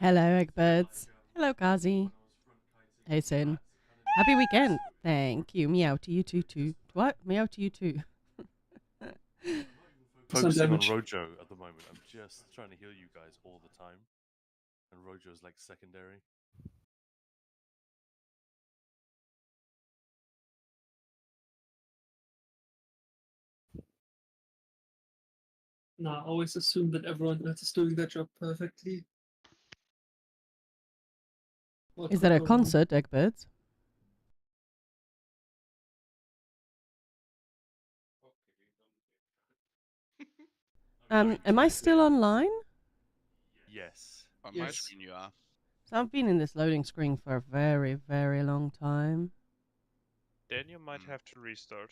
Hello, Eggbirds. Hello, Kazi. Hey, Sin. Happy weekend. Thank you. Meow to you too. What? Meow to you too. Some Focusing on damage. Rojo at the moment. I'm just trying to heal you guys all the time. And Rojo's like secondary. Nah, I always assume that everyone else is doing their job perfectly. What Is could that a go wrong? concert, Eggbirds? Am I still online? Yes. On my Yes. screen you are. So I've been in this loading screen for a very, very long time. Then you might have to restart.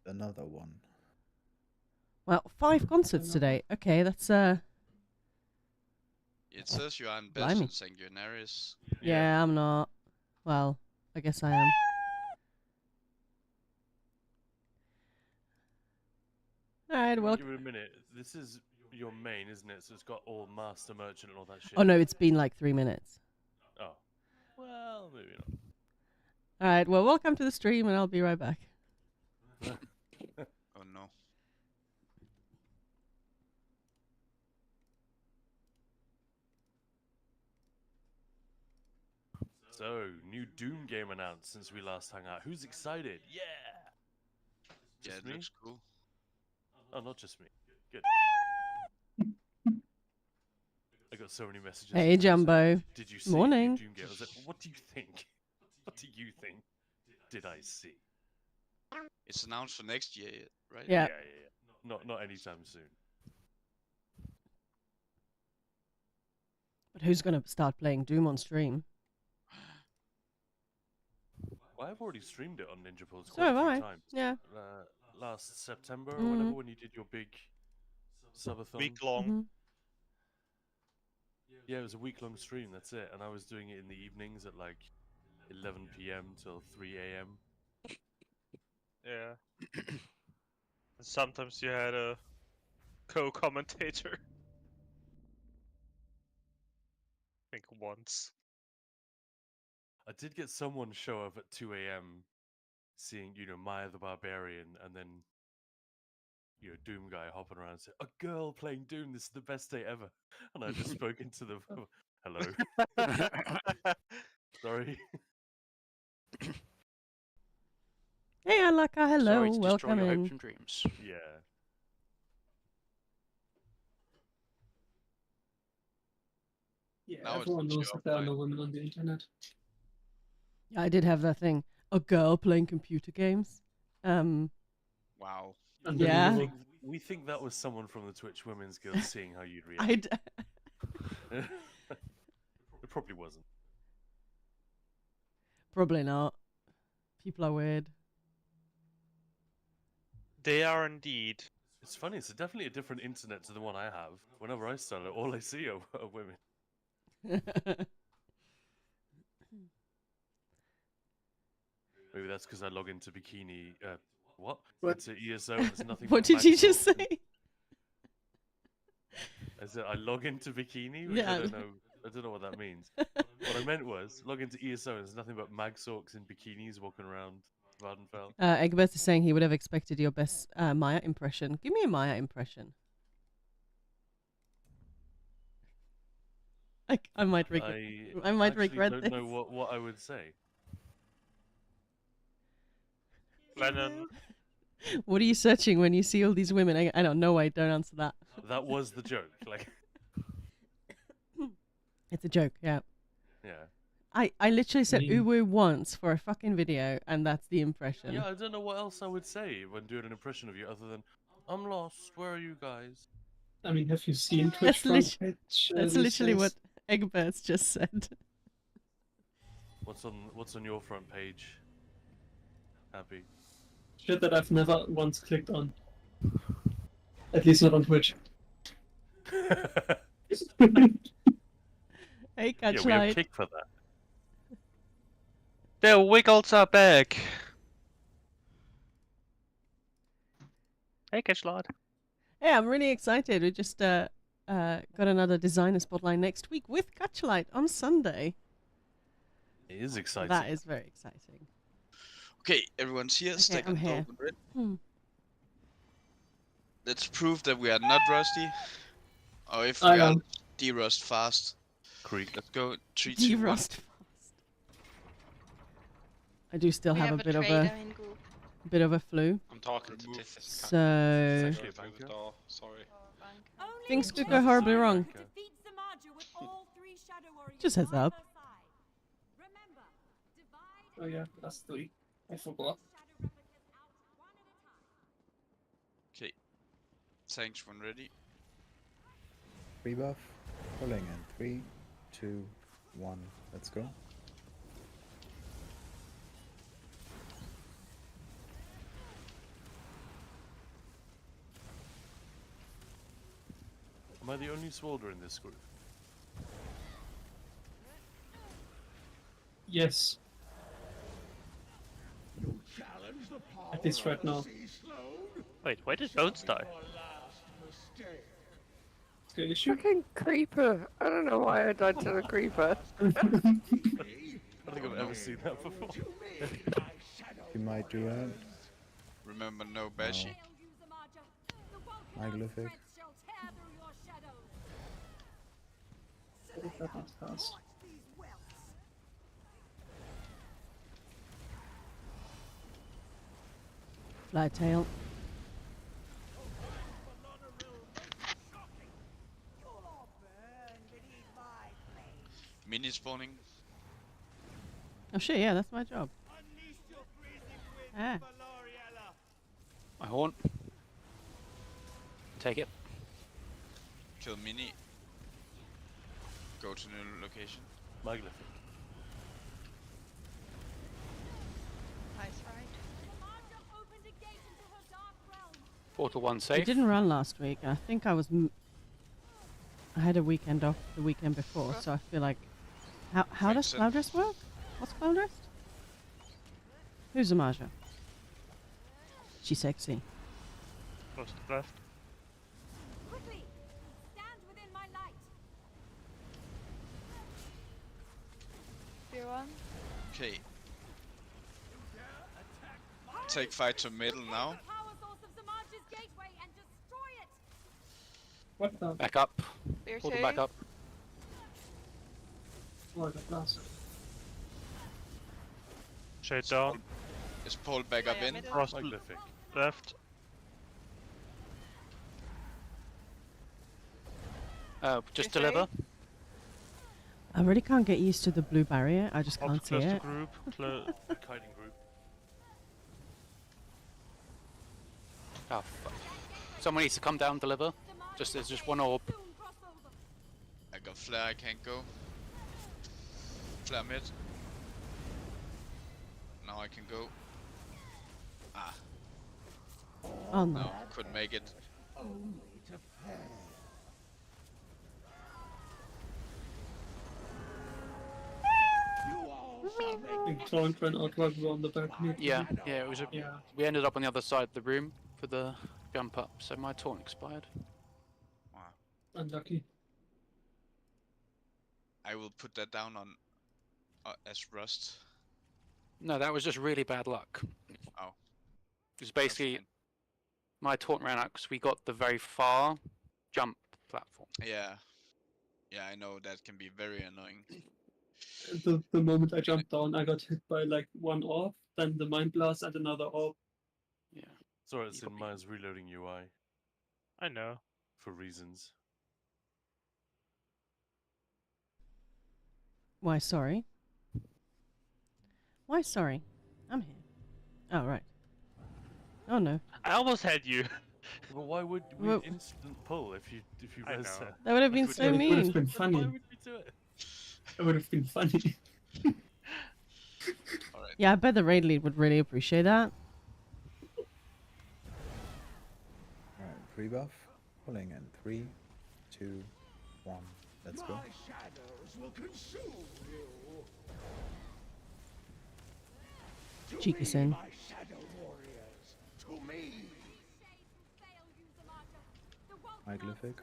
Another one. Well, 5 concerts today. Okay, that's It says you are in best Blimey. in Sanguinaris. yeah, I'm not. Well, I guess I am. Alright, well. Give it a minute. This is your main, isn't it? So it's got all Master Merchant and all that shit. Oh no, it's been like 3 minutes. Oh. Well, maybe not. Alright, well, welcome to the stream and I'll be right back. Oh no. So, new Doom game announced since we last hung out. Who's excited? Yeah! Yeah, Just it me? looks cool. Oh, not just me. Good. I got so many messages. Hey, from people saying, Jumbo. Did you see Morning. new Doom game? I was like, what do you think? What do you think? Did I see? It's announced for next year, right? Yeah. Yeah. Not anytime soon. But who's gonna start playing Doom on stream? Well, I've already streamed it on Ninja Pulse So quite have a few I. times. Yeah. Last September or whatever, Mhm. when you did your big subathon. Week long. Mhm. Yeah, it was a week-long stream, that's it. And I was doing it in the evenings at like 11 p.m. till 3 a.m. Yeah. And sometimes you had a co-commentator. I think once. I did get someone show up at 2 a.m. seeing, Maya the Barbarian, and then, Doom guy hopping around and say, a girl playing Doom, this is the best day ever. And I just spoke into the, hello, sorry. Hey, Alaka, hello. Sorry to destroy Welcome your in. hopes and dreams. Yeah. Yeah, Now it's everyone literally knows that there are no offline. women on the internet. Yeah, I did have that thing. A girl playing computer games. Wow. Yeah. Unbelievable. We think that was someone from the Twitch Women's Guild seeing how you'd react. I'd It probably wasn't. probably not. People are weird. They are indeed. It's funny, it's definitely a different internet to the one I have. Whenever I start it, all I see are women. Maybe that's because I log into Bikini. What? What? Into ESO. And it's nothing. What but did you just Maxwell. say? I said I log into Bikini, which Yeah. I don't know. I don't know what that means. What I meant was log into ESO and there's nothing but Magsorks in bikinis walking around Vardenfell. Egbert is saying he would have expected your best Maya impression. Give me a Maya impression. I might regret. I might actually regret don't this. know what I would say. Lennon. What are you searching when you see all these women? I don't know why. Don't answer that. That was the joke. Like, It's a joke. Yeah. yeah. I literally said Mm. uwu once for a fucking video, and that's the impression. Yeah, I don't know what else I would say when doing an impression of you other than, I'm lost, where are you guys? I mean, have you seen Twitch That's front page? That's these literally days? what Egbert's just said. What's on your front page? Happy. Shit that I've never once clicked on. At least not on Twitch. Hey, Yeah, we have Catchlight. kick for that. The Wiggles are back. Hey, Catchlord. Hey, I'm really excited. We just got another designer spotlight next week with Catchlight on Sunday. It is exciting. That is very exciting. Okay, everyone's here. Okay, Stack I'm and here. Dolphin Red. Hmm. Let's prove that we are not rusty. Or if I we are, am. de-rust fast. Creek. Let's go. 3, 2, 1. Defrost fast. I do still We have a have bit of trader a in group. bit of a flu, I'm talking to Remove. Tiff. so Actually a Through the banker. door. Sorry. things could go horribly wrong. Okay. Just heads up. Oh yeah, that's 3. I forgot. Okay. Thanks when ready. Rebuff. Pulling in 3, 2, 1. Let's go. Am I the only Swolder in this group? Yes. At least right now. Wait, why did Bones die? It's the issue. Fucking creeper. I don't know why I died to the creeper. I don't think I've ever seen that before. You might do it. Remember, no bashing. Hieroglyphic. That was fast. Fly tail. Mini spawning. Oh shit, yeah, that's my job. Ah. My horn. Take it. Kill mini. Go to new location. Magnific. Nice ride. Portal 1 I safe. didn't run last week. I think I was. I had a weekend off the weekend before, so I feel like. How does Fix it. Cloud Rest work? What's Cloud Rest? Who's Amaja? She's sexy. Close to left. Quickly, stand within my light. Spear one. Okay. Take fight to middle now. Power source of Samaj's gateway and destroy it. What the? Back up. Spear Portal two. back up. Oh, I got lost. Shade down. Is Paul back up Yeah, in? middle. Frost Magnific. left. Just Spear deliver. I really can't get used to the blue barrier. I just Ops can't see close to it. group. Kiting group. Oh, fuck. Someone needs to come down, deliver. There's just one orb. Soon cross over. I got flare, I can't go. Flare mid. Now I can go. Ah, Oh no. no, couldn't make it. I think Torrent ran out while we were on the balcony. Yeah, yeah, it was Yeah. we ended up on the other side of the room for the jump up, so my taunt expired. Wow. Unlucky. I will put that down on as rust. No, that was just really bad luck. Oh. It's That's basically fine. my taunt ran out because we got the very far jump platform. Yeah. Yeah, I know that can be very annoying. The moment I jumped down, I got hit by like one orb, then the Mind Blast and another orb. Yeah. Sorry, it's in Maya's reloading UI I know. for reasons. Why sorry? Why sorry? I'm here. Oh right. Oh no. I almost had you. But why would we Well- instant pull if you I res know. her? That would have been would so you- It would have mean. been Why funny. would we do it? It would have been funny. Alright. Yeah, I bet the raid lead would really appreciate that. Alright, rebuff. Pulling in 3, 2, 1. Let's go. Cheeky sin. Hieroglyphic.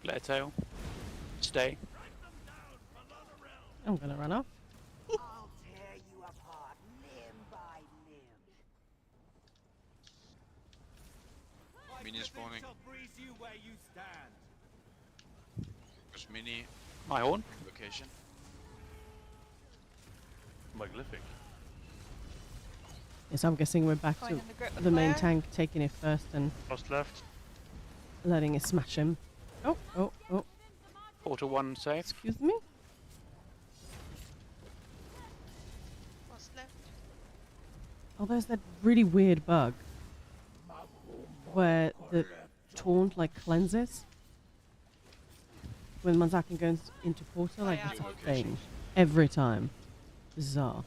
Flare tail. Stay. I'm gonna run off. I'll tear you apart limb by limb. Mini spawning. There's mini My horn. location. Megalithic. Yes, I'm guessing we're back Going to in the grip with the main flare. tank taking it first and Lost left. letting it smash him. Oh, oh, oh. Portal 1 safe. Excuse me? What's left? Oh, there's that really weird bug where the taunt like cleanses when Manzakin goes into portal. Like yeah. it's a thing every time. Bizarre.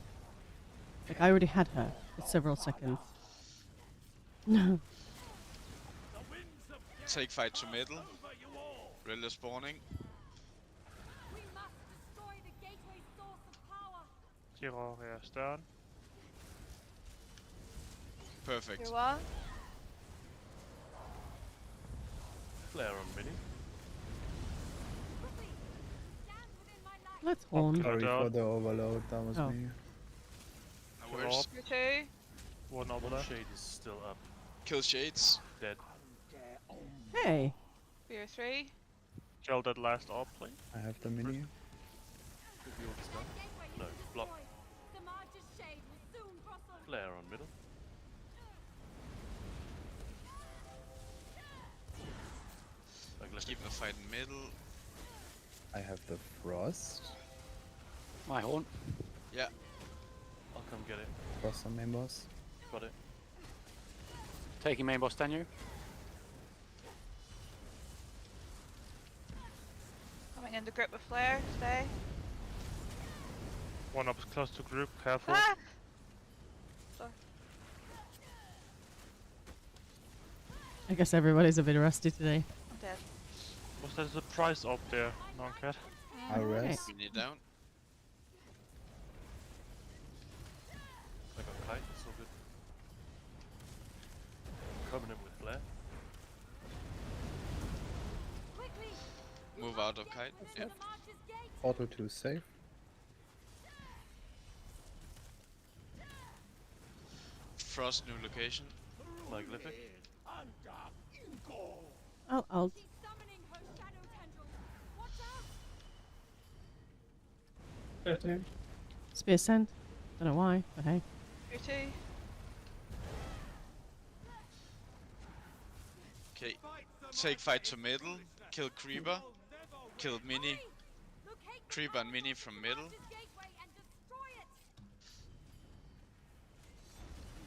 Like I already had her for several seconds. No. Take fight to middle. Rilla spawning. We must destroy the gateway source of power. Zero is down. Perfect. You are? Flare on mini. Quickly, stand within my light. Let's horn. Sorry down. for the overload, that was Oh. me. No worries. You too? One One obler. shade is still up. Kill shades. Dead. Hey. Beer 3. Kill that last orb, please. I have the mini. Could be all this done. Gateway No, is block. destroyed. Samad's shade will soon cross over. Flare on middle. Megalithic. Keep the fight in middle. I have the frost. My horn. Yeah. I'll come get it. Frost on main boss. Got it. Taking main boss, Daniel. Coming in the grip with flare. Stay. One up close to group, careful. Ah! Sorry. I guess everybody's a bit rusty today. I'm dead. Was there a surprise up there, non-cat? I rest. Mini down. I got kite, it's all good. Coming in with flare. Quickly, Move out of kite. Yeah. Samad's gate. Portal 2 safe. Frost new location. Megalithic. I'll She's summoning her shadow tendrils. Watch out! Better. spear send. Don't know why, but hey. You too? Okay. Take fight to middle. Kill creeper. Kill mini. Locate the Creeper and mini from middle. Samad's gateway and destroy it.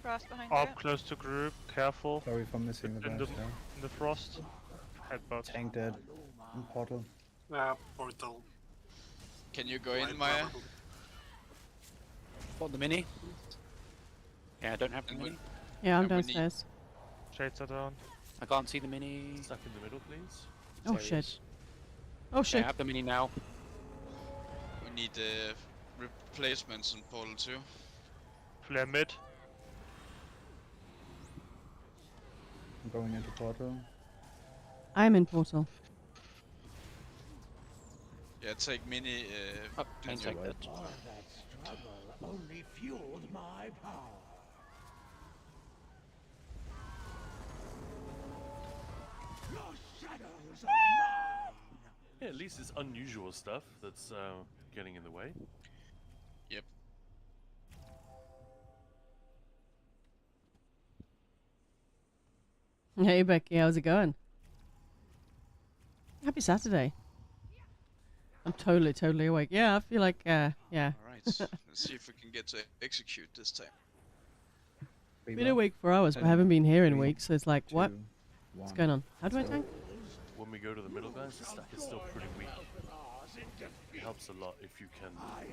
Frost behind Up you. close to group, careful. Sorry for missing the In dash the, there. in the frost. Headbutt. Tank dead. In portal. Portal. Can you go in, Maya? What, the mini? Yeah, I don't have the And mini. Yeah, I'm And we need- downstairs. Shades are down. I can't see the mini. Stuck in the middle, please. Oh There it shit. is. Oh Yeah, I shit. have the mini now. We need replacements in portal 2. Flare mid. I'm going into portal. I'm in portal. Yeah, take mini. Oh, main Daniel. tank dead. Yeah, at least it's unusual stuff that's getting in the way. Yep. Hey Becky, how's it going? Happy Saturday. I'm totally awake. Yeah, I feel like, yeah. Alright. Let's see if we can get to execute this time. Been awake for hours, but haven't been here in weeks, so it's like, what? What's going on? How do I tank? When we go to the middle, guys, the stack is still pretty weak. It helps a lot if you can. I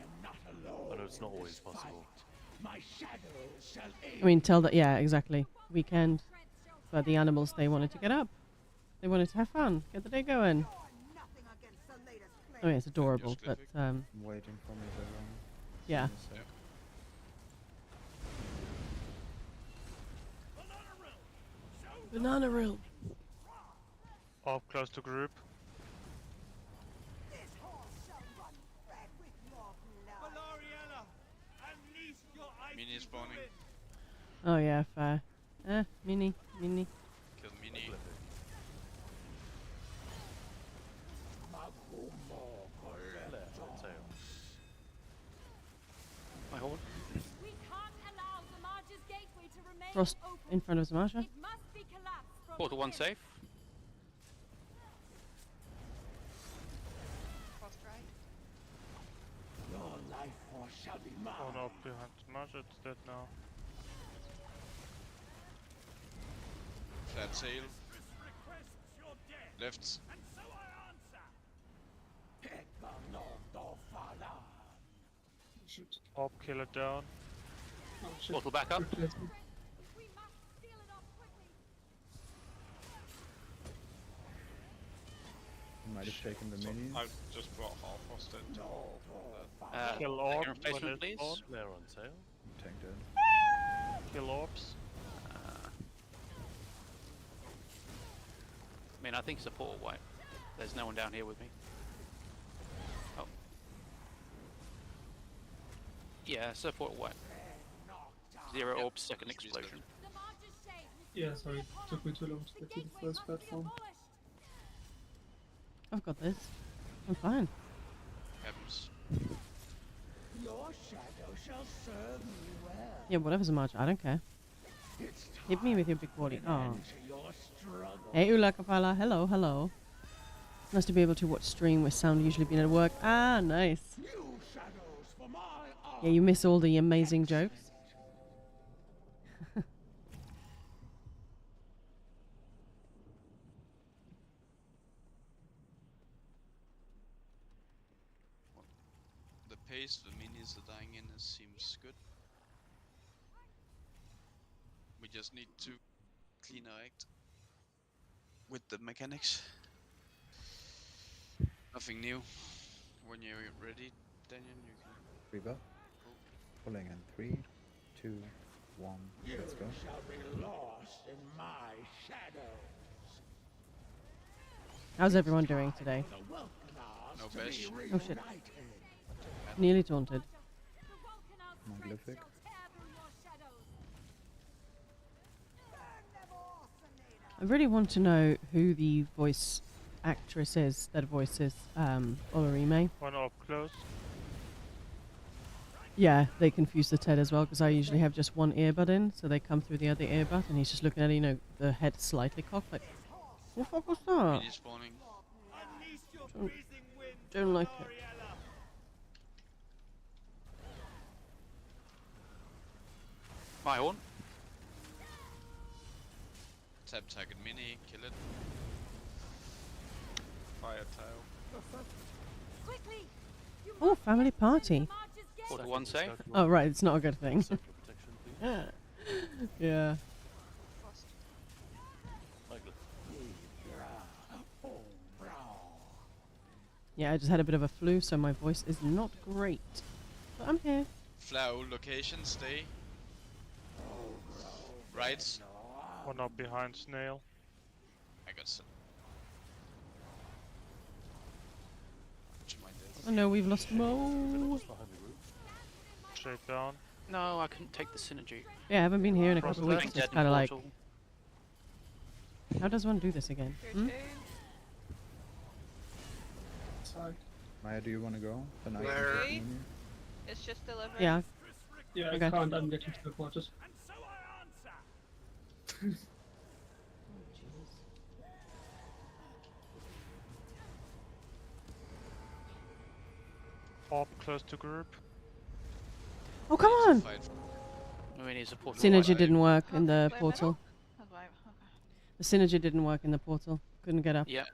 know it's not always possible. I mean, tell that, yeah, exactly. Weekend, but the animals, they wanted to get up. They wanted to have fun, get the day going. Oh yeah, it's adorable, but, I'm waiting for me to run. yeah. Give me a sec. Banana reel. Up close to group. Mini spawning. Oh yeah, fair. Mini. Kill Mini. Tail. My horn. We can't allow Zamaja's gateway to remain Frost open. in front of Zamasha. It must be collapsed from Portal 1 within. safe. Frost right. One up behind Smash, it's dead now. Flat tail. Left. Shoot. Orb killer down. Oh, shit. Portal back up. Replacement. We must seal it off quickly. Might have taken the minis. I just brought half Frost in. Kill second orb replacement, when it's please. on. Flare on tail. Tank dead. Kill orbs. I mean, I think it's a portal wipe. There's no one down here with me. Oh. Yeah, it's a portal wipe. 0 Yep. orbs, second He's explosion. Zamaja's shade will Yeah, soon sorry. be upon Took me us. too long to The get to the gateway first must be platform. abolished. I've got this. I'm fine. Happens. Yeah, whatever, Zamasha. I don't care. Hit me with your big body. Oh. Hey, Ula Kapala. Hello. Nice to be able to watch stream with sound usually being at work. Ah, nice. Yeah, you miss all the amazing jokes. The pace the minis are dying in seems good. We just need to clean our act with the mechanics. Nothing new. When you're ready, Daniel, you can. Reaper. Pulling in 3, 2, 1. Let's go. How's everyone doing today? No bash. Oh shit. Nearly taunted. Monolithic. I really want to know who the voice actress is that voices Olorime. One orb close. Yeah, they confuse the Ted as well because I usually have just one earbud in, so they come through the other earbud, and he's just looking at it, you know, the head slightly cocked, like, what the fuck was that? Mini spawning. Don't like it. My horn. Tap target mini, kill it. Fire tail. Quickly! You Oh, must family get through party. Zamaja's Portal gateway. 1 safe. Oh, right, it's not a good thing. Circle protection, please. Yeah. Frost. Michael. Yeah, I just had a bit of a flu, so my voice is not great. But I'm here. Flare old location, stay. Right. One up behind Snail. I got some. Which might Oh no, we've lost Mo. Behind the roof. Straight down. No, I couldn't take the synergy. Yeah, I haven't been here in a Frost couple of left. weeks. Dead It's in kind of like, portal. how does one do this again? Tier Hmm? 2. Sorry. Maya, do you want to go? Then I can Where? take the mini. It's just delivering. Yeah. Yeah, Okay. I can't. I'm getting teleported. Orb close to group. Oh, come on! Fight. I mean, it's a portal Synergy wipe. didn't work in Oh, the play portal. middle? That's why. Okay. The synergy didn't work in the portal. Couldn't get up. Yeah.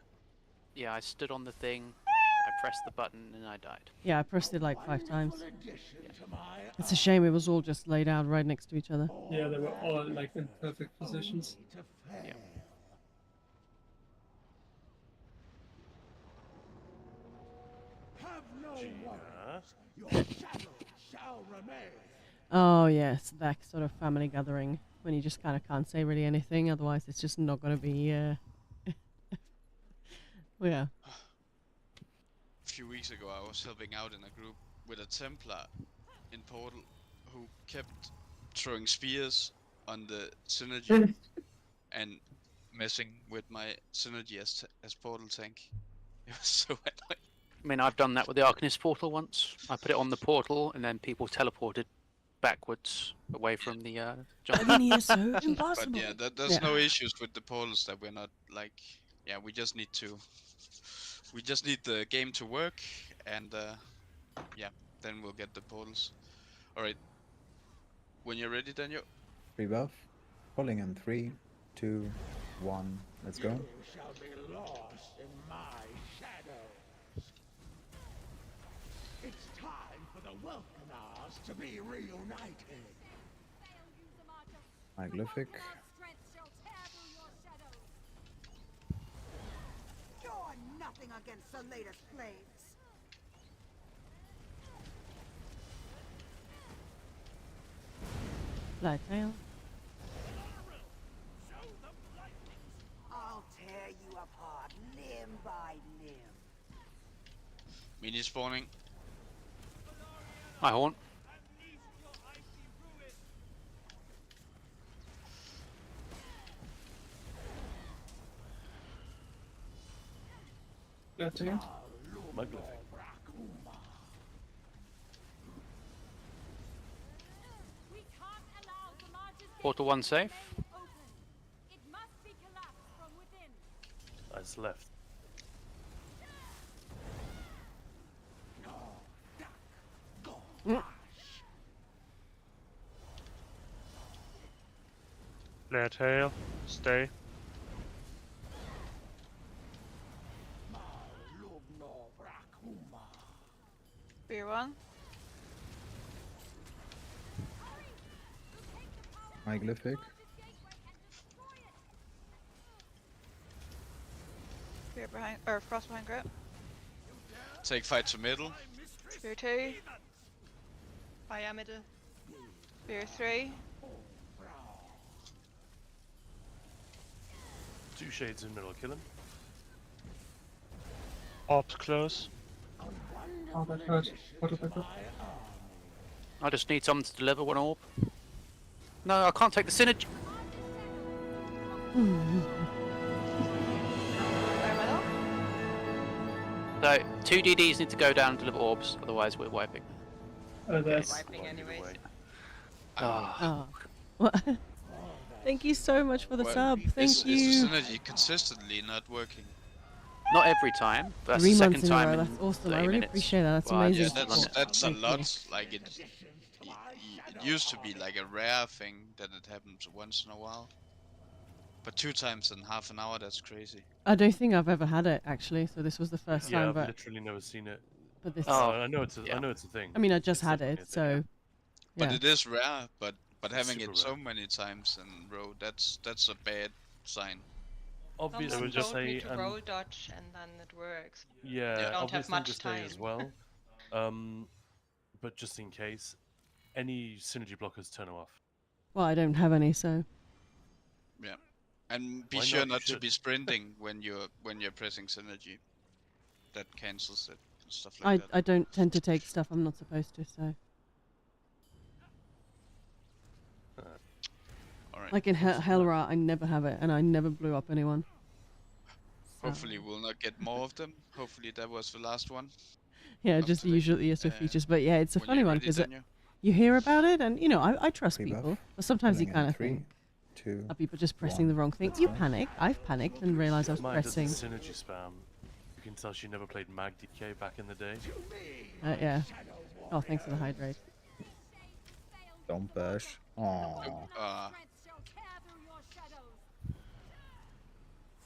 Yeah, I stood on the thing, I pressed the button, and I died. Yeah, I pressed it like 5 times. It's a shame it was all just laid out right next to each other. Yeah, they were all like in perfect positions. Yeah. Gina. Oh yes, that sort of family gathering when you just kind of can't say really anything, otherwise it's just not going to be. Well, yeah. A few weeks ago, I was helping out in a group with a Templar in Portal who who kept throwing spears on the synergy and messing with my synergy as portal tank. It was so annoying. I mean, I've done that with the Arcanist portal once. I put it on the portal, and then people teleported backwards away from the jump. I mean, he is so But impossible. yeah, there's no issues with the portals that we're not like. Yeah, we just need the game to work, and yeah, then we'll get the portals. All right. When you're ready, Daniel. Free buff. Pulling in 3, 2, 1. Let's go. Shall be lost in my shadows. It's time for the Welkanars to be reunited. Hieroglyphic. You're nothing against the latest flames. Light tail. I'll tear you apart limb by limb. Mini spawning. Hi, Horn. That's it. Muggle. We can't allow the largest Portal 1 safe. open. It must be collapsed from within. That's left. Flare tail. Stay. Spear one. Hieroglyphic. Spear behind, or frost behind grip. Take fight to middle. Spear 2. Fire middle. Spear 3. 2 shades in middle, kill him. Orbs close. Oh, that hurt. What did I do? I just need someone to deliver one orb. No, I can't take the synergy. Fire middle. So, 2 DDs need to go down and deliver orbs, otherwise we're wiping. That's Wiping anyways. Ah. Oh. What? Thank you so much for the Well, sub. Thank is you. the synergy consistently not working? Not every time, but that's 3 the second months in a time row. in That's awesome. I 30 really minutes. appreciate that. That's Well, I amazing. just Yeah, run it. that's a Thank you. lot. Like it used to be like a rare thing that it happens once in a while. But 2 times in half an hour, that's crazy. I don't think I've ever had it actually, so this was the first Yeah, time. I've But literally never seen it. this, Oh, I know it's a, yeah. I know it's a thing. I mean, I just It's had definitely it, a thing, so But yeah. it is rare. But having super it so rare. many times in a row, that's a bad sign. Obviously, Some would just don't need say, to roll dodge and then it works. yeah, don't have obviously much to say as time. well. But just in case, any synergy blockers turn off. Well, I don't have any, so Yeah, and be Why sure not? You not to should. be sprinting when you're pressing synergy. That cancels it and stuff I like that. I don't tend to take stuff I'm not supposed to. So All right. like in Hellra, I never have it, and I never blew up anyone. So, Hopefully, we'll not get more of them. Hopefully, that was the last one. yeah, up just to the the- usual ESO features. But yeah, it's a When funny you're one ready, because Daniel. you hear about it, and you know, I trust Free buff. people, but sometimes you Pulling in kind of 3, think, 2. are people just pressing the wrong thing? Let's You go. panic. I've panicked and realised I was Mine does the pressing. synergy spam. You can tell she never played Mag DK back in the day. Yeah. Oh, thanks for the hydrate. Don't bash. Aww. Strength shall tear through your shadows.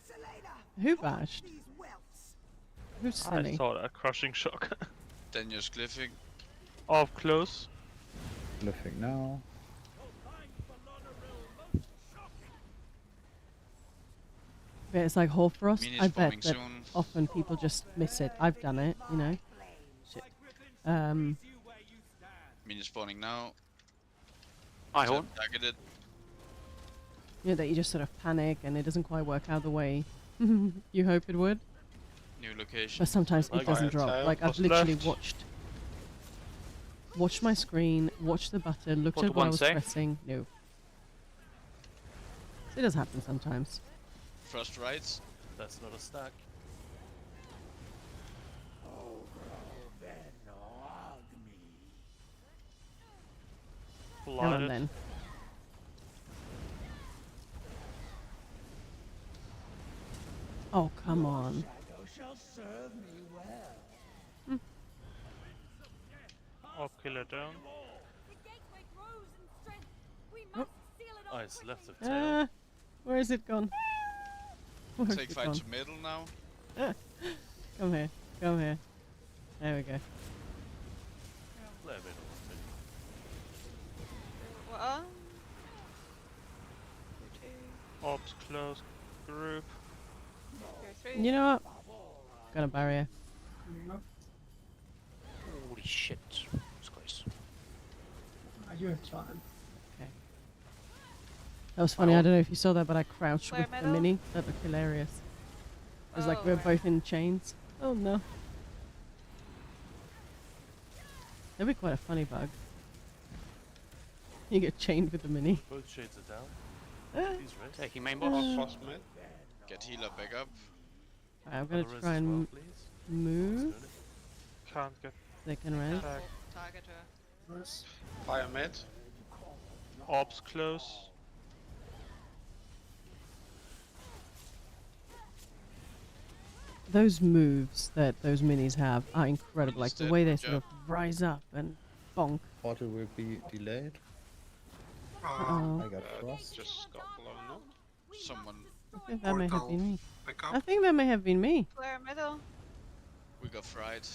Selena, Who bashed? these welts. Who's I silly? saw that crushing shock. Daniel's glyphic. Orb close. Glyphic now. Yeah, it's like Hoarfrost. Mini I bet spawning that soon. often people just miss it. I've done it, you know. Shit. Mini spawning now. Hi, Horn. Targeted. You know, that you just sort of panic and it doesn't quite work out the way you hope it would. New location. But sometimes I it got doesn't it. drop. Tail Like I've was literally left. watched watched my screen, watched the button, looked Portal at what I one was safe. pressing. No. It does happen sometimes. First rights. That's not a stack. Come on Blinded. then. Oh, come on. Shadow shall serve me well. Orb killer down. The gateway grows in strength. We must seal it off. Oh, it's left of tail. Ah, where is it gone? Where is Take it fight gone? to middle now. Come here. Come here. There we go. Let him in. What? Orbs close. Group. Tier 3. You know what? Got a barrier. Holy shit. It's close. You have time. That was funny. I don't know if you saw that, but I crouched Flare with the metal? mini. That looked hilarious. It was like Oh, we were right. both in chains. Oh no. That'd be quite a funny bug. You get chained with the mini. Both shades are down. He's raised. Taking main boss. Get healer back up. Right, I'm gonna Other res try as and well, please. move. Can't get They can res. attacked. Target her. Fire mid. Orbs close. Those moves that those minis have are incredible. Like the Understood, way they good sort of rise up and bonk. Portal will be delayed. Uh-oh. I got frost. Just got blown up. Someone. I think that may have been me. Pick I up. think that may have been me. Flare middle. We got fried.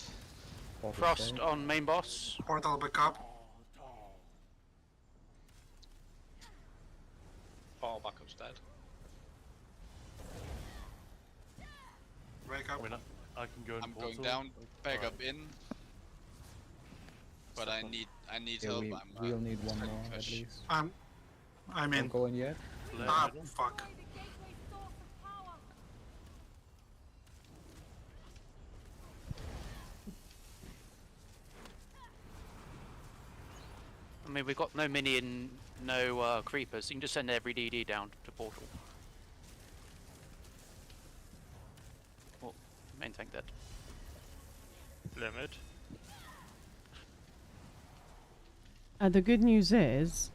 Portal Frost saved. on main boss. Portal back up. All backup's dead. Wake up. I mean, I can go in I'm portal. going down, back Alright. up in. But I need Yeah, help. we'll need one trying to more at push. least. I'm Don't in. go in yet. Flare Ah, middle. fuck. The gateway source of power. I mean, we've got no mini and no creepers. You can just send every DD down to portal. Oh, main tank dead. Limit. The good news is,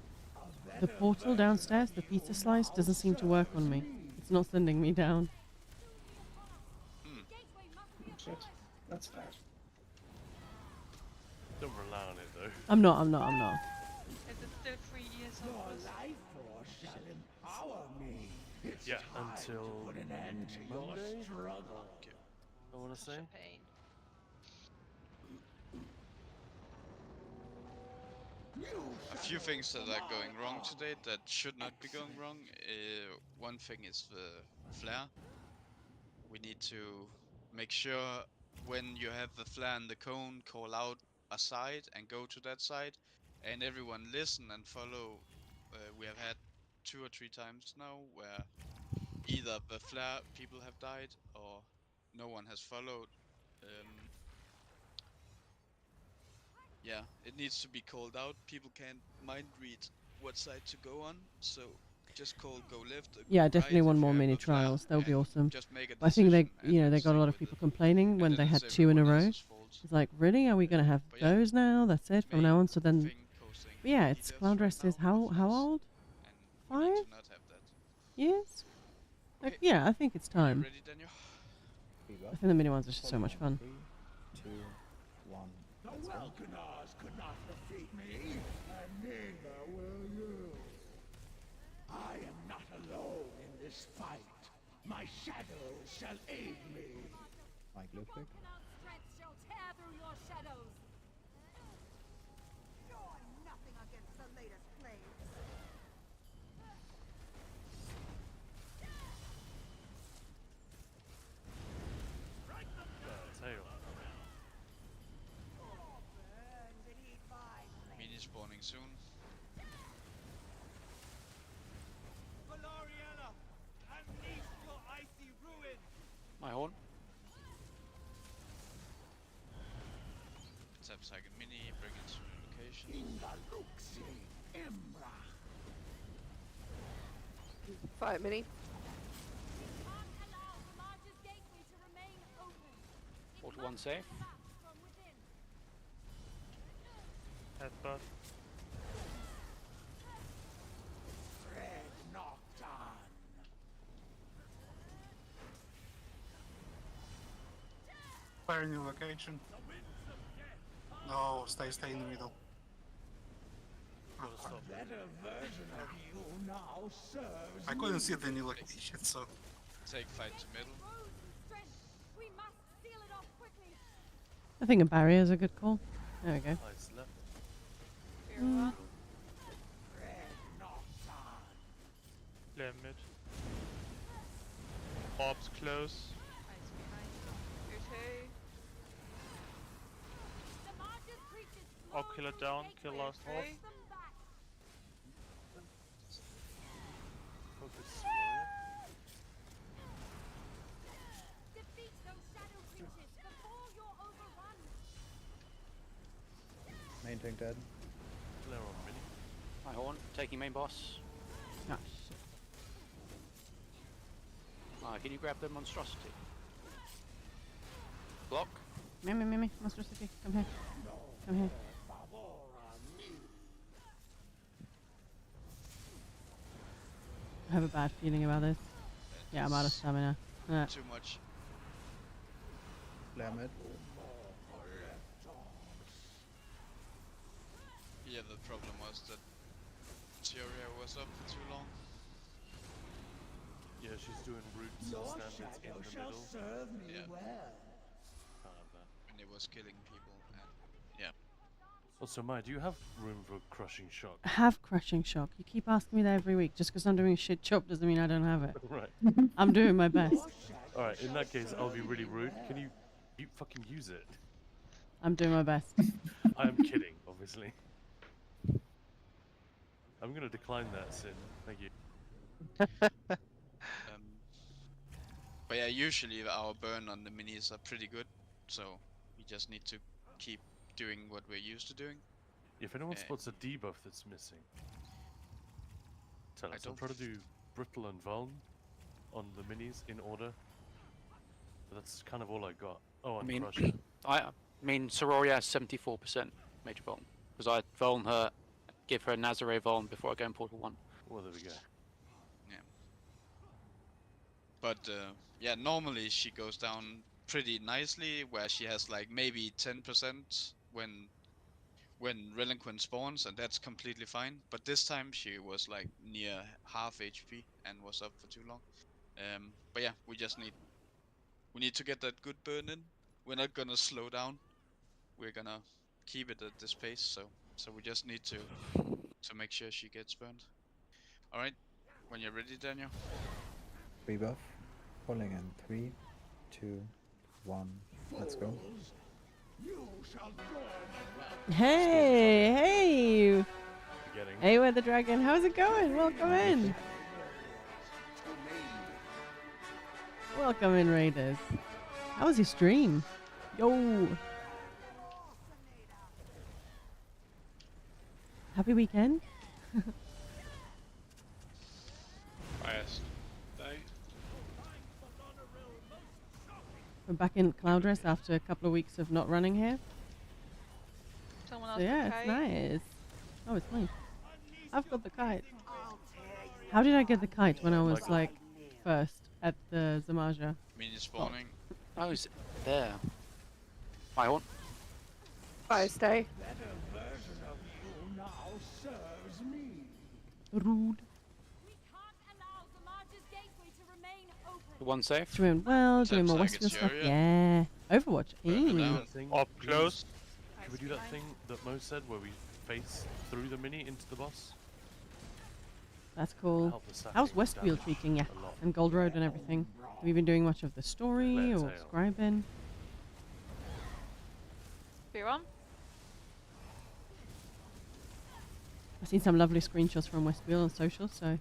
the portal downstairs, the pizza slice, doesn't seem to work on me. It's not sending me down. Shit. That's bad. Don't rely on it though. I'm not. Is it still 3 years Your old? life force shall empower me. It's Yeah, time until to put an end to your Monday? struggle. I want to say. Pain. A few things that are going wrong today that should not be going wrong. One thing is the flare. We need to make sure when you have the flare and the cone, call out a side and go to that side, and everyone listen and follow. We have had 2 or 3 times now where either the flare people have died or no one has followed. Yeah, it needs to be called out. People can't mind read what side to go on, so just call go left or go Yeah, definitely right want if more you have mini the flare, trials. That would be and awesome. Just make a But I think they, decision and they got a stick lot of with people it. complaining And when then they it's had 2 in a everyone row. else's fault. It's like, really? Are we gonna have But yeah, those now? That's it from now main on. So then, thing causing but yeah, it's deaths Clown right Rest is now how is old? and we need 5 to not have that. years? Like, Okay. yeah, I think it's Are you time. ready, Daniel? We I got think the mini ones are just so much fun. 3, 2, 1. The Welkanars could not defeat me, and neither will you. I am not alone in this fight. My shadows shall aid me. Mike Ludwig. Vulcan's strength shall tear through your shadows. You're nothing against the latest plagues. Tail. Mini spawning soon. Valoriana, unleash your icy ruin. My horn. Let's have second mini, bring it to the location. 5 mini. Portal 1 safe. Headbutt. Fire new location. No, stay in the middle. Oh, fuck. I couldn't see the new location, so. Take fight to middle. I think a barrier is a good call. There we go. Nice left. Mm. Flare mid. Orbs close. Orb killer down, kill last orb. Focus Sororia. Main tank dead. Flare on mini. High Horn, taking main boss. Oh, shit. Can you grab the monstrosity? Block. Me, monstrosity, come here. Come here. I have a bad feeling about this. Yeah, I'm out of stamina. Too much. Flare mid. Yeah, the problem was that Tyria was up for too long. Yeah, she's doing roots and standards in the middle. Yeah. Can't have that. And it was killing people. And yeah. Also, Maya, do you have room for crushing shock? I have crushing shock. You keep asking me that every week. Just because I'm doing a shit job doesn't mean I don't have it. Right. I'm doing my best. Alright, in that case, I'll be really rude. Can you fucking use it? I'm doing my best. I am kidding, obviously. I'm gonna decline that, Sin. Thank you. But yeah, usually our burn on the minis are pretty good, so we just need to keep doing what we're used to doing. If anyone spots a debuff that's missing, tell us. I'll try to do Brittle and Vuln on the minis in order. But that's kind of all I got. Oh, and Crusher. I mean, Sororia has 74% major Vuln. Because I Vuln her, give her Nazare Vuln before I go in Portal 1. Well, there we go. Yeah. But yeah, normally she goes down pretty nicely, where she has like maybe 10% when Relinquent spawns, and that's completely fine. But this time she was like near half HP and was up for too long. But yeah, we need to get that good burn in. We're not gonna slow down. We're gonna keep it at this pace. So we just need to make sure she gets burned. All right, when you're ready, Daniel. Rebuff. Pulling in 3, 2, 1. Let's go. Hey! Getting. Hey, Weather Dragon, how's it going? Welcome in. Welcome in, Raiders. How was your stream? Yo! Happy weekend? Highest day. We're back in Cloudress after a couple of weeks of not running here. Someone So else yeah, the it's kite? nice. Oh, it's mine. I've got the kite. How did I get the kite when I was like first at the Zamaja? Mini spawning. Oh, is it there? High Horn. Fire stay. Rude. One safe. Doing well, doing my Sounds like Westfield it's stuff. your Yeah. Overwatch. Can we do Mm. that thing, Up please? close. Can we do that thing that Mo said where we face through the mini into the boss? That's cool. Help the How's stacking Westfield damage treating ya? a lot. And Gold Road and everything? Have you been doing much of the story Let or tail. scribing? Spear on? I've seen some lovely screenshots from Westfield on social, so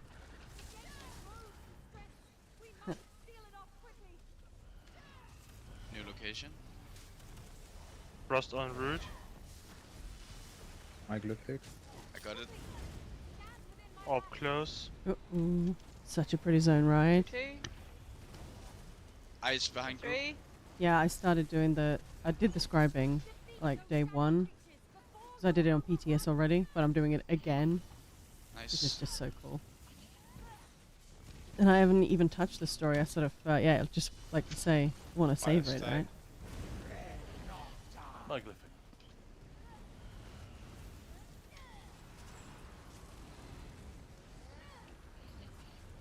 New location. Frost on route. Glyphic. I got it. Up close. Ooh, such a pretty zone, right? 2, Ice behind you. 3. Yeah, I started doing I did the scribing like day 1. Because I did it on PTS already, but I'm doing it again. This is Nice. just so cool. And I haven't even touched the story. I sort of, yeah, just like to say, want to savor it, right? My glyphic.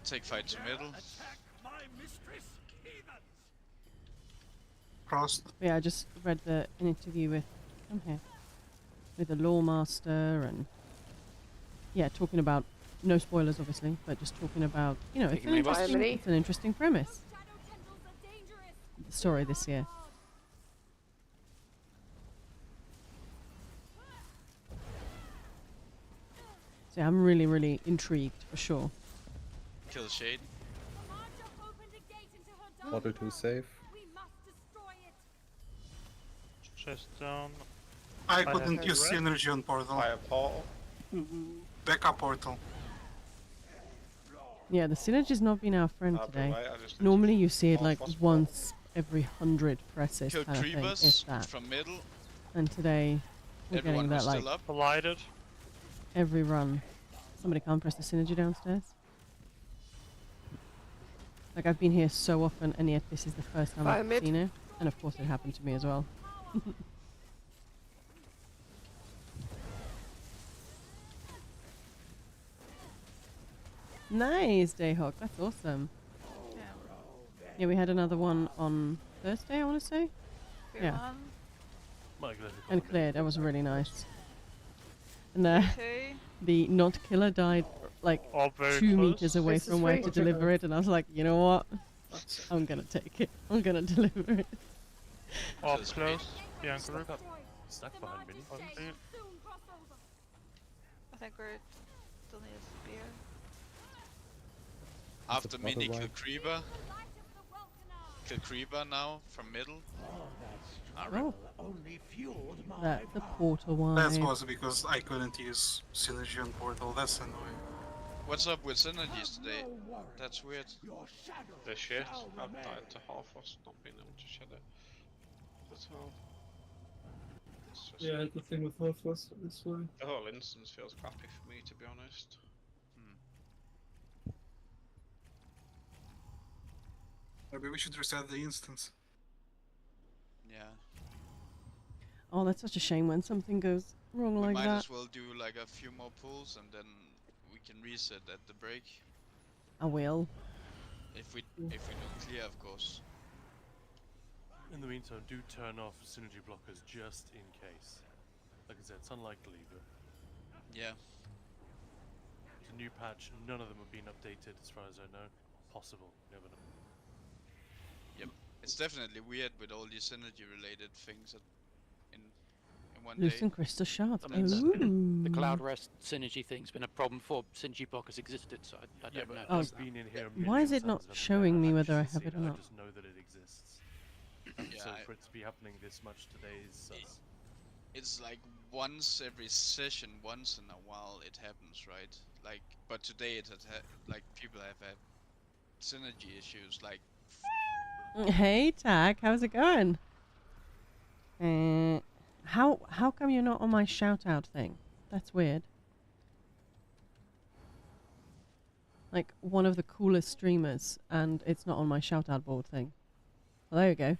Take fight to middle. Crossed. Yeah, I just read an interview with, come here, with the Lawmaster and, yeah, talking about, no spoilers obviously, but just talking about, you know, it's an interesting premise. The story this year. So yeah, I'm really, really intrigued for sure. Kill Shade. Portal 2 safe. Chest down. I couldn't use synergy on portal. Fire portal. Backup portal. Yeah, the synergy's not been our friend I'll today. provide- I just Normally you see it off like was once every 100 presses Kill kind of thing, if creepers that. from middle. And today we're Everyone getting was that like still up. Collided. every run. Somebody can't press the synergy downstairs. Like I've been here so often, and yet this is the first time Fire I've mid. seen it. And of course it happened to me as well. Nice, Dayhawk. That's awesome. Yeah. Yeah, we had another one on Thursday, I want to say. Beer Yeah. 1. My glyphic. And cleared. That was really nice. And 2. the not killer died like All very 2 close. meters away This is from where right. to deliver it, and I was like, you know what? I'm gonna take it. I'm gonna deliver it. Up Just close. Behind group. Stuck up. Stuck behind mini. I think we're still need a spear. After a mini, bottle kill wipe. creeper. Kill creeper now from middle. Oh, Only fueled my that the portal That wide. was because I couldn't use synergy on portal. That's annoying. What's up with synergies today? That's weird. Your shadow The shit. shall I've remain. died to half us not being able to shed it. That's all. It's just Yeah, the thing with half was this way. the whole instance feels crappy for me, to be honest. Maybe we should reset the instance. Yeah. Oh, that's such a shame when something goes wrong We like might that. as well do like a few more pulls and then we can reset at the break. I will. If we don't clear, of course. In the meantime, do turn off synergy blockers just in case. Like I said, it's unlikely, but Yeah. it's a new patch. None of them have been updated as far as I know. Possible. Never know. Yep. It's definitely weird with all these synergy related things in one Loosen day. crystal shards. I mean, Ooh. the cloud rest synergy thing's been a problem before synergy blockers existed, so I Yeah, don't but know. Oh, I've been in here. a why is million it not times and I've showing never me whether I actually have it or seen not? I just know that it exists. Yeah, So for it to be happening this much today is sus. it's like once every session, once in a while it happens, right? Like, but today it had like people have had synergy issues, like Hey, Tack, how's it going? How come you're not on my shout out thing? That's weird. Like one of the coolest streamers, and it's not on my shout out board thing. Well, there you go.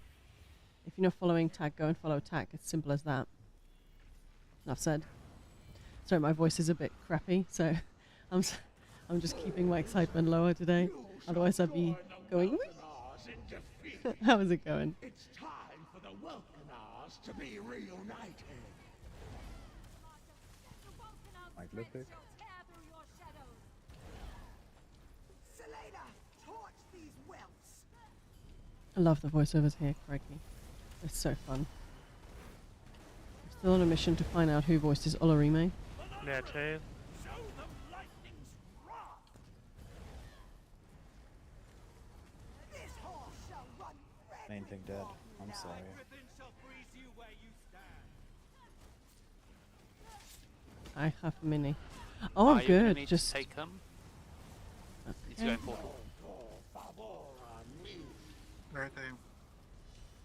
If you're not following Tack, go and follow Tack. It's simple as that. Enough said. Sorry, my voice is a bit crappy, so I'm just keeping my excitement lower today. Otherwise, I'd be going. How is it going? It's time for the Welkanars to be reunited. My Glyphic. Selena, torch these welts. I love the voiceovers here, crikey. It's so fun. I'm still on a mission to find out who voices Olorime. Clear tail. Show them lightning's wrath. This horse shall run red. Main thing dead. I'm sorry. Everything shall freeze you where you stand. I have a mini. Oh, Are I'm you gonna good. need Just to take them. Need to go okay. in portal.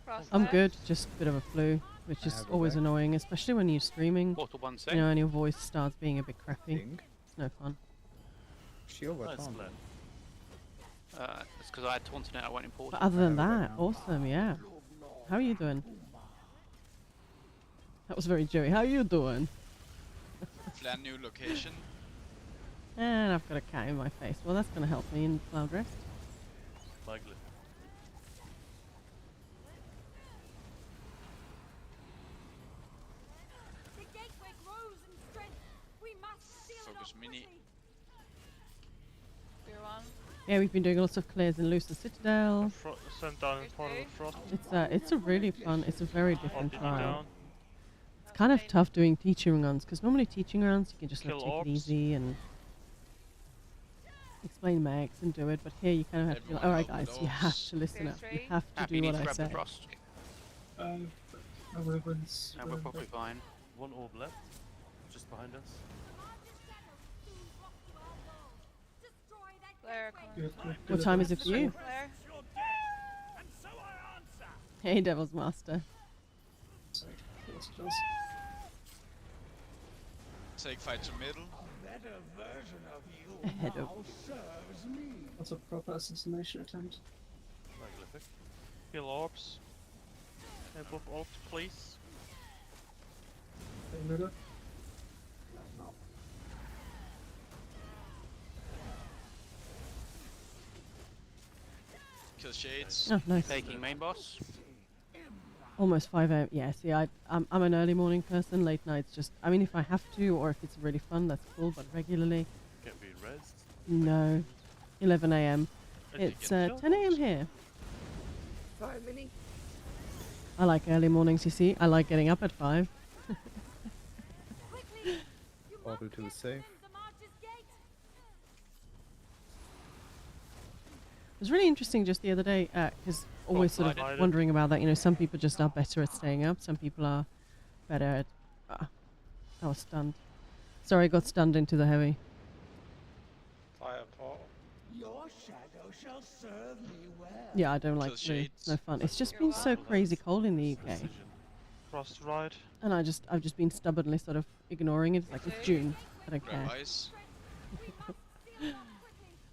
Cross I'm left. good. Just a bit of a flu, which I is have a always back. annoying, especially when you're streaming. Portal 1 You sec. know, and your voice starts being a bit crappy. Ding. It's no fun. She over Nice taunt. plan. It's because I had taunted it. I went in portal. But other than have it that, back now. awesome. Yeah. How are you doing? That was very Joey. How are you doing? Plan new location. And I've got a cat in my face. Well, that's going to help me in Cloud Rest. Likely. The gateway grows in strength. We must seal it Focus off mini. quickly. Spear 1. Yeah, we've been doing lots of clears in Lucer Citadel. Sent down in portal with frost. It's a really fun. It's a very different RPD trial. down. It's kind of tough doing teaching runs because normally teaching runs you can just like, Kill take orbs. it easy and explain mags and do it. But here you kind of have to be like, all right, Everyone guys, up you with have orbs. to listen up. You have to Happy do needs what to I grab the say. frost. Everyone's. No, we're probably fine. One orb left, just behind us. Flare coming. What time is it for you? Flare. Hey, Devil's Master. Sorry, that's close. Take fight to middle. Better version of you Ahead of now serves me. That's a proper assassination attempt. Megalithic. Kill orbs. Above orbs, please. Okay, middle. Kill shades. Oh, nice. Taking main boss. Almost 5 a.m. Yeah, see, I'm an early morning person. Late nights just. I mean, if I have to or if it's really fun, that's cool. But regularly, Can't be rezzed. no. 11 a.m. Did you It's get 10 a.m. here. Sorry, Mini. I like early mornings. You see, I like getting up at 5. Portal 2 is safe. It was really interesting just the other day, because always sort of Divided. wondering about that. You know, some people just are better at staying up. Some people are better at. I was stunned. Sorry, I got stunned into the heavy. Fire portal. Your shadow shall serve me well. Yeah, I don't like Kill blue. It's no shades. fun. It's just been so crazy cold in the UK, Precision. Frost right. and I've just been stubbornly sort of ignoring it. It's like it's June. I don't care. Grab ice.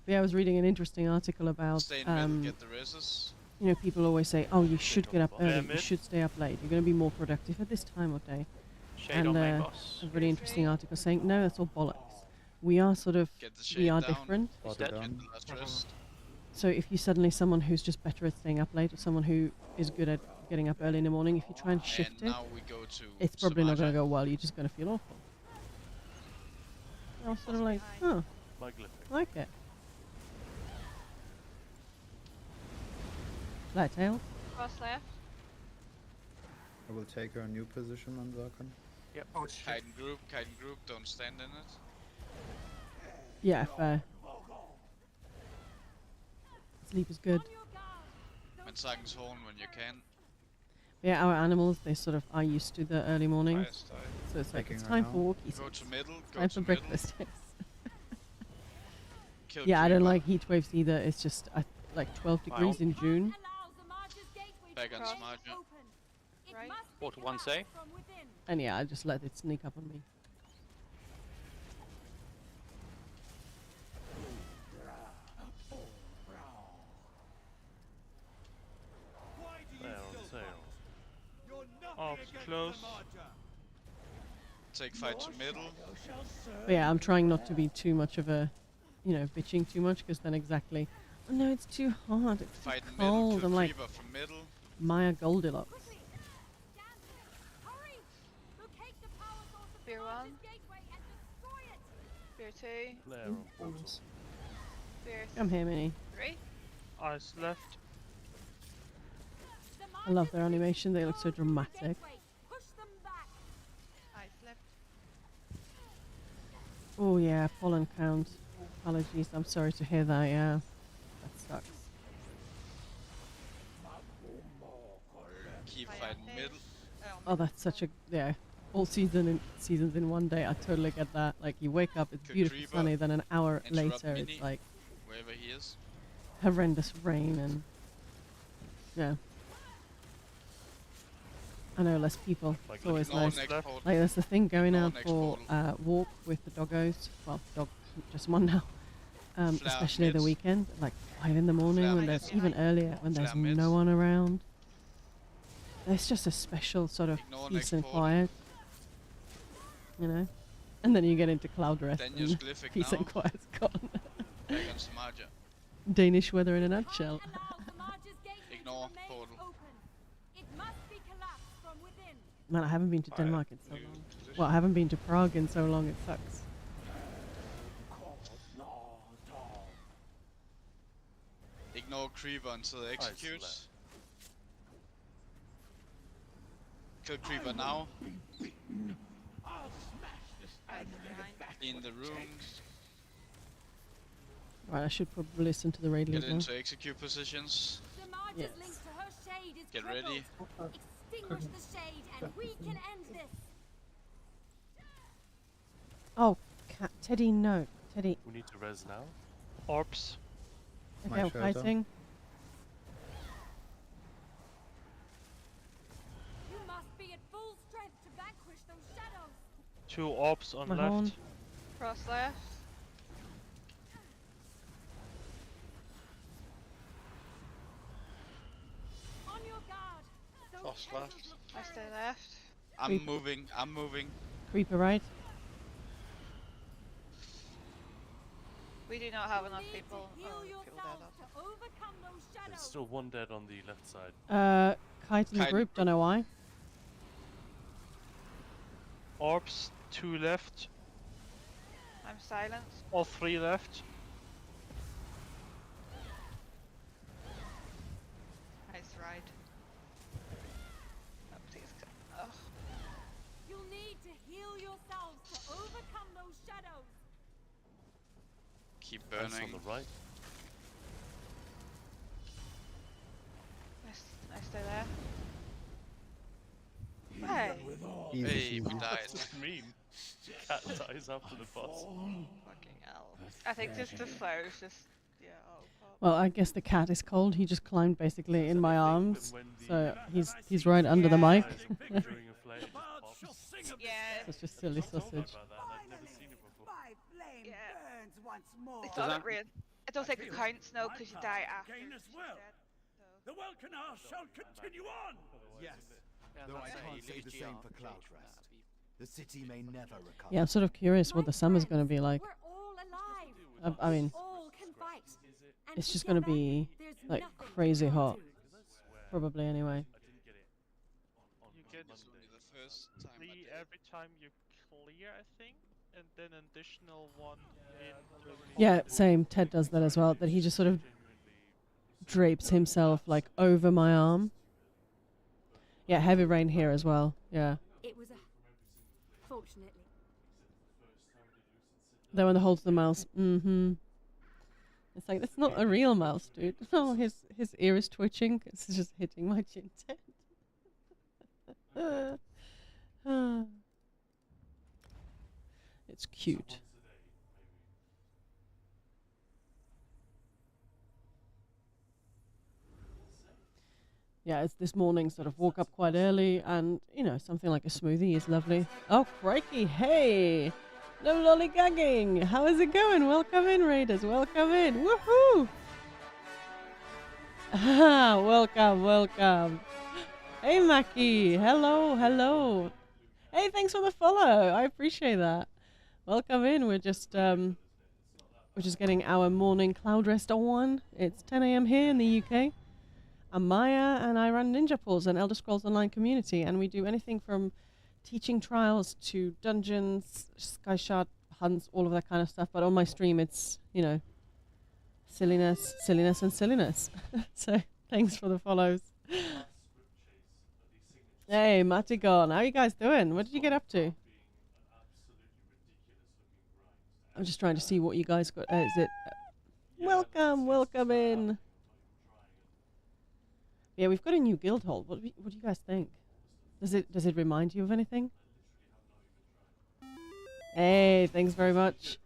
Yeah, I was reading an interesting article about Stay in middle. Get the reses. you know, people always say, "Oh, you should get up Yeah, early. You mid. should stay up late. You're going to be more productive at this time of day." Shade And on main boss. a really interesting article saying, "No, that's all bollocks. We are sort of Get the we shade are down. different. He's Portal dead. done. Get the last rest. So if you suddenly someone who's just better at staying up late, or someone who is good at getting up early in the morning, if you try and shift And it, now we go to it's probably not going to Samaja. go well. You're just going to feel awful." I was sort of like, "Oh, Megalithic. I like it." Flat tail. Cross left. I will take her new position on Zarkon. Yep. Kite and group, don't stand in it. Yeah, fair. Sleep is good. And Sagan's horn when you can. Yeah, our animals, they sort of are used to the early mornings. Fire style. So it's like, Taking it's her time now. for walkies. Go to middle. Go Time to for middle. breakfast, yes. Kill Yeah, I don't creeper. like heat waves either. It's just like 12 degrees in June. Back on Cross. Samaja. Right. Portal 1 safe. And yeah, I just let it sneak up on me. There on tail. Orbs close. Take fight to middle. But yeah, I'm trying not to be too much of a, you know, bitching too much, because then exactly, oh no, it's too hard, it's too Fight in middle. cold. Kill I'm like, creeper from middle. Maya Goldilocks. Spear 1. Spear 2. Flare on portal. Spear Come here, Minnie. 3. Ice left. I love their animation, they look so dramatic. Ice left. Oh yeah, pollen count. Allergies, I'm sorry to hear that, yeah. That sucks. Keep Fire fighting tail. middle. Oh, that's such a, yeah. all seasons in one day. I totally get that. Like you wake up, it's beautiful Creeper, sunny, then an hour interrupt later Mini, it's like wherever he is. horrendous rain and yeah. I know, less people. Like, It's always ignore nice. next Like portal. there's the thing going Ignore out next for portal. walk with the doggos. Well, dog, just one now. Flare Especially the mids. weekend, like 5 in the morning Flare when mids. there's even earlier when there's Flare mids. no one around. There's just a special sort of Ignore peace next and portal. quiet, you know. And then you get into cloud rest Daniel's and glyphic peace now. and quiet's gone. Back on Samaja. Danish weather in a nutshell. Ignore portal. It must be collapsed from within. Man, I haven't been to Denmark in so long. Well, I haven't been to Prague in so long. It sucks. Ignore creeper until it executes. Kill creeper now. Clean the rooms. Right, I should probably listen to the radio Get now. into execute positions. Yes. Link to her shade is Get ready. Extinguish the shade and we can end this. Oh, Teddy, no. Teddy. We need to res now. Orbs. Okay, My I'm shadow. fighting. You must be at full strength to vanquish those shadows. 2 orbs on My left. horn. Cross left. On your guard. Cross left. I stay left. I'm Creeper. moving. I'm moving. Creeper, right? We do not have enough You need to people. heal Oh, people dead yourselves up. to overcome those There's shadows. still one dead on the left side. Kite in the Kite. group, don't know why. Orbs, 2 left. I'm silent. All 3 left. Nice ride. Oh, please. Oh. You'll need to heal yourselves to overcome those shadows. Keep Ice on burning. the right. I stay there. Hey! Easy, Hey, easy. we died. That's mean. Cat dies after the boss. Fucking hell. I think just the flow is just. Yeah, oh, pop. Well, I guess the cat is cold. He just climbed basically in my arms, so he's right under the mic. During a flare, it just pops. Yeah. Such a silly sausage. About that, I've never seen it before. My flame Yeah. burns once more. It's not real. I don't think it counts now because you die after. Gain as she's well. dead, so. The Welcanar shall continue on! Yes. Though I can't say the same for Cloudrest. The city may never recover. Yeah, I'm sort of curious what the summer's going to be like. We're all alive. I mean, All can fight. And it's just going to together, be there's like nothing crazy we hot, can't do. probably anyway. I didn't get it on You get It's only the first time I 3 did. every time you clear, I think. And then an additional 1 in. Yeah, same. Ted does that as well. That he just sort of drapes himself like over my arm. Yeah, heavy rain here as well. Yeah. It was a. Fortunately. Then when they hold the mouse, it's like that's not a real mouse, dude. No, his ear is twitching. It's just hitting my chin. It's cute. Yeah, it's this morning. Sort of woke up quite early, and you know something like a smoothie is lovely. Oh, crikey! Hey. No lollygagging! How is it going? Welcome in, Raiders. Welcome in. Woohoo! Welcome, welcome. Hey, Mackie. Hello, hello. Hey, thanks for the follow. I appreciate that. Welcome in. We're just getting our morning cloud rest on. It's 10 a.m. here in the UK. I'm Maya, and I run Ninja Pools, an Elder Scrolls Online community, and we do anything from teaching trials to dungeons, sky shard hunts, all of that kind of stuff. But on my stream, it's, you know, silliness, and silliness. So thanks for the follows. Hey, Matigon, how are you guys doing? What did you get up to? I'm just trying to see what you guys got. Is it? Welcome in. Yeah, we've got a new guild hall. What do you guys think? Does it remind you of anything? Hey, thanks very much.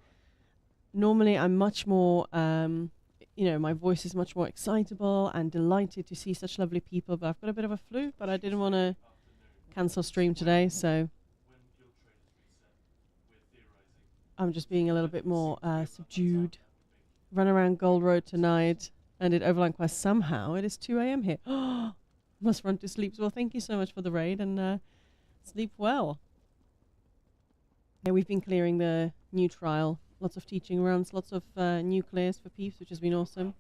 Normally, I'm much more, my voice is much more excitable and delighted to see such lovely people, but I've got a bit of a flu, but I didn't want to cancel stream today, so I'm just being a little bit more subdued. Run around Gold Road tonight and did Overland Quest somehow. It is 2 a.m. here. Must run to sleep. Well, thank you so much for the raid and sleep well. Yeah, we've been clearing the new trial. Lots of teaching runs, lots of new clears for peeps, which has been awesome.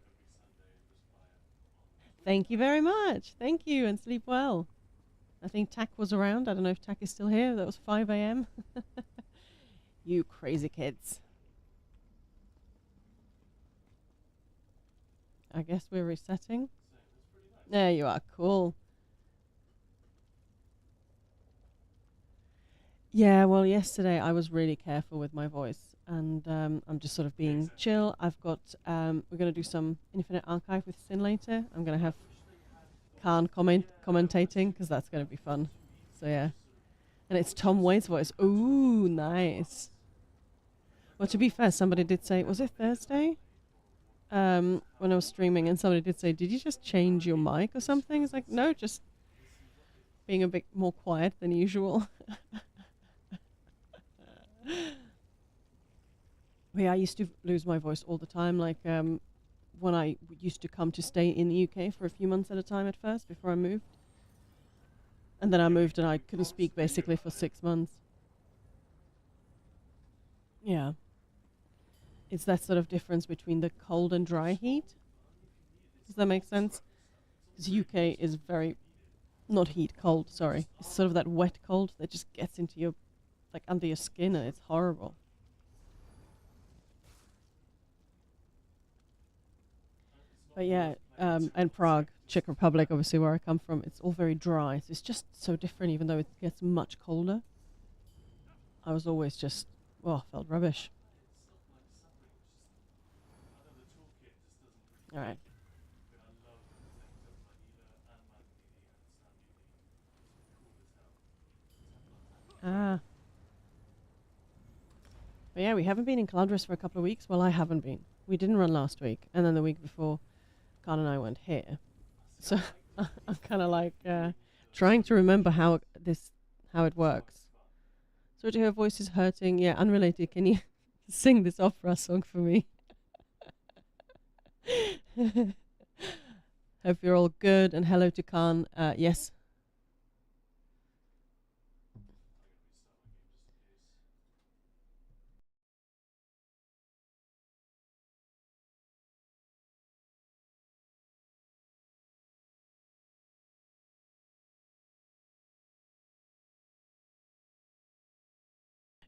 Thank you very much. Thank you, and sleep well. I think Tack was around. I don't know if Tack is still here. That was 5 a.m. You crazy kids. I guess we're resetting. There you are. Cool. Yeah, well, yesterday I was really careful with my voice, and I'm just sort of being chill. I've got, we're going to do some Infinite Archive with Sin later. I'm going to have Kaan commentating, because that's going to be fun. So, yeah. And it's Tom Waits' voice. Ooh, nice. Well, to be fair, somebody did say, was it Thursday? When I was streaming, and somebody did say, did you just change your mic or something? It's like, no, just being a bit more quiet than usual. Yeah, I used to lose my voice all the time, like when I used to come to stay in the UK for a few months at a time at first before I moved. And then I moved and I couldn't speak basically for 6 months. Yeah. It's that sort of difference between the cold and dry heat. Does that make sense? Because UK is very, not heat, cold, sorry. It's sort of that wet cold that just gets into your, like under your skin, and it's horrible. But yeah, and Prague, Czech Republic, obviously where I come from, it's all very dry. So it's just so different, even though it gets much colder. I was always just, felt rubbish. All right. Ah. But yeah, we haven't been in Caladris for a couple of weeks. Well, I haven't been. We didn't run last week, and then the week before, Kaan and I went here. So I'm kind of like trying to remember how it works. So to her voice is hurting. Yeah, unrelated. Can you sing this opera song for me? Hope you're all good, and hello to Kaan. Yes.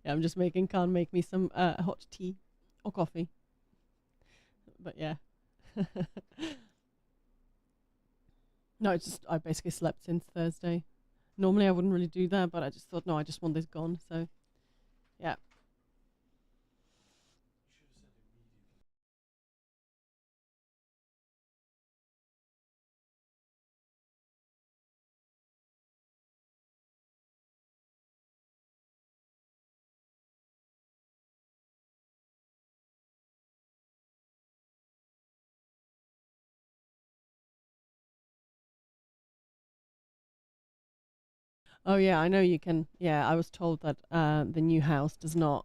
Yeah, I'm just making Kaan make me some hot tea or coffee. But yeah. No, it's just I basically slept since Thursday. Normally I wouldn't really do that, but I just thought, no, I just want this gone. So, yeah. Oh yeah, I know you can. Yeah, I was told that the new house does not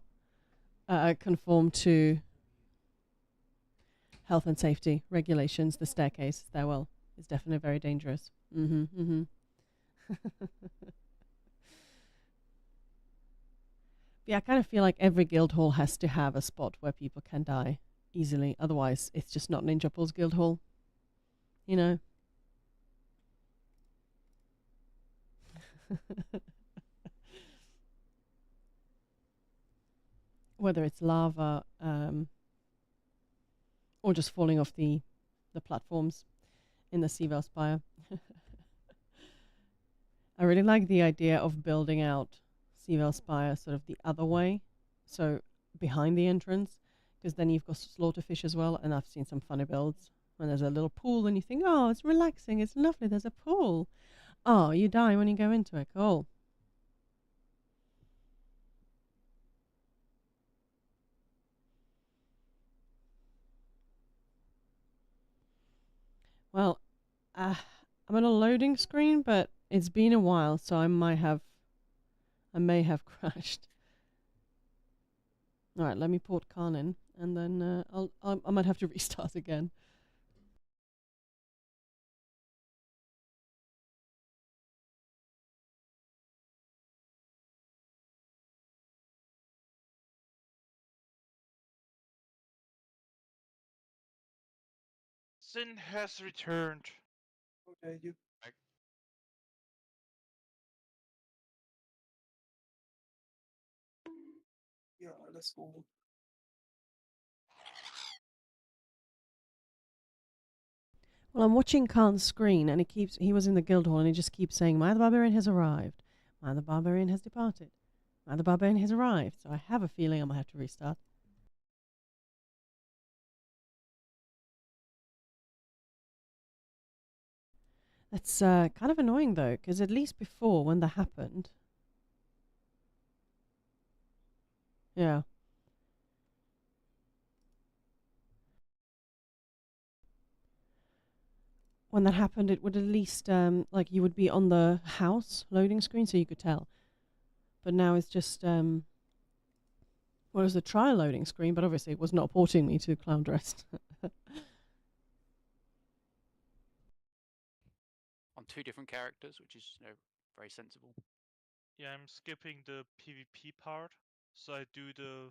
conform to health and safety regulations. The stairwell is definitely very dangerous. Yeah, I kind of feel like every guild hall has to have a spot where people can die easily. Otherwise, it's just not Ninja Pool's guild hall. You know? Whether it's lava or just falling off the platforms in the Seavale Spire. I really like the idea of building out Seavale Spire sort of the other way, so behind the entrance, because then you've got slaughterfish as well, and I've seen some funny builds when there's a little pool and you think, oh, it's relaxing, it's lovely, there's a pool. Oh, you die when you go into it. Cool. Well, I'm on a loading screen, but it's been a while, so I may have crashed. All right, let me port Kaan in, and then I might have to restart again. Sin has returned. Okay, you. Yeah, let's go. Well, I'm watching Kaan's screen, and he was in the guild hall, and he just keeps saying, "My the barbarian has arrived. My the barbarian has departed. My the barbarian has arrived." So I have a feeling I might have to restart. That's kind of annoying though, because at least before when that happened, yeah. When that happened, it would at least like you would be on the house loading screen, so you could tell. But now it's just well, it was a trial loading screen, but obviously it was not porting me to clown dressed. On 2 different characters, which is very sensible. Yeah, I'm skipping the PvP part, so I do the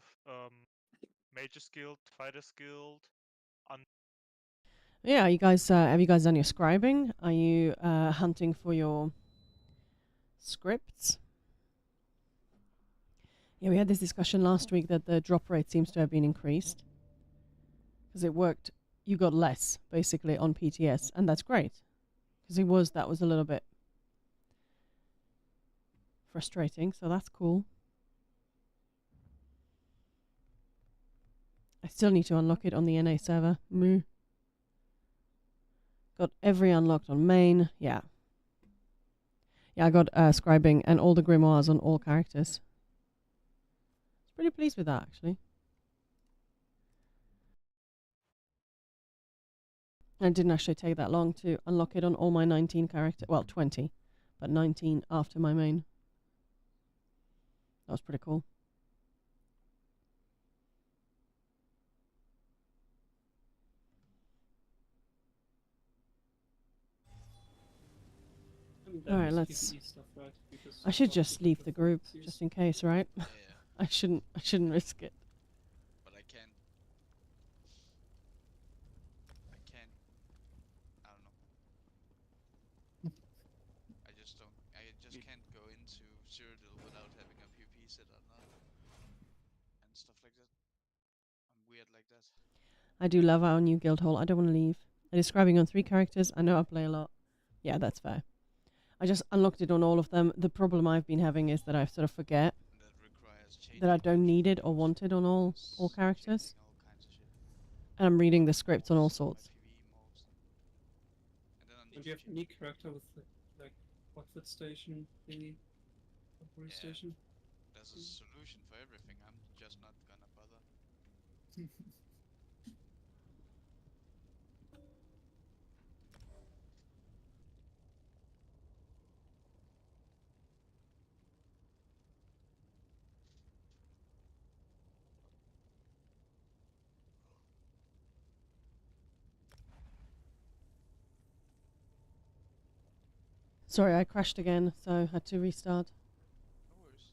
Mage's Guild, Fighter's Guild. Yeah, you guys have you guys done your scribing? Are you hunting for your scripts? Yeah, we had this discussion last week that the drop rate seems to have been increased. Because it worked, you got less, basically, on PTS, and that's great. Because that was a little bit frustrating, so that's cool. I still need to unlock it on the NA server. Moo. Got every unlocked on main, yeah. Yeah, I got scribing and all the grimoires on all characters. I was pretty pleased with that, actually. And it didn't actually take that long to unlock it on all my 19 characters. Well, 20, but 19 after my main. That was pretty cool. Alright, let's... I should just leave the group, just in case, right? Yeah. I shouldn't risk it. But I can. I don't know. I just can't go into Cyrodiil without having a PvP set or not. And stuff like that. I'm weird like that. I do love our new guild hall. I don't want to leave. I'm describing on 3 characters. I know I play a lot. Yeah, that's fair. I just unlocked it on all of them. The problem I've been having is that I sort of forget that I don't need it or want it on all characters. And I'm reading the scripts on all sorts. Do you have any character with like outfit station thingy? Station? There's a solution for everything. I'm just not gonna bother. Sorry, I crashed again, so I had to restart. No worries.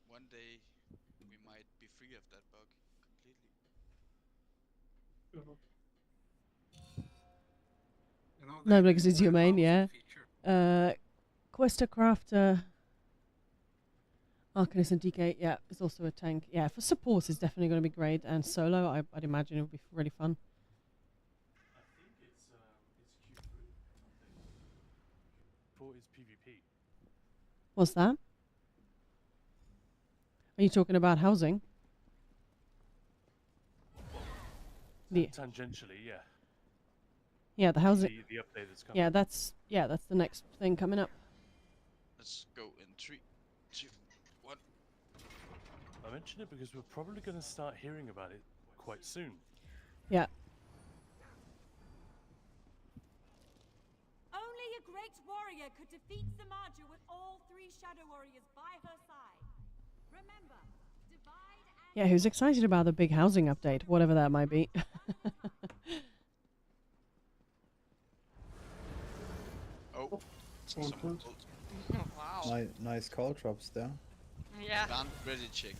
One day we might be free of that bug completely. No, because it's your main, yeah. Questa Crafter, Arcanist and DK, yeah, it's also a tank. Yeah, for supports it's definitely going to be great, and solo, I'd imagine it would be really fun. I think it's Q3. For is PvP. What's that? Are you talking about housing? Tangentially, yeah. Yeah, the housing. The update that's coming. Yeah, that's the next thing coming up. Let's go in 3, 2, 1. I mention it because we're probably going to start hearing about it quite soon. Yeah. a great warrior could defeat Samaja with all 3 shadow warriors by her side. Remember, divide and... Yeah, who's excited about the big housing update, whatever that might be. Oh, Someone someone pulled. pulled. Wow. Nice call drops there. Yeah. Advanced ready check.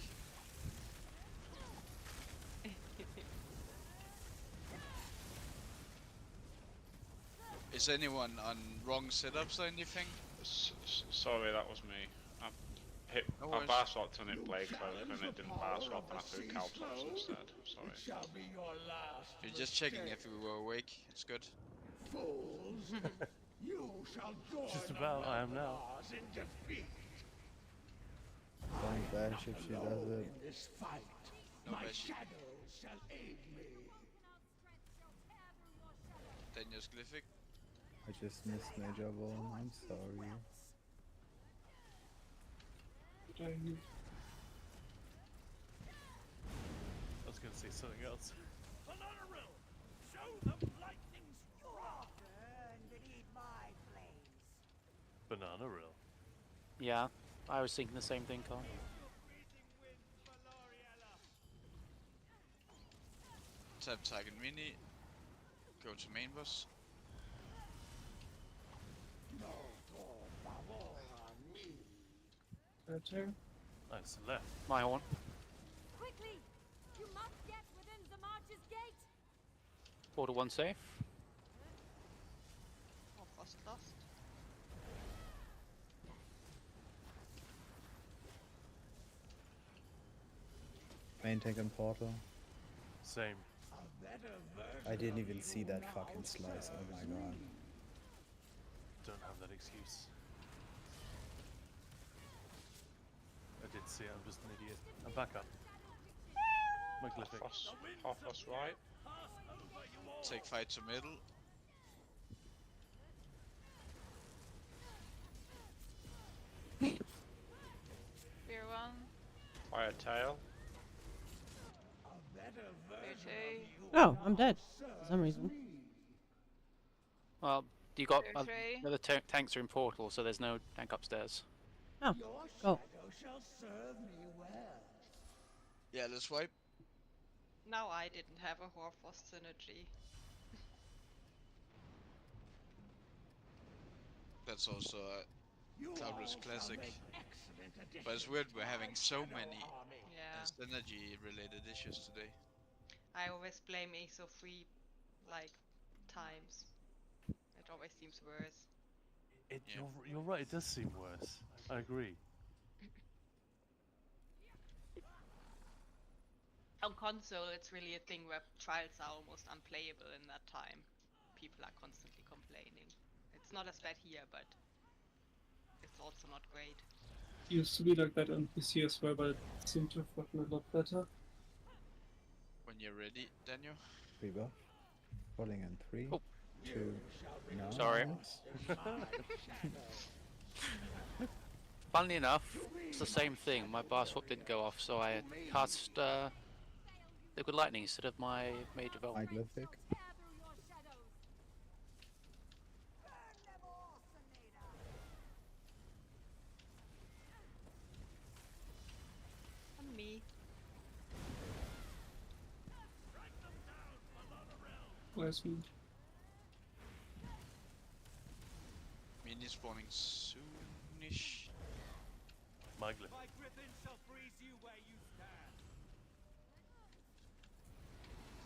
Is anyone on wrong setups or anything? Sorry, that was me. No I worries. bar swapped and it played clip and it didn't bar swap and I threw caltrops instead. Sorry. It shall be your last. You're just checking if we were awake. It's good. Fools, you shall join Just the about I am now. Melmars in defeat. Don't bash if she does Alone it. in this fight, No my bash. shadows shall aid me. Daniel's glyphic. I just missed Major Bone. I'm sorry. I was going to say something else. Show them lightning strike. Burn beneath my flames. Banana rill. Yeah, I was thinking the same thing, Kaan. Tap target mini. Go to main boss. Nice, left. My horn. Quickly! You must get within Samaja's gate! Portal 1 safe. Oh, fast lost. Main tank and portal. Same. I didn't even see that fucking slice. Oh my god. Don't have that excuse. I did see it, I'm just an idiot. I'm back up. My glyphic. Half us right. Take fight to middle. Spear 1. Fire tail. Spear 2. Oh, I'm dead for some reason. Well, you got Spear 3. the other tanks are in portal, so there's no tank upstairs. Oh, cool. Shall serve me well. Yeah, let's wipe. Now I didn't have a Horfrost synergy. That's also a Cloud Risk Classic. But it's weird we're having so many Yeah. synergy related issues today. I always blame ASO 3 like times. It always seems worse. You're right, it does seem worse. I agree. On console, it's really a thing where trials are almost unplayable in that time. People are constantly complaining. It's not as bad here, but it's also not great. Used to be like that on PC as well, but it seemed to have gotten a lot better. When you're ready, Daniel. Rebuff. Falling in 3, 2, no. Sorry. Funnily enough, it's the same thing. My bar swap didn't go off, so I cast Liquid Lightning instead of my Major Bone. My glyphic. On me. Where's me? Mini spawning soonish. My glyph. My griffin shall freeze you where you stand.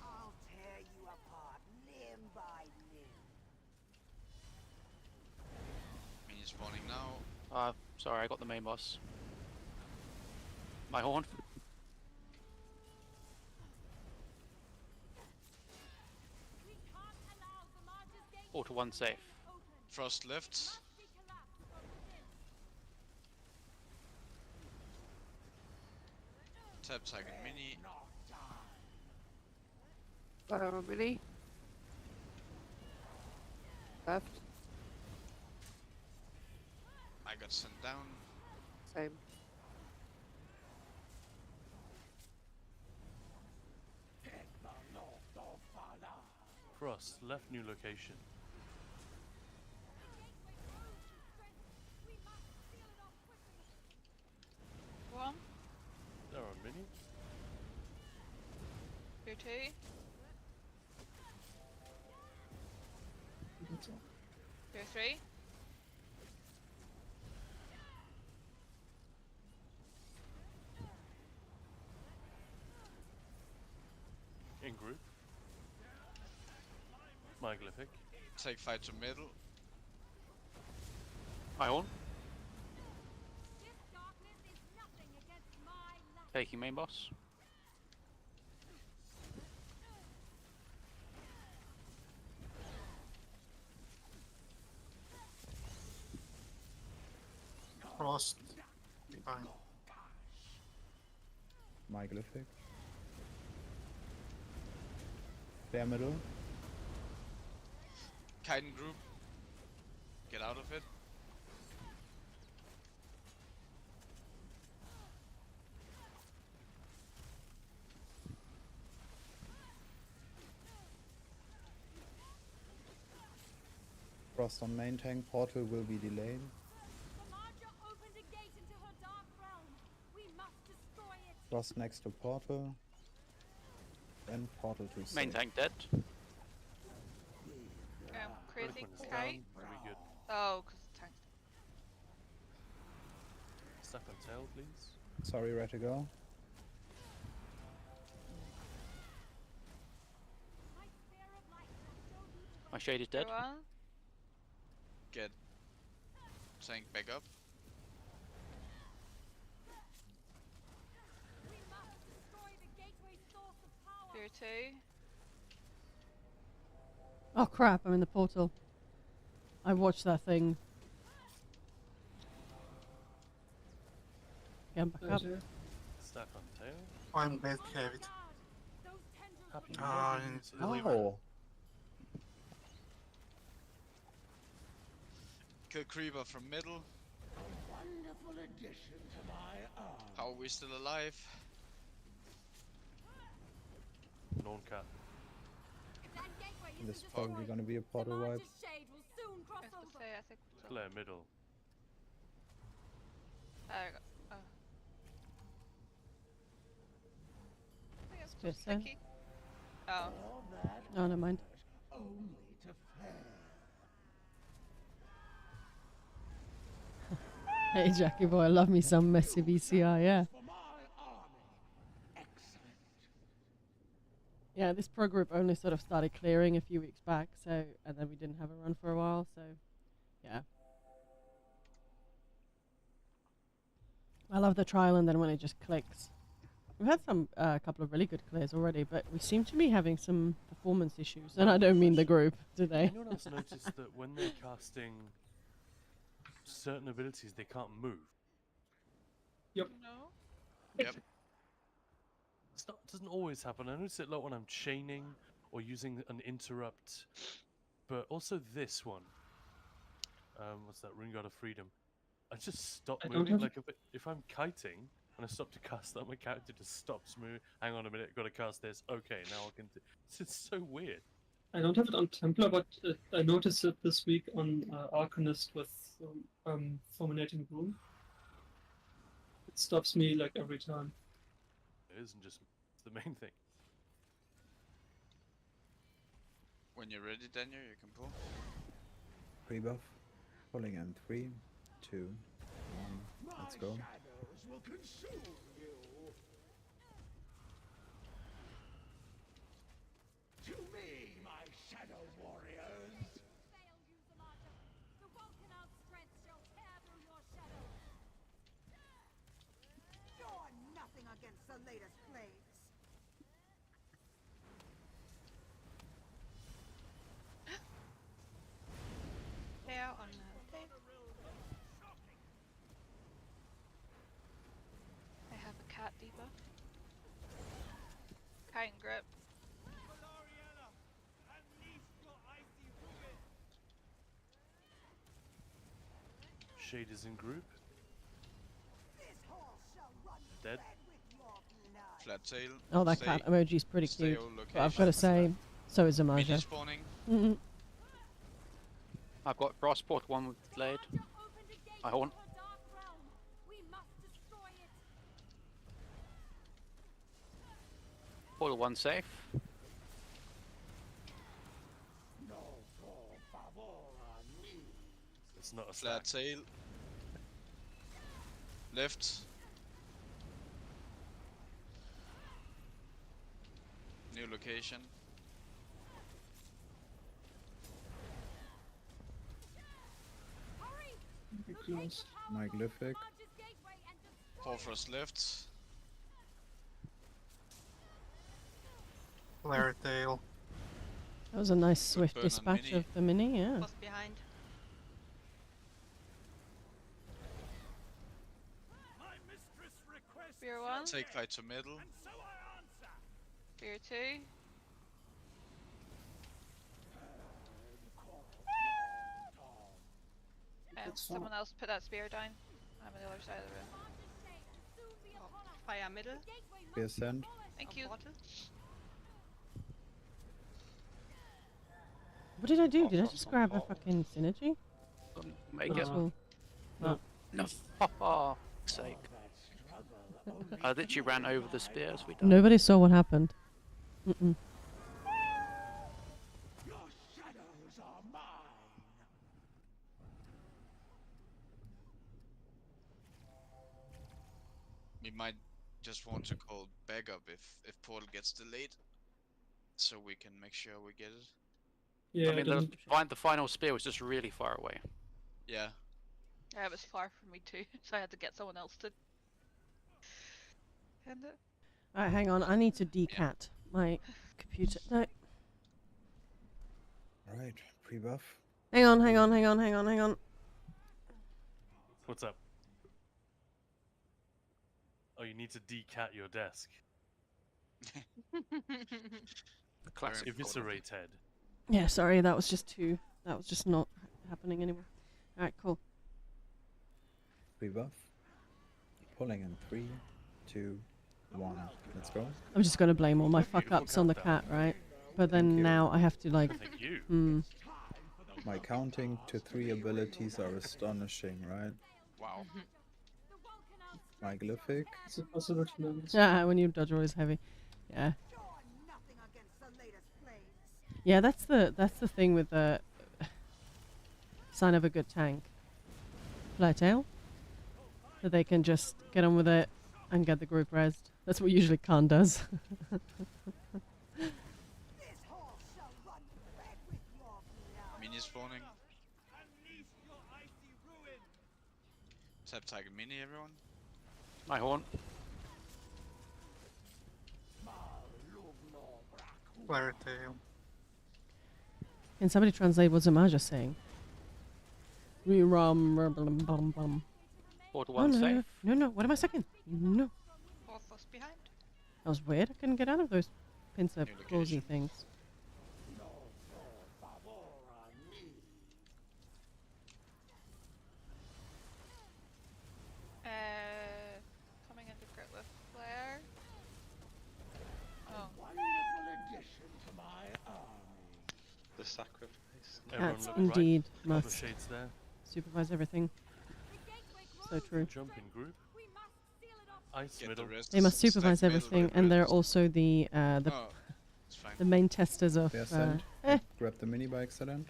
I'll tear you apart limb by limb. Mini spawning now. Sorry, I got the main boss. My horn. Portal 1 safe. Frost left. Tap target mini. Mini. Left. I got sent down. Same. Frost, left new location. 2. That's all. Fear 3. In group. Megalithic. Take fight to middle. Ion. This darkness is nothing against my light. Taking main boss. Frost. Divine. Megalithic. Bare middle. Kaiden group. Get out of it. Frost on main tank. Portal will be delayed. Samaja opened a gate into her dark realm. We must destroy it. Frost next to portal. Then portal to Main safe. tank dead. Crazy Earthwind is kite. down. Very good. Oh, because the tank's. Stuck on tail, please. Sorry, Retigo. My shade is dead. Well. Get tank back up. We must destroy the gateway source of power. Fear 2. Oh crap, I'm in the portal. I watched that thing. Okay, I'm back up. Stuck on tail. I'm bad carried. Happy Ah, New Year, in- Jesus. Oh. Kill creeper from middle. Wonderful addition to my army. How are we still alive? Non cat. If that gateway This isn't is probably destroyed, gonna be a portal wipe. Samaja's shade will soon cross I was over. gonna say, I think so. Clear middle. There we go. Oh. I think it's Yes, just sir. sticky. Oh. All that Oh, never mind. only to fail. Hey Jackie boy, I love me some messy VCI, yeah. For my army. Excellent. Yeah, this pro group only sort of started clearing a few weeks back, so and then we didn't have a run for a while, so yeah. I love the trial and then when it just clicks. We've had some couple of really good clears already, but we seem to be having some performance issues, and I don't mean the group today. Anyone else notice that when they're casting certain abilities, they can't move? Yep. No. Yep. It doesn't always happen. I notice it a lot when I'm chaining or using an interrupt, but also this one. What's that? Ring God of Freedom. I just stop I don't moving. have- Like if I'm kiting and I stop to cast that, my character just stops moving. Hang on a minute, got to cast this. Okay, now I can. It's just so weird. I don't have it on Templar, but I noticed it this week on Arcanist with Fulminating Boom. It stops me like every time. It isn't just the main thing. When you're ready, Daniel, you can pull. Rebuff. Pulling in 3, 2, 1. Let's go. Shadows will consume you. To me, my shadow warriors. Fail you, Samaja. The Vulcan's strength shall tear through your shadow. You're nothing against the latest plagues. Hair on the tape. I have a cat debuff. Kite and grip. Shade is in group. This horse shall run Dead. red with your blood. Flat tail. Oh, that stay, cat emoji's pretty stay cute. all But I've got to locations. say, so is Mini Samaja. spawning. Mm-mm. I've got Frost Portal 1 with delayed. Samaja opened a gate I want. into her dark realm. We must destroy it. Portal 1 safe. It's not a Flat stack. tail. Left. New location. Be close. My glyphic. Fortress left. Flare tail. That was a nice swift burn on dispatch mini. of the mini, yeah. Was behind. Spear 1. Take fight to middle. Spear 2. That's Someone else put that spear down. I'm on the other side of the room. Fire middle. Be ascend. Thank you. Portal. What did I do? Did I just grab a fucking synergy? Make it. Oh. No. No. For sake. I literally ran over the spears we done. Nobody saw what happened. Mm-mm. Your shadows are mine. We might just want to call backup if portal gets delayed, so we can make sure we get it. Yeah, I mean, the final spear was just really far away. Yeah. Yeah, it was far from me too, so I had to get someone else to end it. Alright, hang on. I need to decat my computer. No. Alright, pre-buff. Hang on, hang on, hang on, hang on, hang on. What's up? Oh, you need to decat your desk. The classic. Eviscerate head. Yeah, sorry, that was just too. That was just not happening anymore. Alright, cool. Pre-buff. Pulling in 3, 2, 1. Let's go. I'm just gonna blame all my fuck ups on the cat, right? But then now I have to like. Thank you. My counting to 3 abilities are astonishing, right? Wow. My glyphic. It's a possibility. Yeah, when you dodge roll is heavy. Yeah. Yeah, that's the thing with the sign of a good tank. Flare tail. That they can just get on with it and get the group rezzed. That's what usually Kaan does. Mini spawning. Tap tiger mini, everyone. My horn. Flare tail. Can somebody translate what Zamaja's saying? Bum. Portal Oh, 1 no, safe. no, no. What am I second? No. Fourth was behind. That was weird. I couldn't get out of those pincer clawsy things. Coming into crit with flare. Oh. To my army. The sacrifice. Everyone Cats look indeed right. Couple must shades there. supervise everything. So true. Jump in group. Ice Get middle. the rest. They must Stack supervise middle, everything, right and they're rest. also the It's fine. the main testers of Be ascend. Grab the mini by accident.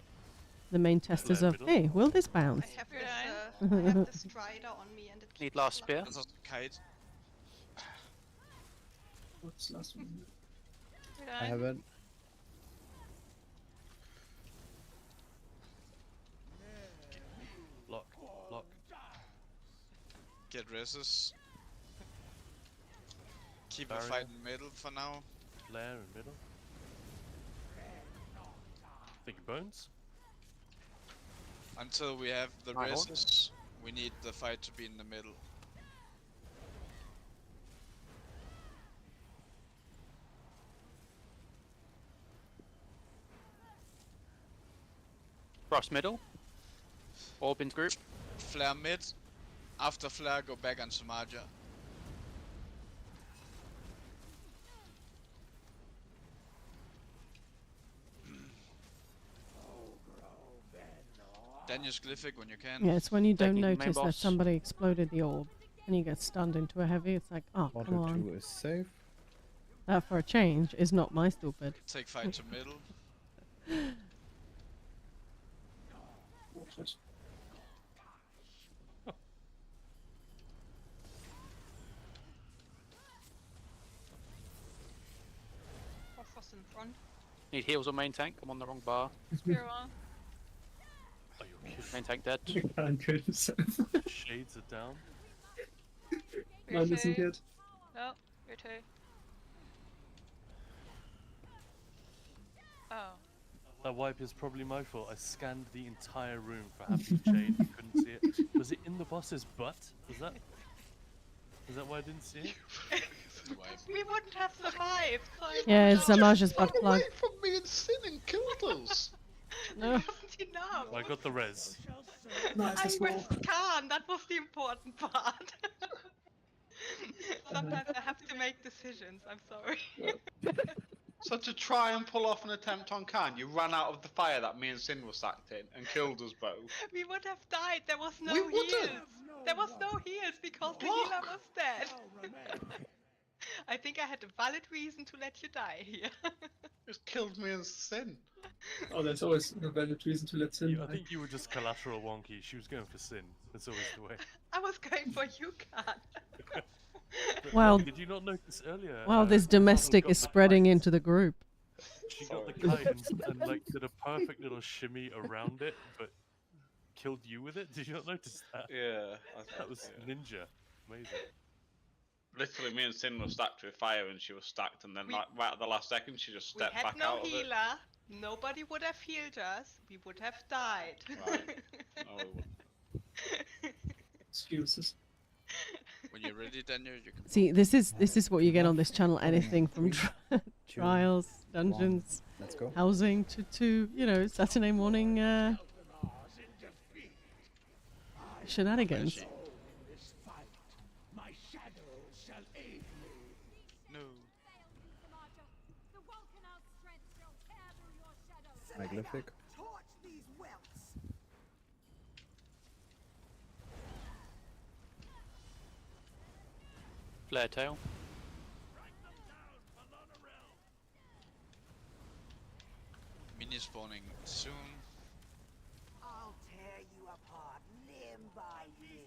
the main testers Flare of. middle. Hey, will this bounce? I have this strider on me and it Need keeps last spear. That's also kite. What's last one? I have it. Lock. Lock. Get reses. Keep a Barrier. fight in middle for now. Flare in middle. Think bones. Until we have the My horn. reses, we need the fight to be in the middle. Frost middle. Orb in group. Flare mid. After flare, go back on Samaja. Daniel's glyphic when you can. Yeah, it's when you don't Taking the main notice that boss. somebody exploded the orb and you get stunned into a heavy. It's like, oh, come Portal on. 2 is safe. That for a change is not my stupid. Take fight to middle. Off in front. Need heals on main tank. I'm on the wrong bar. Spear on. Are you kidding? Main tank dead. Can't kill himself. Shades are down. Spear Mine isn't two. yet. No, you're two. Oh. That wipe is probably my fault. I scanned the entire room for Happy's chain and couldn't see it. Was it in the boss's butt? Is that why I didn't see it? We wouldn't have survived. So Yeah, it's Samaja's butt Run plug. away from me and Sin and killed us. No. wasn't enough. I got the res. Nice I as well. was Kaan. That was the important part. Sometimes I have to make decisions. I'm sorry. So to try and pull off an attempt on Kaan, you ran out of the fire that me and Sin were sacked in and killed us both. We would have died. There was no We heals. wouldn't. There was no heals because the Block. healer was dead. I think I had a valid reason to let you die here. Just killed me and Sin. Oh, there's always a valid reason to let Sin I die. think you were just collateral wonky. She was going for Sin. That's always the way. I was going for you, Kaan. But Well- did you not notice earlier? Wow, this domestic got is the spreading kite. into the group. She got the kite and like did a perfect little shimmy around it, but killed you with it. Did you not notice that? Yeah. That was ninja. Amazing. Literally, me and Sin were stacked with fire and she was stacked, and then We- like, right at the last second, she just We stepped had back no out of it. healer. Nobody would have healed us. We would have died. Right. No, we wouldn't. Excuses. When you're ready, Daniel, you can. See, this is what you get on this channel. Anything from trials, dungeons, Let's go. housing to you know Saturday morning shenanigans. My shadow shall aid me. No. Megalithic. Torch these welts. Flare tail. Mini spawning soon. I'll tear you apart limb by limb.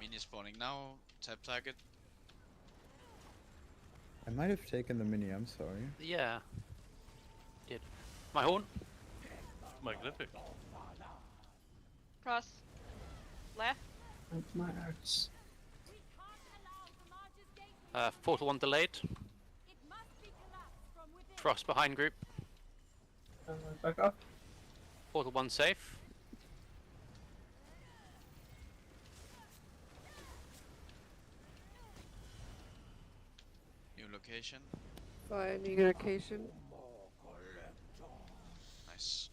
Mini spawning now. Tap target. I might have taken the mini, I'm sorry. Yeah. Did. My horn. Magnific. Cross. Left. And my axe. Portal 1 delayed. Frost behind group. Back up. Portal 1 safe. New location. Fire new location. Nice.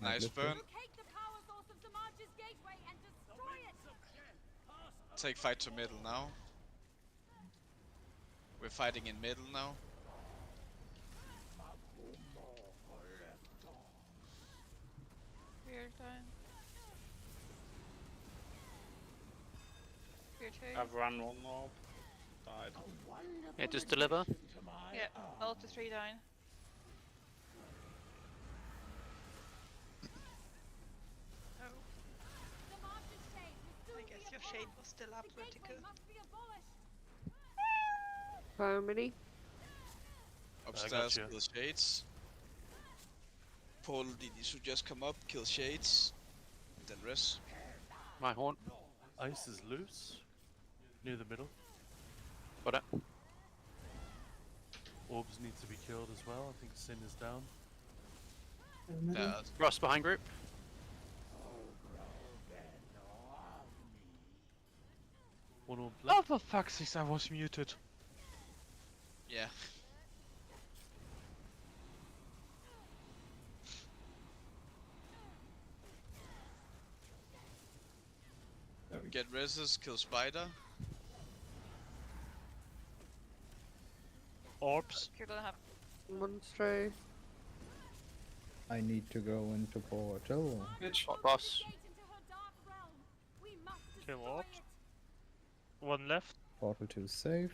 Nice Magnific. burn. Locate the power source of Samaja's gateway and destroy it. Take fight to middle now. We're fighting in middle now. Weird time. Weird two. I've run one mob. Died. Yeah, just deliver. Yeah, ult is 3 down. Oh. I guess your shade was still up vertical. Fire mini. Upstairs, gotcha. kill shades. Paul, did you should just come up, kill shades, then rest. My horn. Ice is loose. Near the middle. Got it. Orbs need to be killed as well. I think Sin is down. Frost behind group. One orb Oh, left. for fuck's sake, I was muted. Yeah. Get reses, kill spider. Orbs. You're gonna have Monstro. I need to go into portal. Hot boss. Kill orbs. One left. Portal 2 safe.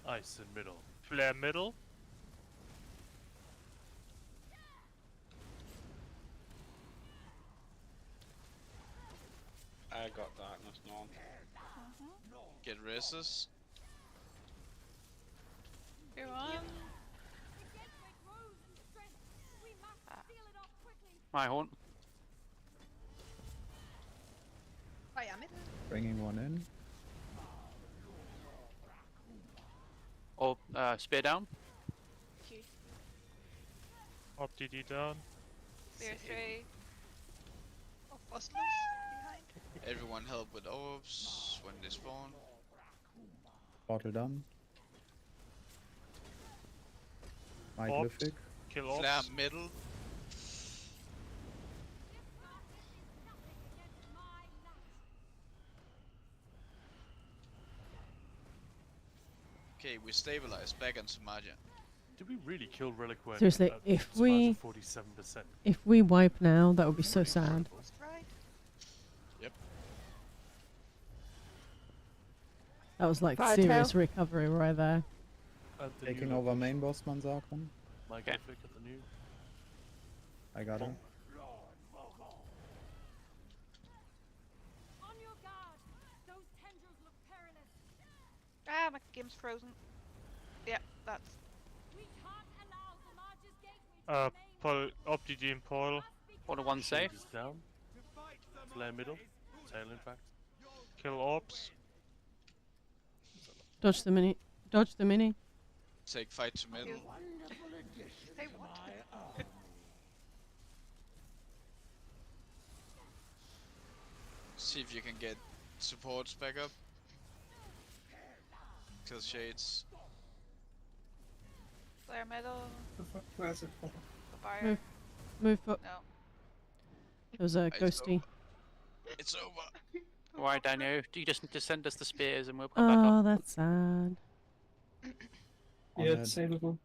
Ice in middle. Flare middle. I got darkness north. Get reses. You're on. My horn. I am it. Bringing one in. Or spear down. Op DD down. Spear 3. Oh, Fossilers behind. Everyone help with orbs when they spawn. Portal done. Orbs. Glyphic. Kill orbs. Flare middle. Okay, we stabilize back into Marja. Did we really kill Reliquary? Seriously, if we 47%. if we wipe now, that would be so sad. Yep. That was like Firetail. serious recovery right there. Taking over main boss Manzarkon. My Okay. Glyphic at the new. I got her. On your guard. Those tendrils look perilous. Ah, my game's frozen. Yeah, that's. We can't allow the Marge's gateway to Pull Op DD in portal. Portal 1 safe. Is down. Flare middle. Tail in fact. Kill orbs. Dodge the mini. Dodge the mini. Take fight to middle. Say what? See if you can get supports back up. Kill shades. Flare middle. Where's it? The fire. Move. Move up. No. There was a It's ghosty. It's over. Right, Daniel. Do you just need to send us the spears and we'll come back Oh, up? that's sad. Yeah, it's savable.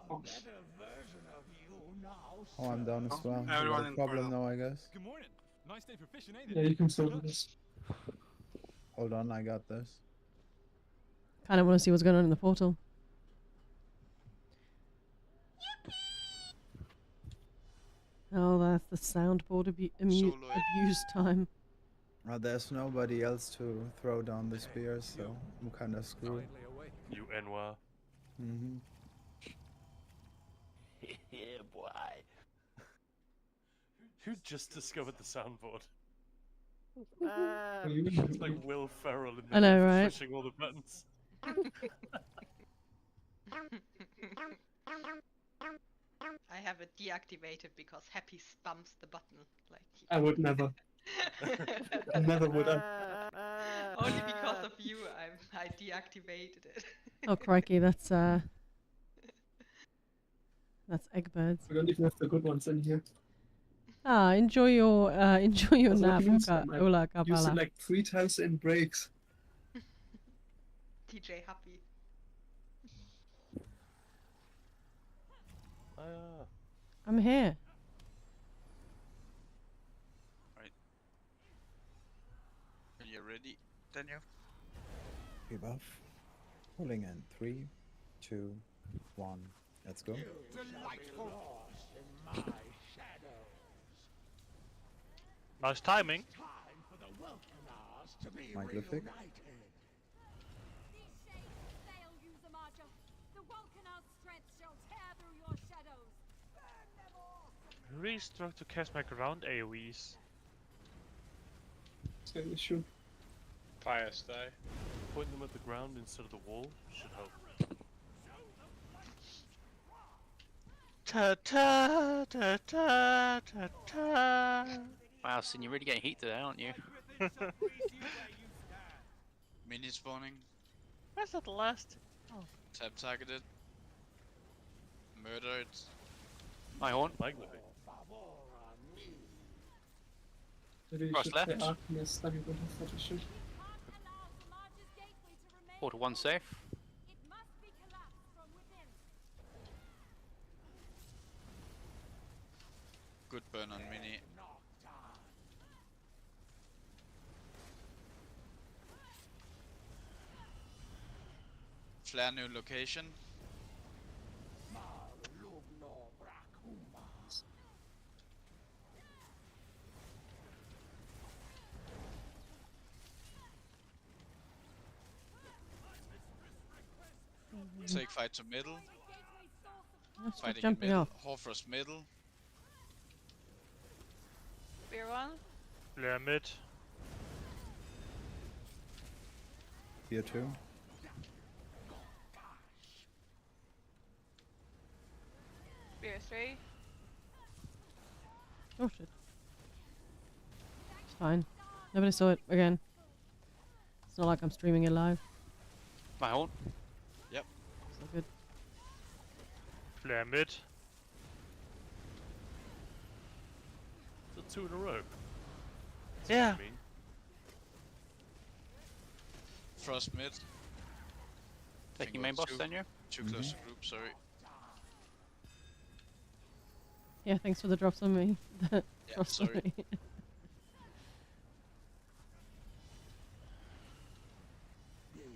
A better version of you now. Oh, I'm down as well. Everyone No in problem portal. now, I guess. Good morning. Nice day for fishing, ain't Yeah, you can solve this. Hold on, I got this. Kind of want to see what's going on in the portal. Oh, that's the soundboard abuse time. There's nobody else to throw down the spears, so I'm kind of screwed. You Enwa. Mm-hmm. Yeah, boy. Who just discovered the soundboard? It's like Will Ferrell in I know, the right? pushing all the buttons. I have it deactivated because Happy spams the button. Like I would never. I never would. Only because of you, I deactivated it. Oh crikey, that's Eggbirds. We don't even have the good ones in here. Ah, enjoy your Also, nap, use them. I Ula used it Kapala. like 3 times in breaks. TJ Happy. I'm here. Are you ready, Daniel? Rebuff. Pulling in 3, 2, 1. Let's go. Delightful. In my shadows. Nice timing. Time for the Welkenars to be My Glyphic. reunited. These shades fail you, Zamaja. The Vulcanar's strength shall tear through your shadows. Burn them all. I really struggle to cast my ground AoEs. It's an issue. Fire stay. Point them at the ground instead of the wall should help. Ta ta ta ta ta ta. Wow, Sin, you're really getting heat today, aren't you? Mini spawning. Where's that last? Oh. Tap targeted. Murdered. My horn. My Glyphic. Maybe you Cross should left. play Arcanist, then you would have that issue. Portal 1 safe. It must be collapsed from within. Good burn on Mini. Flare new location. Take fight to middle. Stop Fighting in jumping middle. off. Horfrost middle. Spear one. Flare mid. Here too. Spear three. Oh shit. It's fine. Nobody saw it again. It's not like I'm streaming it live. My ult. Yep. So good. Flare mid. The 2 in a row. Yeah. I mean, Frost mid. Taking main boss then, you? Too close to group, sorry. Yeah, thanks for the drops on me. The Yeah, drops on sorry. me.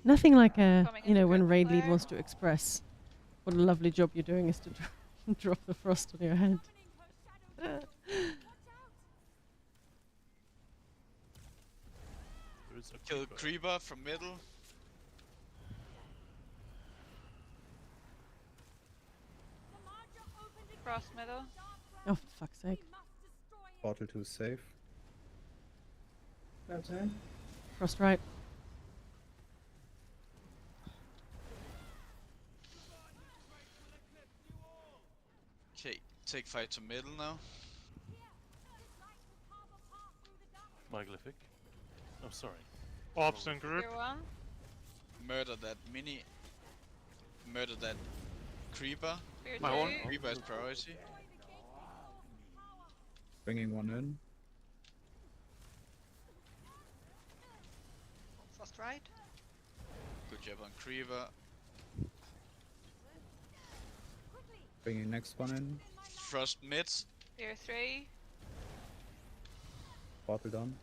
Nothing like Coming you know, into when grip raid lead flare. wants to express what a lovely job you're doing is to drop the frost on your head. there is a Kill creeper. Creeper from middle. Cross middle. Oh, for fuck's sake. Portal 2 safe. Okay. Frost right. Okay, take fight to middle now. Megalithic. Oh, sorry. Orbs and group. Spear one. Murder that Mini. Murder that Creeper. Spear My two. ult. Creeper is priority. Bringing one in. Frost right. Good job on Creeper. Bringing next one in. Frost mid. Spear three. Portal done.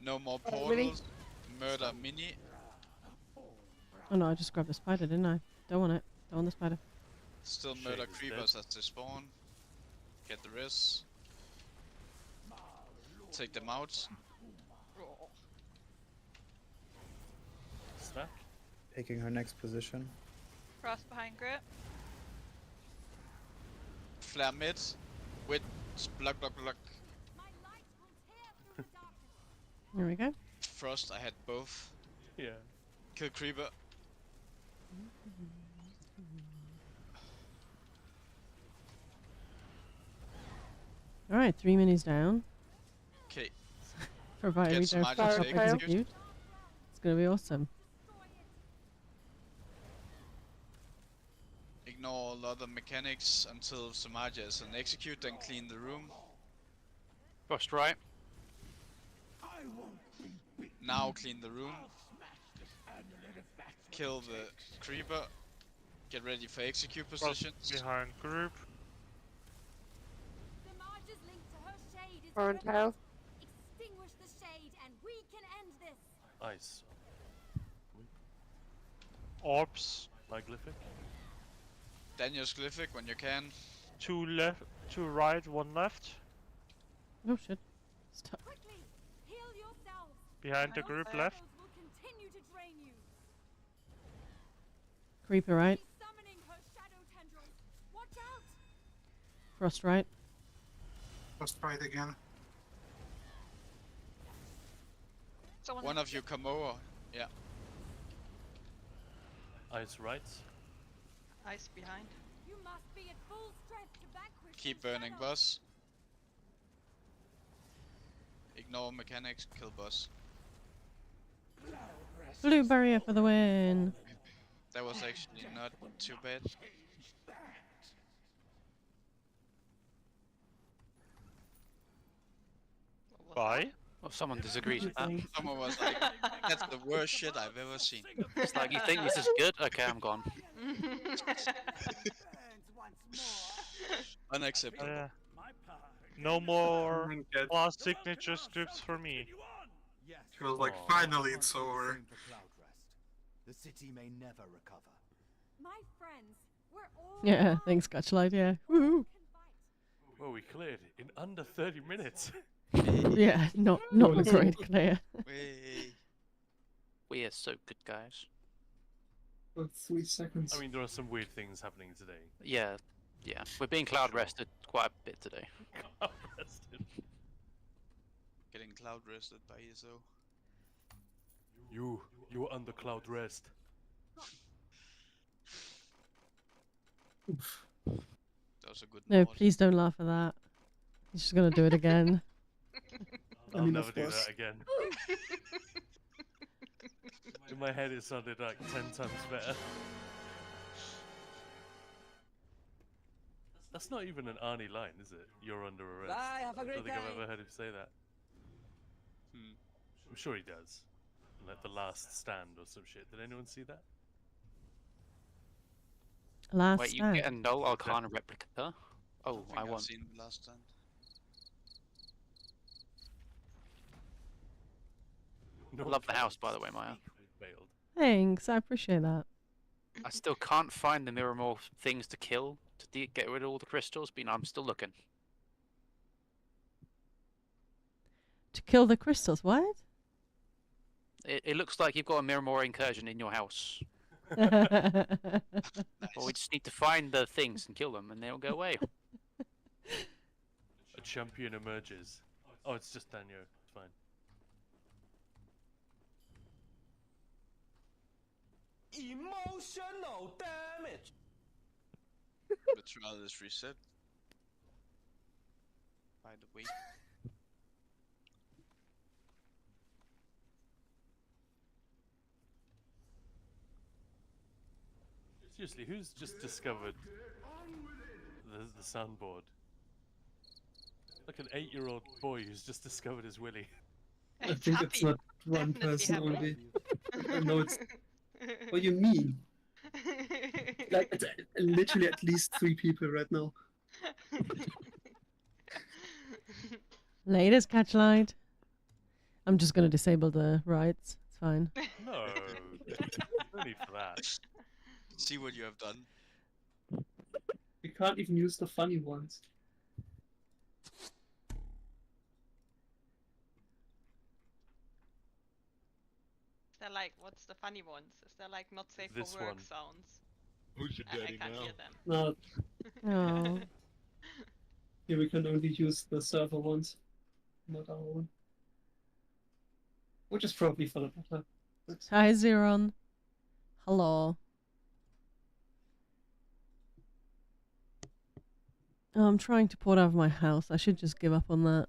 No more Mini. portals. Murder Mini. Oh no, I just grabbed the spider, didn't I? Don't want it. Don't want the spider. Still Shade murder is creepers as they spawn. Get the res. Take them out. Snack. Taking her next position. Frost behind grip. Flare mid. With block, block, block. Here we go. Frost, I had both. Yeah. Kill Creeper. Alright, 3 minis down. Okay. Provided we Get some don't magic fuck to up execute. execute. It's gonna be awesome. Ignore all other mechanics until Samaja is an execute and clean the room. Frost right. Now clean the room. Kill the Creeper. Get ready for execute Frost positions. behind group. Samaja's link to her shade is Or on ready. tail. Extinguish the shade and we can end this. Ice. Orbs. Megalithic. Daniel's Glyphic when you can. 2 left, 2 right, 1 left. Oh shit. Stop. Quickly, heal yourselves. Behind the Your group shadows left. will continue to drain you. Creeper right. She's summoning her shadow tendrils. Watch out. Frost right. Just try it again. Someone One of you come over. Yeah. Ice right. Ice behind. You must be at full strength to vanquish Keep the burning shadow. boss. Ignore mechanics. Kill boss. Blue barrier for the win. That was actually not too bad. Bye. Well, someone disagrees with that. Someone was like, "That's the worst shit I've ever seen." It's like, you think this is good? Okay, I'm gone. Unacceptable. No more class signature scripts for me. She was like, finally it's over. The city may never recover. My friends, we're all Yeah, thanks, Scotchlight. Yeah. Woohoo. Well, we cleared in under 30 minutes. Yeah, not a great clear. We are so good, guys. About 3 seconds. I mean, there are some weird things happening today. Yeah, yeah. We're being cloud rested quite a bit today. Cloud rested. Getting cloud rested by ESO. You were under cloud rest. That was a good No, mod. please don't laugh at that. He's just gonna do it again. I'll never do that again. In my head, it sounded like 10 times better. That's not even an Arnie line, is it? You're under arrest. Bye, have a I great don't think I've time. ever heard him say that. I'm sure he does. Like The Last Stand or some shit. Did anyone see that? Last Wait, you stand. get a no Arcana replica? Oh, think I I've won. seen the last time. I love the house, by the way, Maya. Failed. Thanks, I appreciate that. I still can't find the mirror morph things to kill to get rid of all the crystals, but you know, I'm still looking. To kill the crystals, what? It looks like you've got a mirror morph incursion in your house. Nice. Well, we just need to find the things and kill them, and they'll go away. A champion emerges. Oh, it's just Daniel. It's fine. Emotional damage. The trial is reset. By the way. Seriously, who's just discovered the soundboard? Like an 8-year-old boy who's just discovered his willy. I think it's not one person only. I know it's. What do you mean? Like, it's literally at least 3 people right now. Latest Catchlight. I'm just gonna disable the rights. It's fine. No, no need for that. See what you have done. We can't even use the funny ones. Is there like, what's the funny ones? Is there like not safe This for work one. sounds? Who's your I daddy can't now? hear them. No, Oh. here we can only use the server ones, not our own. Which is probably for the better. Hi, Zeron. Hello. Oh, I'm trying to port out of my house. I should just give up on that.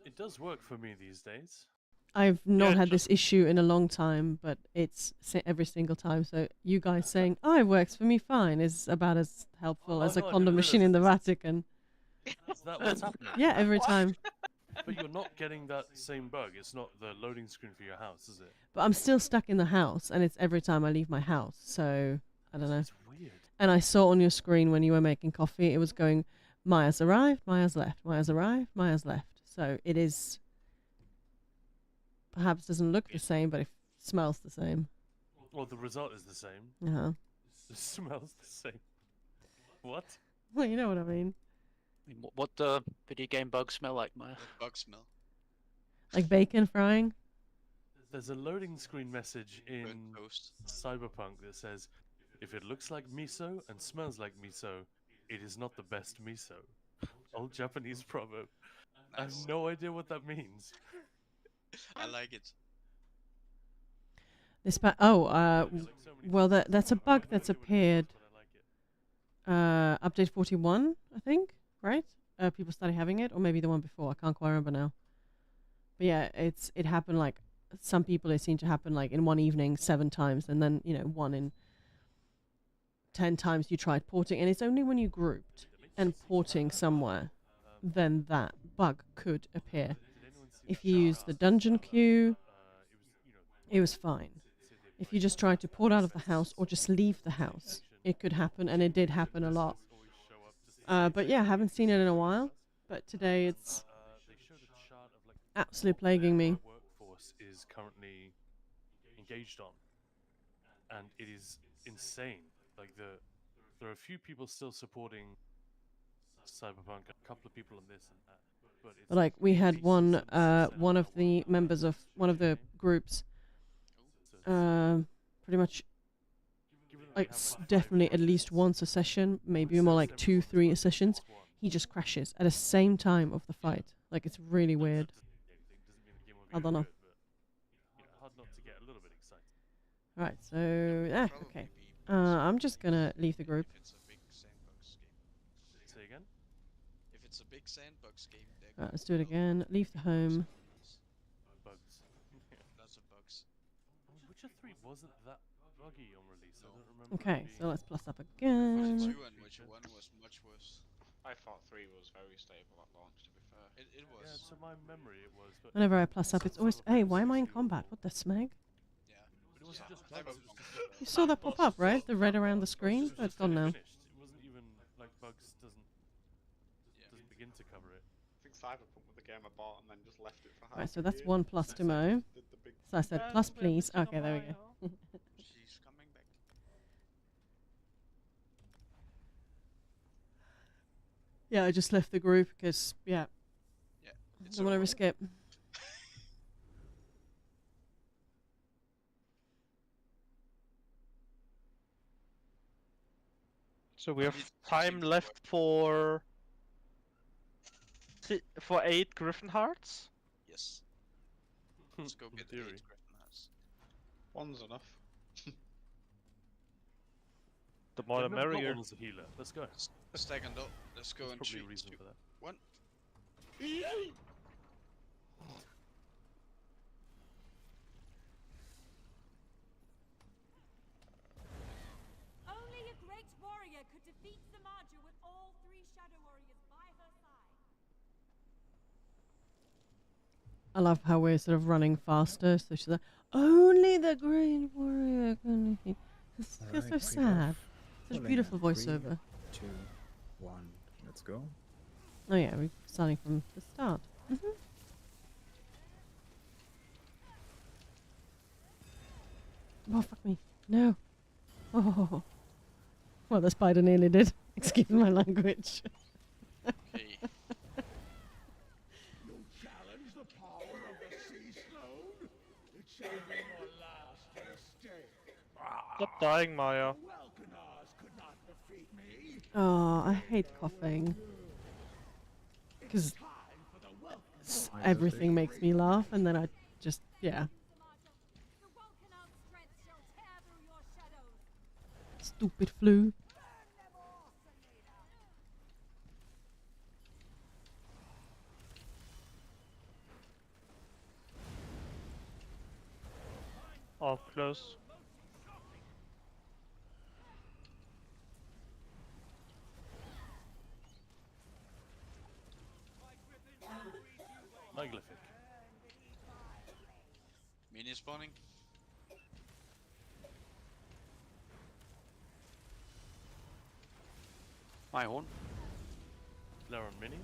It does work for me these days. I've not Yeah, had this issue in a long time, but it's every single time. So you guys saying, "Oh, it works for me fine," is about as helpful as a no, I condom didn't machine in the Vatican. Is that what's happening? Yeah, every time. But you're not getting that same bug. It's not the loading screen for your house, is it? But I'm still stuck in the house, and it's every time I leave my house. So I don't know. It's weird. And I saw on your screen when you were making coffee, it was going, Maya's arrived, Maya's left, Maya's arrived, Maya's left. So it is, perhaps doesn't look the same, but it smells the same. Well, the result is the same. Uh-huh. The smells the same. What? Well, you know what I mean. What the video game bugs smell like, Maya? Bug smell. Like bacon frying. There's a loading screen message in Burnt toast. Cyberpunk that says, if it looks like miso and smells like miso, it is not the best miso. Old Japanese proverb. I have no idea what that means. I like it. This well, that's a bug that's appeared. Update 41, I think, right? People started having it, or maybe the one before. I can't quite remember now. But yeah, it happened like some people. It seemed to happen like in one evening 7 times, and then 1 in 10 times you tried porting, and it's only when you grouped and porting somewhere then that bug could appear. If you use the dungeon queue, it was fine. If you just tried to port out of the house or just leave the house, it could happen, and it did happen a lot. But yeah, I haven't seen it in a while. But today it's absolutely plaguing me. Workforce is currently engaged on, and it is insane. Like there are a few people still supporting Cyberpunk, a couple of people on this and that. But it's Like we had one of the members of one of the groups, pretty much like definitely at least once a session, maybe more like 2-3 sessions. He just crashes at the same time of the fight. Like it's really weird. I don't know. Hard not to get a little bit excited. Right, so okay. I'm just gonna leave the group. It's a big sandbox game. Say again? If it's a big sandbox game, Right, let's do it again. Leave the home. Bugs. Lots of bugs. Witcher 3 wasn't that buggy on release. I don't remember. Okay, so let's plus up Witcher again. 2 and Witcher 1 was much worse. I thought 3 was very stable at launch, to be fair. It was. Yeah, to my memory it was. But Whenever I plus up, it's always, hey, why am I in combat? What the smeg? Yeah. But it wasn't just bugs. It was just You saw that pop up, right? The red around the screen? Oh, it's gone now. finished. It wasn't even like bugs doesn't begin to cover it. I think Cyberpunk was the game I bought and then just left it for half. Right, so that's 1 plus to Mo. So I said plus please. Okay, there we go. She's coming back. Yeah, I just left the group because, yeah. Yeah. Don't want to risk it. So we have time left for 8 Griffin Hearts. Yes. Let's go get 8 Griffin Hearts. One's enough. The more the I've never got merrier. one as a healer. Let's go. Stack and up. Let's go in Probably 3, a reason 2, for that. 1. Only a great warrior could defeat Samaja with all 3 Shadow Warriors by her side. I love how we're sort of running faster. So she's like, only the great warrior can defeat. It's feels so sad. Such a beautiful voiceover. 3, 2, 1. Let's go. Oh yeah, we're starting from the start. Oh, fuck me. No. Oh. Well, the spider nearly did. Excuse my language. Okay. You challenge the power of the sea stone? It shall be your last mistake. Stop dying, Maya. Welkenars could not defeat me. Oh, I hate coughing. Because everything makes me laugh, and then I just, yeah. The Vulcanar's strength shall tear through your shadows. Stupid flu. Oh, close. Megalithic. Mini spawning. My horn. Laron Mini.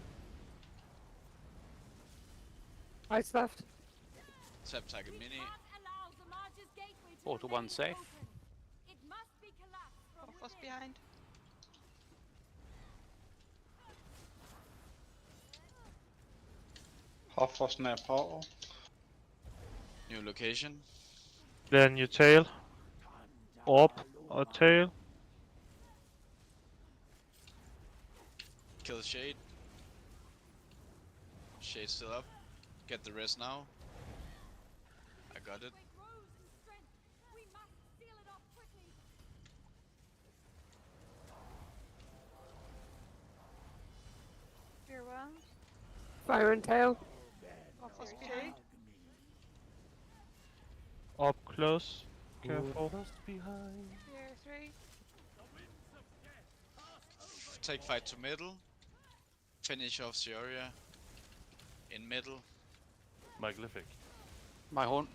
Ice left. Tap tag and mini. Allow Samaja's gateway to 4 to 1 remain safe. open. It must be collapsed from What's behind? Half lost near portal. New location. Then you tail. Orb or tail. Kill Shade. Shade's still up. Get the rest now. I got it. grows in strength. We must seal it off quickly. Fear 1. Fire and tail. What's behind? Orb close. Careful. Behind. Fear 3. Take fight to middle. Finish off Sioria. In middle. Megalithic. My horn.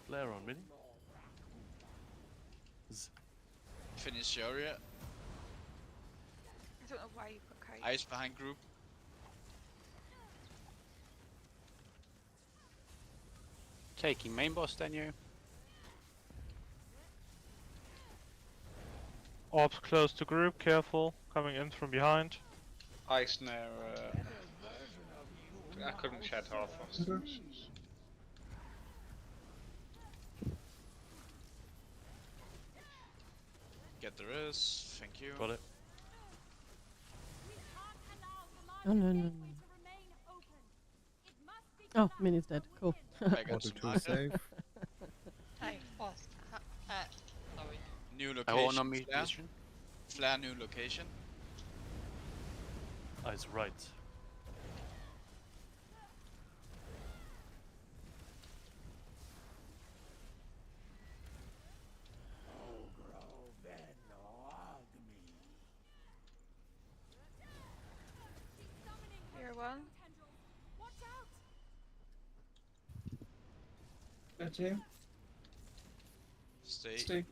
Flare on mini. Finish Sioria. I don't know why you put kite. Ice behind group. Taking main boss, Daniel. Orbs close to group, careful. Coming in from behind. Ice near. I couldn't shed Harfrost. Get the res. Thank you. Got it. Oh no no no. Oh, Mini's dead. Cool. Back at Auto 2 Smarter. save. I was. Sorry. New I horn location. on Flare. mutation. Flare new location. Ice right. Here one. Okay. Stay. Stay.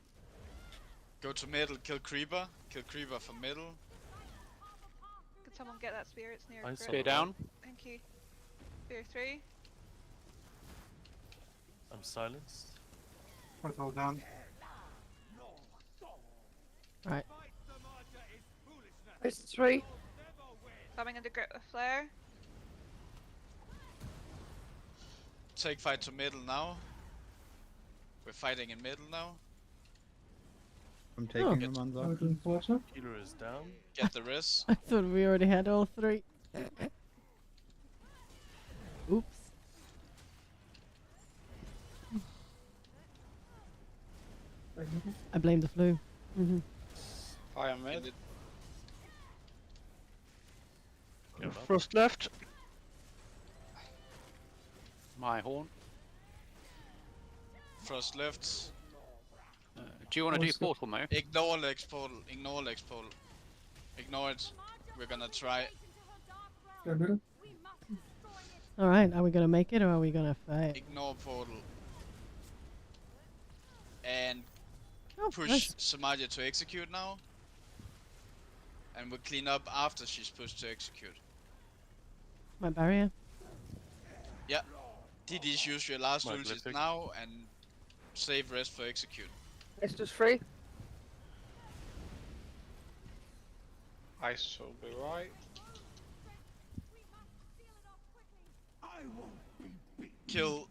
Go to middle. Kill creeper. Kill creeper from middle. Could someone get that spear? It's near. I Grip. saw Spear down. Thank you. Spear 3. I'm silenced. Portal down. Right. It's 3. Coming into grip with flare. Take fight to middle now. We're fighting in middle now. I'm taking them on that. Healer is down. Get the res. I thought we already had all 3. Oops. I blame the flu. I am mid. Frost left. My horn. Frost left. Do you want to do portal, Mo? Ignore Lex portal. Ignore Lex portal. Ignore it. We're gonna try. Alright, are we gonna make it or are we gonna fight? Ignore portal. And Oh, push nice. Samaria to execute now. And we'll clean up after she's pushed to execute. My barrier. Yeah. DDs use your last ultis Megalithic. now and save rest for execute. It's just 3. Ice will be right. Kill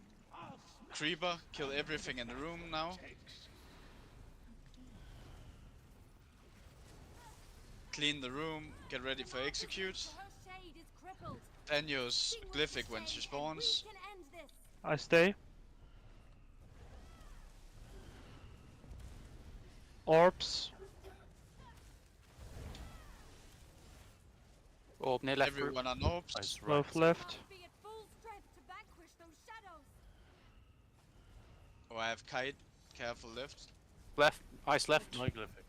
creeper. Kill everything in the room now. Clean the room. Get ready for execute. Then use Glyphic when she spawns. I stay. Orbs. Orb near left. Everyone on orbs. Ice right. Both left. Oh, I have kite. Careful left. Left. Ice left. Megalithic.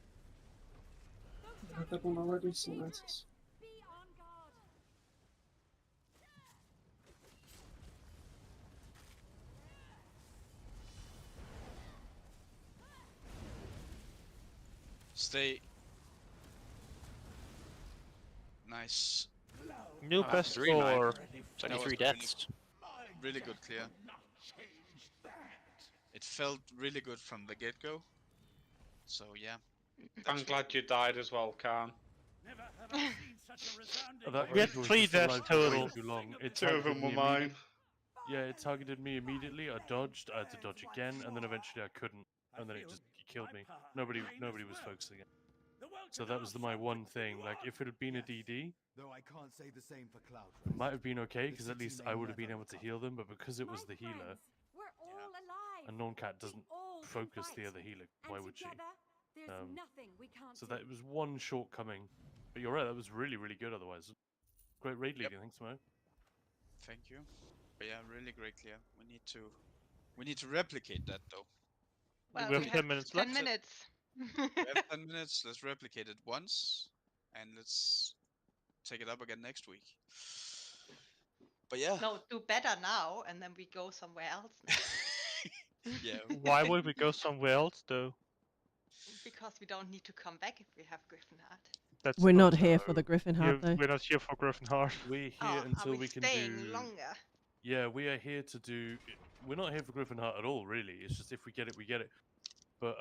I had that one already, so nice. Stay. Nice. New Ah, best 3-9. score. It's only That 3 was deaths. Really good clear. It felt really good from the get-go. So yeah. I'm glad you died as well, Kaan. That We had rage was 3 just deaths alive for way total. too long. It 2 of them targeted were me mine. immediately. Yeah, it targeted me immediately. I dodged. I had to dodge again, and then eventually I couldn't, and then it just killed me. Nobody was focusing it. So that was my one thing. Like, if it had been a DD, Though I can't say the same for Cloud. it might have been okay, because at least I would have been able to heal them. But because it was the healer, We're all alive. and Non-Cat We doesn't all can focus the fight. other healer, And why would she? together, there's Um, nothing we can't So do. that was one shortcoming. But you're right, that was really, really good otherwise. Great raid leading, thanks, Mo. Thank you. But yeah, really great clear. We need to replicate that though. Well, We have 10 minutes 10 left. minutes. We have 10 minutes. Let's replicate it once, and let's take it up again next week. But yeah. No, do better now, and then we go somewhere else. Yeah. Why would we go somewhere else though? Because we don't need to come back if we have Griffin Heart. That's We're not not here for the Griffin Heart, though. We're not here for Griffin Heart. We're here Oh, until are we can staying do. longer? Yeah, we are here to do. We're not here for Griffin Heart at all, really. It's just if we get it, we get it. But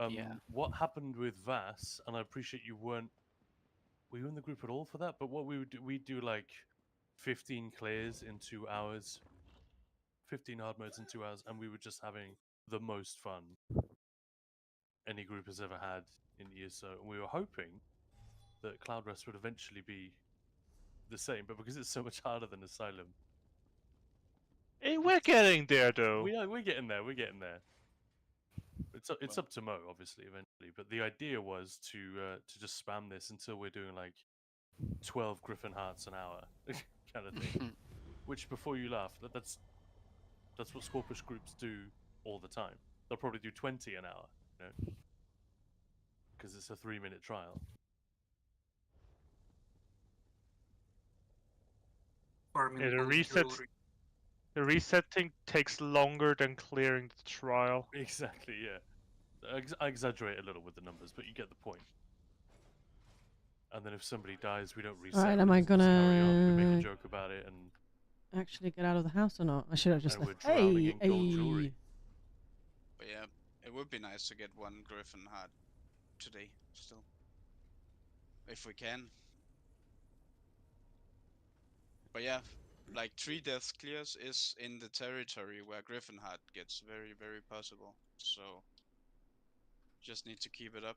what happened with Vass, and I appreciate you weren't. Were you in the group at all for that? But what we would do, we'd do like 15 clears in 2 hours, 15 hard modes in 2 hours, and we were just having the most fun any group has ever had in years. So we were hoping that Cloud Rest would eventually be the same, but because it's so much harder than Asylum. Hey, we're getting there though. We're getting there. We're getting there. It's up to Mo, obviously, eventually. But the idea was to just spam this until we're doing like 12 Griffin Hearts an hour, kind of thing. Which, before you laugh, that's what Scorpish groups do all the time. They'll probably do 20 an hour, you know, because it's a 3-minute trial. Yeah, the resetting takes longer than clearing the trial. Exactly, yeah. I exaggerate a little with the numbers, but you get the point. And then if somebody dies, we don't reset. Alright, am I just carry on. We make gonna a joke about it and actually get out of the house or not? I should have just and left. we're drowning Hey, in gold jewelry. But yeah, it would be nice to get one Griffin Heart today, still. If we can. But yeah, like 3 death clears is in the territory where Griffin Heart gets very, very possible. So, just need to keep it up.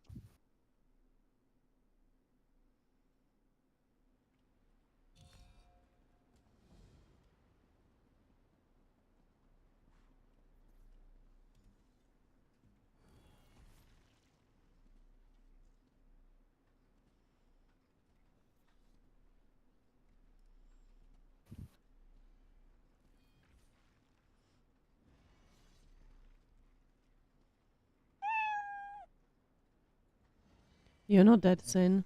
You're not dead, Sin.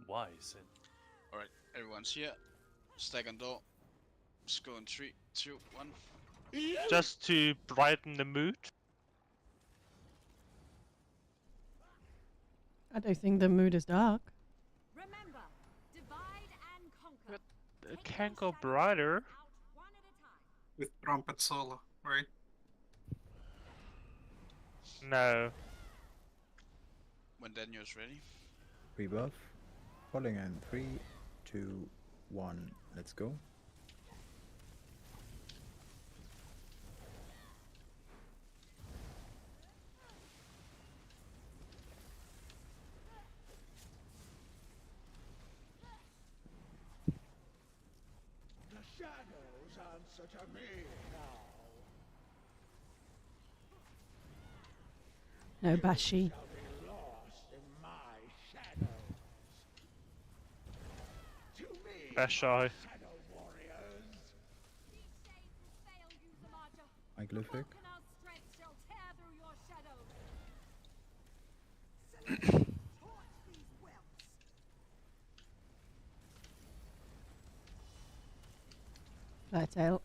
Why, Sin? Alright, everyone's here. Stack on door. Let's go in 3, 2, 1. Just to brighten the mood. I don't think the mood is dark. Remember, divide and conquer. It can go brighter. With trumpet solo, right? No. When Daniel's ready. Rebuff. Falling in 3, 2, 1. Let's go. The shadows answer to me now. No, Bashi. Shall be lost in my shadows. To me, Bashai. shadow warriors. My Glyphic. Our strength shall tear through your shadows. Torch these whelps. Firetail.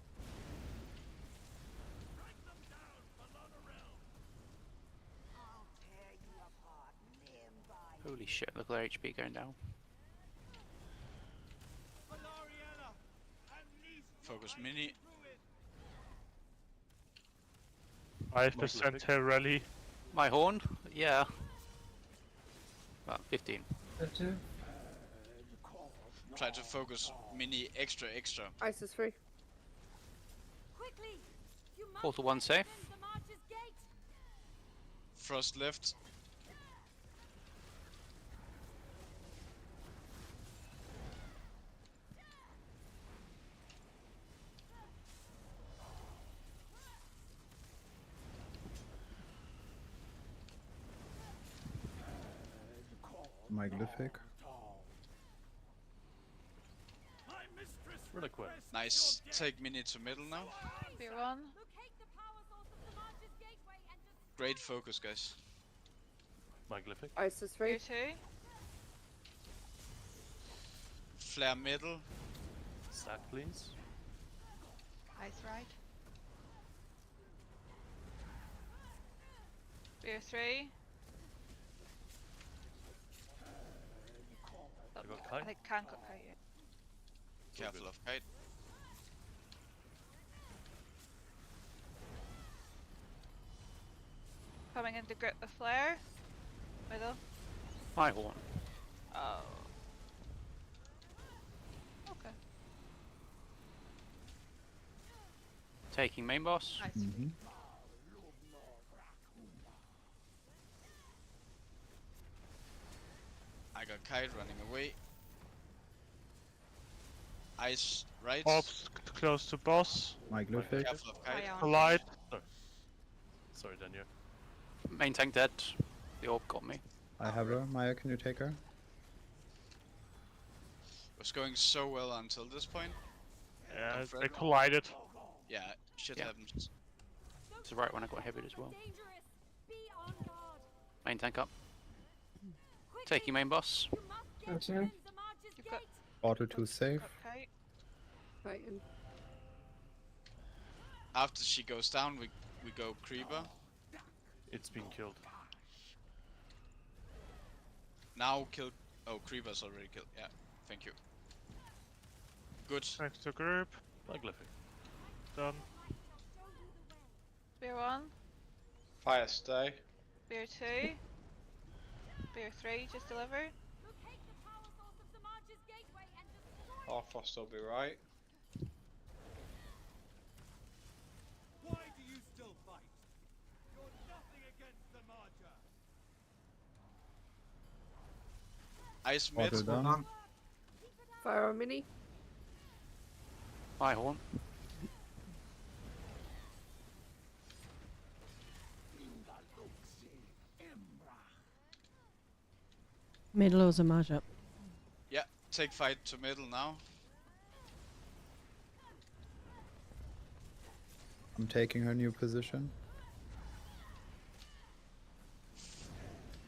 I'll tear you apart limb by Holy shit, look at their HP going down. Focus mini. 5% hair rally. My horn? Yeah. About 15. Try to focus mini extra. Ice is free. Quickly, you must Portal 1 safe. defend the March's gate. Frost left. My glyphic. Reliquary. Nice. Take mini to middle now. Spear one. Great focus, guys. My glyphic. Isis Spear 3. two. Flare middle. Stack, please. Ice right. Spear three. I got kite. I think Kaan got kite. Yeah. Careful of kite. Coming into grip the flare. Middle. High horn. Oh. Okay. Taking main boss. Nice. I got kite running away. Ice right. Orbs close to boss. My glyphic. Careful of kite. Collide. Sorry, Daniel. Main tank dead. The orb got me. I have her. Maya, can you take her? Was going so well until this point. Yeah, Don't fret. they collided. Yeah, shit Yeah. happens. It's right when I got hit as well. Main tank up. Taking main boss. Okay. You've got Auto 2 safe. kite. Fighting. After she goes down, we go creeper. It's been killed. Now kill. Oh, creeper's already killed. Yeah, thank you. Good. Next to group. My glyphic. Done. Spear one. Fire stay. Spear two. Spear three just delivered. Our frost will be right. Why do you still fight? You're nothing against the Marja. Ice mid. Auto down. Fire on mini. High horn. Middle or Zamaj up. Yeah, take fight to middle now. I'm taking her new position.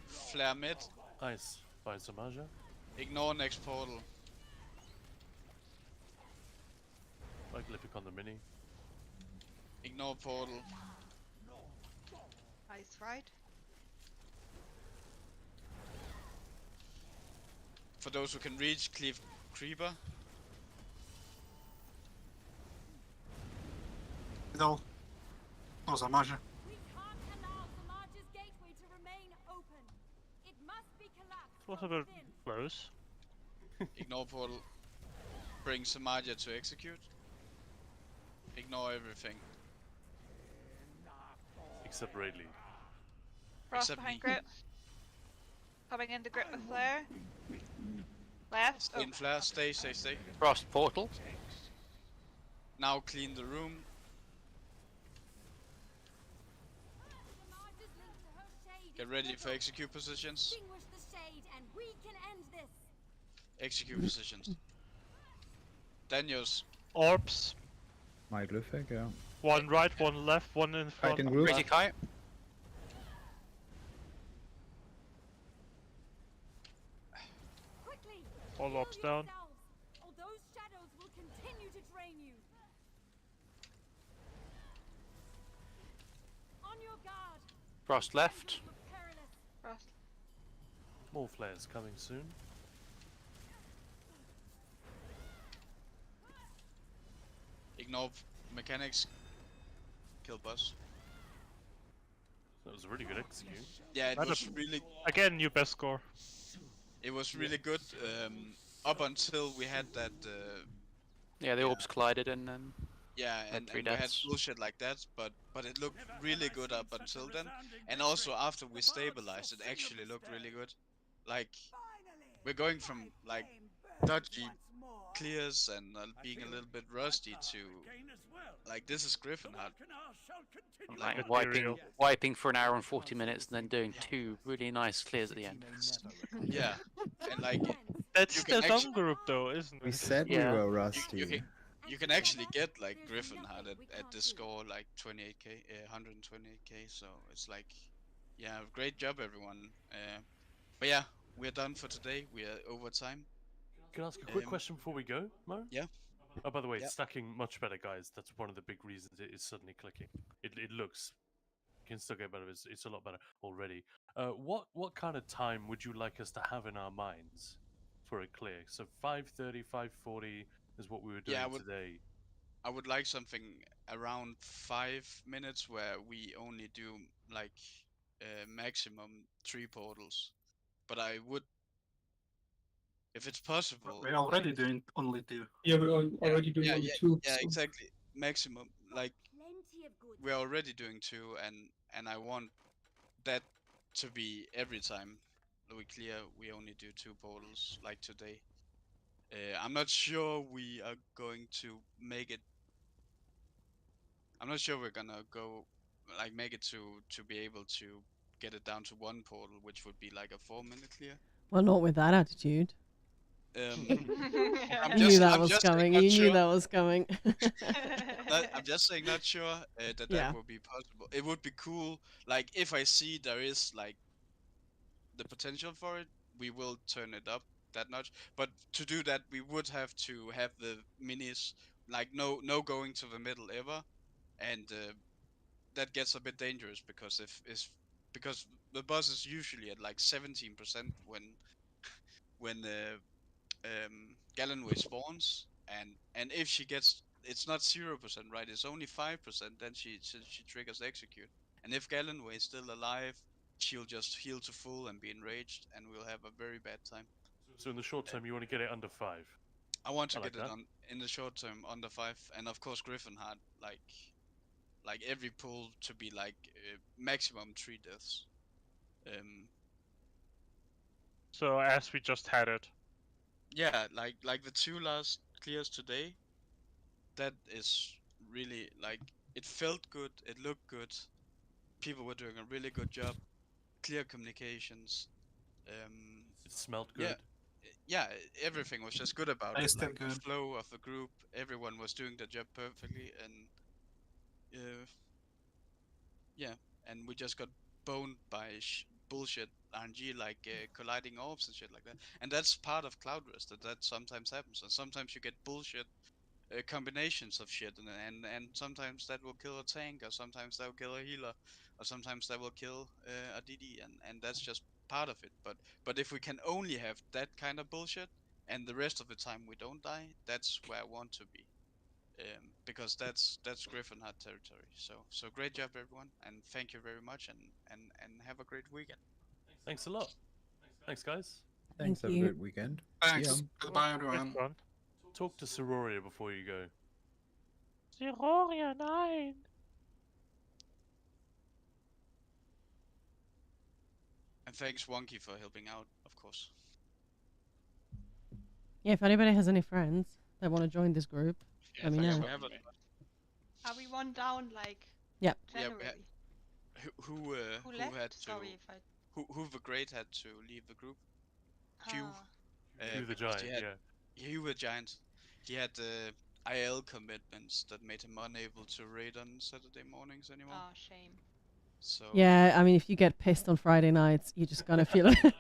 Flare mid. Ice by Samaja. Ignore next portal. My glyphic on the mini. Ignore portal. Ice right. For those who can reach, cleave creeper. Middle. Oh, Zamaja. We can't allow Samaj's gateway to remain open. It must be collapsed. It was a from bit within. close. Ignore portal. Bring Samaja to execute. Ignore everything. Except Rayleigh. Frost Except behind me. grip. Coming into grip the flare. Left. Stay in flare. Stay. Frost portal. Now clean the room. Samaj is linked to her shade. Get ready for execute positions. Extinguish the shade and we can end this. Execute positions. Daniels. Orbs. My glyphic, yeah. One right, one left, one in front. Fighting group. Ready kite. Quickly. All heal orbs down. yourselves, or those shadows will continue to drain you. On your guard. Frost left. Look perilous. Frost. More flares coming soon. Ignore mechanics. Kill boss. That was a really good execute. Yeah, it That was is- really. Again, new best score. It was really good. Up until we had that. Yeah, the orbs collided and then Yeah, Had and 3 we had deaths. bullshit like that, but it looked really good up until then. And also after we stabilized, it actually looked really good. Like we're going from like dodgy clears and being a little bit rusty to like this is Griffin Hut. Like wiping for an hour and 40 minutes, and then doing 2 really nice clears at the end. Yeah, and like That's you can the actually song group, though, isn't it? We said we were rusty. you can actually get like Griffin Hut at this score like 28k, 128k. So it's like, yeah, great job everyone. But yeah, we're done for today. We are over time. Can I ask a quick question before we go, Mo? Yeah. Oh, by the way, Yeah. it's stacking much better, guys. That's one of the big reasons it is suddenly clicking. It looks, you can still get better. It's a lot better already. What kind of time would you like us to have in our minds for a clear? So 5:30, 5:40 is what we were doing today. I would like something around 5 minutes where we only do like maximum 3 portals. But I would, if it's possible. We're already doing only 2. Yeah, we're already doing only 2. Yeah, so- exactly. Maximum, like we're already doing 2, and I want that to be every time we clear. We only do 2 portals, like today. I'm not sure we are going to make it. I'm not sure we're gonna go like make it to be able to get it down to 1 portal, which would be like a 4-minute clear. Well, not with that attitude. I'm You knew that was just saying coming. not You knew sure. that was coming. I'm just saying not sure that Yeah. that will be possible. It would be cool, like if I see there is like the potential for it, we will turn it up that notch. But to do that, we would have to have the minis like no going to the middle ever, and that gets a bit dangerous because because the boss is usually at like 17% when Gallenway spawns, and if she gets, it's not 0%, right? It's only 5%. Then she triggers execute, and if Gallenway is still alive, she'll just heal to full and be enraged, and we'll have a very bad time. So in the short term, you want to get it under 5. I want to like get it that. on in the short term under 5, and of course Griffin had like every pull to be like maximum 3 deaths. So as we just had it. Yeah, like the 2 last clears today, that is really like it felt good, it looked good, people were doing a really good job, clear communications. It smelled Yeah, good. yeah, everything was just good about it. Tasted Like the good. flow of the group, everyone was doing their job perfectly, and yeah, and we just got boned by bullshit RNG like colliding orbs and shit like that. And that's part of Cloud Rest, that sometimes happens, and sometimes you get bullshit combinations of shit, and sometimes that will kill a tank, or sometimes that will kill a healer, or sometimes that will kill a DD, and that's just part of it. But if we can only have that kind of bullshit, and the rest of the time we don't die, that's where I want to be. Because that's Griffin Hut territory. So great job everyone, and thank you very much, and have a great weekend. Thanks a lot. Thanks, guys. Thanks, have a good weekend. Thanks. See ya. Goodbye, everyone. Talk to Sororia before you go. Sororia, nein! And thanks Wonky for helping out, of course. Yeah, if anybody has any friends that want to join this group, Yeah, let me thanks know. for having me. Are we one down like Yeah. generally? Who left? had to Sorry if I... who the great had to leave the group? Hugh. Hugh the because Giant, Hugh the Giant. He had IL commitments that made him unable to raid on Saturday mornings anymore. Oh, shame. So Yeah, I mean, if you get pissed on Friday nights, you're just gonna feel it.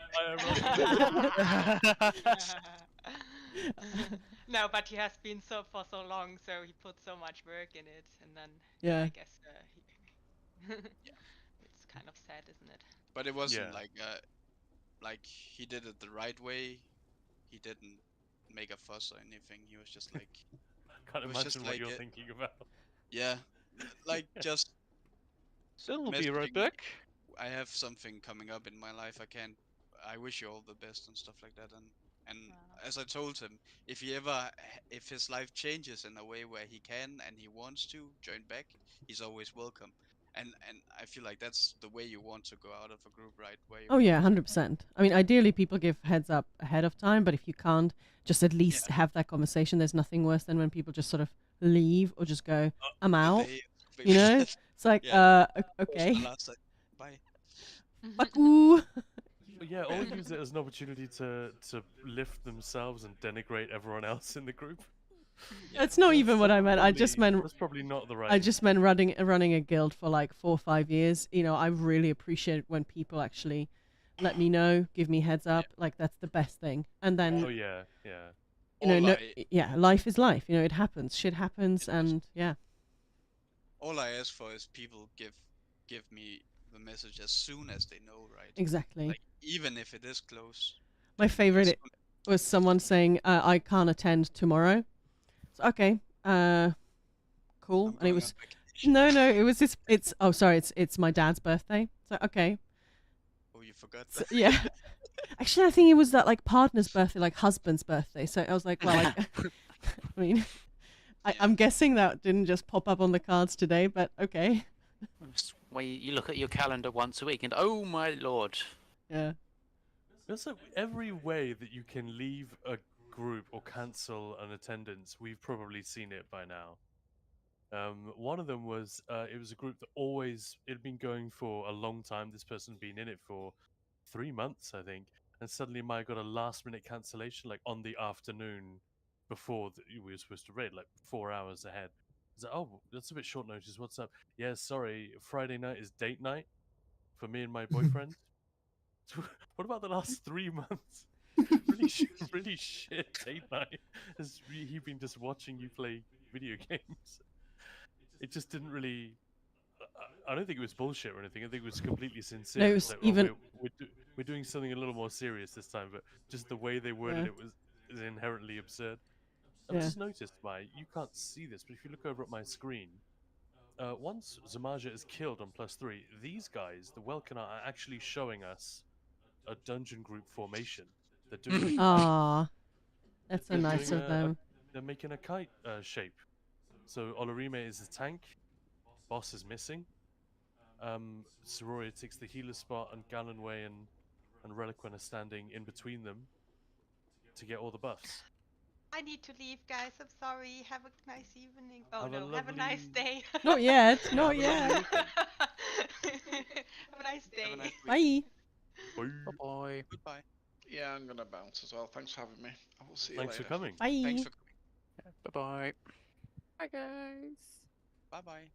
No, but he has been so for so long, so he put so much work in it, and then Yeah. I guess it's kind of sad, isn't it? But it wasn't like he did it the right way. He didn't make a fuss or anything. He was just like Can't it was imagine just what like you're thinking about. Yeah, like just. Still be right messaging, back. I have something coming up in my life. I wish you all the best and stuff like that. And And as I told him, if he ever, if his life changes in a way where he can and he wants to join back, he's always welcome. And I feel like that's the way you want to go out of a group, right? Where you Oh yeah, want 100%. I mean, ideally people give heads up ahead of time, but if you can't, just at least have that conversation. There's nothing worse than when people just sort of leave or just go, "I'm out." You know? It's like, okay. Bye. Fuck you. But yeah, or use it as an opportunity to lift themselves and denigrate everyone else in the group. That's not even what I meant. I just meant that's probably not the right. I just meant running a guild for like 4 or 5 years. You know, I really appreciate it when people actually let me know, give me heads up. Like that's the best thing. And then Oh yeah, yeah. You know, yeah, life is life. You know, it happens. Shit happens, and yeah. All I ask for is people give me the message as soon as they know, right? Exactly. Like even if it is close. My favorite was someone saying, "I can't attend tomorrow." So, okay, cool. And it was no, it was this. It's it's my dad's birthday. So okay. Oh, you forgot. So, yeah. Actually, I think it was that like partner's birthday, like husband's birthday. So I was like, well, like, I mean, I'm guessing that didn't just pop up on the cards today, but okay. Where you look at your calendar once a week and oh my lord. Yeah. There's every way that you can leave a group or cancel an attendance. We've probably seen it by now. One of them was it was a group that it had been going for a long time. This person's been in it for 3 months, I think, and suddenly Maya got a last minute cancellation, like on the afternoon before we were supposed to raid, like 4 hours ahead. I was like, oh, that's a bit short notice. What's up? Yeah, sorry, Friday night is date night for me and my boyfriend. What about the last 3 months? really shit date night. Has he been just watching you play video games? It just didn't really. I don't think it was bullshit or anything. I think it was completely sincere. No, it It's was like, even. we're doing something a little more serious this time, but just the way they worded it is inherently absurd. I've just noticed, you can't see this, but if you look over at my screen, once Zamaja is killed on +3, these guys, the Welkana, are actually showing us a dungeon group formation. They're doing a kite. Ah, that's so They're nice doing of them. they're making a kite shape. So Olorime is the tank. Boss is missing. Sororia takes the healer spot, and Gallenway and Reliquin are standing in between them to get all the buffs. I need to leave, guys. I'm sorry. Have a nice evening. Oh Have a no, have a nice day. Not yet. Yeah, Not have a lovely yet. weekend. Have a nice day. Bye. Bye. Bye. Goodbye. Yeah, I'm gonna bounce as well. Thanks for having me. I will see you Thanks later. for coming. Bye. Thanks for coming. Bye bye. Hi guys. Bye bye.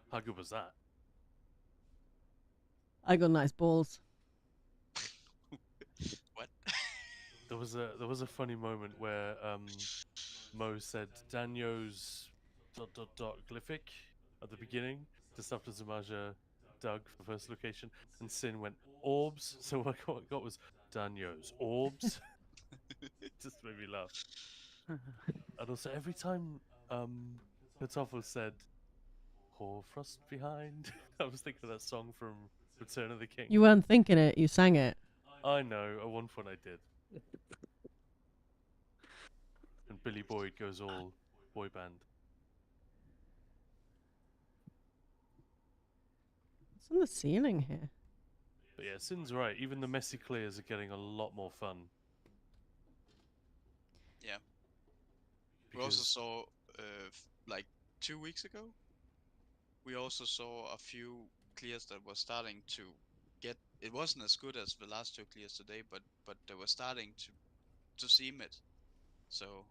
How good was that? I got nice balls. What? There was a funny moment where Mo said Danyo's ... glyphic at the beginning, just after Zamaja dug for the first location, and Sin went orbs. So what I got was Danyo's orbs. It just made me laugh. And also every time Kartoffel said Hoarfrost behind, I was thinking of that song from Return of the King. You weren't thinking it. You sang it. I know. At one point I did. And Billy Boyd goes all boy band. What's on the ceiling here? But yeah, Sin's right. Even the messy clears are getting a lot more fun. Yeah. We also saw, like 2 weeks ago, we also saw a few clears that were starting to get. It wasn't as good as the last 2 clears today, but they were starting to seem it. So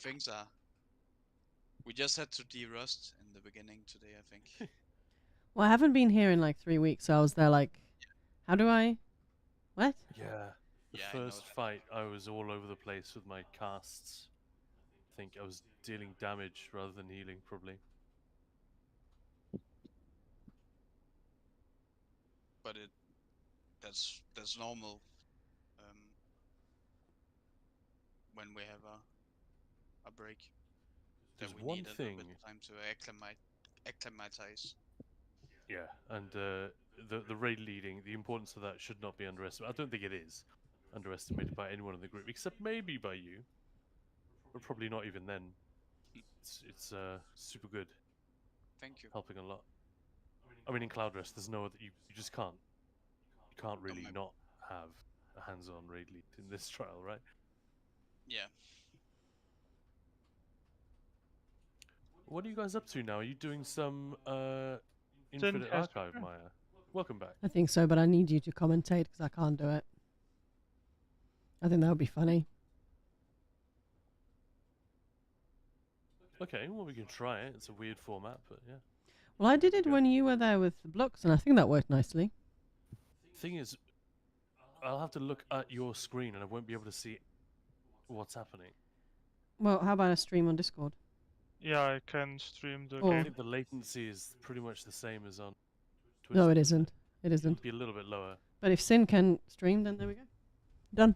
things are. We just had to de-rust in the beginning today, I think. Well, I haven't been here in like 3 weeks, so I was there like, how do I? What? Yeah. The first fight, I was all over the place with my casts. I think I was dealing damage rather than healing, probably. But that's normal. When we have a break, There's that we one need a thing. little bit of time to acclimatize. Yeah, and the raid leading, the importance of that should not be underestimated. I don't think it is, underestimated by anyone in the group, except maybe by you. But probably not even then. It's super good. Thank you. Helping a lot. I mean, in Cloud Rest, there's no other. You just can't. You can't really not have a hands-on raid lead in this trial, right? Yeah. What are you guys up to now? Are you doing some Didn't Infinite has- Archive, Maya? Welcome back. I think so, but I need you to commentate because I can't do it. I think that would be funny. Okay, well we can try it. It's a weird format, but yeah. Well, I did it when you were there with the blocks, and I think that worked nicely. Thing is, I'll have to look at your screen, and I won't be able to see what's happening. Well, how about a stream on Discord? Yeah, I can stream the Or- I game. think the latency is pretty much the same as on Twitch. No, it isn't. It isn't. It'd be a little bit lower. But if Sin can stream, then there we go. Done.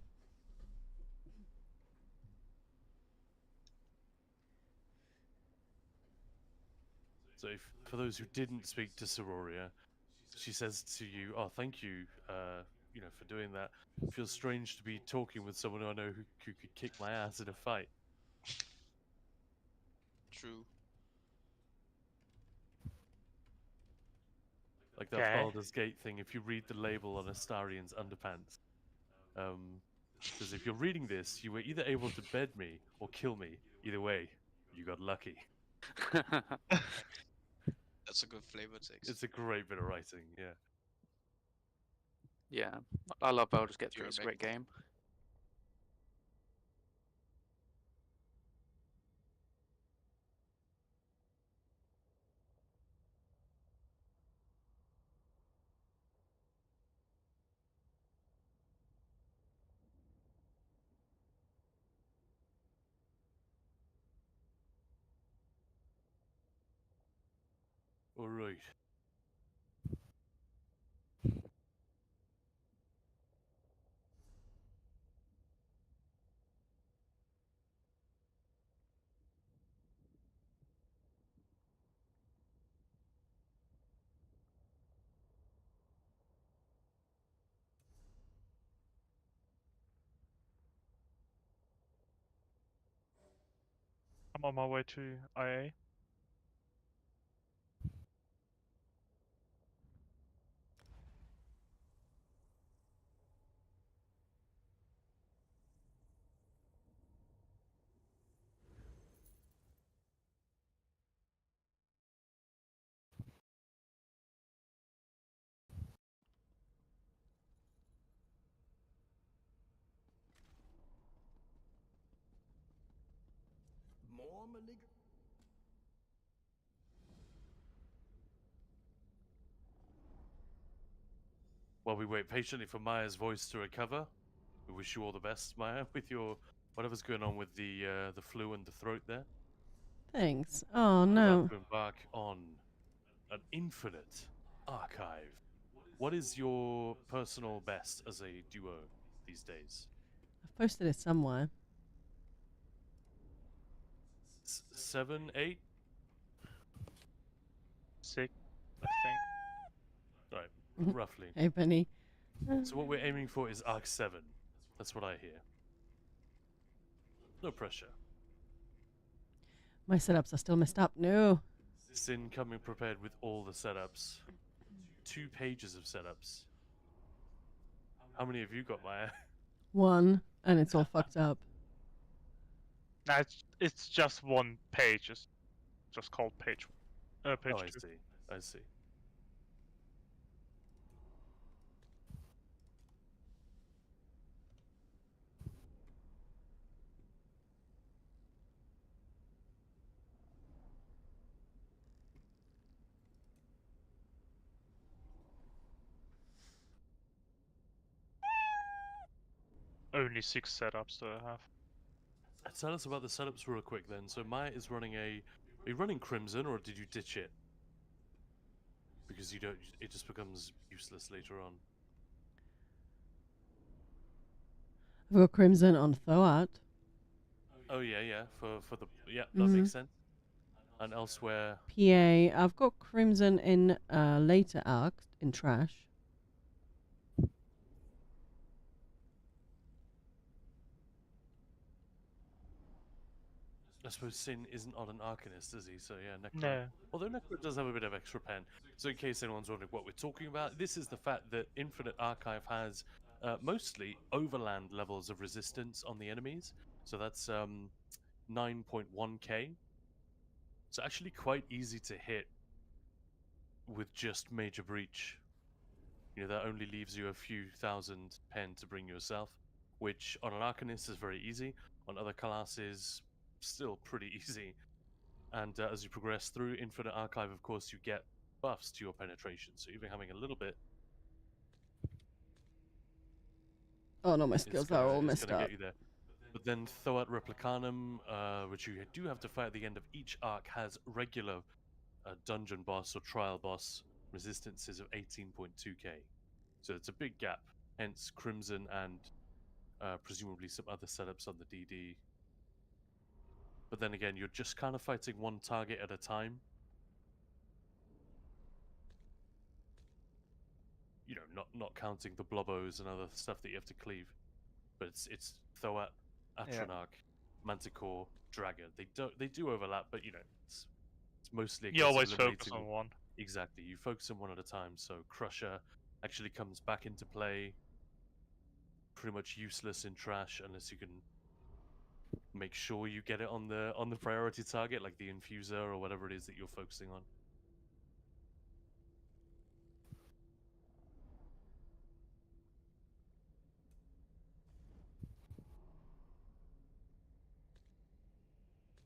So, for those who didn't speak to Sororia, she says to you, "Oh, thank you, for doing that. It feels strange to be talking with someone who I know who could kick my ass in a fight." True. Like that Okay. Baldur's Gate thing. If you read the label on Astarion's underpants, says if you're reading this, you were either able to bed me or kill me. Either way, you got lucky. That's a good flavor text. It's a great bit of writing, yeah. Yeah, I love Baldur's Gate 3. You're It's a back. great game. All right. I'm on my way to IA. More malignant. While we wait patiently for Maya's voice to recover, we wish you all the best, Maya, with your whatever's going on with the flu and the throat there. Thanks. Oh, We're no. about to embark on an infinite archive. What is your personal best as a duo these days? I've posted it somewhere. 7, 8? 6, I think. Right, roughly. Hey, Penny. So what we're aiming for is Arc 7. That's what I hear. No pressure. My setups are still messed up. No. Sin coming prepared with all the setups. 2 pages of setups. How many have you got, Maya? One, and it's all fucked up. Nah, it's just one page. It's just called page. Page Oh, I 2. see. I see. Only 6 setups that I have. Tell us about the setups real quick then. So Maya is running Are you running Crimson or did you ditch it? Because it just becomes useless later on. I've got Crimson on Thoat. Oh yeah, for the that Mhm. makes sense. And elsewhere, PA. I've got Crimson in later arcs in Trash. I suppose Sin isn't on an Arcanist, is he? So yeah, Necro. No. Although Necro does have a bit of extra pen. So in case anyone's wondering what we're talking about, this is the fact that Infinite Archive has mostly overland levels of resistance on the enemies. So that's 9.1k. So actually quite easy to hit with just Major Breach. You know, that only leaves you a few thousand pen to bring yourself, which on an Arcanist is very easy. On other classes, still pretty easy. And as you progress through Infinite Archive, of course, you get buffs to your penetration. So even having a little bit Oh no, my skills are all messed gonna up. get you there. But then Thoat Replicanum, which you do have to fight at the end of each arc, has regular dungeon boss or trial boss resistances of 18.2k. So it's a big gap. Hence Crimson and presumably some other setups on the DD. But then again, you're just kind of fighting one target at a time. You know, not counting the blobos and other stuff that you have to cleave. But it's Thoat, Atronach, Manticore, Dragon. They do overlap, but you know, it's mostly a You case of always focus eliminating on one. Exactly, you focus on one at a time. So Crusher actually comes back into play. Pretty much useless in trash unless you can make sure you get it on the priority target, like the infuser or whatever it is that you're focusing on.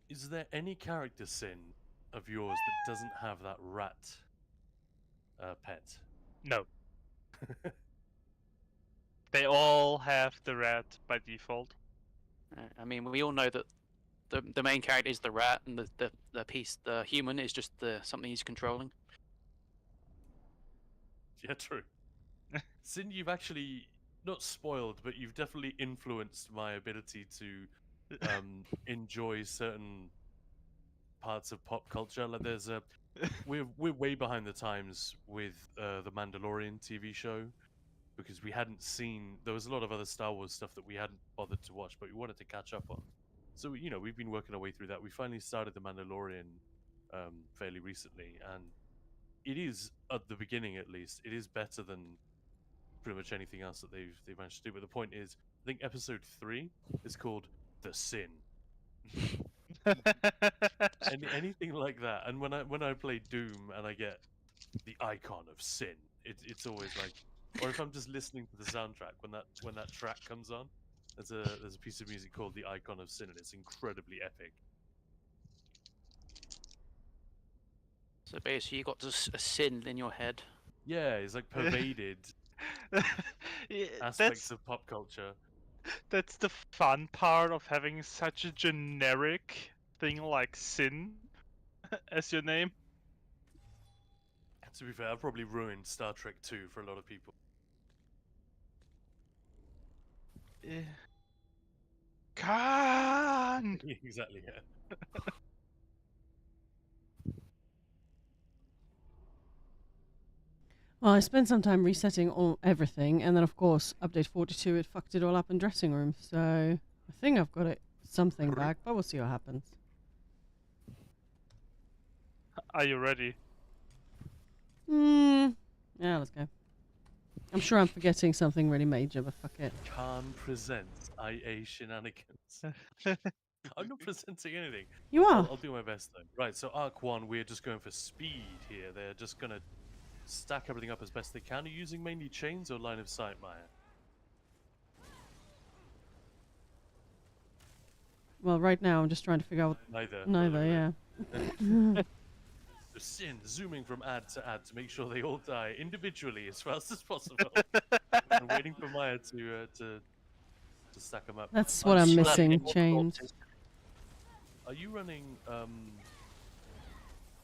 Is there any character Sin of yours that doesn't have that rat pet? No. They all have the rat by default. I mean, we all know that the main character is the rat, and the human is just something he's controlling. Yeah, true. Sin, you've actually not spoiled, but you've definitely influenced my ability to enjoy certain parts of pop culture. Like there's we're way behind the times with the Mandalorian TV show because we hadn't seen. There was a lot of other Star Wars stuff that we hadn't bothered to watch, but we wanted to catch up on. So you know, we've been working our way through that. We finally started the Mandalorian fairly recently, and it is at the beginning at least. It is better than pretty much anything else that they've managed to do. But the point is, I think episode 3 is called The Sin. Anything like that. And when I play Doom and I get the icon of Sin, it's always like, or if I'm just listening to the soundtrack when that track comes on, there's a piece of music called the Icon of Sin, and it's incredibly epic. So basically, you got a sin in your head. Yeah, it's like pervaded aspects That's of pop culture. that's the fun part of having such a generic thing like Sin as your name. To be fair, I've probably ruined Star Trek 2 for a lot of people. Kaan! Exactly, yeah. Well, I spent some time resetting everything, and then of course, update 42, it fucked it all up in dressing room. So I think I've got it something back, but we'll see what happens. Are you ready? Yeah, let's go. I'm sure I'm forgetting something really major, but fuck it. Kaan presents IA shenanigans. I'm not presenting anything. You are. I'll do my best though. Right, so Arc 1, we're just going for speed here. They're just going to stack everything up as best they can. Are you using mainly chains or line of sight, Maya? Well, right now I'm just trying to figure out. Neither, yeah. So Sin zooming from ad to make sure they all die individually as fast as possible. I'm waiting for Maya to stack them up. That's what I'm missing, chains. Are you running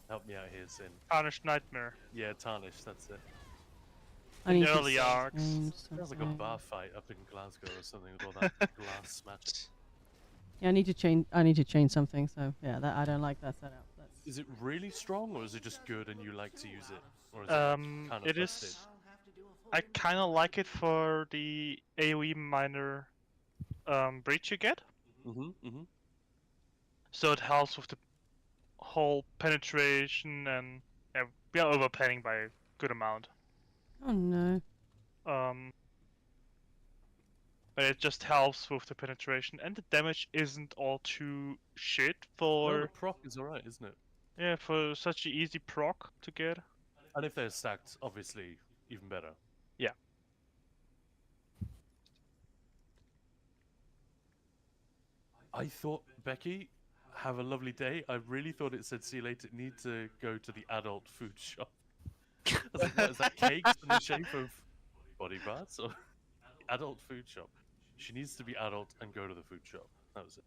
help me out here, Sin? Tarnished Nightmare. Yeah, Tarnish, that's it. I need early arcs. Sounds like a bar fight up in Glasgow or something with all that glass smashing. Yeah, I need to change something. So yeah, I don't like that setup. Is it really strong, or is it just good and you like to use it? Or is It kind of is. I kind of like it for the AoE minor breach you get. so it helps with the whole penetration, and yeah, we are overplaying by a good amount. Oh no. But it just helps with the penetration, and the damage isn't all too shit No, the for proc is alright, isn't it? yeah, for such an easy proc to get. And if they're stacked, obviously, even better. Yeah. I thought, Becky, have a lovely day. I really thought it said see you later. Need to go to the adult food shop. I was like, what is that? Cakes in the shape of body parts? Or adult food shop? She needs to be adult and go to the food shop. That was it.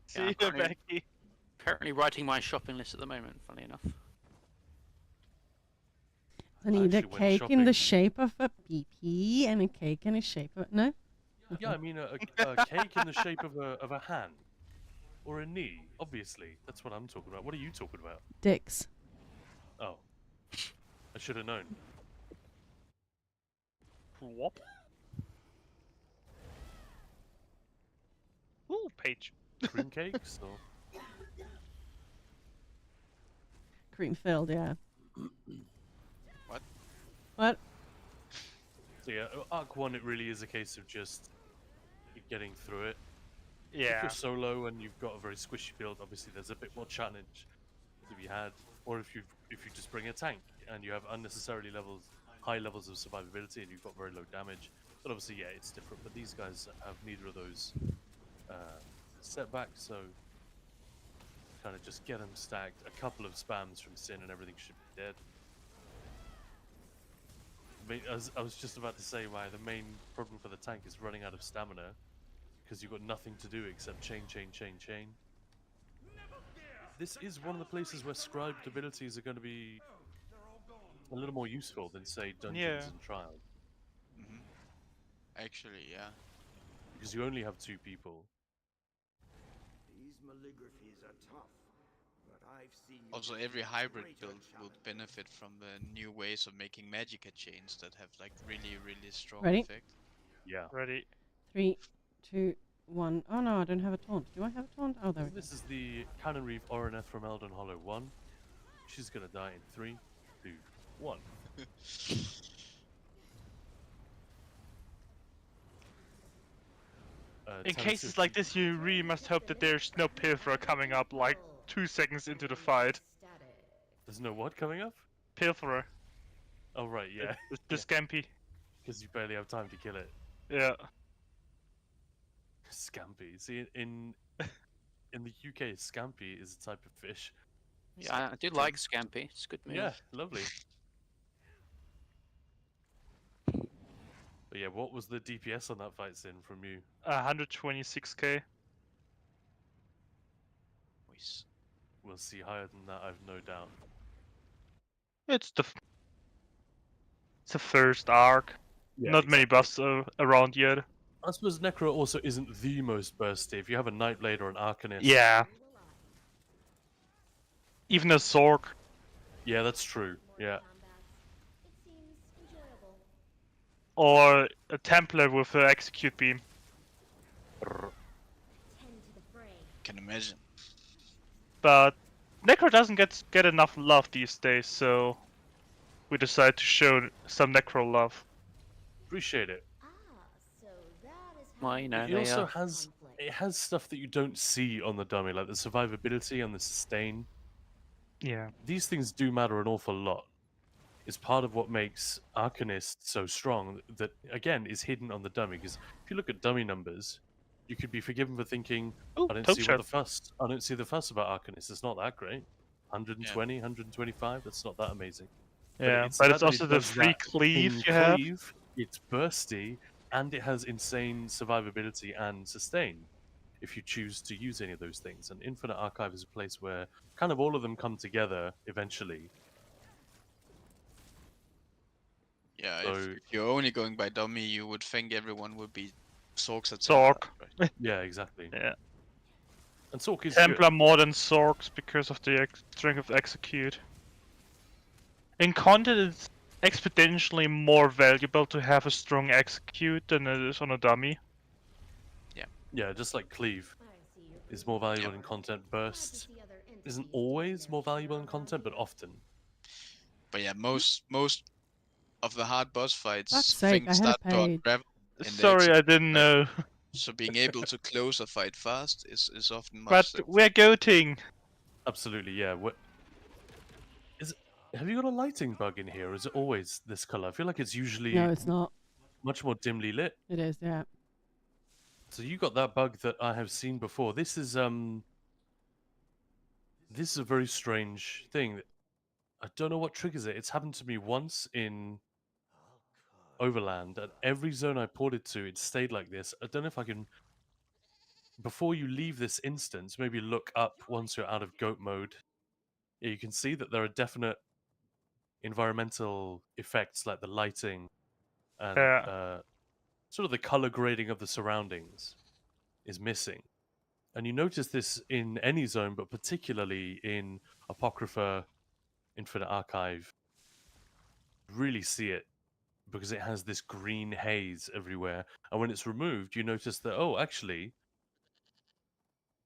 See Yeah, you, currently- Becky. Currently writing my shopping list at the moment, funny enough. I need a actually went cake in the shopping. shape of a PP and a cake in the shape of no. Yeah, I mean a cake in the shape of a hand or a knee. Obviously, that's what I'm talking about. What are you talking about? Dicks. Oh, I should have known. Whoop. Ooh, page. Cream cakes or Cream filled, yeah. What? What? so yeah, Arc 1 it really is a case of just getting through it. If Yeah. you're solo and you've got a very squishy build, obviously there's a bit more challenge to be had. Or if you just bring a tank and you have unnecessarily high levels of survivability and you've got very low damage, but obviously yeah, it's different. But these guys have neither of those setbacks, so kind of just get them stacked. A couple of spams from Sin and everything should be dead. I was just about to say why the main problem for the tank is running out of stamina, because you've got nothing to do except chain. This is one of the places where scribed abilities are going to be a little more useful than, say, dungeons Yeah. and trials. Actually, yeah. Because you only have 2 people. These maligraphies are tough, but I've seen you Also, do every hybrid greater build will challenge. benefit from the new ways of making Magicka chains that have like really strong Ready? effect. Yeah. Ready. 3, 2, 1. Oh no, I don't have a taunt. Do I have a taunt? Oh, there we go. This is the Cannon Reeve Oreneth from Elden Hollow 1. She's going to die in 3, 2, 1. In cases like this, you really must hope that there's no Pilferer coming up like 2 seconds into the fight. There's no what coming up? Pilferer. Oh, right, yeah. The Scampy. Because you barely have time to kill it. Yeah. Scampy. See, in the UK, Scampy is a type of fish. Yeah, I do like Scampy. It's a good move. Yeah, lovely. But yeah, what was the DPS on that fight, Sin, from you? 126k. We'll see higher than that, I've no doubt. It's the first arc. Yeah, Not many buffs around yet. I suppose Necro also isn't the most bursty. If you have a Nightblade or an Arcanist... Yeah. Even a Zork. Yeah, that's true. Yeah. Or a Templar with an Execute Beam. Can imagine. But Necro doesn't get enough love these days, so we decided to show some Necro love. Appreciate it. Well, you know, It also has stuff that you don't see on the dummy, like the survivability and the sustain. Yeah. These things do matter an awful lot. It's part of what makes Arcanist so strong that, again, is hidden on the dummy. Because if you look at dummy numbers, you could be forgiven for thinking, I don't see what the fuss. I don't see the fuss about Arcanist. It's not that great. 120, 125. That's not that amazing. Yeah, but it's that also it the does free that cleave in you have. cleave, it's bursty, and it has insane survivability and sustain. If you choose to use any of those things, and Infinite Archive is a place where kind of all of them come together eventually. Yeah, So- if you're only going by dummy, you would think everyone would be Zorks at Zork. Right? Yeah, exactly. Yeah. And Zork is Templar good. more than Zorks because of the strength of Execute. In content, it's exponentially more valuable to have a strong Execute than it is on a dummy. Yeah, just like Cleave. is more valuable in content. Burst isn't always more valuable in content, but often. But yeah, most of the hard boss fights, Fuck's sake, I things had a start to page. unravel. in the Sorry, I didn't know. So being able to close a fight fast is often much But simpler. we're goating. Absolutely, yeah. Have you got a lighting bug in here? Or is it always this color? I feel like it's usually No, it's not. much more dimly lit. It is, yeah. So you got that bug that I have seen before. This is a very strange thing. I don't know what triggers it. It's happened to me once in Overland, and every zone I ported to, it stayed like this. I don't know if I can. Before you leave this instance, maybe look up once you're out of goat mode. Yeah, you can see that there are definite environmental effects like the lighting and sort of the color grading of the surroundings is missing. And you notice this in any zone, but particularly in Apocrypha, Infinite Archive. You really see it because it has this green haze everywhere. And when it's removed, you notice that, oh, actually,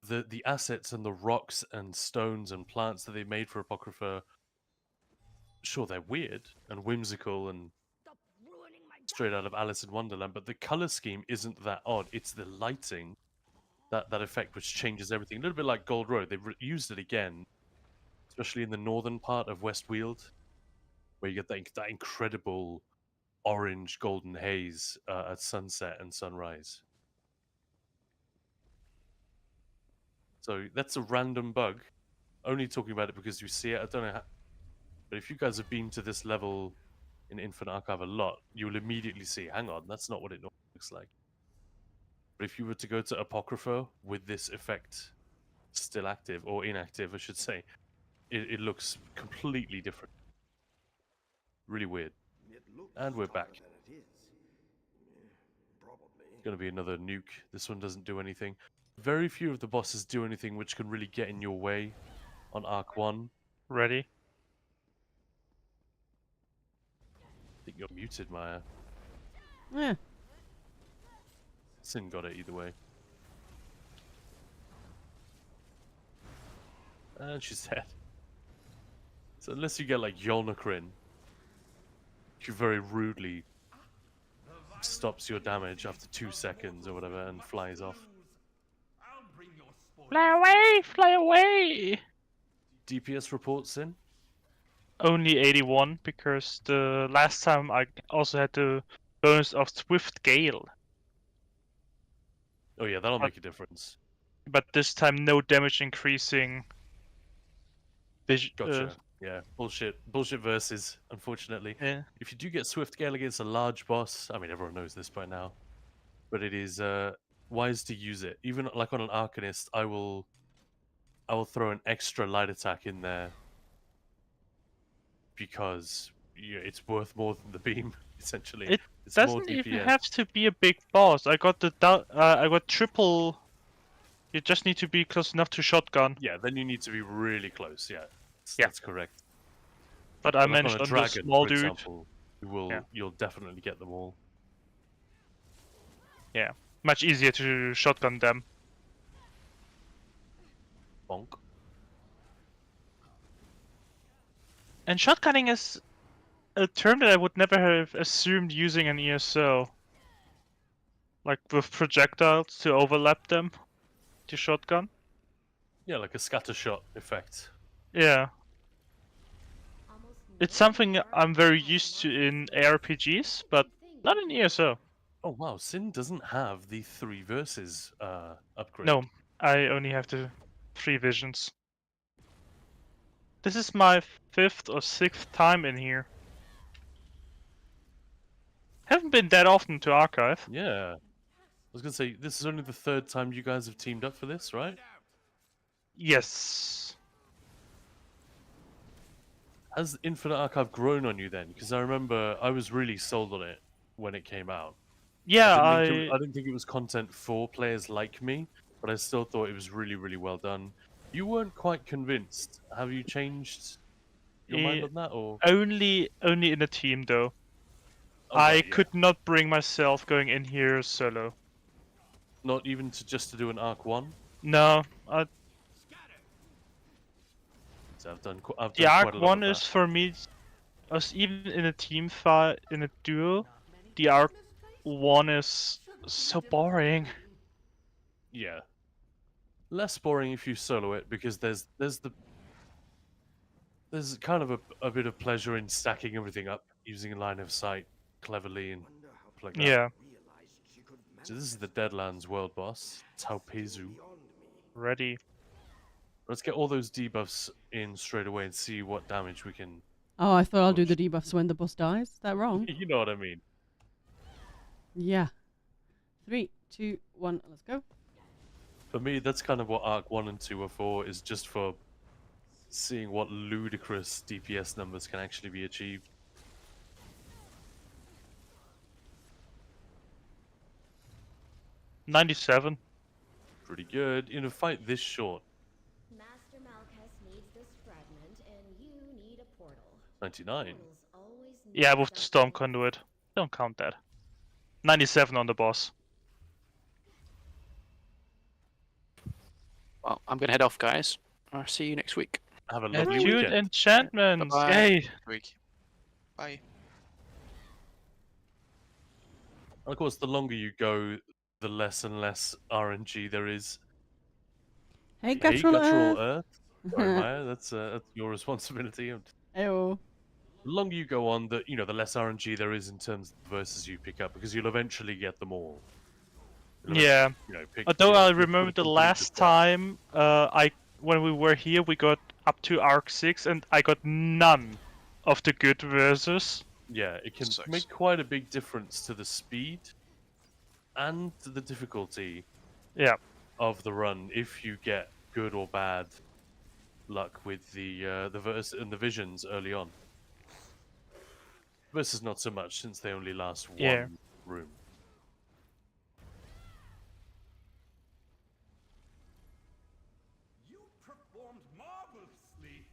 the assets and the rocks and stones and plants that they made for Apocrypha, sure, they're weird and whimsical and straight out of Alice in Wonderland, but the color scheme isn't that odd. It's the lighting, that effect, which changes everything. A little bit like Gold Road. They've used it again, especially in the northern part of West Weald, where you get that incredible orange golden haze at sunset and sunrise. So that's a random bug. Only talking about it because you see it. I don't know how, but if you guys have been to this level in Infinite Archive a lot, you will immediately see, hang on, that's not what it normally looks like. But if you were to go to Apocrypha with this effect still active, or inactive, I should say, it looks completely different. Really weird. And we're back. Going to be another nuke. This one doesn't do anything. Very few of the bosses do anything which can really get in your way on Arc 1. Ready? I think you're muted, Maya. Yeah. Sin got it either way. And she's dead. So unless you get like Yolnakrin, she very rudely stops your damage after 2 seconds or whatever and flies off. Fly away! Fly away! DPS reports in? Only 81, because the last time I also had the bonus of Swift Gale. Oh yeah, that'll make a difference. But this time no damage increasing. Gotcha. Yeah, bullshit versus, unfortunately. Yeah. If you do get Swift Gale against a large boss, I mean everyone knows this by now, but it is wise to use it. Even like on an Arcanist, I will throw an extra light attack in there because it's worth more than the beam, essentially. It it's more doesn't even DPS. have to be a big boss. I got I got triple. You just need to be close enough to shotgun. Yeah, then you need to be really close. Yeah, that's correct. But I Like managed on a on dragon, the small for dude. example, you'll definitely get them all. Yeah, much easier to shotgun them. Bonk. And shotgunning is a term that I would never have assumed using an ESO. Like with projectiles to overlap them to shotgun. Yeah, like a scatter shot effect. Yeah. It's something I'm very used to in ARPGs, but not in ESO. Oh wow, Sin doesn't have the 3 verses upgrade. No, I only have the 3 visions. This is my 5th or 6th time in here. Haven't been that often to Archive. Yeah. I was gonna say, this is only the 3rd time you guys have teamed up for this, right? Yes. Has Infinite Archive grown on you then? Because I remember I was really sold on it when it came out. Yeah, I didn't think it was content for players like me, but I still thought it was really, really well done. You weren't quite convinced. Have you changed your mind on that, or only in a team though? I could not bring myself going in here solo. not even just to do an Arc 1? No, So I've done quite the a arc lot one of is that. for me, as even in a team fight, in a duo, the arc one is so boring. Yeah. Less boring if you solo it because there's kind of a bit of pleasure in stacking everything up using a line of sight cleverly and stuff like that. Yeah. So this is the Deadlands world boss, Taupezu. Ready. Let's get all those debuffs in straight away and see what damage we can. Oh, I thought I'll do the debuffs when the boss dies. Is that wrong? You know what I mean. Yeah. 3, 2, 1, let's go. For me, that's kind of what Arc 1 and 2 are for, is just for seeing what ludicrous DPS numbers can actually be achieved. $97. Pretty good. In a fight this short. Master Malchus needs this fragment, and you need a portal. 99. Yeah, with the storm conduit. Don't count that. 97 on the boss. Well, I'm gonna head off, guys. I'll see you next week. Have a lovely Attune weekend. enchantments. Bye-bye. Yay. Week. Bye. And of course, the longer you go, the less and less RNG there is. Hey, Guttural Earth. Earth. Sorry, Maya, that's your responsibility. Ayo. The longer you go on, the less RNG there is in terms of the verses you pick up, because you'll eventually get them all. Yeah. Although I remember the last time when we were here, we got up to Arc 6 and I got none of the good verses. Yeah, it can make quite a big difference to the speed and to the difficulty of the run if you get good or bad luck with the verse and the visions early on. Versus not so much, since they only last one room. You performed marvelously.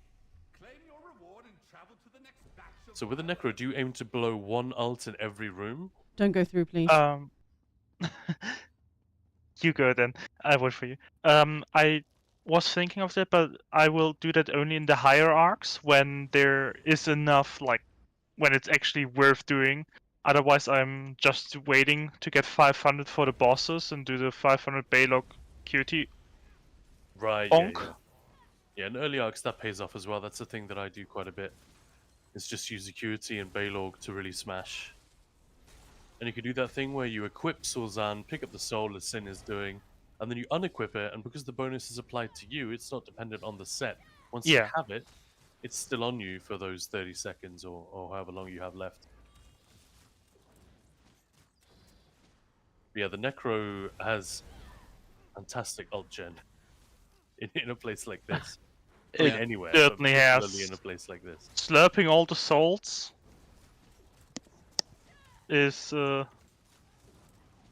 Claim your reward and travel to the next batch of So with a Necro, do you aim to blow one ult in every room? Don't go through, please. You go then. I wait for you. I was thinking of that, but I will do that only in the higher arcs when there is enough, like, when it's actually worth doing. Otherwise, I'm just waiting to get 500 for the bosses and do the 500 Baylog QT. Right, Bonk. Yeah, in early arcs that pays off as well. That's the thing that I do quite a bit. It's just use Acuity and Baylog to really smash. And you can do that thing where you equip Sulzan, pick up the soul as Sin is doing, and then you unequip it, and because the bonus is applied to you, it's not dependent on the set. Once you have it, it's still on you for those 30 seconds or however long you have left. But yeah, the Necro has fantastic ult gen in a place like this. I mean, anywhere, but certainly has. particularly in a place like this. Slurping all the souls is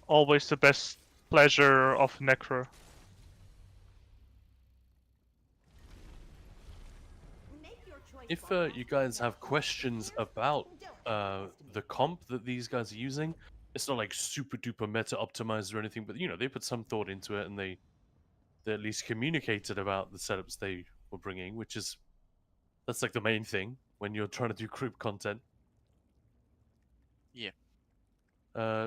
always the best pleasure of Necro. If you guys have questions about the comp that these guys are using, it's not like super duper meta optimized or anything, but they put some thought into it and they at least communicated about the setups they were bringing, that's like the main thing when you're trying to do group content. Yeah.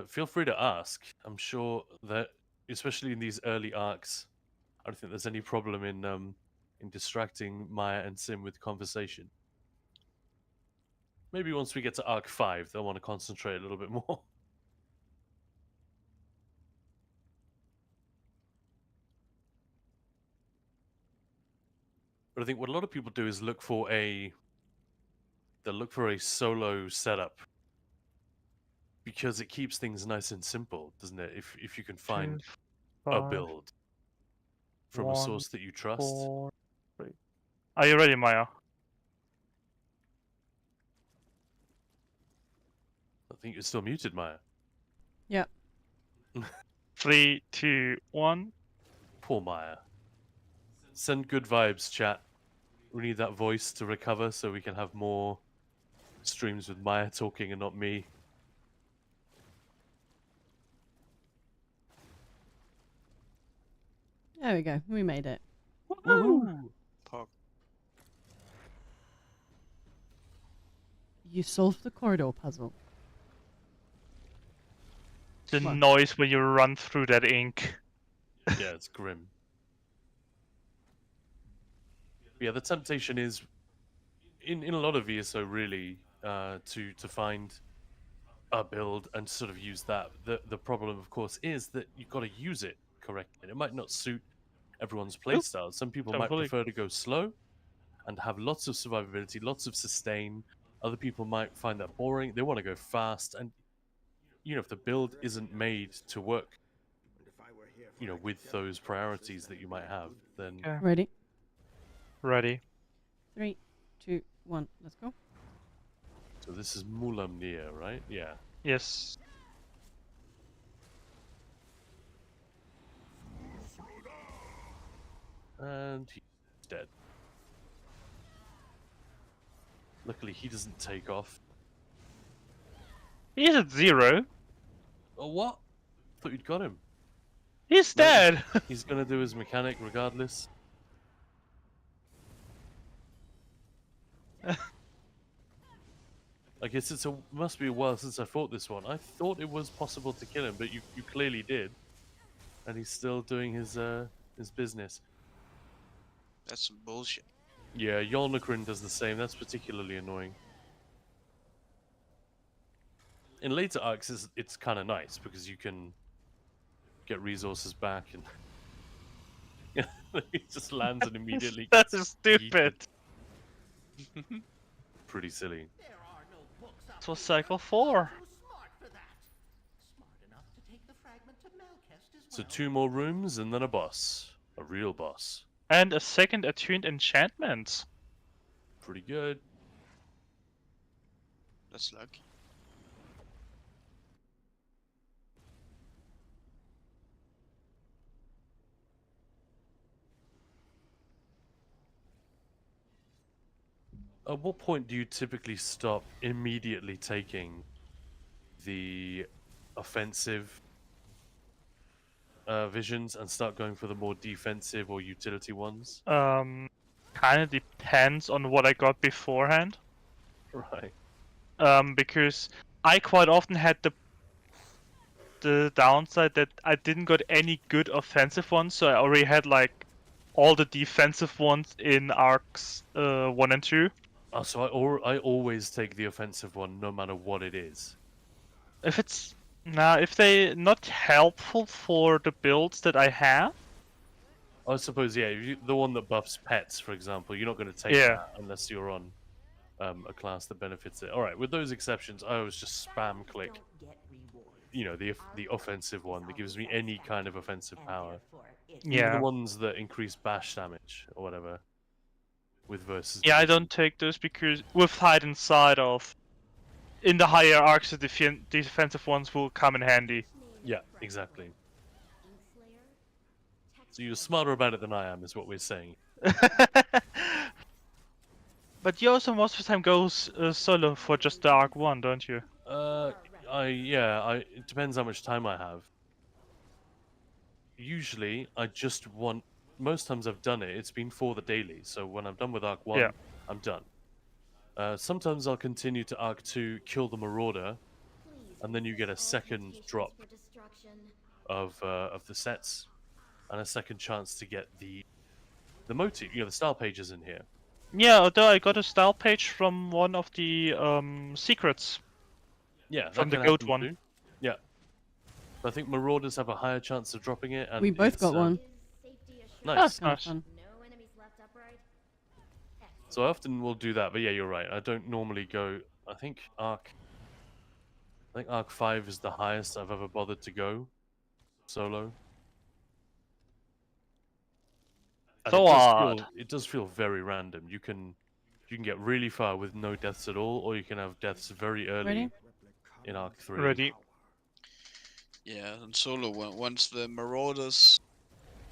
Feel free to ask. I'm sure that, especially in these early arcs, I don't think there's any problem in distracting Maya and Sim with conversation. Maybe once we get to Arc 5, they'll want to concentrate a little bit more. But I think what a lot of people do is look for a solo setup because it keeps things nice and simple, doesn't it? If you can find a build from a source that you trust. 4, 3. Are you ready, Maya? I think you're still muted, Maya. Yeah. 3, 2, 1. Poor Maya. Send good vibes, chat. We need that voice to recover so we can have more streams with Maya talking and not me. There we go. We made it. Woohoo! You solved the corridor puzzle. The What? noise when you run through that ink. Yeah, it's grim. Yeah, the temptation is in a lot of ESO really to find a build and sort of use that. The problem, of course, is that you've got to use it correctly. And it might not suit everyone's playstyle. Some people might totally. prefer to go slow and have lots of survivability, lots of sustain. Other people might find that boring. They want to go fast, and you know, if the build isn't made to work, you know, with those priorities that you might have, then Okay. Ready? Ready. 3, 2, 1. Let's go. so this is Mulamnir, right? Yeah. Yes. And he's dead. Luckily, he doesn't take off. He's at 0. Oh, what? Thought you'd got him. He's No, dead. He's gonna do his mechanic regardless. I guess must be a while since I fought this one. I thought it was possible to kill him, but you clearly did, and he's still doing his business. That's some bullshit. Yeah, Yolnakrin does the same. That's particularly annoying. In later arcs, it's kind of nice because you can get resources back, and he just lands and immediately. That's gets stupid. yeeted. Pretty silly. This was cycle 4. So 2 more rooms and then a boss, a real boss. And a second attuned enchantment. Pretty good. That's lucky. At what point do you typically stop immediately taking the offensive visions and start going for the more defensive or utility ones? Kind of depends on what I got beforehand. Right. Because I quite often had the downside that I didn't got any good offensive ones, so I already had like all the defensive ones in arcs 1 and 2. Oh, so I always take the offensive one no matter what it is. If they're not helpful for the builds that I have. I suppose, yeah, the one that buffs pets, for example, you're not going to take that unless you're on a class that benefits it. Alright, with those exceptions, I always just spam click, you know, the offensive one that gives me any kind of offensive power. Yeah. Even the ones that increase bash damage or whatever. With versus. Yeah, I don't take those because with hide inside of in the higher arcs, the defensive ones will come in handy. Yeah, exactly. So you're smarter about it than I am, is what we're saying. But you also most of the time goes solo for just the arc 1, don't you? It depends how much time I have. Usually, I just want. Most times I've done it, it's been for the daily. So when I'm done with Arc 1, I'm done. Sometimes I'll continue to Arc 2, kill the Marauder, and then you get a second drop of the sets, and a second chance to get the motif, you know, the style pages in here. Yeah, although I got a style page from one of the secrets. Yeah, from the can goat happen one. too. Yeah. I think Marauders have a higher chance of dropping it. And We both it's, got one. Nice. Nice. So I often will do that, but yeah, you're right. I don't normally go. I think Arc 5 is the highest I've ever bothered to go solo. And it does feel very random. You can get really far with no deaths at all, or you can have deaths very early Ready? in Arc 3. Ready. Yeah, and solo once the Marauders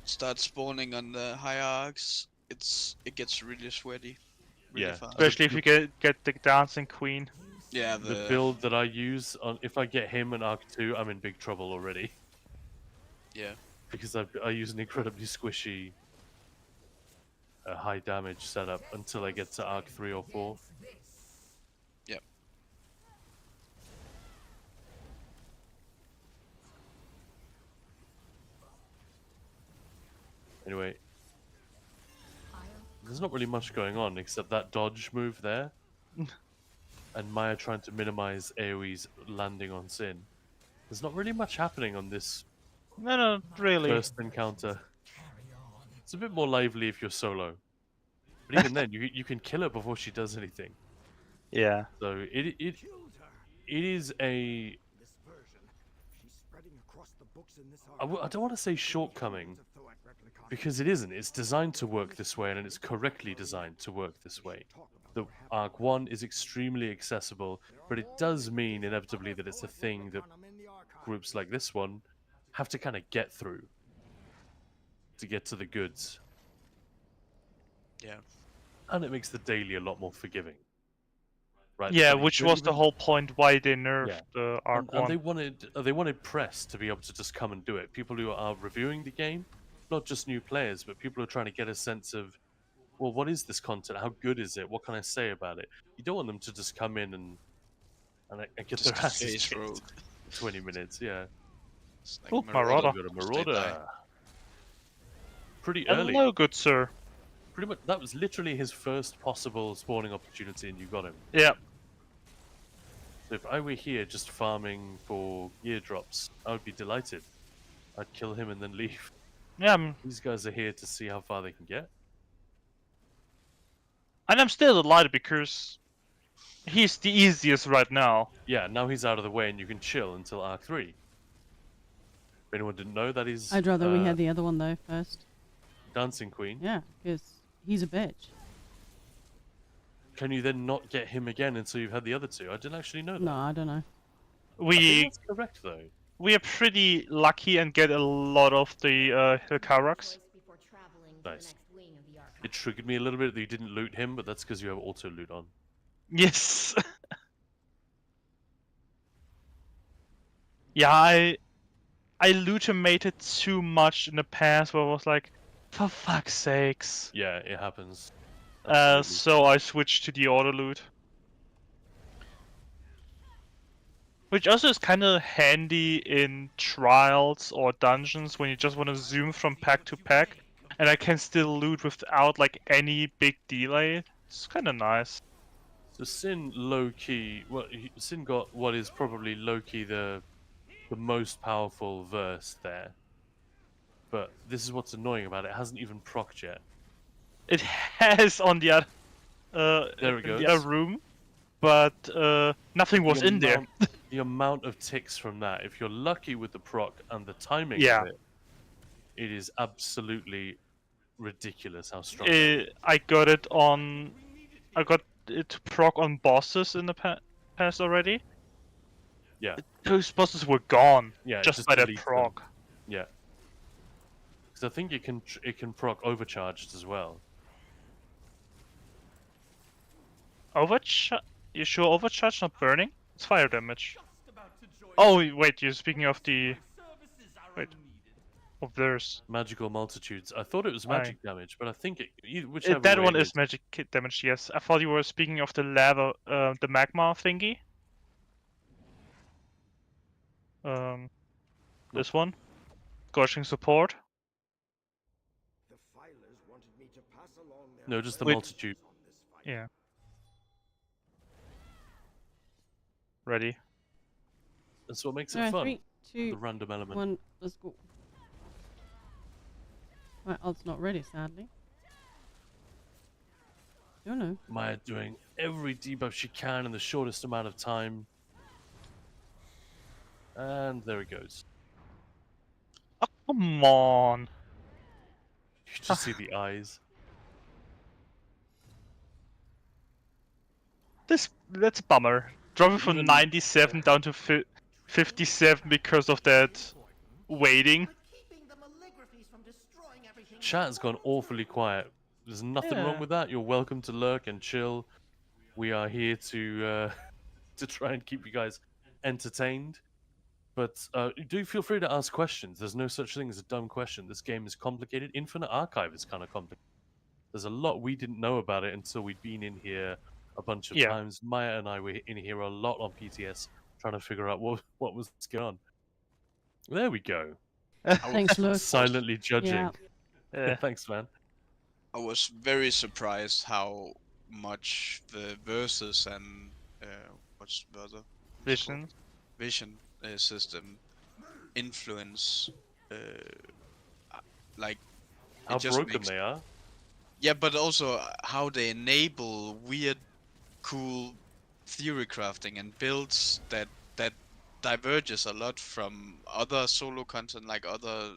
start spawning on the high arcs, it gets really sweaty. Really fast. Especially if you get the dancing queen. Yeah, the build that I use if I get him in Arc 2, I'm in big trouble already. Yeah. because I use an incredibly squishy, high damage setup until I get to Arc 3 or 4. Yep. Anyway, there's not really much going on except that dodge move there, and Maya trying to minimize AoE's landing on Sin. There's not really much happening on this No, really. first encounter. It's a bit more lively if you're solo, but even then, you can kill her before she does anything. Yeah. So it is a. I don't want to say shortcoming, because it isn't. It's designed to work this way, and it's correctly designed to work this way. The Arc 1 is extremely accessible, but it does mean inevitably that it's a thing that groups like this one have to kind of get through to get to the goods. Yeah. And it makes the daily a lot more forgiving. Right? Yeah, So which was the whole point why they nerfed the Arc 1. And they wanted press to be able to just come and do it. People who are reviewing the game, not just new players, but people who are trying to get a sense of, well, what is this content? How good is it? What can I say about it? You don't want them to just come in and get Just their asses face kicked rogue. for 20 minutes. Yeah. Like Oh, Marauder. Got a Marauder. Pretty early. Hello, good sir. Pretty much. That was literally his first possible spawning opportunity, and you got him. Yeah. So if I were here just farming for gear drops, I would be delighted. I'd kill him and then leave. Yeah. These guys are here to see how far they can get. And I'm still delighted because he's the easiest right now. Yeah, now he's out of the way and you can chill until Arc 3. If anyone didn't know, that is... I'd rather we had the other one, though, first. Dancing Queen. Yeah, because he's a bitch. Can you then not get him again until you've had the other two? I didn't actually know that. No, I don't know. I think that's correct, though. We are pretty lucky and get a lot of the Hikaruks. Nice. It triggered me a little bit that you didn't loot him, but that's because you have auto loot on. Yes. Yeah, I lootimated too much in the past where I was like, for fuck's sakes. Yeah, it happens. So I switched to the auto loot. Which also is kind of handy in trials or dungeons when you just want to zoom from pack to pack, and I can still loot without like any big delay. It's kind of nice. So Sin low-key... Well, Sin got what is probably low-key the most powerful verse there. But this is what's annoying about it. It hasn't even procced yet. It has on the other, There it goes. the other room, but nothing was in there. The amount of ticks from that, if you're lucky with the proc and the timing Yeah. of it, it is absolutely ridiculous how strong it is. I got it on. I got it to proc on bosses in the past already. Yeah. Those bosses were gone. Yeah, just by that deletes them. proc. Yeah. Because I think it can proc overcharged as well. Overcharge? You sure overcharge not burning? It's fire damage. Oh wait, you're speaking of the. Wait. Of theirs. Magical multitudes. I thought it was magic damage, but I think whichever That way one it is magic damage. Yes, I thought you were speaking of the lava, the magma thingy. This one, scorching support. No, just the Wait. multitude. Yeah. Ready. That's what makes it Alright, fun. 3, 2, the random element. 1, let's go. My ult's not ready, sadly. Don't know. Maya doing every debuff she can in the shortest amount of time. And there it goes. Oh, come on. You can just see the eyes. That's a bummer. Dropping from 97 down to 57 because of that waiting. Chat has gone awfully quiet. There's nothing wrong Yeah. with that. You're welcome to lurk and chill. We are here to to try and keep you guys entertained. But do feel free to ask questions. There's no such thing as a dumb question. This game is complicated. Infinite Archive is kind of complicated. There's a lot we didn't know about it until we'd been in here a bunch of Yeah. times. Maya and I were in here a lot on PTS trying to figure out what was going on. There we go. Thanks, Luke. Silently judging. Yeah. Yeah. Thanks, man. I was very surprised how much the versus and what's the other Vision. vision system influence like How it just broken makes, they are. yeah, but also how they enable weird, cool theory crafting and builds that diverges a lot from other solo content, like other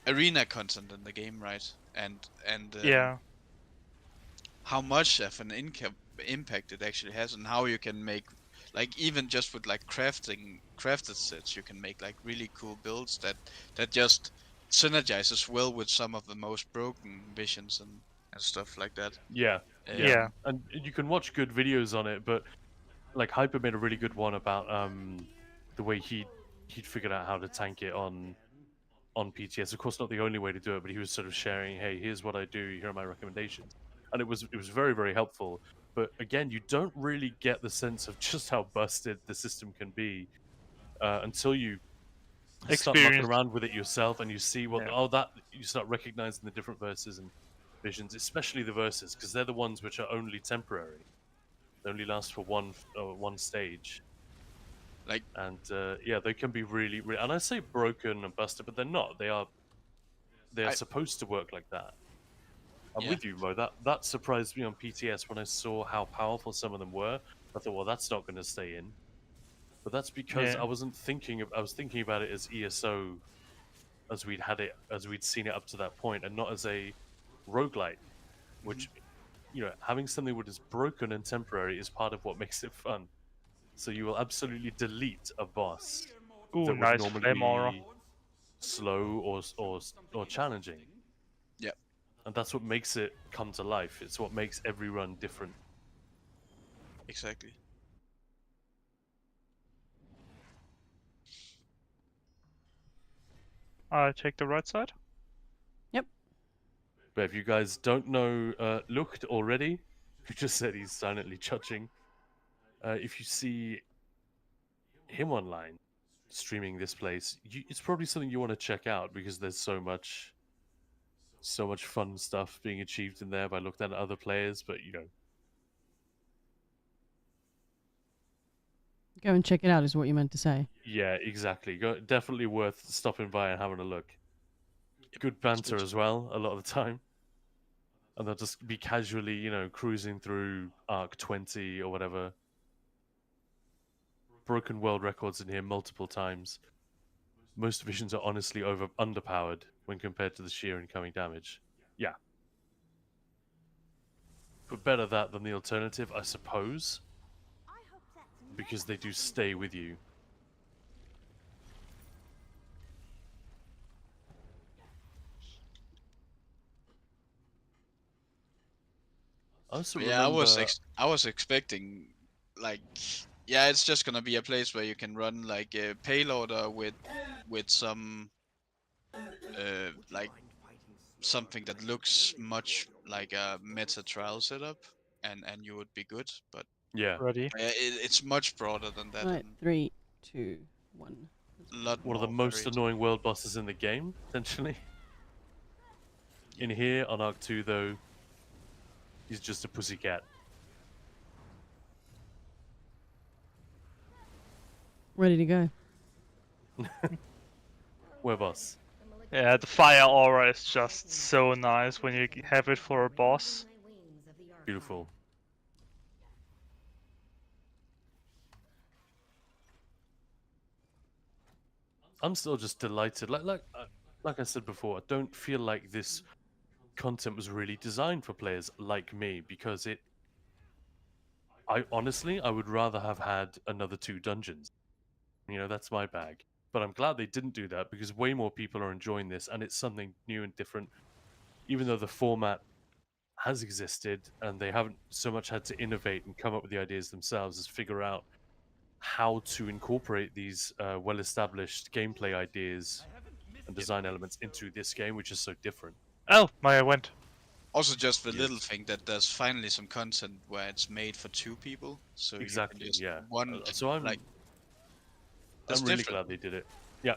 arena content in the game, right? And Yeah. how much of an impact it actually has, and how you can make, like, even just with like crafted sets, you can make like really cool builds that just synergizes well with some of the most broken visions and stuff like that. Yeah. Yeah. And you can watch good videos on it, but like Hyper made a really good one about the way he'd figured out how to tank it on PTS. Of course, not the only way to do it, but he was sort of sharing, hey, here's what I do, here are my recommendations. And it was very, very helpful. But again, you don't really get the sense of just how busted the system can be until you start mucking around with it yourself and you see what you start recognizing the different verses and visions, especially the verses, because they're the ones which are only temporary. They only last for one stage. Like, and yeah, they can be really, really, and I say broken and busted, but they're not. They are supposed to work like that. I'm with you, Mo. That surprised me on PTS when I saw how powerful some of them were. I thought, well, that's not going to stay in. But that's because I wasn't thinking I was thinking about it as ESO, as we'd seen it up to that point, and not as a roguelite, which, having something which is broken and temporary is part of what makes it fun. So you will absolutely delete a boss Ooh, that would nice normally flame aura. be slow or challenging. Yeah. And that's what makes it come to life. It's what makes every run different. Exactly. I take the right side. But if you guys don't know Lucht already, who just said he's silently judging, if you see him online streaming this place, it's probably something you want to check out because there's so much fun stuff being achieved in there by looking at other players. But Go and check it out is what you meant to say. yeah, exactly. Definitely worth stopping by and having a look. Good banter as well a lot of the time. And they'll just be casually, cruising through Arc 20 or whatever. Broken world records in here multiple times. Most visions are honestly underpowered when compared to the sheer incoming damage. Yeah. But better that than the alternative, I suppose. Because they do stay with you. I also remember... I was expecting, like, yeah, it's just gonna be a place where you can run like a payloader with some like something that looks much like a meta trial setup, and you would be good. But yeah, ready. It's much broader than that. Right, 3, 2, 1. One of the most annoying world bosses in the game, potentially. In here, on Arc 2, though, he's just a pussycat. Ready to go. Where, boss? Yeah, the fire aura is just so nice when you have it for a boss. Beautiful. I'm still just delighted. Like I said before, I don't feel like this content was really designed for players like me because I honestly would rather have had another 2 dungeons. That's my bag. But I'm glad they didn't do that because way more people are enjoying this and it's something new and different. Even though the format has existed, and they haven't so much had to innovate and come up with the ideas themselves as figure out how to incorporate these well-established gameplay ideas and design elements into this game, which is so different. Oh, Maya went. Also, just the Yes. little thing that there's finally some content where it's made for 2 people, so Exactly, you can just yeah. one. So I'm like, I'm that's really different. glad they did it. Yeah.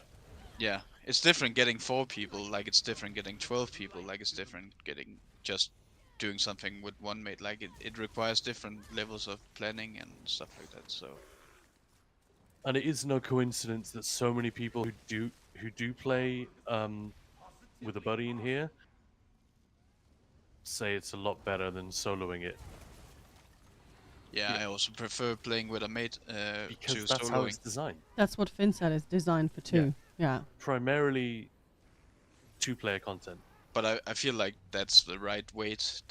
Yeah, it's different getting 4 people, like it's different getting 12 people, like it's different getting just doing something with one mate. Like it requires different levels of planning and stuff like that. So And it is no coincidence that so many people who do play with a buddy in here say it's a lot better than soloing it. yeah, I also prefer playing with a mate Because to that's how soloing. it's designed. That's what Finn said. It's designed for 2. Yeah. Primarily 2-player content. But I feel like that's the right weight.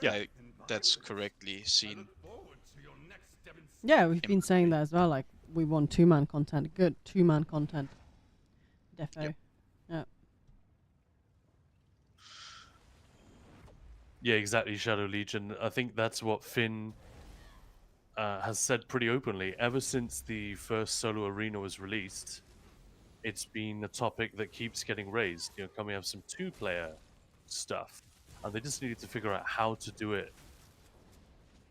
Like, that's correctly seen. Yeah, we've been saying that as well. Like, we want 2-man content. Good 2-man content. Defo. Yep. Yeah. Yeah, exactly, Shadow Legion. I think that's what Finn has said pretty openly. Ever since the first solo arena was released, it's been a topic that keeps getting raised. You know, can we have some 2-player stuff? And they just needed to figure out how to do it.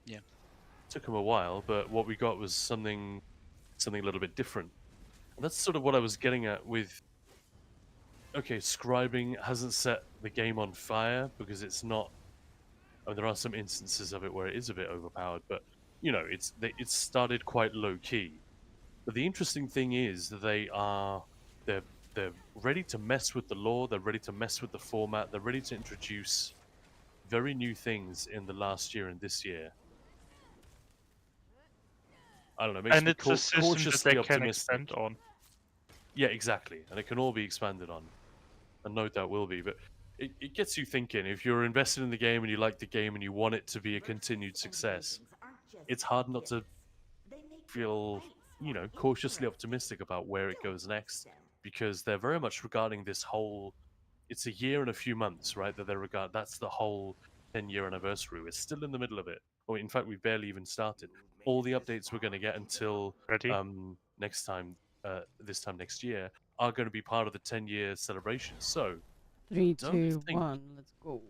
Yeah. Took them a while, but what we got was something a little bit different. And that's sort of what I was getting at with. Okay, scribing hasn't set the game on fire because it's not. I mean, there are some instances of it where it is a bit overpowered, but you know, it's started quite low key. But the interesting thing is that they're ready to mess with the lore. They're ready to mess with the format. They're ready to introduce very new things in the last year and this year. I don't know. It makes And me it's a system that cautiously they can optimistic. expand on. Yeah, exactly, and it can all be expanded on, and no doubt will be. But it gets you thinking. If you're invested in the game and you like the game and you want it to be a continued success, it's hard not to feel, you know, cautiously optimistic about where it goes next, because they're very much regarding this whole. It's a year and a few months, right? That they regard. That's the whole 10-year anniversary. We're still in the middle of it. Or in fact, we've barely even started. All the updates we're going to get until next time, this time next year, are going to be part of the 10-year celebration. So, 3, don't 2, think- 1. Let's go.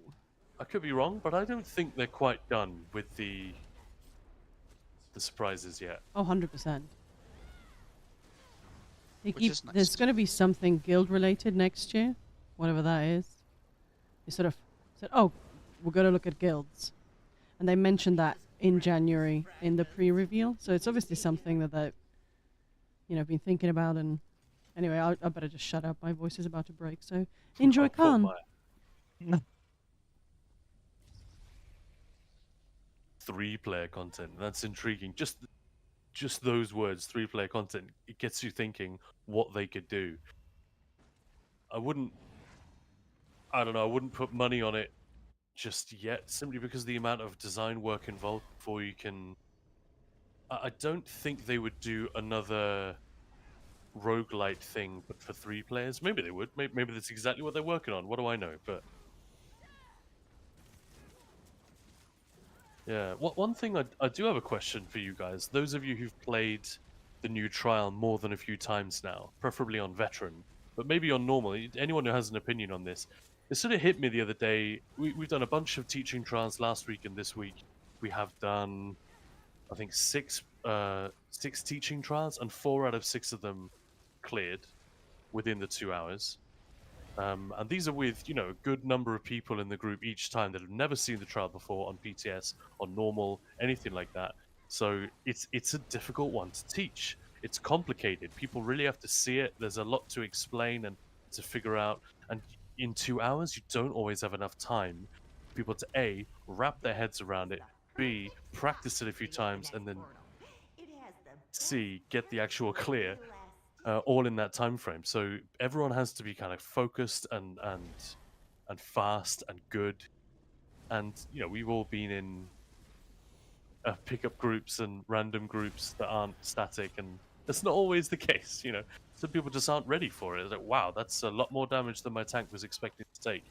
I could be wrong, but I don't think they're quite done with the surprises yet. Oh, 100%. They Which keep, is nice. there's going to be something guild related next year, whatever that is. They sort of said, "Oh, we're going to look at guilds," and they mentioned that in January in the pre-reveal. So it's obviously something that they, you know, been thinking about. And anyway, I better just shut up. My voice is about to break. So enjoy Kaan. 3-player content. That's intriguing. Just those words, 3-player content. It gets you thinking what they could do. I don't know. I wouldn't put money on it just yet, simply because the amount of design work involved before you can. I don't think they would do another roguelite thing, but for 3 players. Maybe they would. Maybe that's exactly what they're working on. What do I know? But yeah, one thing I do have a question for you guys. Those of you who've played the new trial more than a few times now, preferably on veteran, but maybe on normal. Anyone who has an opinion on this, it sort of hit me the other day. We've done a bunch of teaching trials last week and this week. We have done, I think, 6 teaching trials, and 4 out of 6 of them cleared within the 2 hours. And these are with, you know, a good number of people in the group each time that have never seen the trial before on PTS, on normal, anything like that. So it's a difficult one to teach. It's complicated. People really have to see it. There's a lot to explain and to figure out. And in 2 hours, you don't always have enough time for people to A, wrap their heads around it, B, practice it a few times, and then C, get the actual clear. All in that time frame. So everyone has to be kind of focused and fast and good. And you know, we've all been in pickup groups and random groups that aren't static, and that's not always the case. You know, some people just aren't ready for it. It's like, wow, that's a lot more damage than my tank was expecting to take.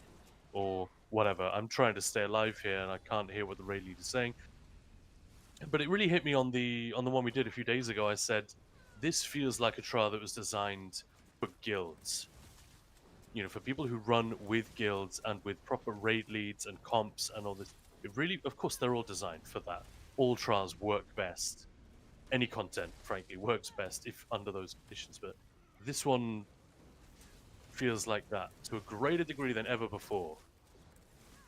or whatever. I'm trying to stay alive here, and I can't hear what the raid leader is saying. But it really hit me on the one we did a few days ago. I said, this feels like a trial that was designed for guilds. You know, for people who run with guilds and with proper raid leads and comps and all this. It really, of course, they're all designed for that. All trials work best. Any content, frankly, works best if under those conditions. But this one feels like that to a greater degree than ever before.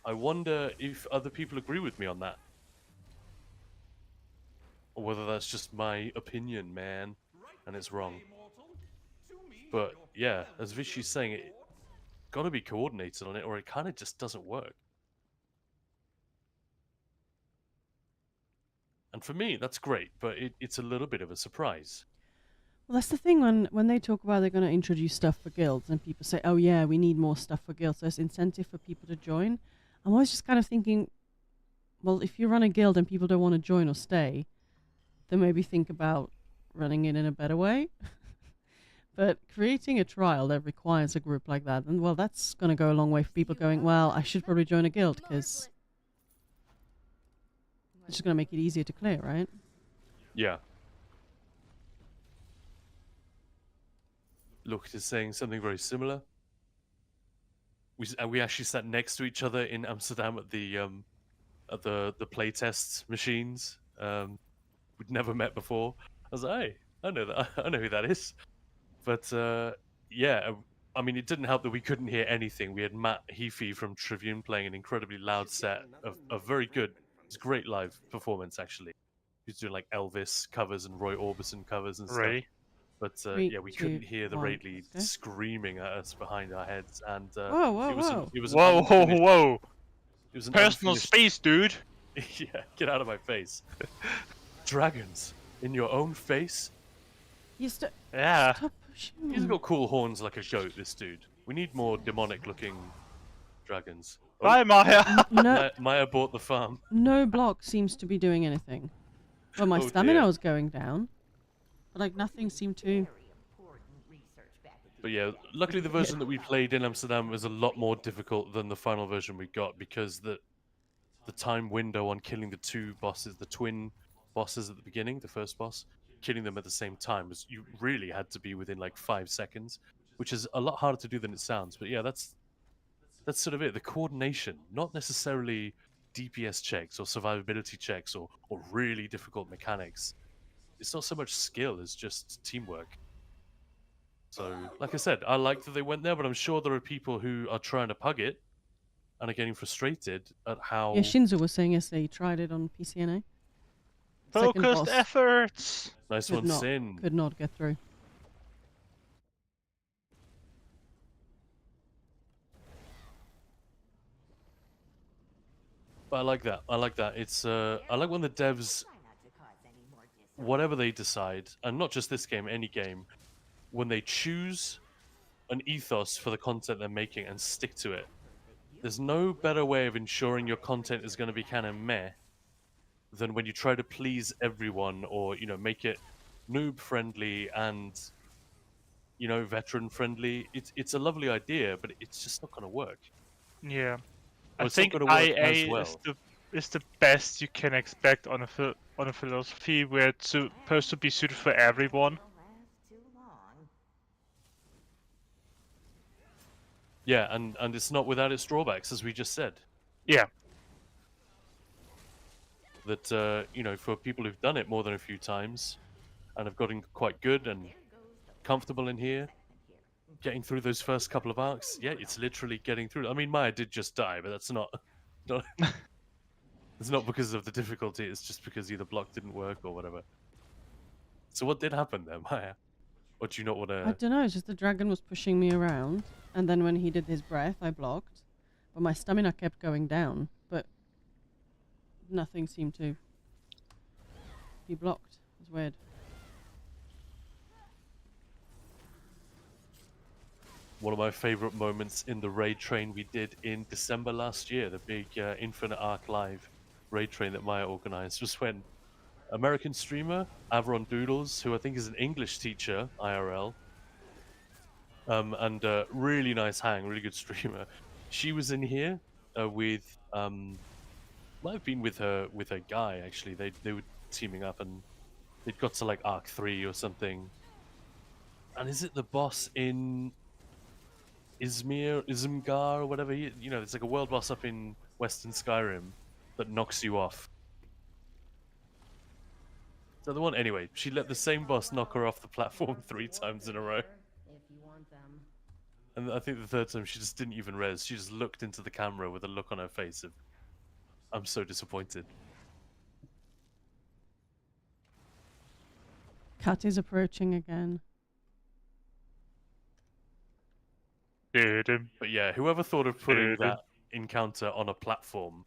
I wonder if other people agree with me on that. Or whether that's just my opinion, man, and it's wrong. But yeah, as Vishy's saying, it gotta be coordinated on it, or it kind of just doesn't work. And for me, that's great, but it's a little bit of a surprise. Well, that's the thing when they talk about they're going to introduce stuff for guilds, and people say, "Oh yeah, we need more stuff for guilds." There's incentive for people to join. I'm always just kind of thinking, well, if you run a guild and people don't want to join or stay, then maybe think about running it in a better way. But creating a trial that requires a group like that, and well, that's going to go a long way for people going, well, I should probably join a guild because it's just going to make it easier to clear, right? Yeah. Look, is saying something very similar. We actually sat next to each other in Amsterdam at the playtest machines. We'd never met before. I was like, hey, I know that. I know who that is. But yeah, I mean, it didn't help that we couldn't hear anything. We had Matt Heafy from Tribune playing an incredibly loud set of very good. It's great live performance, actually. He's doing like Elvis covers and Roy Orbison covers and stuff. But yeah, we couldn't hear the raid lead screaming at us behind our heads, and whoa, it was whoa. it was Whoa, whoa. It was an personal unfinished... space, dude. Yeah, get out of my face. Dragons in your own face. Yeah. Stop pushing me. He's got cool horns like a goat. This dude. We need more demonic-looking dragons. Bye, Maya. No, Maya bought the farm. no block seems to be doing anything. Well, my Oh, stamina dear. was going down, but like nothing seemed to. But yeah, luckily the version that we played in Amsterdam was a lot more difficult than the final version we got, because the time window on killing the two bosses, the twin bosses at the beginning, the first boss, killing them at the same time, was you really had to be within like 5 seconds, which is a lot harder to do than it sounds. But yeah, that's sort of it. The coordination, not necessarily DPS checks or survivability checks or really difficult mechanics. It's not so much skill as just teamwork. So, like I said, I like that they went there, but I'm sure there are people who are trying to pug it and are getting frustrated at how... Yeah, Shinzo was saying yesterday he tried it on PCNA. Second Focused boss efforts. Nice could one, not, Sin. Could not get through. But I like that. I like that. It's I like when the devs, whatever they decide, and not just this game, any game, when they choose an ethos for the content they're making and stick to it. There's no better way of ensuring your content is going to be kind of meh than when you try to please everyone, or make it noob friendly and veteran friendly. It's a lovely idea, but it's just not going to work. Yeah. Or I it's not think gonna work IA as well. is the best you can expect on a philosophy where it's supposed to be suited for everyone. Yeah, and it's not without its drawbacks, as we just said. Yeah. That for people who've done it more than a few times and have gotten quite good and comfortable in here, getting through those first couple of arcs, yeah, it's literally getting through. I mean, Maya did just die, but that's not it's not because of the difficulty. It's just because either block didn't work or whatever. So what did happen there, Maya? Or do you not want I to... don't know, it's just the dragon was pushing me around, and then when he did his breath, I blocked. But my stamina kept going down, but nothing seemed to be blocked. It's weird. One of my favorite moments in the raid train we did in December last year, the big Infinite Arc Live raid train that Maya organized, was when American streamer Avron Doodles, who I think is an English teacher IRL, and really nice hang, really good streamer, She was in here with might have been with her guy actually. They were teaming up and they'd got to like Arc 3 or something. And is it the boss in Ismgar or whatever? You know, it's like a world boss up in Western Skyrim that knocks you off. Is that the one? Anyway, she let the same boss knock her off the platform 3 times in a row. And I think the third time she just didn't even res. She just looked into the camera with a look on her face of, I'm so disappointed. Cat is approaching again. But yeah, whoever thought of putting that encounter on a platform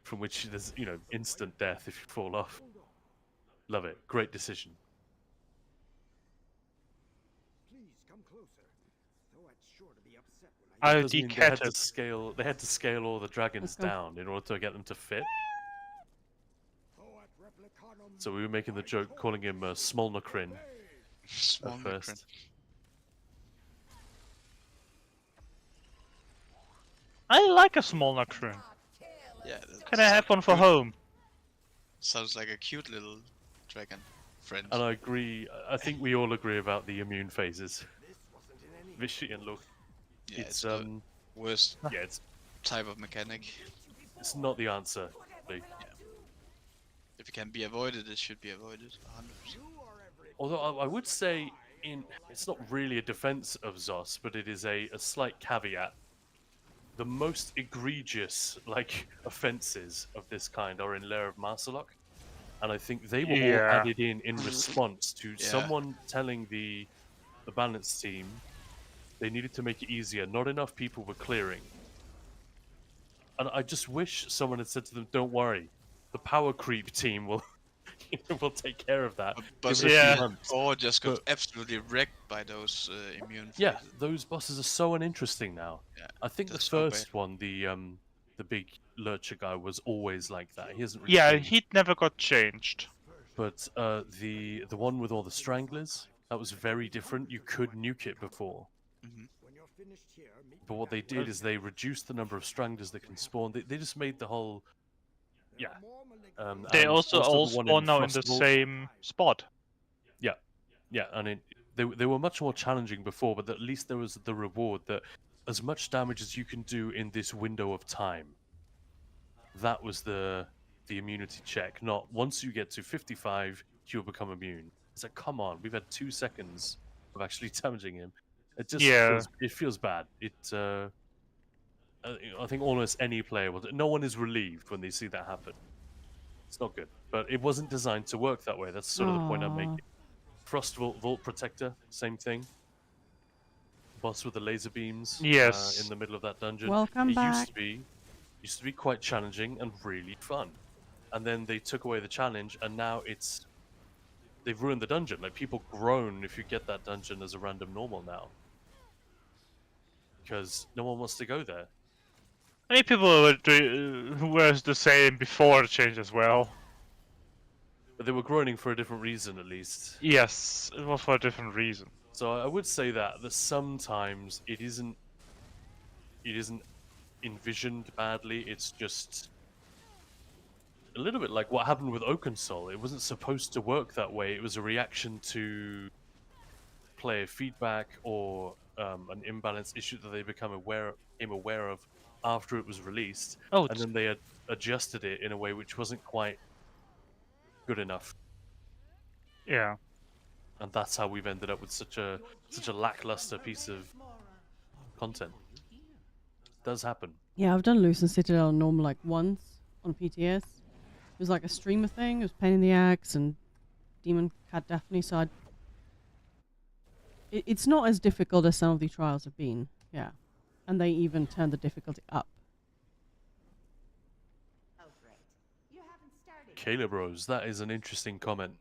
from which there's, you know, instant death if you fall off. Love it. Great decision. Please come closer. Thought's sure to be upset when I'll Does mean decat it. they had to scale all the dragons down in order to get them to fit. So we were making the joke calling him Smolnokrin at first. I like a small Nocturne. Yeah. Can I have one for home? Sounds like a cute little dragon friend. And I agree. I think we all agree about the immune phases. Vishy and look. Yeah, it's the worst yeah, it's type of mechanic. It's not the answer. Like, yeah. If it can be avoided, it should be avoided. 100%. Although I would say, it's not really a defense of Zos, but it is a slight caveat. The most egregious offenses of this kind are in Lair of Marsalok, and I think they were all added in response to someone telling the balance team they needed to make it easier. Not enough people were clearing, and I just wish someone had said to them, "Don't worry, the power creep team will will take care of that." But yeah, or just got absolutely wrecked by those immune phases. Yeah, those bosses are so uninteresting now. Yeah, I think the so first one, the big lurcher guy, was always like that. He hasn't really Yeah, changed. he never got changed. But the one with all the stranglers, that was very different. You could nuke it before. But what they did is they reduced the number of stranglers that can spawn. They just made the whole... Yeah. They and also all the one spawn now in the Frostwolf. same spot. Yeah. Yeah, and they were much more challenging before, but at least there was the reward that as much damage as you can do in this window of time. That was the immunity check, not once you get to 55, you'll become immune. It's like, come on, we've had 2 seconds of actually damaging him. It just feels bad. I think almost any player will. No one is relieved when they see that happen. It's not good, but it wasn't designed to work that way. That's sort of the point I'm making. Frost Vault Protector, same thing. Boss with the laser beams. Yes. In the middle of that dungeon. Welcome back. Used to be quite challenging and really fun, and then they took away the challenge, and now they've ruined the dungeon. Like, people groan if you get that dungeon as a random normal now, because no one wants to go there. Many people who were the same before the change as well. But they were groaning for a different reason, at least. Yes, it was for a different reason. So I would say that sometimes it isn't envisioned badly. It's just a little bit like what happened with Oakensol. It wasn't supposed to work that way. It was a reaction to player feedback or an imbalance issue that they became aware of after it was released. Oh, and then they had adjusted it in a way which wasn't quite good enough. Yeah. And that's how we've ended up with such a lackluster piece of content. It does happen. Yeah, I've done Lucent Citadel on normal once on PTS. It was like a streamer thing. It was Pain in the Axe and Demon Cat Daphne. So it's not as difficult as some of the trials have been. Yeah, and they even turned the difficulty up. Caleb Rose, that is an interesting comment.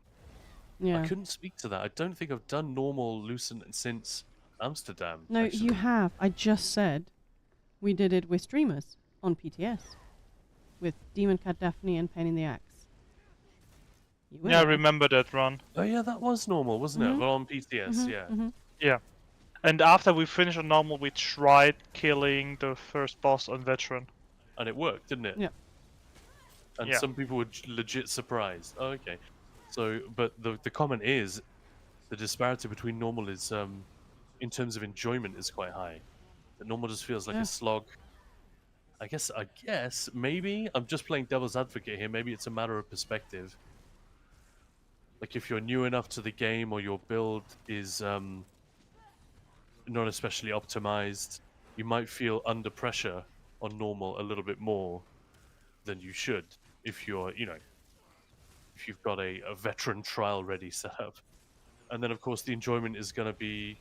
Yeah. I couldn't speak to that. I don't think I've done normal Lucent since Amsterdam. No, actually. you have. I just said we did it with streamers on PTS. With Demon Cat Daphne and Pain in the Axe. Yeah, I remember that run. Oh yeah, that was normal, wasn't it? Mhm. Well, on PTS, Mhm, yeah. mhm. Yeah. And after we finished on normal, we tried killing the first boss on veteran. And it worked, didn't it? Yeah. And Yeah. some people were legit surprised. Oh, okay. So, but the comment is, the disparity between normal is, in terms of enjoyment, is quite high. The normal just feels like Yeah. a slog. I guess, maybe, I'm just playing devil's advocate here, maybe it's a matter of perspective. Like, if you're new enough to the game, or your build is, not especially optimized, you might feel under pressure on normal a little bit more than you should if you're, if you've got a veteran trial ready set up. And then, of course, the enjoyment is going to be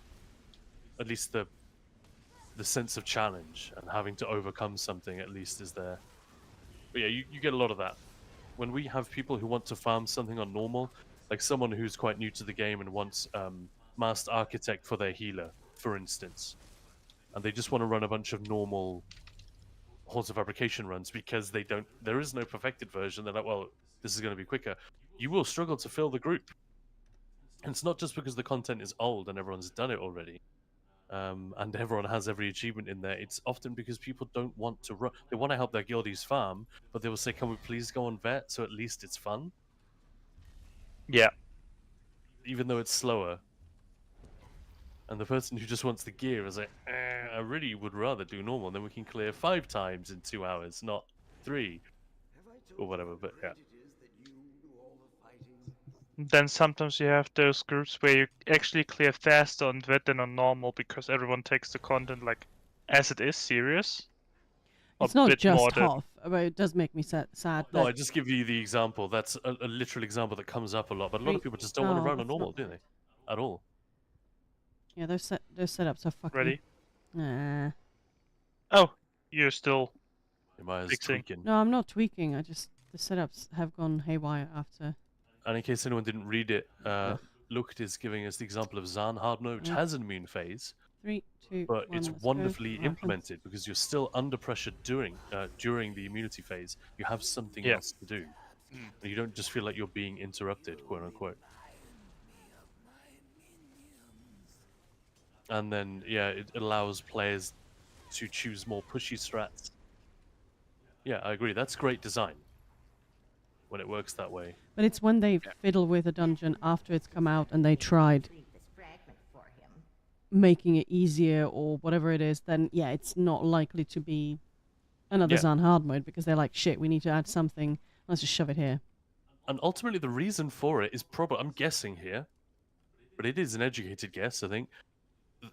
at least the sense of challenge and having to overcome something at least is there. But yeah, you get a lot of that. When we have people who want to farm something on normal, like someone who's quite new to the game and wants Master Architect for their healer, for instance, and they just want to run a bunch of normal Halls of Fabrication runs because there is no perfected version, they're like, well, this is going to be quicker. You will struggle to fill the group. And it's not just because the content is old and everyone's done it already. And everyone has every achievement in there. It's often because people don't want to run. They want to help their guildies farm, but they will say, can we please go on vet so at least it's fun? Yeah. Even though it's slower. And the person who just wants the gear is like, I really would rather do normal, then we can clear 5 times in 2 hours, not 3. Or whatever, but yeah. Then sometimes you have those groups where you actually clear faster on vet than on normal because everyone takes the content like as it is serious. It's not just tough, but it does make me sad. No, I just give you the example. That's a literal example that comes up a lot, but a lot of people just don't want to run on normal, do they? At all. Yeah, those setups are fucking. Ready? Nah. Oh, you're still. Tweaking. No, I'm not tweaking. The setups have gone haywire after. And in case anyone didn't read it, Lucht is giving us the example of Zahn hard mode, which has an immune phase. 3, 2, but 1, it's let's wonderfully go. implemented because you're still under pressure during the immunity phase. You have something else to do. And you don't just feel like you're being interrupted, quote unquote. And then, it allows players to choose more pushy strats. Yeah, I agree. That's great design when it works that way. But it's when they fiddle with a dungeon after it's come out and they tried making it easier or whatever it is, then it's not likely to be another Zahn hard mode because they're like, shit, we need to add something. Let's just shove it here. And ultimately, the reason for it is probably, I'm guessing here, but it is an educated guess, I think.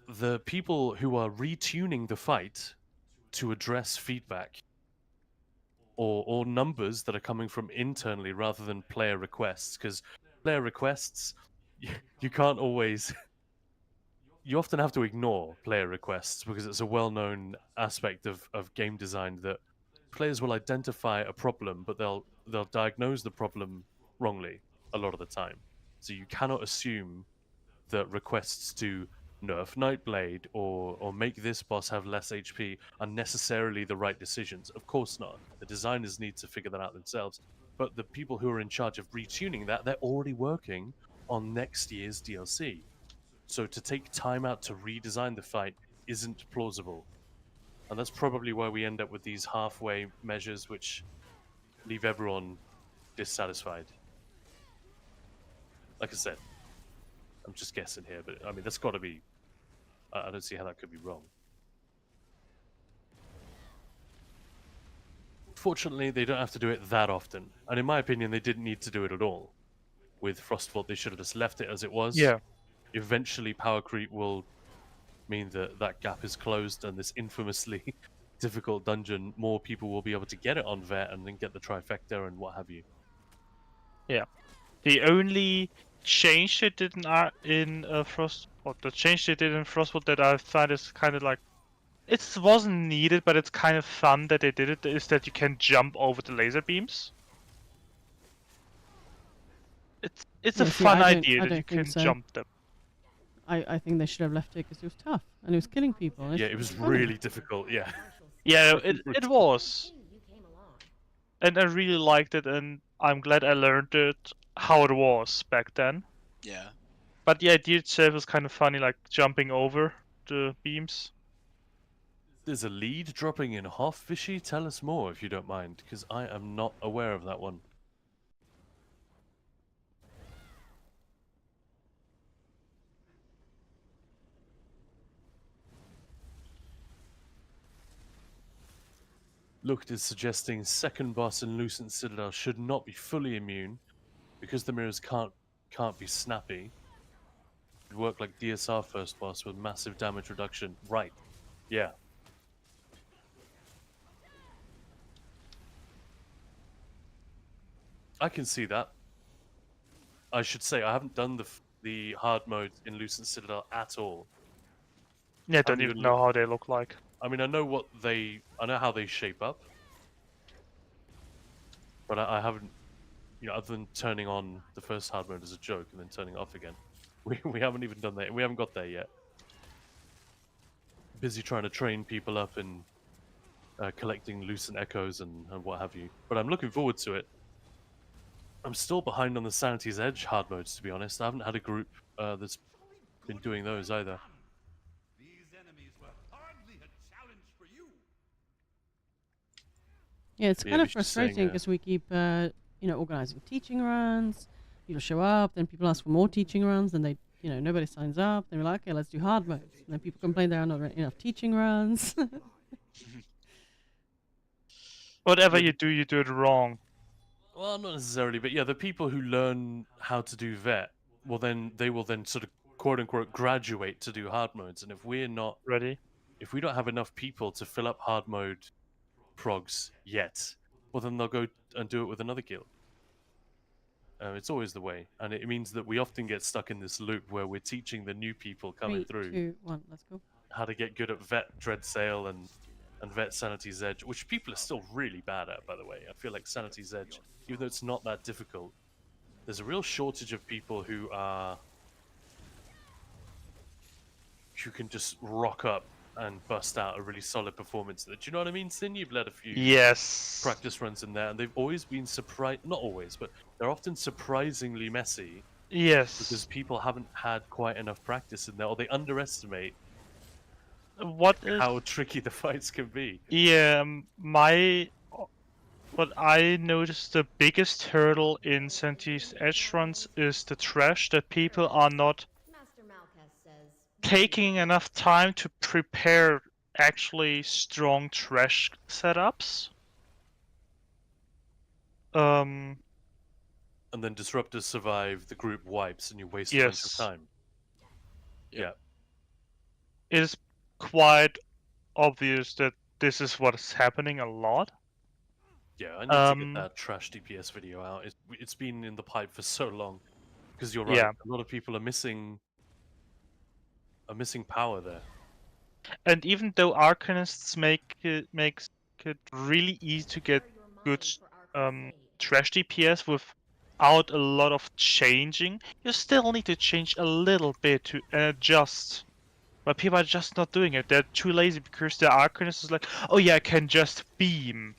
The people who are retuning the fight to address feedback or numbers that are coming from internally rather than player requests, because player requests, you can't always... You often have to ignore player requests because it's a well-known aspect of game design that players will identify a problem, but they'll diagnose the problem wrongly a lot of the time. So you cannot assume that requests to nerf Nightblade or make this boss have less HP are necessarily the right decisions. Of course not. The designers need to figure that out themselves. But the people who are in charge of retuning that, they're already working on next year's DLC. So to take time out to redesign the fight isn't plausible. And that's probably why we end up with these halfway measures which leave everyone dissatisfied. Like I said, I'm just guessing here, but I mean, that's got to be... I don't see how that could be wrong. Fortunately, they don't have to do it that often. And in my opinion, they didn't need to do it at all. With Frostvault, they should have just left it as it was. Yeah. Eventually, power creep will mean that that gap is closed, and this infamously difficult dungeon, more people will be able to get it on vet and then get the trifecta and what have you. Yeah. The only change they did in Frostvault that I find is kind of like, it wasn't needed, but it's kind of fun that they did it, is that you can jump over the laser beams. It's a fun idea that you can jump them. I think they should have left it because it was tough and it was killing people. Yeah, it was really difficult, yeah. Yeah, it was. And I really liked it, and I'm glad I learned it how it was back then. Yeah. But the idea itself was kind of funny, like jumping over. beams. There's a lead dropping in Hoff, Fishy. Tell us more if you don't mind, because I am not aware of that one. Looked is suggesting second boss in Lucent Citadel should not be fully immune, because the mirrors can't be snappy. It work like DSR first boss with massive damage reduction. Right. Yeah. I can see that. I should say I haven't done the hard mode in Lucent Citadel at all. Yeah, don't even know how they look like. I mean, I know how they shape up, but I haven't, other than turning on the first hard mode as a joke and then turning it off again. We haven't even done that. We haven't got there yet. Busy trying to train people up in collecting Lucent Echoes and what have you. But I'm looking forward to it. I'm still behind on the Sanity's Edge hard modes, to be honest. I haven't had a group that's been doing those either. Yeah, it's Yeah, kind we of should saying, frustrating because we keep, organizing teaching runs. People show up, then people ask for more teaching runs, then nobody signs up. Then we're like, okay, let's do hard modes. And then people complain there are not enough teaching runs. Whatever you do it wrong. Well, not necessarily, but yeah, the people who learn how to do vet they will then sort of quote unquote graduate to do hard modes. And if we're not ready, if we don't have enough people to fill up hard mode progs yet, well then they'll go and do it with another guild. It's always the way, and it means that we often get stuck in this loop where we're teaching the new people coming 3, through 2, 1, let's go. how to get good at vet Dreadsail and vet Sanity's Edge, which people are still really bad at, by the way. I feel like Sanity's Edge, even though it's not that difficult, there's a real shortage of people who can just rock up and bust out a really solid performance. Do you know what I mean, Sin? You've led a few practice runs in there, and they've always been not always, but they're often surprisingly messy. Yes. Because people haven't had quite enough practice in there, or they underestimate how tricky the fights can be. Yeah, what I noticed the biggest hurdle in Sanity's Edge runs is the trash, that people are not taking enough time to prepare actually strong trash setups. And then disruptors survive, the group wipes, and you waste a bunch of time. Yeah. It is quite obvious that this is what is happening a lot. Yeah, I need to get that trash DPS video out. It's been in the pipe for so long. Because you're right, Yeah. a lot of people are missing power there. And even though Arcanists makes it really easy to get good trash DPS without a lot of changing, you still need to change a little bit to adjust. But people are just not doing it. They're too lazy because the Arcanist is like, oh yeah, I can just beam.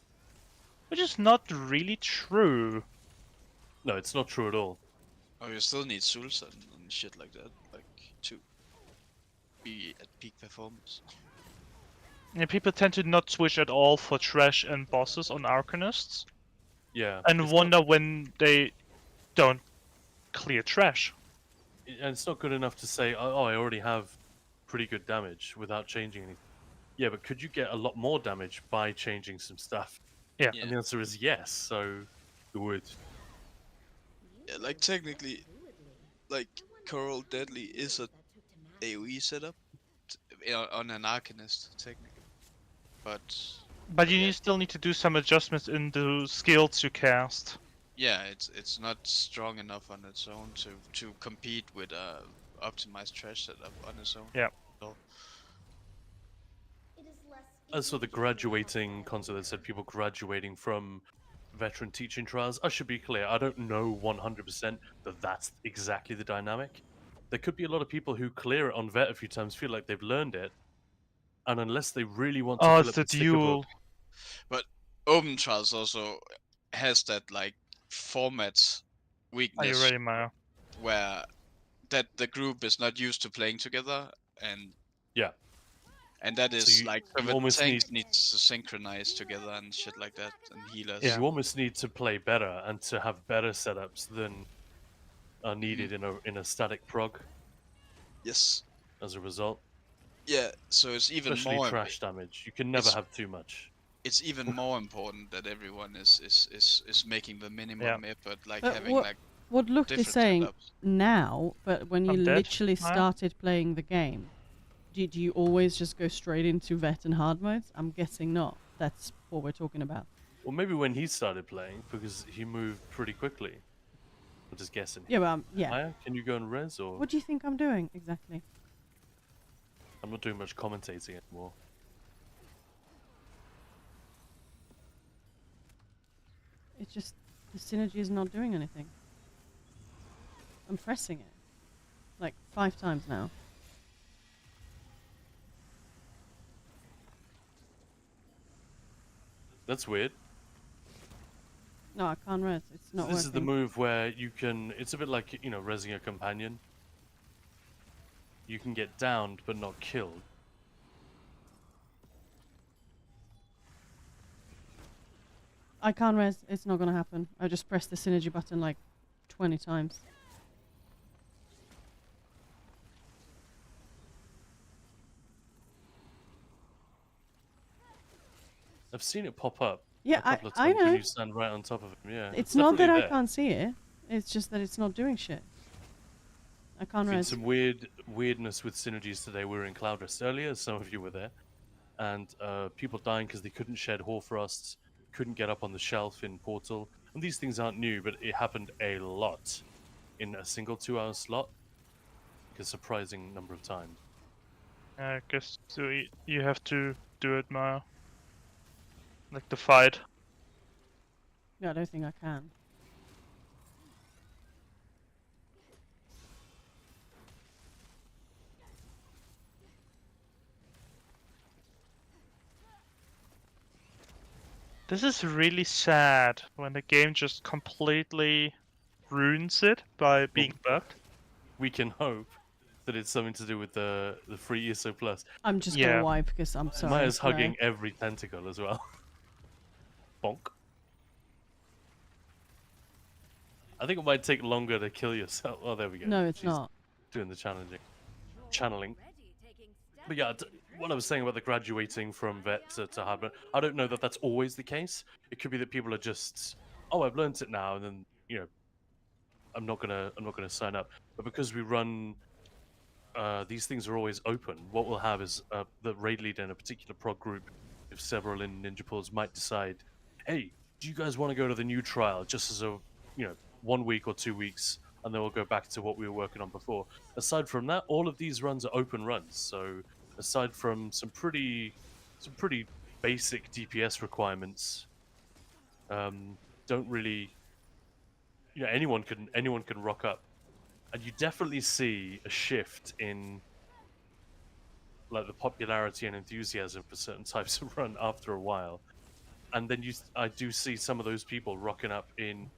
Which is not really true. No, it's not true at all. Oh, you still need Souls and shit like that, like to be at peak performance. Yeah, people tend to not switch at all for trash and bosses on Arcanists. Yeah. And wonder when they don't clear trash. And it's not good enough to say, oh, I already have pretty good damage without changing anything. Yeah, but could you get a lot more damage by changing some stuff? Yeah. And the answer is yes, so you would. Yeah, like technically, like Coral Deadly is a AoE setup on an Arcanist, technically. But you still need to do some adjustments in the skills you cast. yeah, it's not strong enough on its own to compete with a optimized trash setup on its own. Yeah. So, As for the graduating concept that said people graduating from veteran teaching trials, I should be clear, I don't know 100% that that's exactly the dynamic. There could be a lot of people who clear it on vet a few times, feel like they've learned it, and unless they really want to fill up the sticker book. But Open Trials also has that like format weakness. Are you ready, Maya? Where that the group is not used to playing together, and Yeah. And that is you- like you the almost tanks needs to synchronize together and shit like that, and healers. You almost need to play better and to have better setups than are needed in a static prog. Yes. As a result. Yeah, so it's even Especially more trash damage. You can never have too much. It's even more important that everyone is making the minimum effort, like But having what, like what Lucht is different saying setups. now, but when you I'm dead, literally Maya. started playing the game, do you always just go straight into vet and hard modes? I'm guessing not. That's what we're talking about. Well, maybe when he started playing, because he moved pretty quickly. I'm just guessing. Yeah, well, yeah. Maya, can you go and res or? What do you think I'm doing exactly? I'm not doing much commentating anymore. It's just the synergy is not doing anything. I'm pressing it like 5 times now. That's weird. No, I can't res. It's not This working. is the move where you can. It's a bit like, you know, resing a companion. You can get downed but not killed. I can't res. It's not gonna happen. I just pressed the synergy button like 20 times. I've seen it pop up. Yeah, a couple of I times when know. you stand right on top of him. Yeah. It's not that definitely I can't see it. It's just that it's not doing shit. I can't Seen res. some weirdness with synergies today. We were in Cloudrest earlier. Some of you were there, and people dying because they couldn't shed Hoarfrosts, couldn't get up on the shelf in Portal. And these things aren't new, but it happened a lot in a single 2-hour slot. A surprising number of times. I guess you have to do it, Maya. Like the fight. Yeah, I don't think I can. This is really sad when the game just completely ruins it by being bugged. We can hope that it's something to do with the free ESO Plus. I'm just gonna wipe because I'm sorry. Maya's no. hugging every tentacle as well. Bonk. I think it might take longer to kill yourself. Oh, there we go. No, it's She's not. doing the channeling. But yeah, what I was saying about the graduating from vet to hard mode, I don't know that that's always the case. It could be that people are just, oh, I've learnt it now, and then, you know, I'm not gonna sign up. But because we run, these things are always open. What we'll have is the raid leader in a particular prog group, if several in Ninja Pools might decide, hey, do you guys want to go to the new trial just as a, you know, 1 week or 2 weeks, and then we'll go back to what we were working on before. Aside from that, all of these runs are open runs. So aside from some pretty basic DPS requirements, don't really, you know, anyone can rock up, and you definitely see a shift in like the popularity and enthusiasm for certain types of run after a while, and then I do see some of those people rocking up in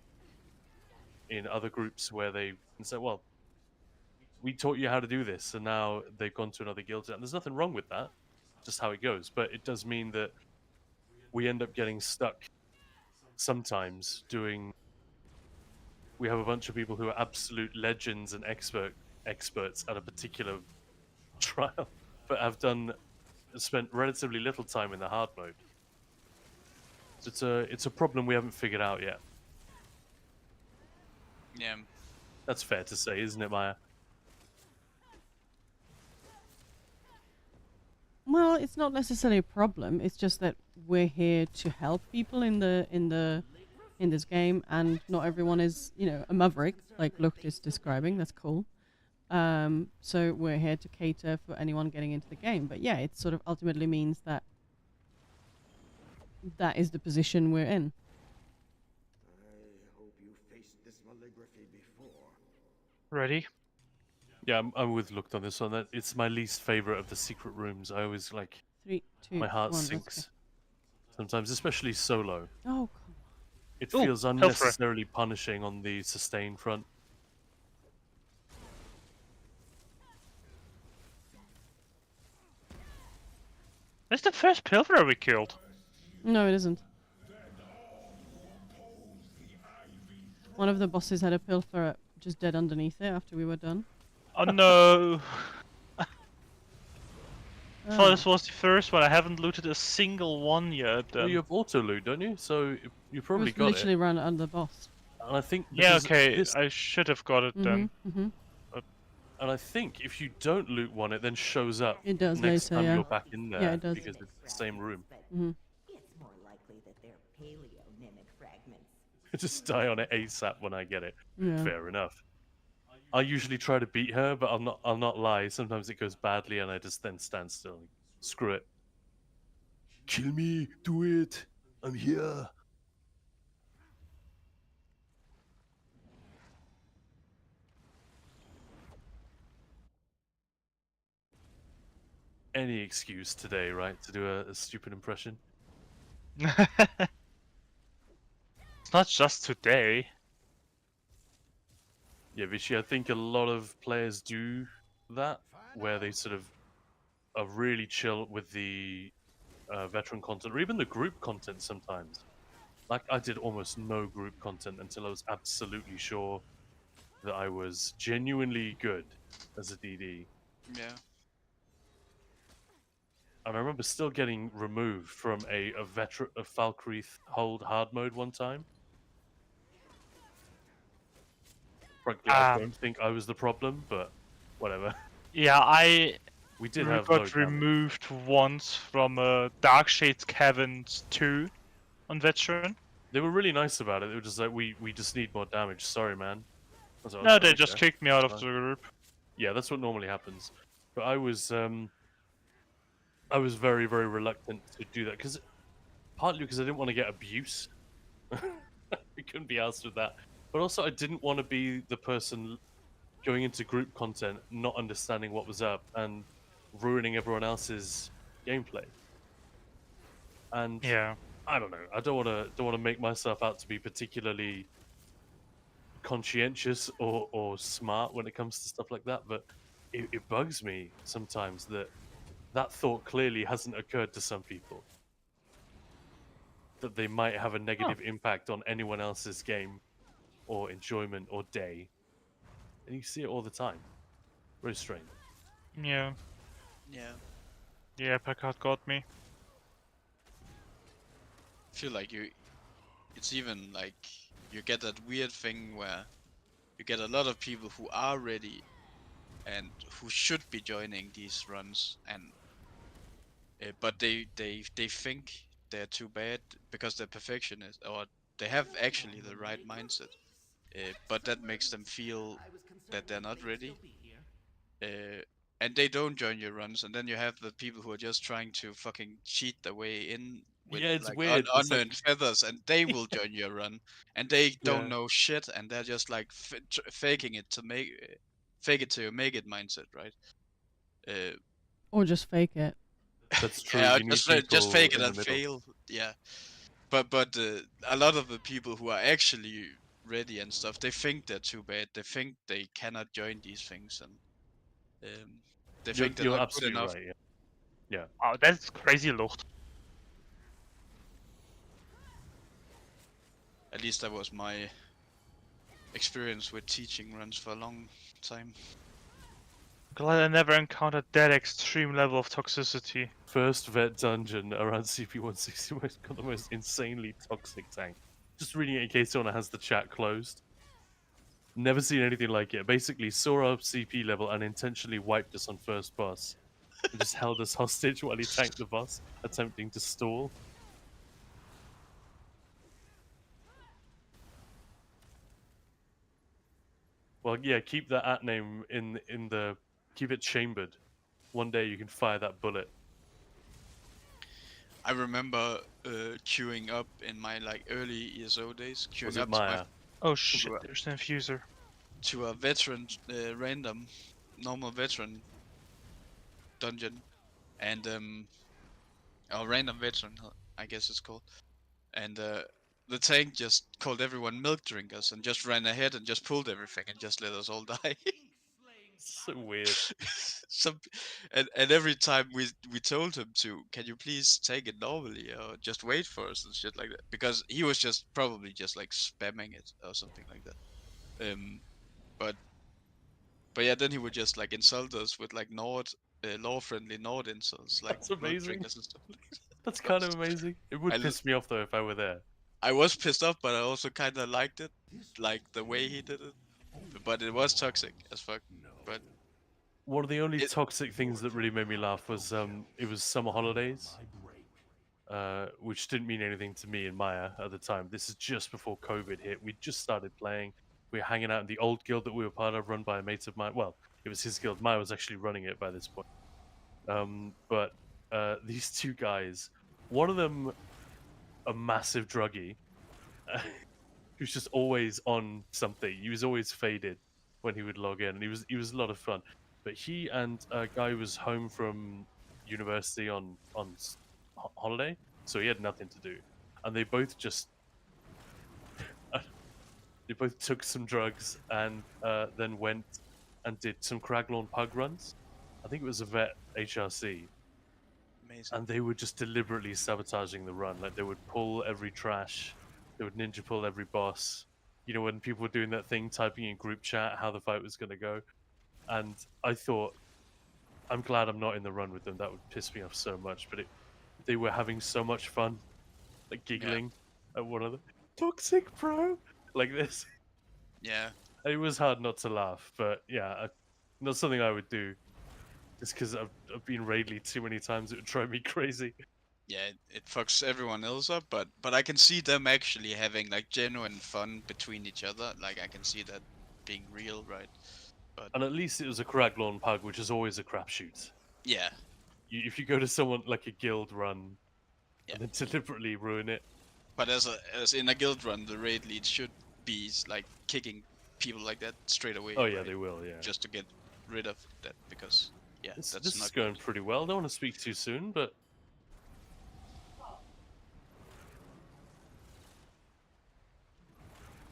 other groups where they say, well, we taught you how to do this, and now they've gone to another guild. And there's nothing wrong with that, just how it goes. But it does mean that we end up getting stuck sometimes doing. We have a bunch of people who are absolute legends and experts at a particular trial, but have spent relatively little time in the hard mode. So it's a problem we haven't figured out yet. Yeah. That's fair to say, isn't it, Maya? Well, it's not necessarily a problem. It's just that we're here to help people in this game, and not everyone is, you know, a maverick like Lucht is describing. That's cool. So we're here to cater for anyone getting into the game. But yeah, it sort of ultimately means that that is the position we're in. Ready? Yeah, I'm with Looked on this one. That it's my least favorite of the secret rooms. I always like 3, 2, my heart 1, let's sinks. Sometimes, especially solo. Oh, come on. It feels Hellfire. unnecessarily punishing on the sustain front. That's the first pilferer we killed. No, it isn't. One of the bosses had a pilfer just dead underneath it after we were done. Oh no! I thought Oh. this was the first one. I haven't looted a single one yet. Well, you have auto loot, don't you? So you It probably was got literally it. run under the boss. And I think Yeah, because okay, this, I should have got it then. Mm-hmm. and I think if you don't loot one, it then shows up It does next later, time yeah. you're back in there. Yeah, it does. Because it's the same room. Mm-hmm. It's more likely that they're paleo-mimic fragments. Just die on it ASAP when I get it. Yeah. Fair enough. I usually try to beat her, but I'll not lie. Sometimes it goes badly, and I just then stand still. Screw it. Kill me, do it. I'm here. Any excuse today, right, to do a stupid impression? It's not just today. Yeah, Vichy, I think a lot of players do that, where they sort of are really chill with the veteran content, or even the group content sometimes. Like, I did almost no group content until I was absolutely sure that I was genuinely good as a DD. Yeah. And I remember still getting removed from a Valkyrie hold hard mode one time. Frankly, I don't think I was the problem, but whatever. Yeah, we did have got low damage. removed once from Dark Shades Caverns 2 on Veteran. They were really nice about it. They were just like, we just need more damage. Sorry, man. I was like, No, "Okay, they just okay, kicked me out of fine." the group. Yeah, that's what normally happens. But I was very, very reluctant to do that because partly because I didn't want to get abuse. We couldn't be asked with that. But also, I didn't want to be the person going into group content, not understanding what was up, and ruining everyone else's gameplay. And yeah, I don't know. I don't want to make myself out to be particularly conscientious or smart when it comes to stuff like that. But it bugs me sometimes that thought clearly hasn't occurred to some people. That they might have a negative impact on anyone else's game or enjoyment or day. And you see it all the time. Very strange. Yeah. Yeah. Yeah, Packard got me. I feel like it's even like you get that weird thing where you get a lot of people who are ready and who should be joining these runs, and but they think they're too bad because they're perfectionists, or they have actually the right mindset, but that makes them feel that they're not ready, and they don't join your runs, and then you have the people who are just trying to fucking cheat their way in with Yeah, it's like weird. It's like- unearned feathers, and they will join your run, and they don't Yeah. know shit, and they're just like faking it to fake it to make it mindset, right? Or just fake it. That's true. Yeah, you need just fake it people in and the middle. fail. Yeah, but a lot of the people who are actually ready and stuff, they think they're too bad. They think they cannot join these things, and they think they're You're not good absolutely enough. right. Yeah. Oh, that's crazy, Lucht. At least that was my experience with teaching runs for a long time. Glad I never encountered that extreme level of toxicity. First vet dungeon around CP160 where it's got the most insanely toxic tank. Just reading it in case someone has the chat closed. Never seen anything like it. Basically saw our CP level and intentionally wiped us on first boss. And just held us hostage while he tanked the boss, attempting to stall. Well, yeah, keep that at name in the... Keep it chambered. One day you can fire that bullet. I remember queuing up in my like early ESO days. Queuing Was it up Maya? Oh shit, there's an infuser. To a veteran random normal veteran dungeon, and or random veteran I guess it's called, and the tank just called everyone milk drinkers and just ran ahead and just pulled everything and just let us all die. So weird. Some and every time we told him to, can you please take it normally or just wait for us and shit like that, because he was just probably just like spamming it or something like that. But yeah, then he would just like insult us with like law friendly Nord insults, like That's amazing. triggers and stuff like that. That's kind of amazing. It would piss me off though if I were there. I was pissed off, but I also kind of liked it, like the way he did it. But it was toxic as fuck. But one of the only toxic things that really made me laugh was it was summer holidays, which didn't mean anything to me and Maya at the time. This is just before COVID hit. We just started playing. We were hanging out in the old guild that we were part of, run by a mate of mine. Well, it was his guild. Maya was actually running it by this point. But these two guys, one of them, a massive druggie, who's just always on something. He was always faded when he would log in, and he was a lot of fun. But he and a guy who was home from university on holiday, so he had nothing to do, and they both just they both took some drugs and then went and did some Craglorn pug runs. I think it was a vet HRC. Amazing. And they were just deliberately sabotaging the run. Like they would pull every trash, they would ninja pull every boss. You know, when people were doing that thing, typing in group chat how the fight was going to go. And I thought, I'm glad I'm not in the run with them. That would piss me off so much. But they were having so much fun, like giggling at one another. Toxic, bro, like this. Yeah. It was hard not to laugh, but yeah, not something I would do. Just because I've been raided too many times, it would drive me crazy. Yeah, it fucks everyone else up, but I can see them actually having like genuine fun between each other. Like I can see that being real, right? But And at least it was a Craglorn pug, which is always a crapshoot. yeah, If you go to someone like a guild run, and then deliberately ruin it. but as in a guild run, the raid lead should be like kicking people like that straight away. Oh yeah, right? they will. Yeah. Just to get rid of that, because yeah, This that's not is going pretty well. Don't want to speak too soon, but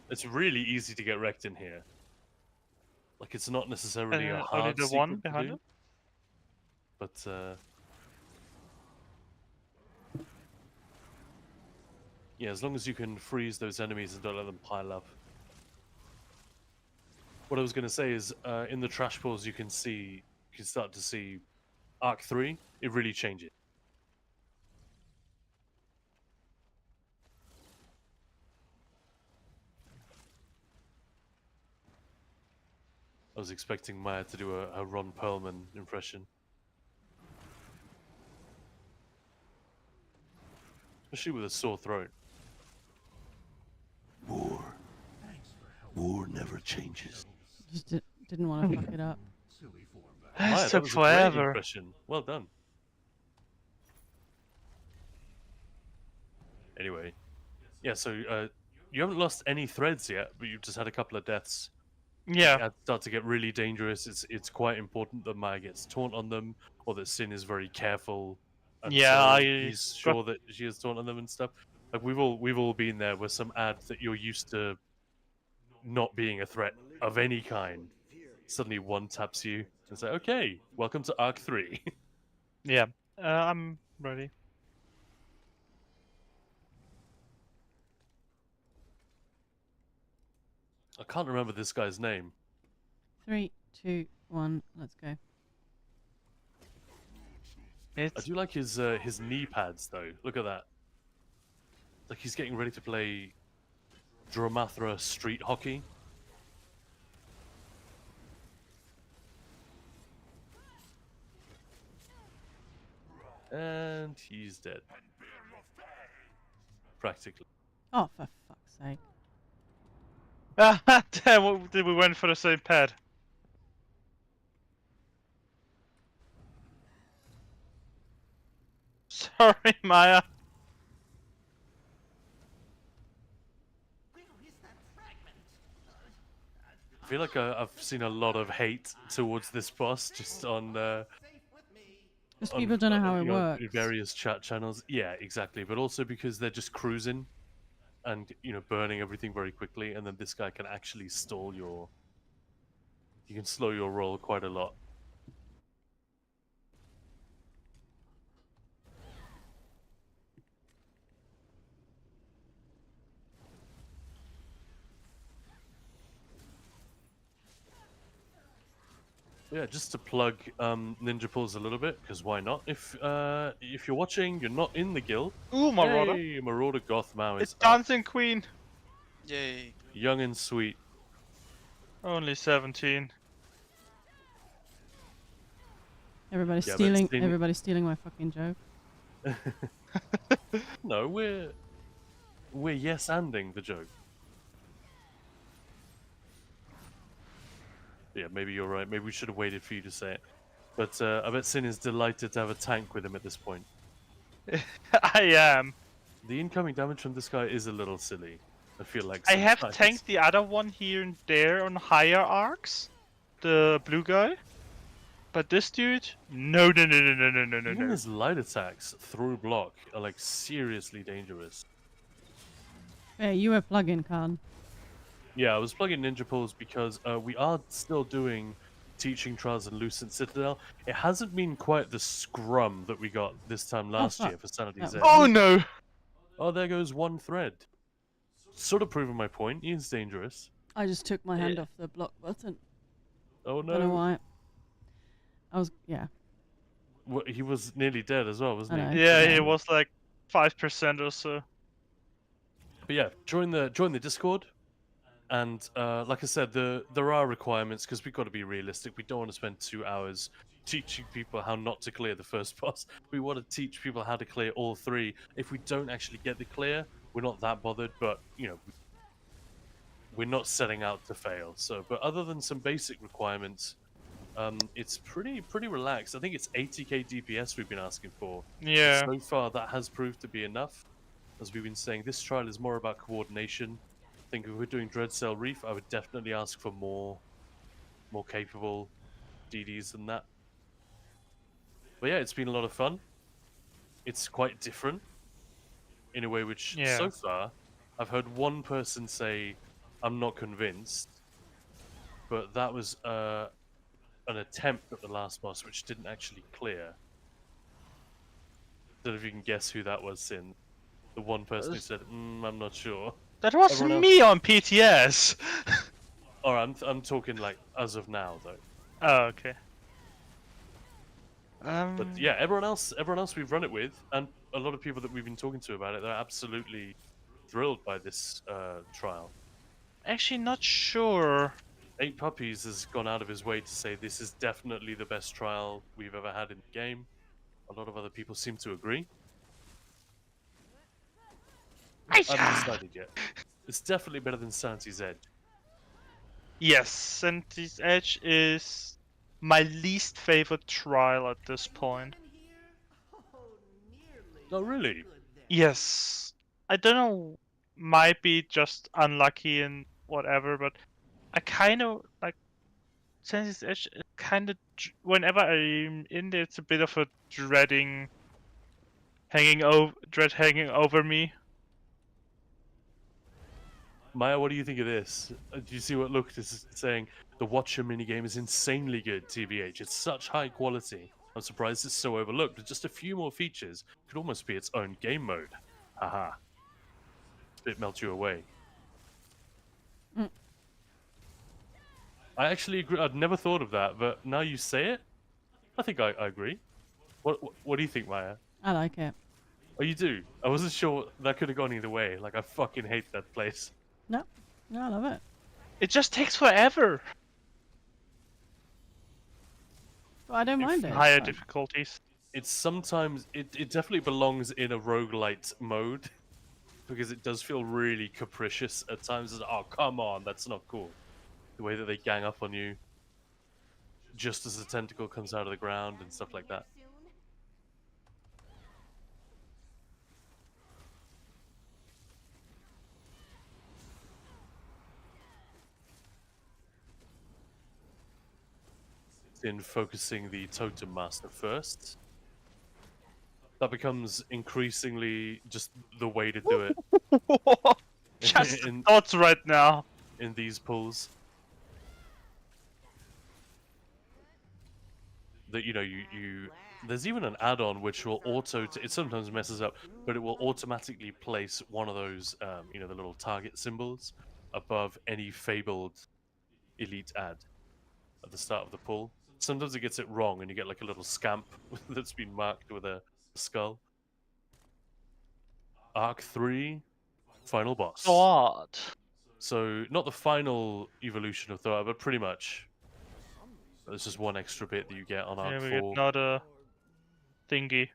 it's really easy to get wrecked in here. Like it's not necessarily a hard only the secret one to behind do, it? but yeah, as long as you can freeze those enemies and don't let them pile up. What I was going to say is, in the trash pools, you can start to see Arc 3. It really changes. I was expecting Maya to do a Ron Perlman impression. Especially with a sore throat. War never changes. Just didn't want to fuck it up. Maya, took that was a great forever. impression. Well done. Anyway, yeah. So you haven't lost any threads yet, but you've just had a couple of deaths. Yeah. It start to get really dangerous. It's quite important that Maya gets taunt on them, or that Sin is very careful. And Yeah, so he's sure that she has taunt on them and stuff. Like we've all been there with some ad that you're used to not being a threat of any kind. Suddenly one taps you and say, "Okay, welcome to Arc 3." Yeah, I'm ready. I can't remember this guy's name. 3, 2, 1, let's go. I do like his knee pads though. Look at that. Like he's getting ready to play Dromathra street hockey. And he's dead. Practically. Oh, for fuck's sake. Damn, we went for the same pad. Sorry, Maya. I feel like I've seen a lot of hate towards this boss just on Because people don't know how it you works. in various chat channels. Yeah, exactly. But also because they're just cruising and burning everything very quickly, and then this guy can actually stall your you can slow your roll quite a lot. Yeah, just to plug Ninja Pulls a little bit, because why not? If you're watching, you're not in the guild. Ooh, Marauder. Yay, Marauder Gothmau It's is up. Dancing Queen. Yay. Young and sweet. Only 17. Everybody's Yeah, but stealing. Sin- Everybody's stealing my fucking joke. No, we're yes-anding the joke. Yeah, maybe you're right. Maybe we should have waited for you to say it. But I bet Sin is delighted to have a tank with him at this point. I am. The incoming damage from this guy is a little silly. I feel like I have sometimes. tanked the other one here and there on higher arcs. The blue guy. But this dude? No. Even his light attacks through block are like seriously dangerous. Hey, you were plug-in, Kaan. Yeah, I was plugging Ninja Pulls because we are still doing Teaching Trials and Lucent Citadel. It hasn't been quite the scrum that we got this time last year for Sanity Z. Oh no! Oh, there goes one thread. Sort of proving my point. He is dangerous. I just took my hand off the block button. Oh no! Don't know why. Yeah. He was nearly dead as well, wasn't he? Yeah, it was like 5% or so. But yeah, join the Discord, and like I said, there are requirements because we've got to be realistic. We don't want to spend 2 hours teaching people how not to clear the first boss. We want to teach people how to clear all 3. If we don't actually get the clear, we're not that bothered. But you know, we're not setting out to fail. So, but other than some basic requirements, it's pretty relaxed. I think it's 80k DPS we've been asking for. Yeah. So far, that has proved to be enough. As we've been saying, this trial is more about coordination. I think if we're doing Dread Cell Reef, I would definitely ask for more capable DDs than that. But yeah, it's been a lot of fun. It's quite different in a way which, so far, I've heard one person say, "I'm not convinced," but that was an attempt at the last boss which didn't actually clear. Don't know if you can guess who that was, Sin. The one person who said, "I'm not sure." That was me on PTS. Or I'm talking like as of now though. Oh, okay. But yeah, everyone else we've run it with, and a lot of people that we've been talking to about it, they're absolutely thrilled by this trial. Actually, not sure. 8 Puppies has gone out of his way to say this is definitely the best trial we've ever had in the game. A lot of other people seem to agree. I haven't decided yet. It's definitely better than Sanity's Edge. Yes, Sanity's Edge is my least favorite trial at this point. Oh, really? Yes. I don't know, might be just unlucky and whatever, but I kind of like Sanity's Edge. Kind of, whenever I'm in there, it's a bit of a dread hanging over me. Maya, what do you think of this? Do you see what Luke is saying? The Watcher minigame is insanely good, TBH. It's such high quality. I'm surprised it's so overlooked, but just a few more features could almost be its own game mode. Haha. It melts you away. I actually agree. I'd never thought of that, but now you say it, I think I agree. What do you think, Maya? I like it. Oh, you do? I wasn't sure that could have gone either way. Like, I fucking hate that place. No, I love it. It just takes forever. Well, I don't mind it. Higher difficulties. It's sometimes it definitely belongs in a roguelite mode because it does feel really capricious at times. It's, oh, come on, that's not cool. The way that they gang up on you just as the tentacle comes out of the ground and stuff like that. In focusing the Totem Master first. That becomes increasingly just the way to do it. Just thoughts right now. In these pulls. that you there's even an add-on which will it sometimes messes up, but it will automatically place one of those the little target symbols above any fabled elite ad at the start of the pull. Sometimes it gets it wrong and you get like a little scamp that's been marked with a skull. Arc 3, final boss. God. So not the final evolution of Thor, but pretty much. There's just one extra bit that you get on Arc Yeah, we 4. get another thingy.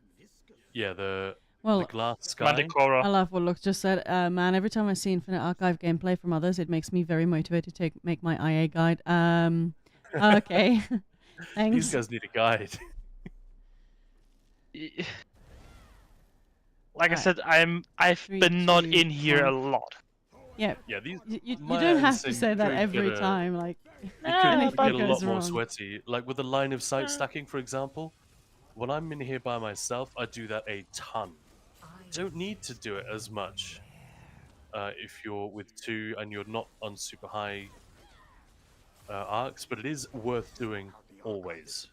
Yeah, the Well, glass sky. Manticora. I love what Lux just said. Man, every time I see Infinite Archive gameplay from others, it makes me very motivated to make my IA guide. Okay. Thanks. These guys need a guide. Like I said, I've been not in here a lot. Yeah. Yeah, these. You don't have to say that every time. Like, It could get a lot goes more wrong. sweaty. Like with the line of sight stacking, for example. When I'm in here by myself, I do that a ton. Don't need to do it as much if you're with two and you're not on super high arcs, but it is worth doing always.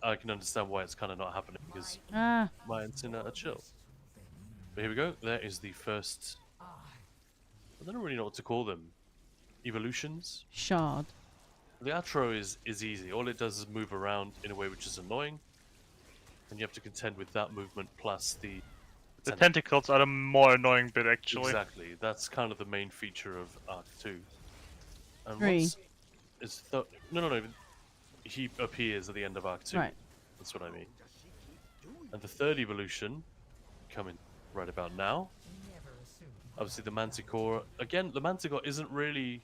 I can understand why it's kind of not happening because mine's in a chill. But here we go. There is the first. I don't really know what to call them. Evolutions. Shard. The outro is easy. All it does is move around in a way which is annoying, and you have to contend with that movement plus the tentacles are the more annoying bit, actually. Exactly. That's kind of the main feature of Arc 2. And 3. No. He appears at the end of Arc 2. Right. That's what I mean. And the third evolution, coming right about now. Obviously the Manticore. Again, the Manticore isn't really...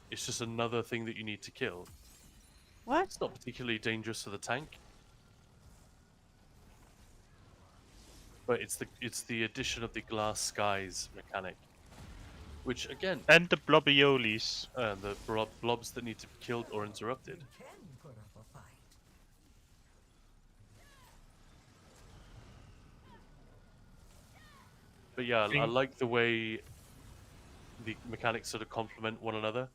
It's just another thing that you need to kill. What? It's not particularly dangerous for the tank. But it's the addition of the glass skies mechanic. Which again... And the blobioles. The blobs that need to be killed or interrupted. But yeah, I like the way the mechanics sort of complement one another.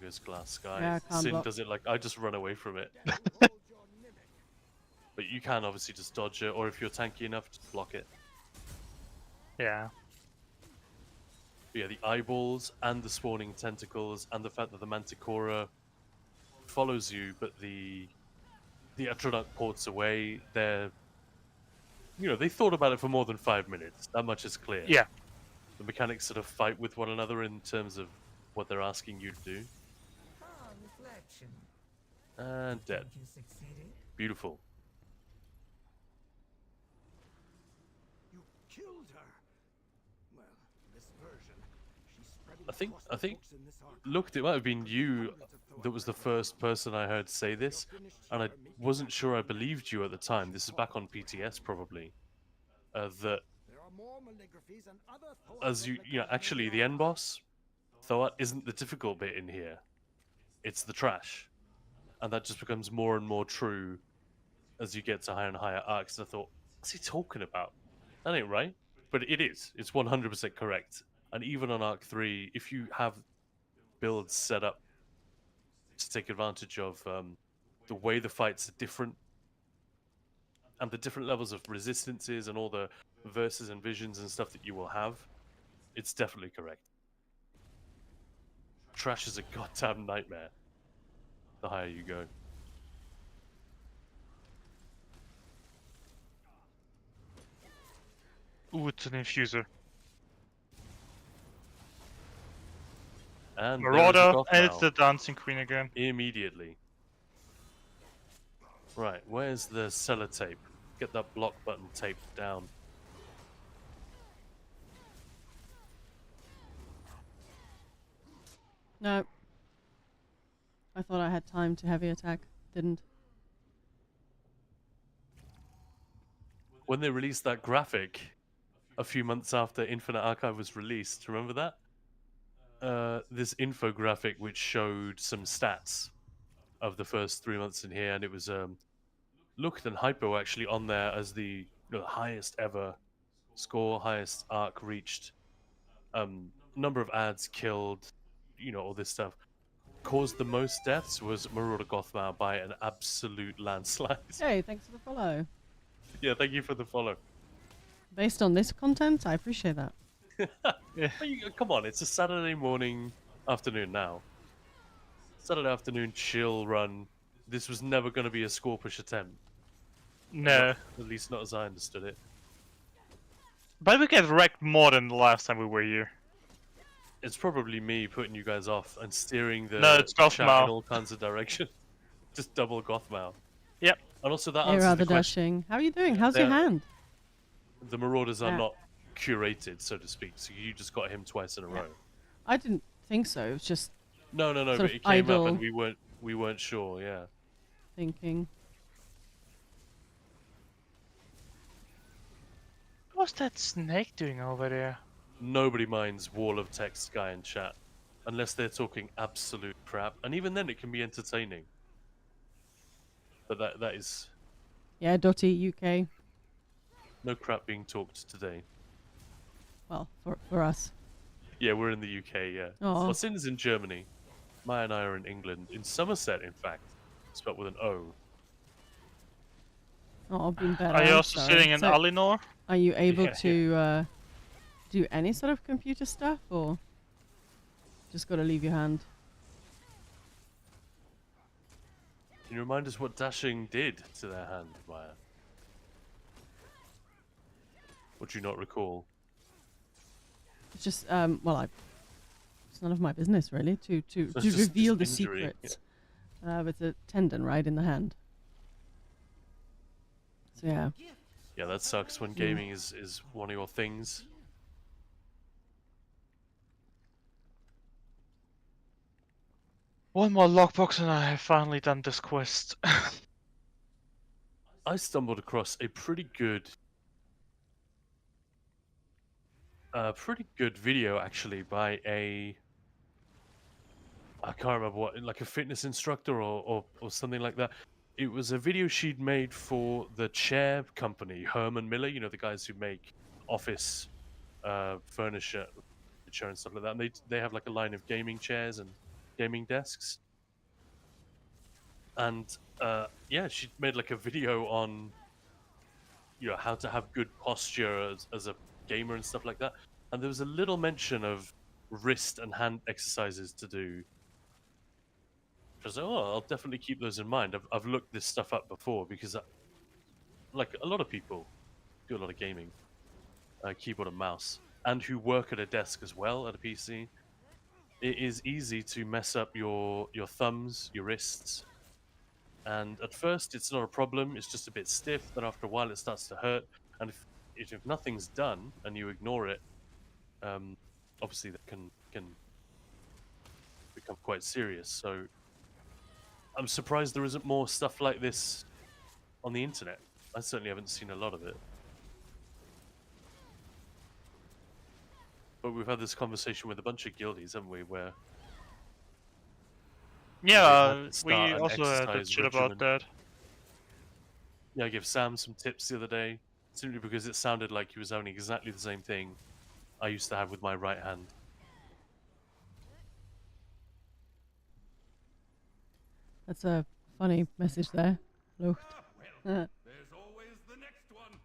There's glass sky. Yeah, I can't Sin block. does it like I just run away from it. But you can obviously just dodge it, or if you're tanky enough, just block it. Yeah. But yeah, the eyeballs and the spawning tentacles and the fact that the Manticora follows you, but the Atronach ports away. They thought about it for more than 5 minutes. That much is clear. Yeah. The mechanics sort of fight with one another in terms of what they're asking you to do. And dead. Beautiful. You killed her. Well, this version, she's spreading I think hoax in this arc. looked, it might have been you that was the first person I heard say this, and I wasn't sure I believed you at the time. This is back on PTS probably. That There are more maligraphies and other as actually the end boss, Thoat isn't the difficult bit in here. It's the trash. And that just becomes more and more true as you get to higher and higher arcs. And I thought, what's he talking about? That ain't right. But it is. It's 100% correct. And even on Arc 3, if you have builds set up to take advantage of the way the fights are different, and the different levels of resistances and all the verses and visions and stuff that you will have, it's definitely correct. Trash is a goddamn nightmare the higher you go. Ooh, it's an infuser. And Marauder, and it's the Dancing Queen again. Immediately. Right, where's the sellotape? Get that block button taped down. No. I thought I had time to heavy attack. Didn't. When they released that graphic a few months after Infinite Archive was released, remember that? This infographic which showed some stats of the first 3 months in here, and it was Looked and Hypo actually on there as the highest ever score, highest arc reached, number of ads killed, all this stuff. caused the most deaths was Marauder Gothmar by an absolute landslide. Hey, thanks for the follow. Yeah, thank you for the follow. Based on this content, I appreciate that. Come on, it's a Saturday morning, afternoon now. Saturday afternoon chill run. This was never going to be a score push attempt. No. At least not as I understood it. But we get wrecked more than the last time we were here. It's probably me putting you guys off and steering the No, it's chat in Gothmau. all kinds of directions. Just double Gothmau. Yep. And also that Hey, answers rather the question. dashing. How are you doing? How's your hand? The Marauders are Yeah. not curated, so to speak. So you just got him twice in a row. I didn't think so. It was just No, sort but of it came idle up and we weren't sure. Yeah. thinking. What's that snake doing over there? Nobody minds wall of text guy in chat, unless they're talking absolute crap, and even then it can be entertaining. But that is Yeah, Dotty, UK. no crap being talked today. Well, for us. Yeah, we're in the UK. Yeah. Aw. Well, Sin's in Germany. Maya and I are in England, in Somerset, in fact, spelled with an O. Oh, been better. Are you I'm also sorry. sitting in So, Alinor? Are you able Yeah, to do any sort of computer stuff, or just got to leave your hand? Can you remind us what dashing did to their hand, Maya? Or do you not recall? It's just well, it's none of my business really to So it's just reveal the injury, secrets. With a tendon right in the hand. So yeah. Yeah, that sucks when gaming is one of your things. One more lockbox and I have finally done this quest. I stumbled across a pretty good video actually by I can't remember what, like a fitness instructor or something like that. It was a video she'd made for the chair company, Herman Miller, you know, the guys who make office furniture and stuff like that. And they have like a line of gaming chairs and gaming desks. And yeah, she made like a video on, you know, how to have good posture as a gamer and stuff like that. And there was a little mention of wrist and hand exercises to do. I was like, oh, I'll definitely keep those in mind. I've looked this stuff up before because, like a lot of people, do a lot of gaming, keyboard and mouse, and who work at a desk as well at a PC. It is easy to mess up your thumbs, your wrists, and at first it's not a problem. It's just a bit stiff. Then after a while it starts to hurt, and if nothing's done and you ignore it, obviously that can become quite serious. So I'm surprised there isn't more stuff like this on the internet. I certainly haven't seen a lot of it. But we've had this conversation with a bunch of guildies, haven't we? Where Yeah, we start an also had that exercise shit regimen. about that. Yeah, I gave Sam some tips the other day, simply because it sounded like he was having exactly the same thing I used to have with my right hand. That's a funny message there. Lucht. There's always the next one.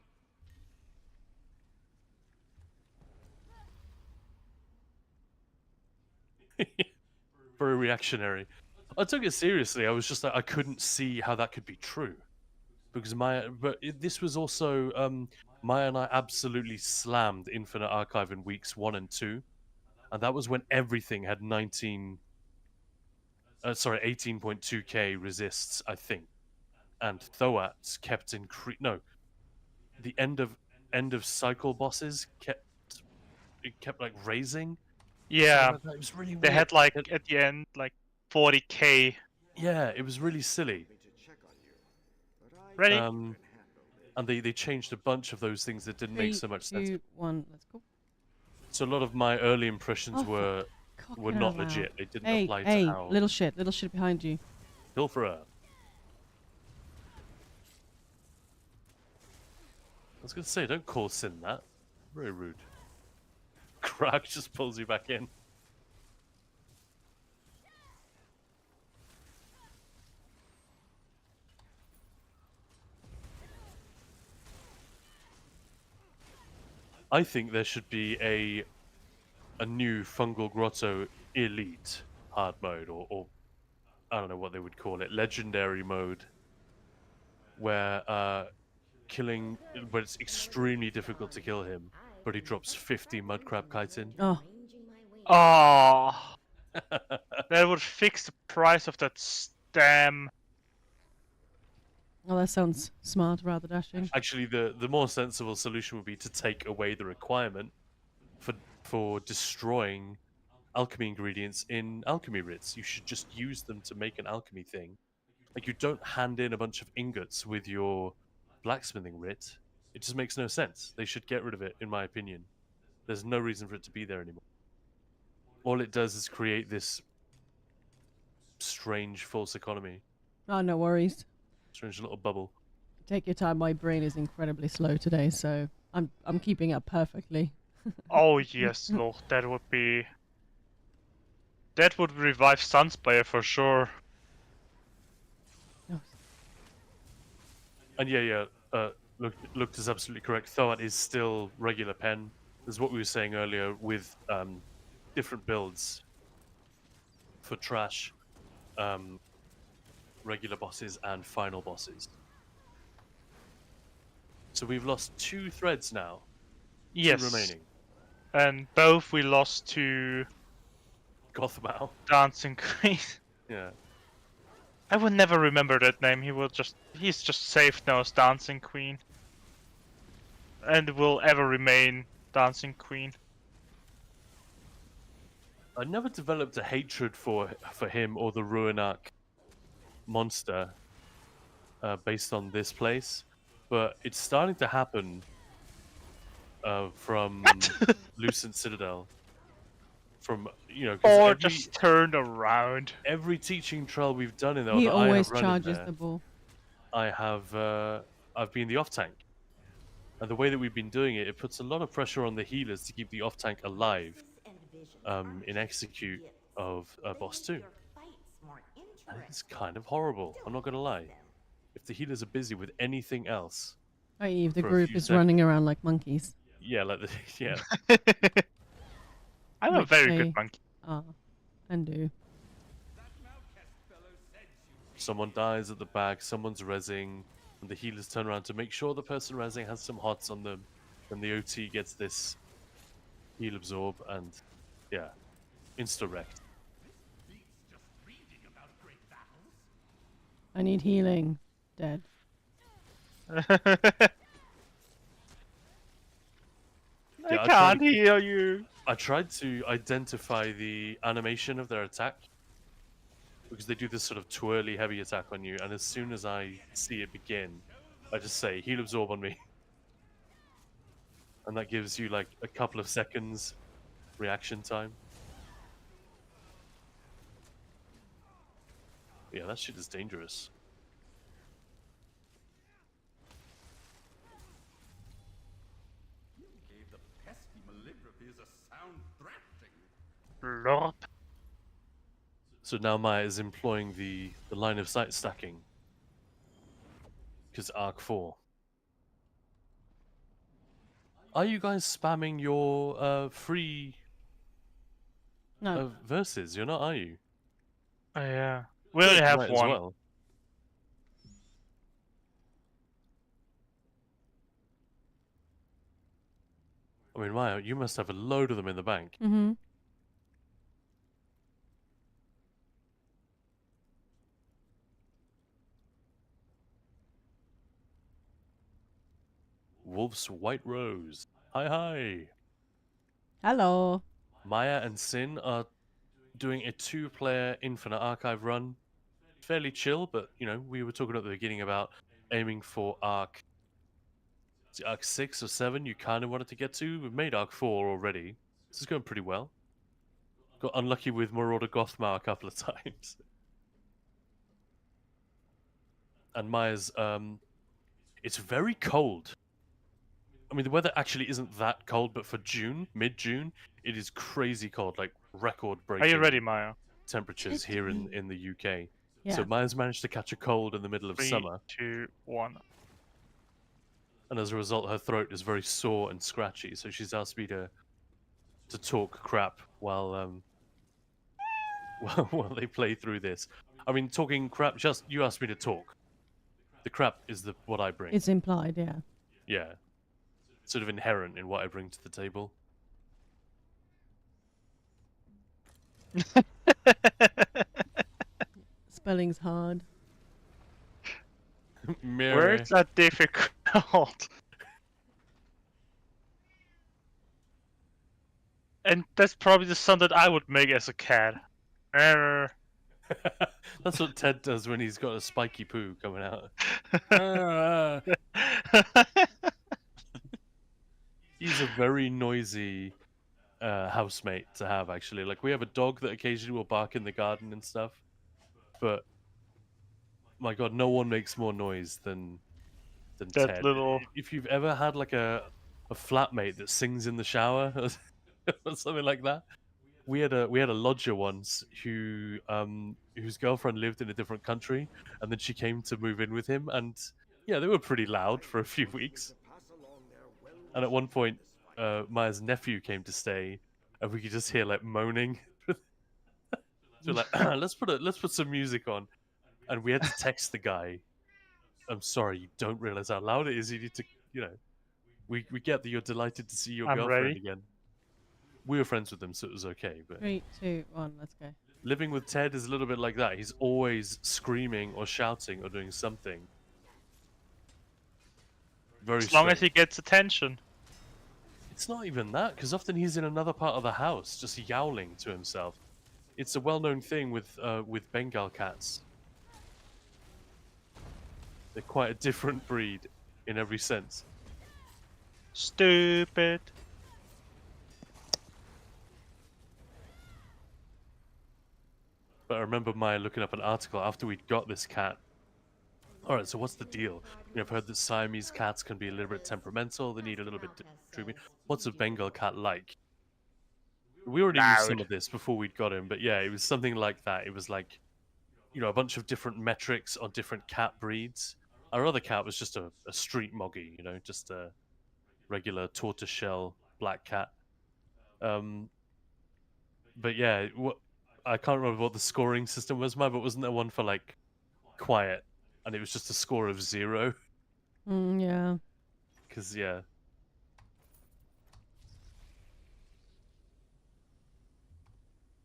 Very reactionary. I took it seriously. I was just like, I couldn't see how that could be true, because this was also Maya and I absolutely slammed Infinite Archive in weeks 1 and 2, and that was when everything had 18.2k resists, I think, and Thoats kept the end of cycle bosses kept like raising. Yeah, Like it was really they weird. had like at the end like 40k. Yeah, it was really silly. Ready? And they changed a bunch of those things that didn't make so much sense. 3, 2, 1, let's go. So a lot of my early impressions were Fucking not hell. legit. They didn't Hey, apply hey, to how. little shit behind you. Kill for her. I was gonna say, don't call Sin that. Very rude. Crack just pulls you back in. I think there should be a new Fungal Grotto Elite hard mode, or I don't know what they would call it, legendary mode, where killing, but it's extremely difficult to kill him, but he drops 50 mudcrab chitin. Oh. Oh. That would fix the price of that stem. Oh, that sounds smart, rather dashing. Actually, the more sensible solution would be to take away the requirement for destroying alchemy ingredients in alchemy writs. You should just use them to make an alchemy thing. Like, you don't hand in a bunch of ingots with your blacksmithing writ. It just makes no sense. They should get rid of it, in my opinion. There's no reason for it to be there anymore. All it does is create this strange false economy. Oh, no worries. Strange little bubble. Take your time. My brain is incredibly slow today, so I'm keeping up perfectly. Oh yes, Lord, that would revive Sunspire for sure. And yeah, Luke is absolutely correct. Thoat is still regular pen. This is what we were saying earlier with different builds for trash, regular bosses, and final bosses. So we've lost 2 threads now. Yes. 2 remaining. And both we lost to Gothmau. Dancing Queen. Yeah. I would never remember that name. He's just safe now as Dancing Queen. And will ever remain Dancing Queen. I never developed a hatred for him or the Ruinark monster based on this place, but it's starting to happen from Lucent Citadel. From, you know, or just turned around. Every teaching trial we've done in there, He that always I have run charges in there, the ball. I've been the off tank, and the way that we've been doing it, it puts a lot of pressure on the healers to keep the off tank alive in execute of boss 2. And it's kind of horrible. I'm not gonna lie. If the healers are busy with anything else, I.e., if the for a group few is running around like monkeys. yeah, like yeah. I'm a Which very they good monkey. are and do. Someone dies at the back, someone's rezzing, and the healers turn around to make sure the person rezzing has some hots on them, and the OT gets this heal absorb, and yeah, insta-wrecked. I need healing. Dead. I can't heal you. I tried to identify the animation of their attack, because they do this sort of twirly heavy attack on you, and as soon as I see it begin, I just say, heal absorb on me. And that gives you like a couple of seconds reaction time. Yeah, that shit is dangerous. Gave the pesky Maligraphers a sound thrashing. Lord. So now Maya is employing the line of sight stacking. Because Arc 4. Are you guys spamming your free verses? You're not, are you? Yeah. We only have Right, one. as well. I mean, Maya, you must have a load of them in the bank. Mm-hmm. Wolf's White Rose. Hi, hi. Hello. Maya and Sin are doing a 2-player Infinite Archive run. Fairly chill, but, you know, we were talking at the beginning about aiming for Arc 6 or 7 you kind of wanted to get to. We've made Arc 4 already. This is going pretty well. Got unlucky with Marauder Gothmau a couple of times. And Maya's, it's very cold. I mean, the weather actually isn't that cold, but for June, mid-June, it is crazy cold, like record-breaking. Are you ready, Maya? Temperatures here in the UK. Yeah. So Maya's managed to catch a cold in the middle of 3, summer. 2, 1. and as a result, her throat is very sore and scratchy. So she's asked me to talk crap while while they play through this. I mean, talking crap. Just you asked me to talk. The crap is what I bring. It's implied, yeah. Yeah, sort of inherent in what I bring to the table. Spelling's hard. Words are difficult. And that's probably the sound that I would make as a cat. Err. That's what Ted does when he's got a spiky poo coming out. He's a very noisy housemate to have, actually. Like, we have a dog that occasionally will bark in the garden and stuff, but my god, no one makes more noise than that Ted. little. If you've ever had like a flatmate that sings in the shower or something like that, we had a lodger once who whose girlfriend lived in a different country, and then she came to move in with him, and yeah, they were pretty loud for a few weeks. And at one point, Maya's nephew came to stay, and we could just hear like moaning. So we're like, let's put some music on, and we had to text the guy. I'm sorry, you don't realize how loud it is. You need to, we get that you're delighted to see your I'm girlfriend ready. again. We were friends with them, so it was okay. But 3, 2, 1, let's go. living with Ted is a little bit like that. He's always screaming or shouting or doing something. Very As long as strange. he gets attention. It's not even that, because often he's in another part of the house, just yowling to himself. It's a well-known thing with Bengal cats. They're quite a different breed in every sense. Stupid. But I remember Maya looking up an article after we'd got this cat. Alright, so what's the deal? I've heard that Siamese cats can be a little bit temperamental, they need a little bit of treatment. What's a Bengal cat like? We already knew some of this before we'd got him, but yeah, it was something like that. It was like, a bunch of different metrics on different cat breeds. Our other cat was just a street moggy, just a regular tortoiseshell black cat. But yeah, I can't remember what the scoring system was, but wasn't there one for like quiet, and it was just a score of 0? Yeah. Because yeah.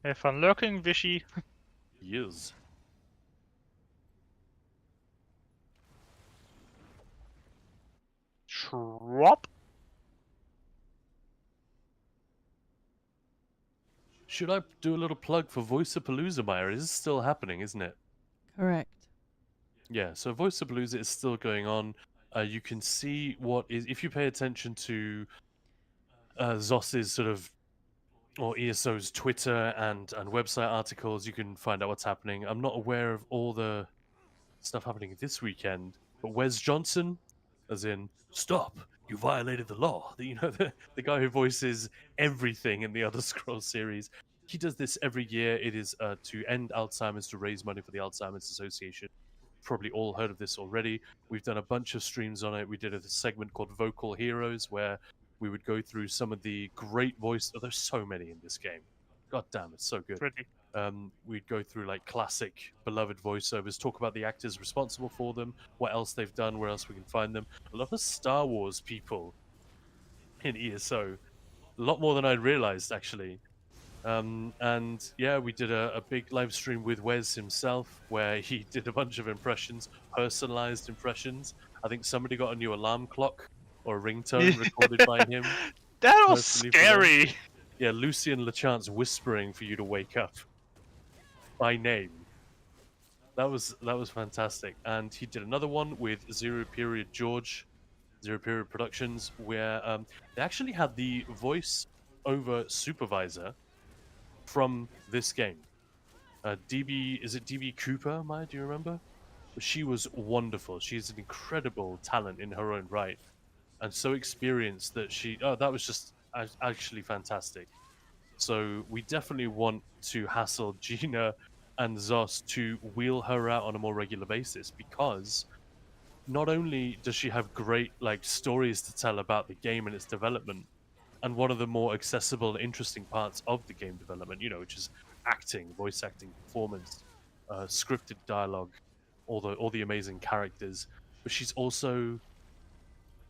Have fun lurking, Vishy. Yes. Drop. Should I do a little plug for Voiceapalooza, Maya? It is still happening, isn't it? Correct. Yeah, so Voiceapalooza is still going on. You can see what is, if you pay attention to Zos's sort of, or ESO's Twitter and website articles, you can find out what's happening. I'm not aware of all the stuff happening this weekend, but Wes Johnson, as in, stop, you violated the law. The guy who voices everything in the Elder Scrolls series, he does this every year. It is to end Alzheimer's, to raise money for the Alzheimer's Association. Probably all heard of this already. We've done a bunch of streams on it. We did a segment called Vocal Heroes, where we would go through some of the great voice. Oh, there's so many in this game. God damn, it's so good. Pretty. We'd go through like classic, beloved voiceovers, talk about the actors responsible for them, what else they've done, where else we can find them. A lot of Star Wars people in ESO, a lot more than I'd realized actually. And yeah, we did a big live stream with Wes himself, where he did a bunch of impressions, personalized impressions. I think somebody got a new alarm clock or a ringtone recorded by him. That was personally for them. scary. Yeah, Lucian LeChance whispering for you to wake up by name. That was fantastic. And he did another one with Zero Period George, Zero Period Productions, where they actually had the voice over supervisor from this game. Is it DB Cooper, Maya? Do you remember? She was wonderful. She's an incredible talent in her own right, and so experienced that that was just actually fantastic. So we definitely want to hassle Gina and Zos to wheel her out on a more regular basis, because not only does she have great like stories to tell about the game and its development, and one of the more accessible and interesting parts of the game development, which is acting, voice acting, performance, scripted dialogue, all the amazing characters. But she's also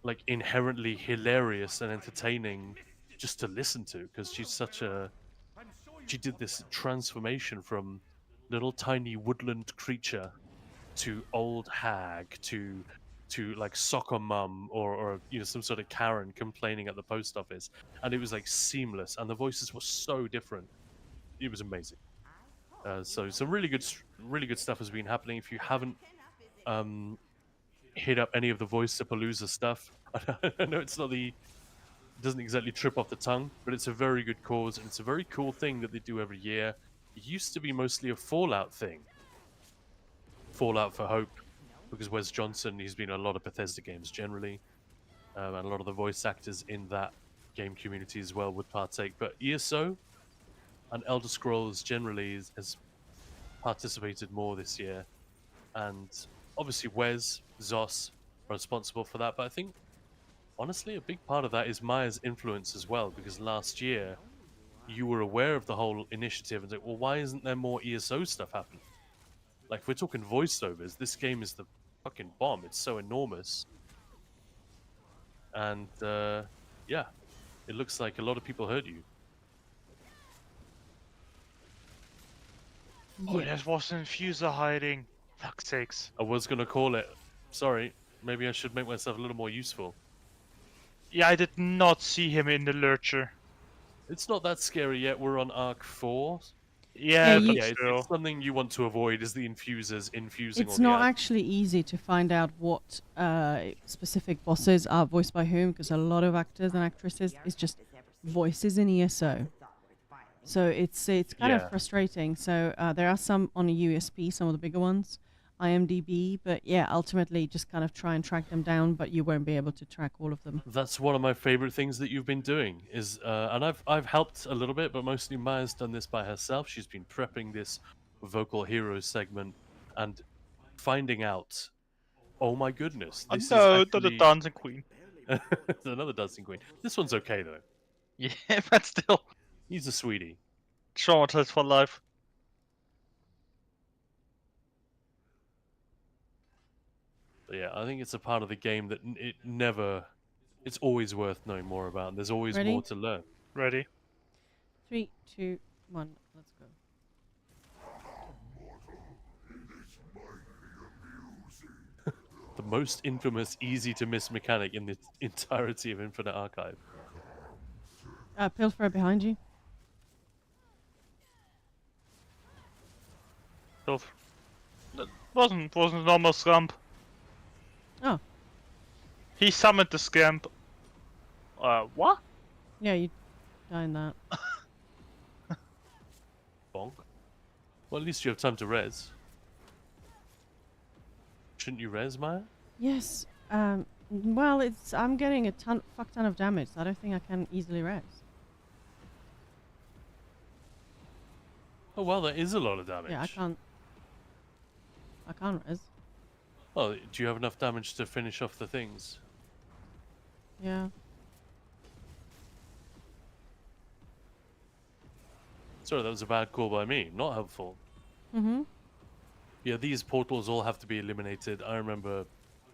like inherently hilarious and entertaining just to listen to, because she did this transformation from little tiny woodland creature to old hag to like soccer mum or some sort of Karen complaining at the post office, and it was like seamless, and the voices were so different. It was amazing. So some really good stuff has been happening. If you haven't hit up any of the Voice-a-Palooza stuff, I know doesn't exactly trip off the tongue, but it's a very good cause, and it's a very cool thing that they do every year. It used to be mostly a Fallout thing. Fallout for Hope, because Wes Johnson, he's been in a lot of Bethesda games generally, and a lot of the voice actors in that game community as well would partake. But ESO and Elder Scrolls generally has participated more this year, and obviously Wes, Zos are responsible for that, but I think honestly a big part of that is Maya's influence as well, because last year you were aware of the whole initiative and like, well, why isn't there more ESO stuff happening? Like, if we're talking voiceovers, this game is the fucking bomb. It's so enormous. And, yeah, it looks like a lot of people heard you. Oh, there was an infuser hiding. Fuck's sakes. I was going to call it. Sorry. Maybe I should make myself a little more useful. Yeah, I did not see him in the lurcher. It's not that scary yet. We're on Arc 4. Yeah, but it's something you want to avoid, is the infusers infusing. It's not actually easy to find out what specific bosses are voiced by whom, because a lot of actors and actresses is just voices in ESO. So it's kind of frustrating. So there are some on a USP, some of the bigger ones, IMDb, but yeah, ultimately just kind of try and track them down, but you won't be able to track all of them. That's one of my favorite things that you've been doing is, and I've helped a little bit, but mostly Maya's done this by herself. She's been prepping this vocal hero segment and finding out, oh my goodness, this is actually... another dancing queen. It's another dancing queen. This one's okay though. Yeah, but still. He's a sweetie. Traumatized for life. But yeah, I think it's a part of the game that it's always worth knowing more about, and there's always Ready? more to learn. Ready? 3, 2, 1, let's go. The most infamous, easy to miss mechanic in the entirety of Infinite Archive. Pilfer behind you. That wasn't a normal scamp. Oh. He summoned the scamp. What? Yeah, you die in that. Bonk. Well, at least you have time to res. Shouldn't you res, Maya? Yes. Well, I'm getting a fuck ton of damage, so I don't think I can easily res. Oh well, that is a lot of damage. Yeah, I can't res. Well, do you have enough damage to finish off the things? Yeah. Sorry, that was a bad call by me. Not helpful. Mm-hmm. Yeah, these portals all have to be eliminated. I remember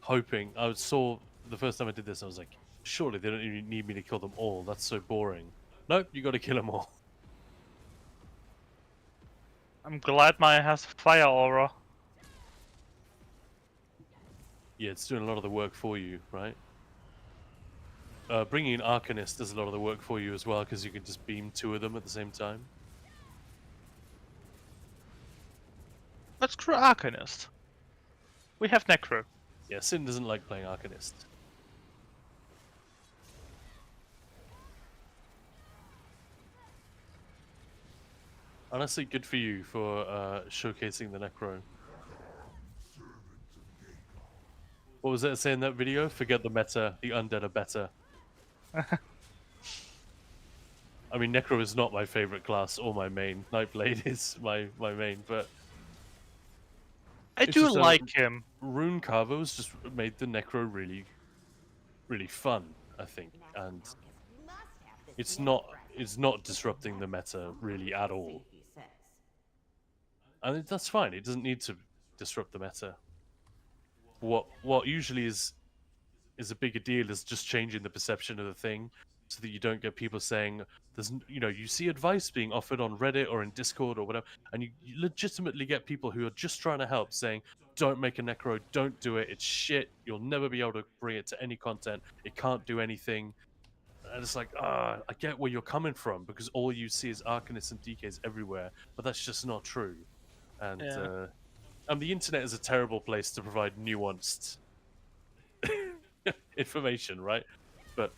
hoping... I saw the first time I did this, I was like, surely they don't even need me to kill them all. That's so boring. Nope, you got to kill them all. I'm glad Maya has fire aura. Yeah, it's doing a lot of the work for you, right? Bringing in Arcanist does a lot of the work for you as well, because you can just beam 2 of them at the same time. Let's crew Arcanist. We have Necro. Yeah, Sin doesn't like playing Arcanist. Honestly, good for you for showcasing the Necro. What was that saying in that video? Forget the meta, the undead are better. I mean, Necro is not my favorite class or my main. Nightblade is my main, but... I It's do just, like him. Rune Carver's just made the Necro really, really fun, I think, and it's not disrupting the meta really at all. And that's fine. It doesn't need to disrupt the meta. What usually is a bigger deal is just changing the perception of the thing, so that you don't get people saying you see advice being offered on Reddit or in Discord or whatever, and you legitimately get people who are just trying to help saying, don't make a Necro, don't do it, it's shit, you'll never be able to bring it to any content, it can't do anything. And it's like, I get where you're coming from, because all you see is Arcanists and DKs everywhere, but that's just not true. And and the internet is a terrible place to provide nuanced information, right? But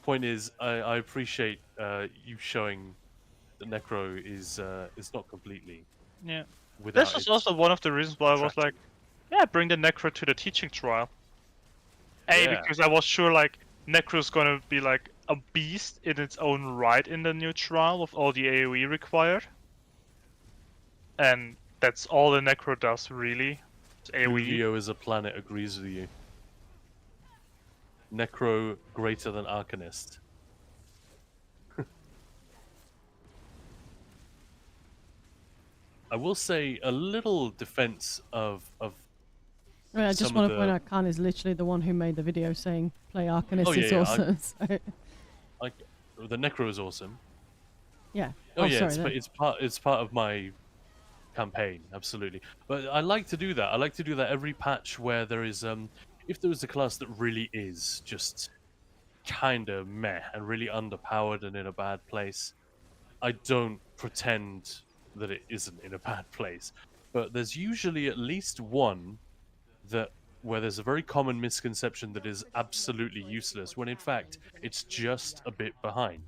point is, I appreciate you showing that Necro is not completely. Yeah. Without This was also one of the reasons why I was like, yeah, bring the Necro to the teaching trial. Because I was sure like Necro's gonna be like a beast in its own right in the new trial with all the AoE required. And that's all the Necro does, really. It's AoE. Yu-Gi-Oh! As a planet agrees with you. Necro greater than Arcanist. I will say a little defense of I just want to point out, Kaan is literally the one who made the video saying play Arcanist is awesome. The Necro is awesome. Yeah. Oh, yeah, sorry, it's part of my campaign, absolutely. But I like to do that. I like to do that every patch where there is if there is a class that really is just kind of meh and really underpowered and in a bad place, I don't pretend that it isn't in a bad place. But there's usually at least one where there's a very common misconception that is absolutely useless, when in fact it's just a bit behind.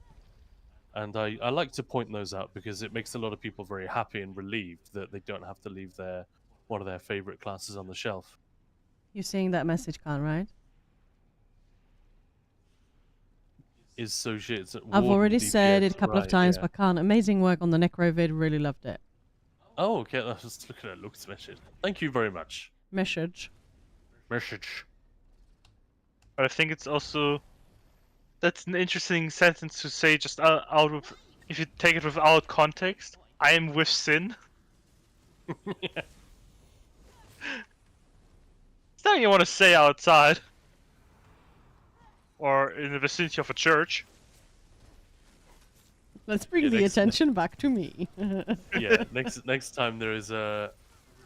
And I like to point those out because it makes a lot of people very happy and relieved that they don't have to leave one of their favorite classes on the shelf. You're seeing that message, Kaan, right? I've already said it a couple of times, but Kaan, amazing work on the Necro vid, really loved it. Oh, okay, I was looking at Luke's message. Thank you very much. Message. But I think it's also... That's an interesting sentence to say just out of... If you take it without context, I am with Sin. It's something you want to say outside. Or in the vicinity of a church. Let's bring the attention back to me. Yeah, next time there is a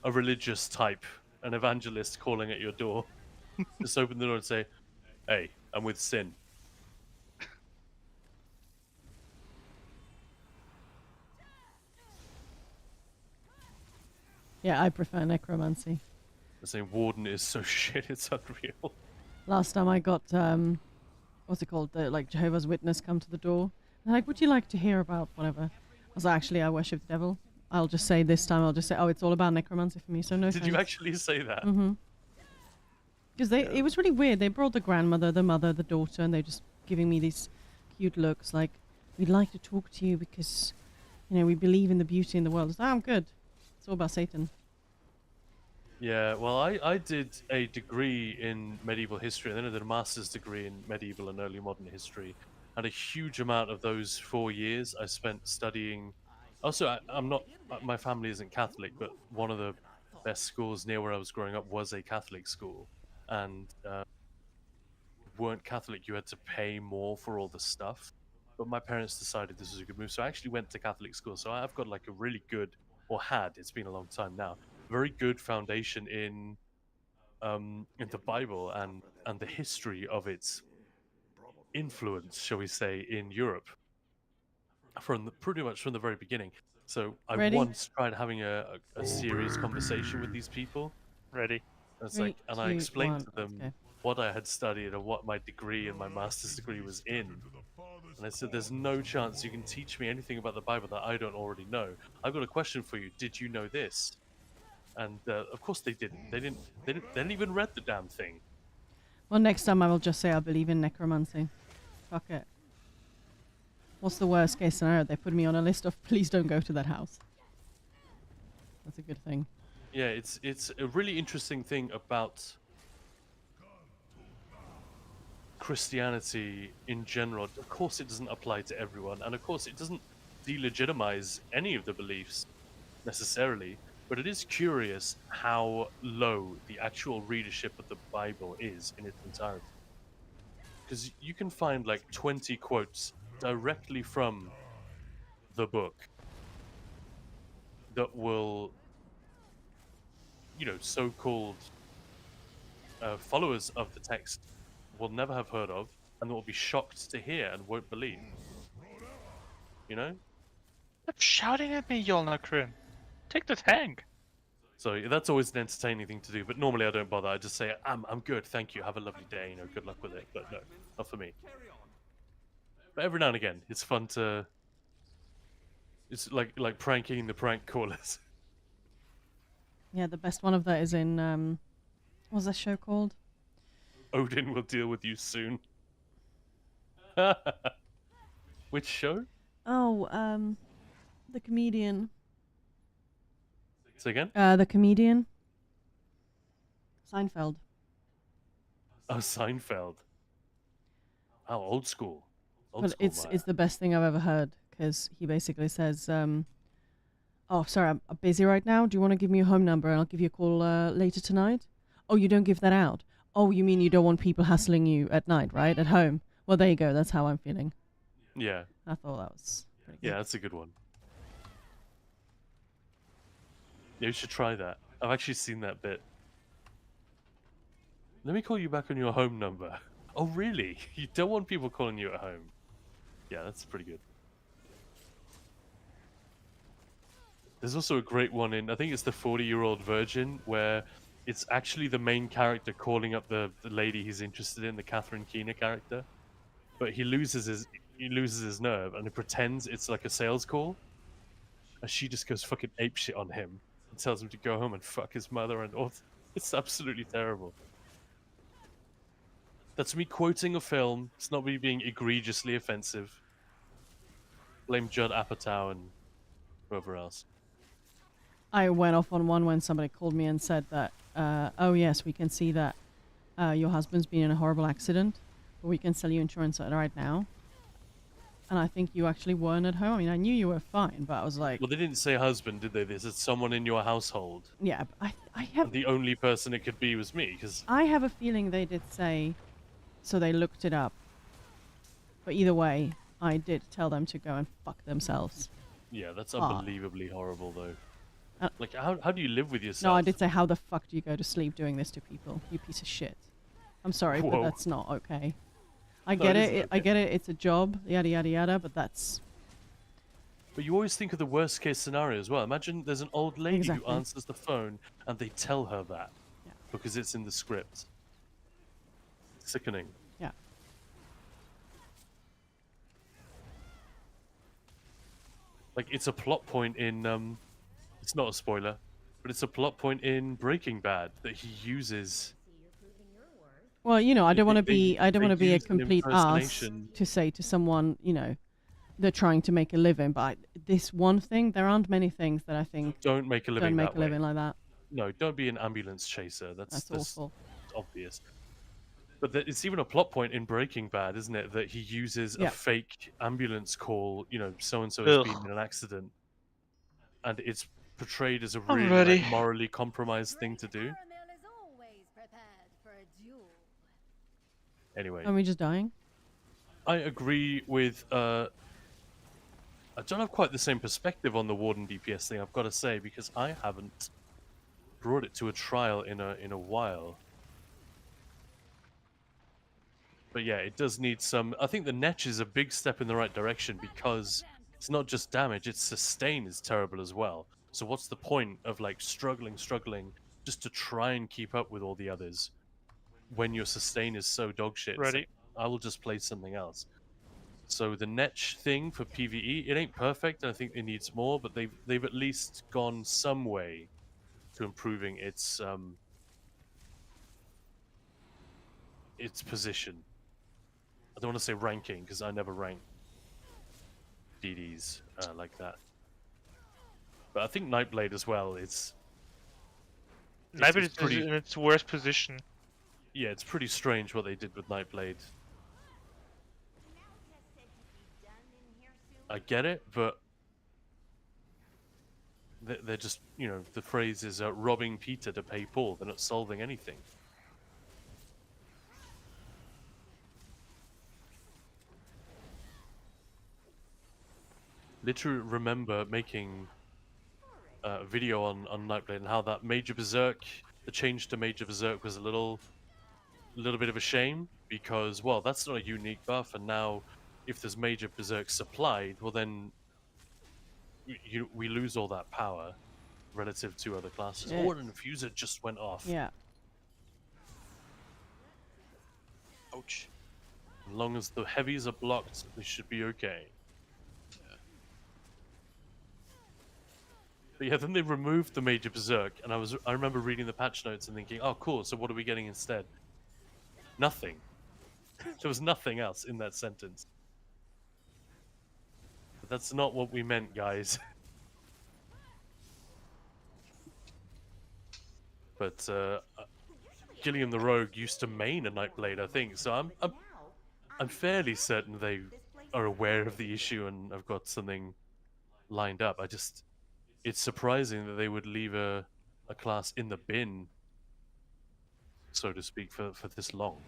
religious type, an evangelist calling at your door, just open the door and say, "Hey, I'm with Sin." Yeah, I prefer necromancy. The same Warden is so shit, it's unreal. Last time I got what's it called? The Jehovah's Witness come to the door. They're like, would you like to hear about whatever? I was like, actually, I worship the devil. I'll just say this time, oh, it's all about necromancy for me, so no Did you actually say that? Mm-hmm. Because it was really weird. They brought the grandmother, the mother, the daughter, and they're just giving me these cute looks like, we'd like to talk to you because, we believe in the beauty in the world. It's like, I'm good. It's all about Satan. Yeah, well, I did a degree in medieval history, and then I did a master's degree in medieval and early modern history. And a huge amount of those 4 years I spent studying. Also, I'm not. My family isn't Catholic, but one of the best schools near where I was growing up was a Catholic school, and weren't Catholic, you had to pay more for all the stuff. But my parents decided this was a good move, so I actually went to Catholic school. So I've got like a really good, or had. It's been a long time now. Very good foundation in the Bible and the history of its influence, shall we say, in Europe pretty much from the very beginning. So I once tried having a serious conversation with these people. Ready. And I explained to them what I had studied and what my degree and my master's degree was in. And I said, there's no chance you can teach me anything about the Bible that I don't already know. I've got a question for you. Did you know this? And of course they didn't. They didn't even read the damn thing. Well, next time I will just say I believe in necromancy. Fuck it. What's the worst case scenario? They put me on a list of please don't go to that house. That's a good thing. Yeah, it's a really interesting thing about Christianity in general. Of course, it doesn't apply to everyone, and of course, it doesn't delegitimize any of the beliefs necessarily. But it is curious how low the actual readership of the Bible is in its entirety. Because you can find like 20 quotes directly from the book that will, so-called followers of the text will never have heard of, and will be shocked to hear and won't believe. You know? Stop shouting at me, Yolnakrin. Take the tank. So that's always an entertaining thing to do, but normally I don't bother. I just say, I'm good, thank you, have a lovely day, good luck with it. But no, not for me. But every now and again, it's fun to... It's like pranking the prank callers. Yeah, the best one of that is in, what's that show called? Odin will deal with you soon. Which show? Oh, the comedian. Say again? The comedian. Seinfeld. Oh, Seinfeld. Oh, old school. But it's the best thing I've ever heard, because he basically says, oh, sorry, I'm busy right now. Do you want to give me your home number and I'll give you a call later tonight? Oh, you don't give that out. Oh, you mean you don't want people hassling you at night, right? At home. Well, there you go. That's how I'm feeling. Yeah. I thought that was pretty good. Yeah, that's a good one. Yeah, you should try that. I've actually seen that bit. Let me call you back on your home number. Oh, really? You don't want people calling you at home? Yeah, that's pretty good. There's also a great one in, I think it's the 40-Year-Old Virgin, where it's actually the main character calling up the lady he's interested in, the Catherine Keener character. But he loses his nerve, and he pretends it's like a sales call. And she just goes fucking apeshit on him and tells him to go home and fuck his mother and all. It's absolutely terrible. That's me quoting a film. It's not me being egregiously offensive. Blame Judd Apatow and whoever else. I went off on one when somebody called me and said that, oh yes, we can see that your husband's been in a horrible accident, but we can sell you insurance right now. And I think you actually weren't at home. I mean, I knew you were fine, but I was like... Well, they didn't say husband, did they? They said someone in your household. Yeah, but I have... And the only person it could be was me, because... I have a feeling they did say, so they looked it up. But either way, I did tell them to go and fuck themselves. Yeah, that's unbelievably horrible, though. Like, how do you live with yourself? No, I did say, how the fuck do you go to sleep doing this to people? You piece of shit. I'm sorry, but that's not okay. I get it. I get it. It's a job, yada, yada, yada, but that's... But you always think of the worst case scenario as well. Imagine there's an old lady who answers the phone and they tell her that because it's in the script. Sickening. Yeah. Like, it's a plot point in... it's not a spoiler, but it's a plot point in Breaking Bad that he uses... Well, you know, I don't want to be a complete ass impersonation. to say to someone, you know, they're trying to make a living, but this one thing, there aren't many things that I think don't make a living like that. No, don't be an ambulance chaser. That's awful. Obvious. But it's even a plot point in Breaking Bad, isn't it? That he uses a fake ambulance call, you know, so-and-so has been in an accident. And it's portrayed as a really morally compromised thing to do. Anyway. Are we just dying? I agree with... I don't have quite the same perspective on the Warden DPS thing, I've got to say, because I haven't brought it to a trial in a while. But yeah, it does need some... I think the Netch is a big step in the right direction, because it's not just damage, its sustain is terrible as well. So what's the point of, like, struggling just to try and keep up with all the others when your sustain is so dogshit? Ready. So I will just play something else. So the Netch thing for PvE, it ain't perfect, and I think it needs more, but they've at least gone some way to improving its position. I don't want to say ranking, because I never rank DDs like that. But I think Nightblade as well. It's Nightblade it's is pretty. in its worst position. Yeah, it's pretty strange what they did with Nightblade. I get it, but they're just, the phrase is robbing Peter to pay Paul. They're not solving anything. Literally remember making a video on Nightblade and how that Major Berserk, the change to Major Berserk was a little bit of a shame because, well, that's not a unique buff, and now if there's Major Berserk supplied, well then we lose all that power relative to other classes. Shit. Oh, and an infuser just went off. Yeah. Ouch. As long as the heavies are blocked, they should be okay. But yeah, then they removed the Major Berserk, and I remember reading the patch notes and thinking, oh cool, so what are we getting instead? Nothing. There was nothing else in that sentence. But that's not what we meant, guys. But Gilliam the Rogue used to main a Nightblade, I think, so I'm fairly certain they are aware of the issue and have got something lined up. It's surprising that they would leave a class in the bin, so to speak, for this long.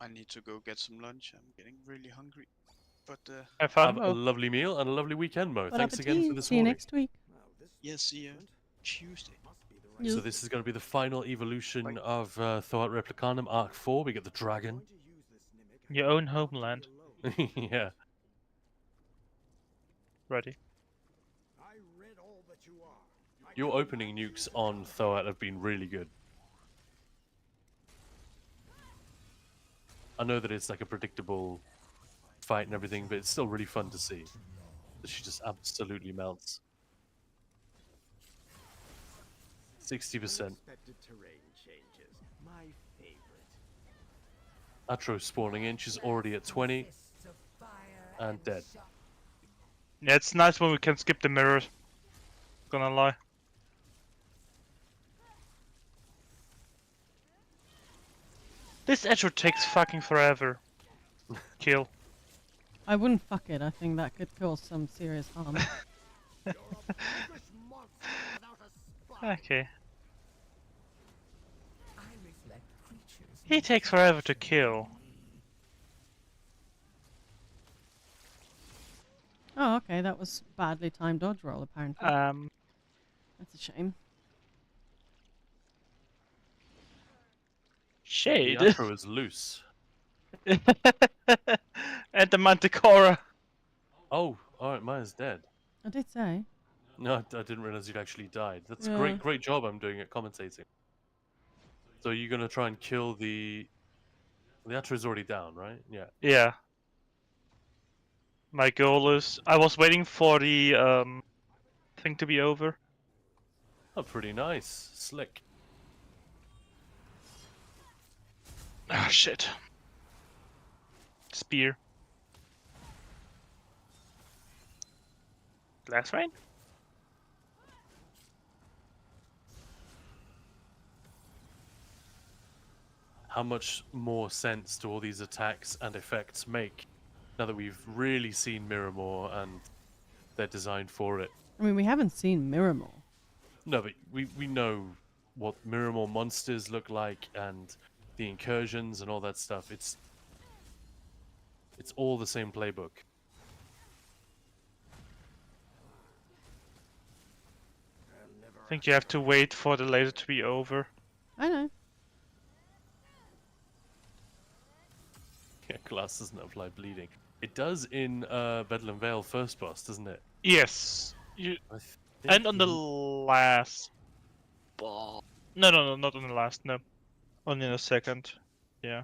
I need to go get some lunch. I'm getting really hungry. But Have a lovely meal and a lovely weekend, Mo. Bon Thanks again for appetit. this See you morning. next week. yeah, see you Tuesday. So this is going to be the final evolution of Thoat Replicanum Arc 4. We get the dragon. Your own homeland. Yeah. Ready. Your opening nukes on Thoat have been really good. I know that it's like a predictable fight and everything, but it's still really fun to see. She just absolutely melts. 60%. Atro spawning in, she's already at 20 and dead. Yeah, it's nice when we can skip the mirrors. Gonna lie. This Etro takes fucking forever. Kill. I wouldn't fuck it. I think that could cause some serious harm. Okay. He takes forever to kill. Oh, okay. That was badly timed dodge roll, apparently. That's a shame. Shade. The Atro is loose. And the Manticora. Oh, alright, Maya's dead. I did say. No, I didn't realize you'd actually died. That's Yeah. a great job I'm doing at commentating. So you're gonna try and kill the Atro's already down, right? Yeah. Yeah. My goal is... I was waiting for the thing to be over. Oh, pretty nice. Slick. Ah, shit. Spear. Glass rain? How much more sense do all these attacks and effects make now that we've really seen Miramore and they're designed for it? I mean, we haven't seen Miramore. No, but we know what Miramore monsters look like and the incursions and all that stuff. It's all the same playbook. I think you have to wait for the laser to be over. I know. Yeah, glass doesn't apply bleeding. It does in Bedlam Vale first boss, doesn't it? Yes. You... I And on the think- last... ball. No, not on the last, no. Only in the second. Yeah.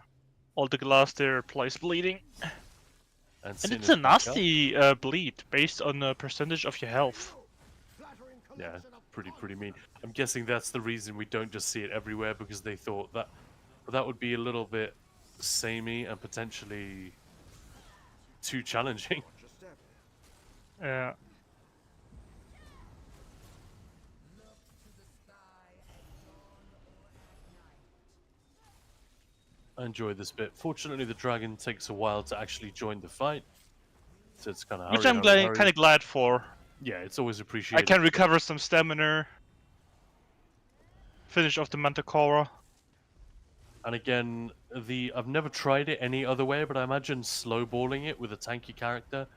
All the glass there applies bleeding. And Sin it's is a back up. nasty bleed, based on the percentage of your health. Yeah, pretty mean. I'm guessing that's the reason we don't just see it everywhere, because they thought that would be a little bit samey and potentially too challenging. Yeah. I enjoy this bit. Fortunately, the dragon takes a while to actually join the fight, so it's kind of Which I'm kind of glad for. Yeah, it's always I appreciated. can recover some stamina. Finish off the Manticora. And again, I've never tried it any other way, but I imagine slowballing it with a tanky character,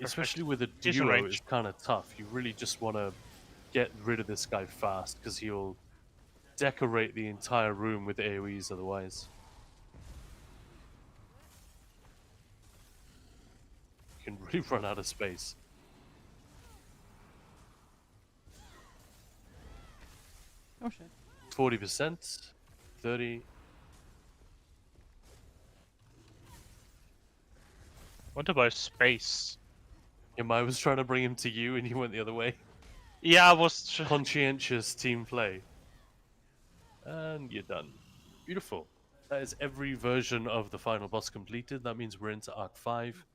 especially with a He's in duo, range. is kind of tough. You really just want to get rid of this guy fast because he'll decorate the entire room with AoEs otherwise. You can really run out of space. Oh shit. 40%, 30. What about space? Yeah, I was trying to bring him to you and you went the other way. Yeah, I was... Conscientious team play. And you're done. Beautiful. That is every version of the final boss completed. That means we're into Arc 5.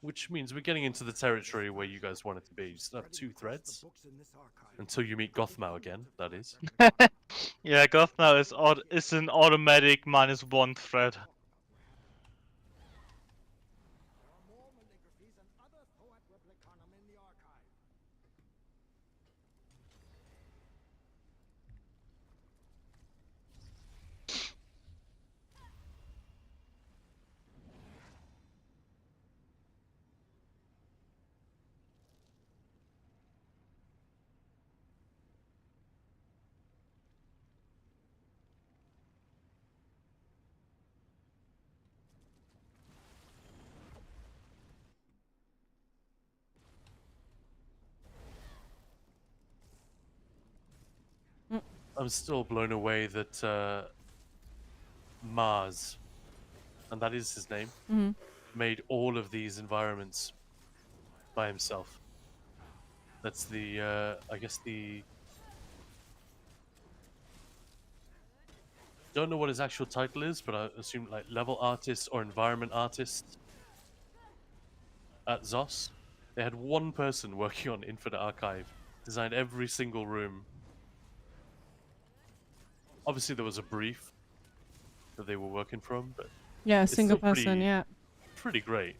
Which means we're getting into the territory where you guys want it to be. You still have 2 threads. Until you meet Gothmau again, that is. Yeah, Gothmau is an automatic -1 thread. I'm still blown away that Mars, and that is his name, made all of these environments by himself. That's the, I guess the... Don't know what his actual title is, but I assume like level artist or environment artist at ZOS. They had one person working on Infinite Archive, designed every single room. Obviously there was a brief that they were working from, but yeah, a it's single still person. Yeah. pretty great.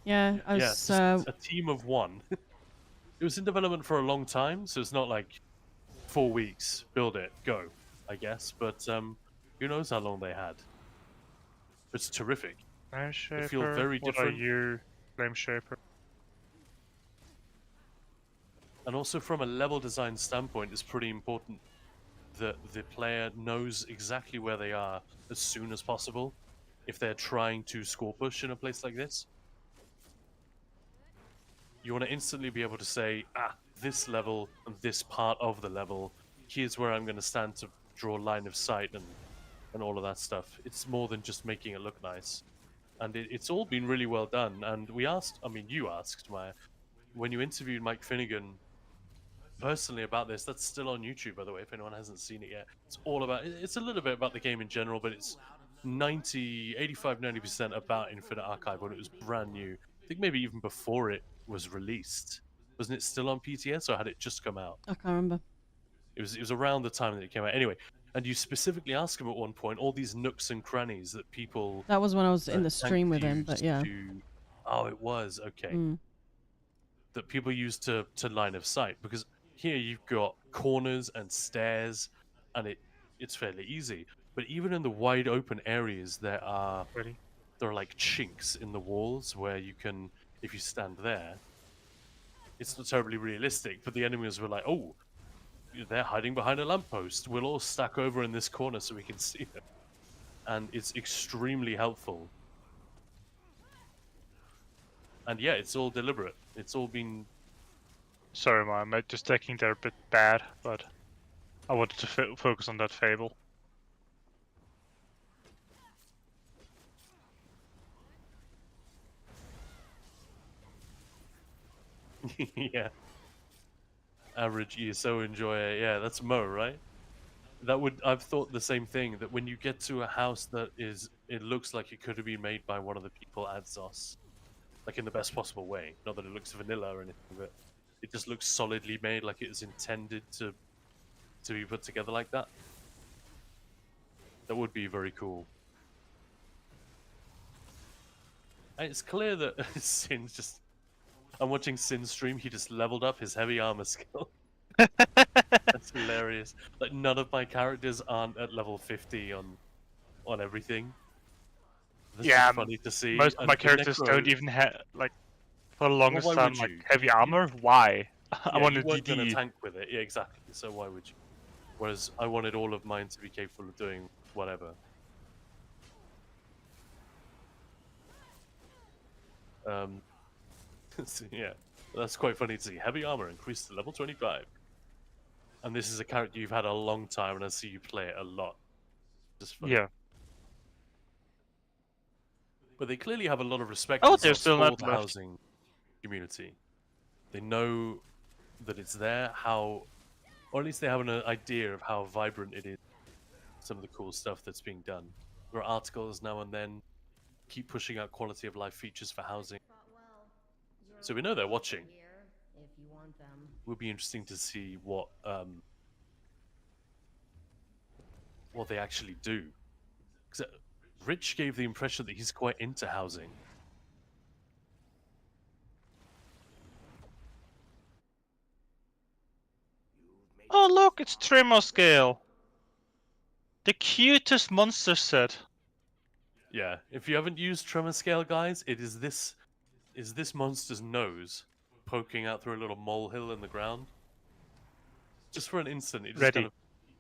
Yeah, I was. Yes, a team of one. It was in development for a long time, so it's not like 4 weeks, build it, go, I guess. But who knows how long they had. It's terrific. Flame Shaper. They feel very What different. are you, Flame Shaper? And also from a level design standpoint, it's pretty important that the player knows exactly where they are as soon as possible if they're trying to score push in a place like this. You want to instantly be able to say, this level and this part of the level, here's where I'm going to stand to draw line of sight and all of that stuff. It's more than just making it look nice. And it's all been really well done. And we asked, I mean, you asked, Maya, when you interviewed Mike Finnegan personally about this, that's still on YouTube, by the way, if anyone hasn't seen it yet. It's all about, it's a little bit about the game in general, but it's 85-90% about Infinite Archive when it was brand new. I think maybe even before it was released. Wasn't it still on PTS or had it just come out? I can't remember. It was around the time that it came out. Anyway, and you specifically ask him at one point all these nooks and crannies that people... That was when I was in the stream with him, but yeah. Oh, it was, okay. That people use to line of sight, because here you've got corners and stairs, and it's fairly easy. But even in the wide open areas, there are like chinks in the walls where you can, if you stand there, it's not terribly realistic. But the enemies were like, oh, they're hiding behind a lamppost. We'll all stack over in this corner so we can see them. And it's extremely helpful. And yeah, it's all deliberate. It's all been... Sorry, man, I'm just taking there a bit bad, but I wanted to focus on that Fable. Yeah. Average ESO enjoyer. Yeah, that's Mo, right? I've thought the same thing, that when you get to a house that is it looks like it could have been made by one of the people at ZOS, like in the best possible way. Not that it looks vanilla or anything, but it just looks solidly made, like it was intended to be put together like that. That would be very cool. And it's clear that Sin's just... I'm watching Sin stream, he just leveled up his heavy armor skill. That's hilarious. Like, none of my characters aren't at level 50 on everything. That's Yeah, just funny to see. most of And my the characters Necro- don't even have, like, for the longest why time, would like, you? heavy armor. Why? I'm Yeah, on you a weren't gonna DD. tank with it. Yeah, exactly. So why would you? Whereas I wanted all of mine to be capable of doing whatever. So, yeah, that's quite funny to see. Heavy armor increased to level 25. And this is a character you've had a long time, and I see you play it a lot. Just funny. Yeah. But they clearly have a lot of respect Oh, and there's still for not the left. housing community. They know that it's there, how, or at least they have an idea of how vibrant it is. Some of the cool stuff that's being done. There are articles now and then, keep pushing out quality of life features for housing. So we know they're watching. It would be interesting to see what they actually do. 'Cause Rich gave the impression that he's quite into housing. Oh look, it's Tremor Scale. The cutest monster set. Yeah, if you haven't used Tremor Scale, guys, it is this monster's nose poking out through a little molehill in the ground. Just for an instant, it just Ready. kind of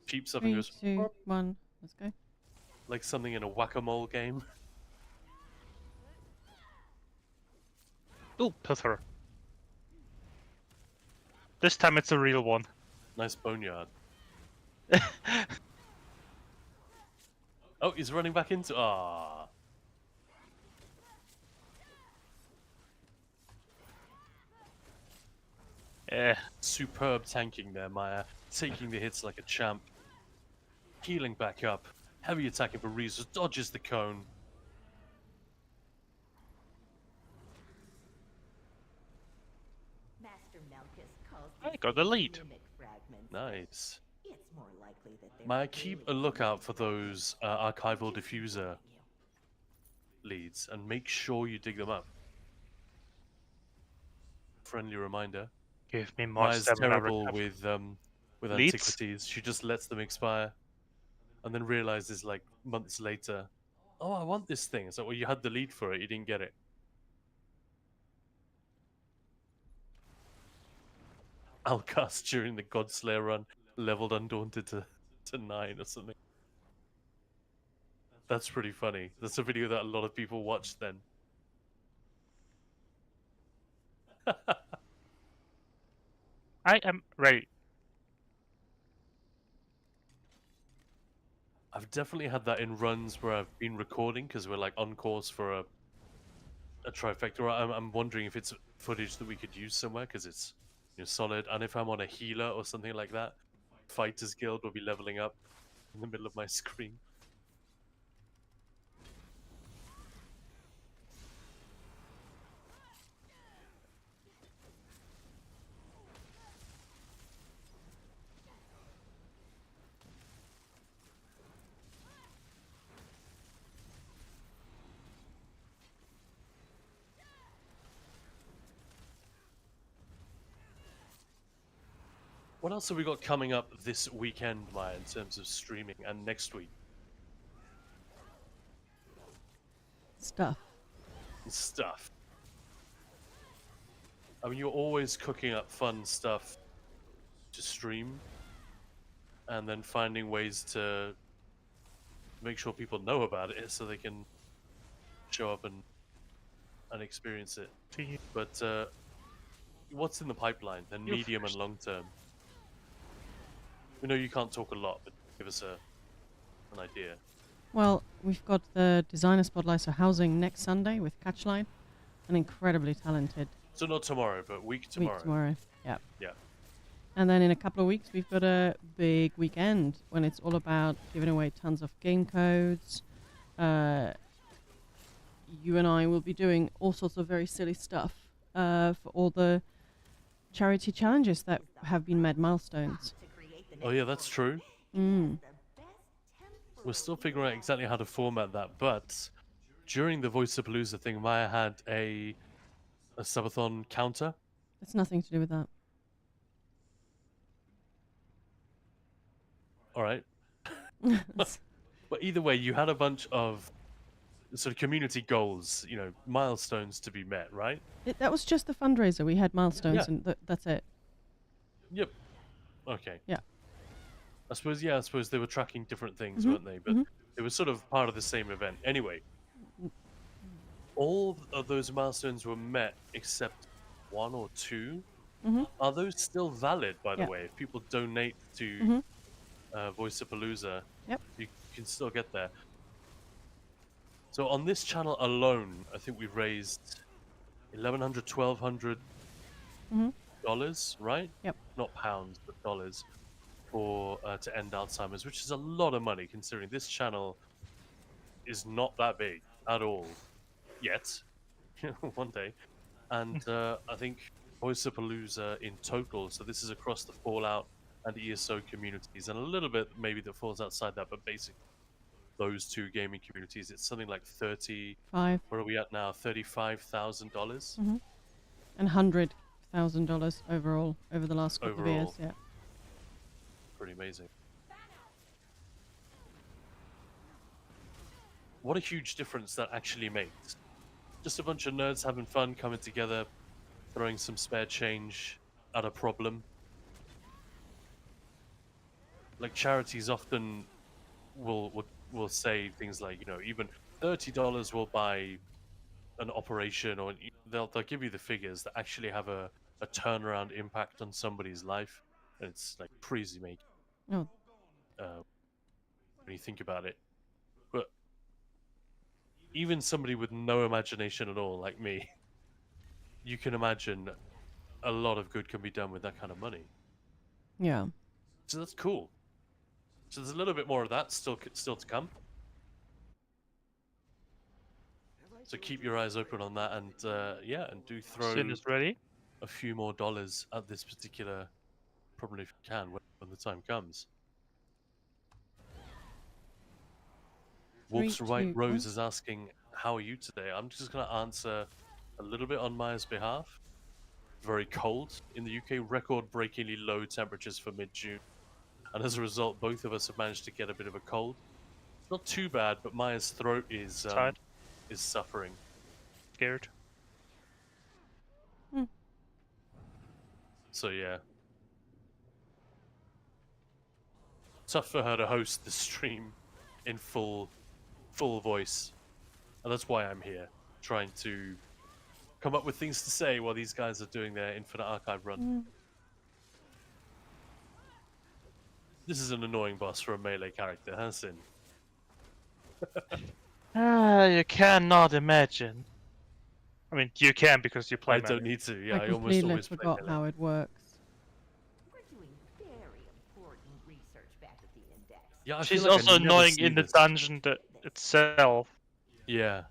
peeps up and 3, goes 2, 1. Let's go. like something in a whack-a-mole game. Ooh, Pither. This time it's a real one. Nice boneyard. Oh, he's running back into... Ah. Superb tanking there, Maya. Taking the hits like a champ. Healing back up. Heavy attacking for Reezus. Dodges the cone. I got the lead. Nice. Maya, keep a lookout for those archival diffuser leads and make sure you dig them up. Friendly reminder. Give me more Maya's stamina terrible recovery. with Leads? antiquities. She just lets them expire, and then realizes like months later, "Oh, I want this thing." It's like, well, you had the lead for it, you didn't get it. I'll cast during the Godslayer run, leveled Undaunted to 9 or something. That's pretty funny. That's a video that a lot of people watched then. I am ready. I've definitely had that in runs where I've been recording because we're like on course for a trifecta. I'm wondering if it's footage that we could use somewhere because it's solid. And if I'm on a healer or something like that, Fighters Guild will be leveling up in the middle of my screen. What else have we got coming up this weekend, Maya, in terms of streaming and next week? Stuff. I mean, you're always cooking up fun stuff to stream, and then finding ways to make sure people know about it so they can show up and experience it. But what's in the pipeline, then medium and long term? We know you can't talk a lot, but give us an idea. Well, we've got the designer spotlight for housing next Sunday with Catchline, an incredibly talented. So not tomorrow, but week tomorrow. Week tomorrow, yeah. Yeah. And then in a couple of weeks, we've got a big weekend when it's all about giving away tons of game codes, you and I will be doing all sorts of very silly stuff for all the charity challenges that have been made milestones. Oh yeah, that's true. Mm. We're still figuring out exactly how to format that, but during the Voiceapalooza thing, Maya had a subathon counter. It's nothing to do with that. All right. But either way, you had a bunch of sort of community goals, you know, milestones to be met, right? That was just the fundraiser. We had milestones, Yeah. and that's it. Yep. Okay. Yeah. I suppose they were tracking different things, Mhm, weren't they? But mhm. it was sort of part of the same event. Anyway, all of those milestones were met except one or two. Mhm. Are those still valid, by the Yeah. way? If people donate to Mhm. Voiceapalooza, Yep. you can still get there. So on this channel alone, I think we've raised $1,100, $1,200 Mhm. right? Yep. Not pounds, but dollars for to end Alzheimer's, which is a lot of money considering this channel is not that big at all yet. One day, and I think Voiceapalooza in total. So this is across the Fallout and ESO communities, and a little bit maybe that falls outside that, but basically those two gaming communities, it's something like 30. Five. Where are we at now? $35,000. Mhm. And $100,000 overall over the last couple of years. Overall. Yeah. Pretty amazing. What a huge difference that actually makes. Just a bunch of nerds having fun, coming together, throwing some spare change at a problem. Like charities often will say things like, you know, even $30 will buy an operation, or they'll give you the figures that actually have a turnaround impact on somebody's life, and it's like crazy making. Oh. When you think about it, but even somebody with no imagination at all, like me, you can imagine a lot of good can be done with that kind of money. Yeah. So that's cool. So there's a little bit more of that still to come. So keep your eyes open on that, and yeah, and do throw Sin is ready. a few more dollars at this particular problem if you can when the time comes. Wolf's White Rose is asking, how are you today? I'm just going to answer a little bit on Maya's behalf. Very cold in the UK, record-breakingly low temperatures for mid-June. And as a result, both of us have managed to get a bit of a cold. It's not too bad, but Maya's throat is suffering. Scared. So yeah. Tough for her to host the stream in full voice. And that's why I'm here, trying to come up with things to say while these guys are doing their Infinite Archive run. This is an annoying boss for a melee character, huh, Sin? You cannot imagine. I mean, you can because you play I melee. don't need to, yeah, I I almost completely always play forgot melee. how it works. We're doing very important research back at the index. Yeah, I She's feel like I also never annoying see in the this. dungeon itself. Yeah.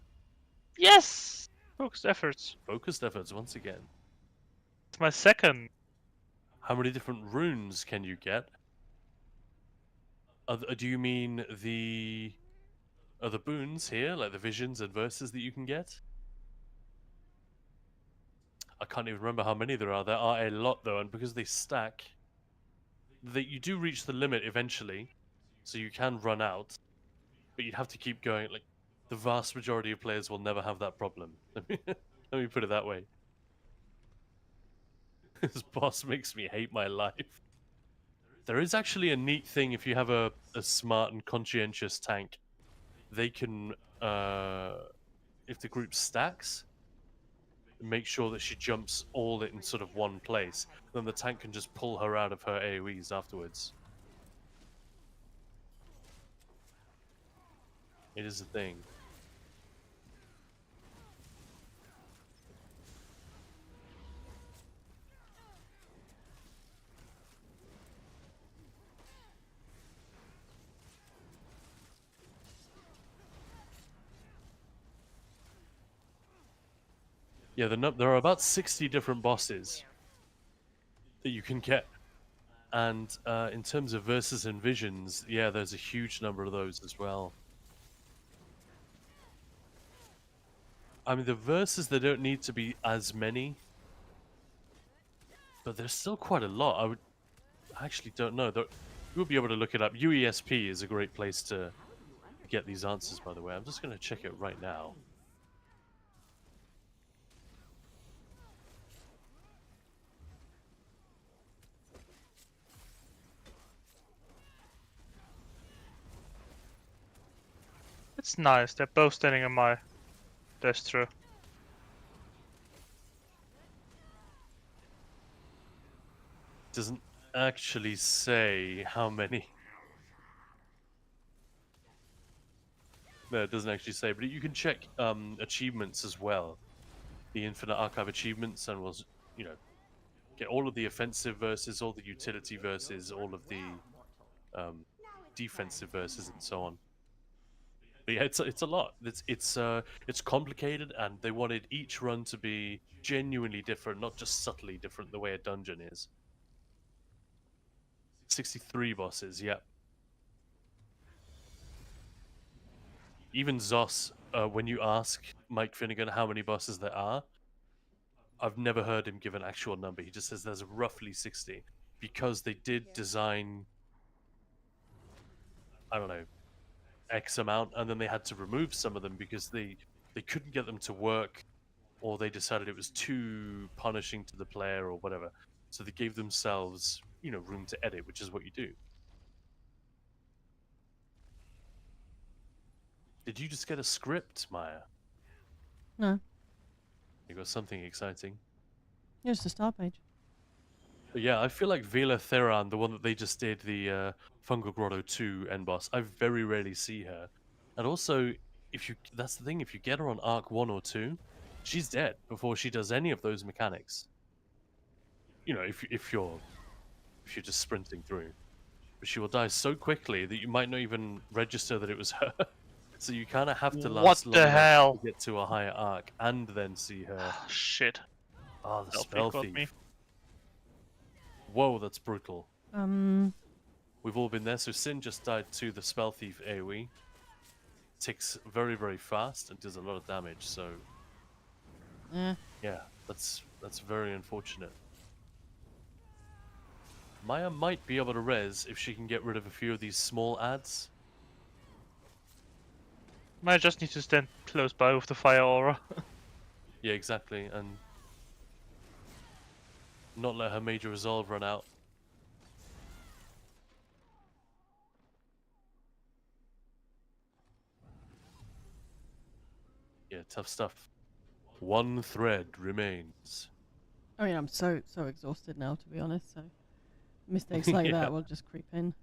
Yes! Focused efforts. Focused efforts, once again. It's my second. How many different runes can you get? Do you mean the boons here, like the visions and verses that you can get? I can't even remember how many there are. There are a lot, though, and because they stack, you do reach the limit eventually, so you can run out, but you'd have to keep going. Like, the vast majority of players will never have that problem. Let me put it that way. This boss makes me hate my life. There is actually a neat thing if you have a smart and conscientious tank. They can, if the group stacks, make sure that she jumps all in sort of one place. Then the tank can just pull her out of her AoEs afterwards. It is a thing. Yeah, there are about 60 different bosses that you can get. And in terms of verses and visions, yeah, there's a huge number of those as well. I mean, the verses, they don't need to be as many, but there's still quite a lot. I actually don't know. You'll be able to look it up. UESP is a great place to get these answers, by the way. I'm just going to check it right now. It's nice. They're both standing on my. That's true. Doesn't actually say how many. No, it doesn't actually say, but you can check achievements as well. The Infinite Archive achievements, and we'll, you know, get all of the offensive verses, all the utility verses, all of the defensive verses, and so on. But yeah, it's a lot. It's complicated, and they wanted each run to be genuinely different, not just subtly different the way a dungeon is. 63 bosses, yeah. Even Zos, when you ask Mike Finnegan how many bosses there are, I've never heard him give an actual number. He just says there's roughly 60 because they did design, I don't know, X amount, and then they had to remove some of them because they couldn't get them to work, or they decided it was too punishing to the player or whatever. So they gave themselves, you know, room to edit, which is what you do. Did you just get a script, Maya? No. You got something exciting. Here's the star page. But yeah, I feel like Vela Theron, the one that they just did, the Fungal Grotto 2 end boss, I very rarely see her. And also, that's the thing, if you get her on Arc 1 or 2, she's dead before she does any of those mechanics. You know, if you're just sprinting through. But she will die so quickly that you might not even register that it was her. So you kind of have to last long enough to get to a higher arc and then see her. Shit. Oh, the spell thief. Whoa, that's brutal. We've all been there. So Sin just died to the spell thief AoE. Ticks very, very fast and does a lot of damage. So yeah, that's very unfortunate. Maya might be able to res if she can get rid of a few of these small ads. Maya just needs to stand close by with the fire aura. Yeah, exactly, and not let her major resolve run out. Yeah, tough stuff. One thread remains. I mean, I'm so exhausted now, to be honest. So mistakes like that will just creep in.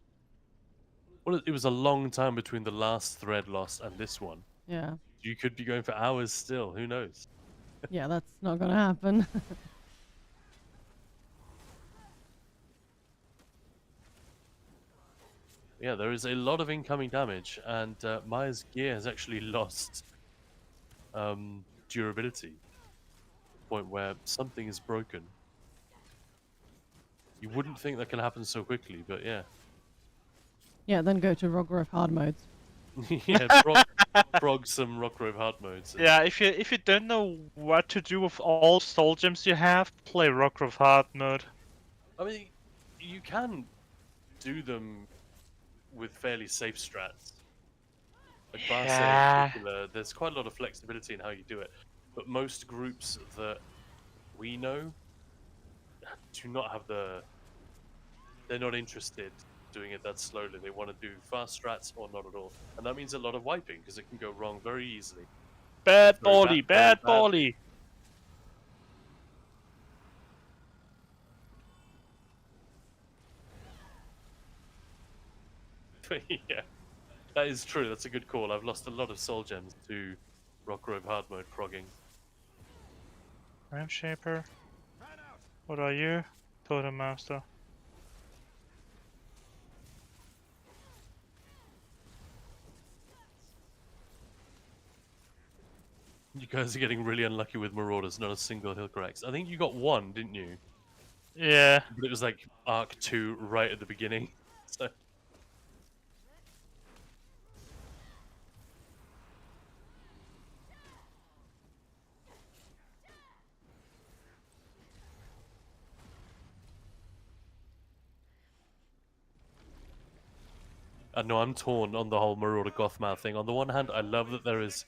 Well, it was a long time between the last thread loss and this one. Yeah. You could be going for hours still. Who knows? Yeah, that's not gonna happen. Yeah, there is a lot of incoming damage, and Maya's gear has actually lost durability. Point where something is broken. You wouldn't think that can happen so quickly, but yeah. Yeah, then go to Rogrove hard modes. Yeah, prog some Rockrove hard modes. Yeah, if you don't know what to do with all soul gems you have, play Rockrove hard mode. I mean, you can do them with fairly safe strats. Like Barca in particular, there's quite a lot of flexibility in how you do it. But most groups that we know do not have they're not interested in doing it that slowly. They want to do fast strats or not at all. And that means a lot of wiping, because it can go wrong very easily. Bad bally, bad bally! Yeah, that is true. That's a good call. I've lost a lot of soul gems to Rockrove hard mode progging. Ram Shaper. What are you? Totem Master. You guys are getting really unlucky with Marauders, not a single hill corrects. I think you got one, didn't you? Yeah. But it was like Arc 2 right at the beginning. So I know I'm torn on the whole Marauder Gothmouth thing. On the one hand, I love that there is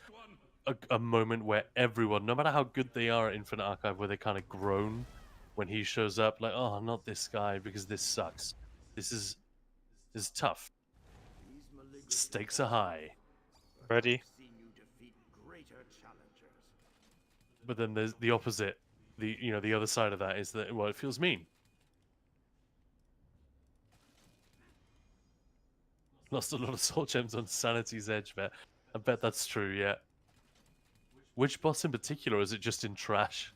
a moment where everyone, no matter how good they are at Infinite Archive, where they kind of groan when he shows up, like, oh, not this guy, because this sucks. This is tough. Stakes are high. Ready. But then there's the opposite. The other side of that is that, well, it feels mean. Lost a lot of soul gems on Sanity's Edge, bet. I bet that's true, yeah. Which boss in particular, or is it just in trash?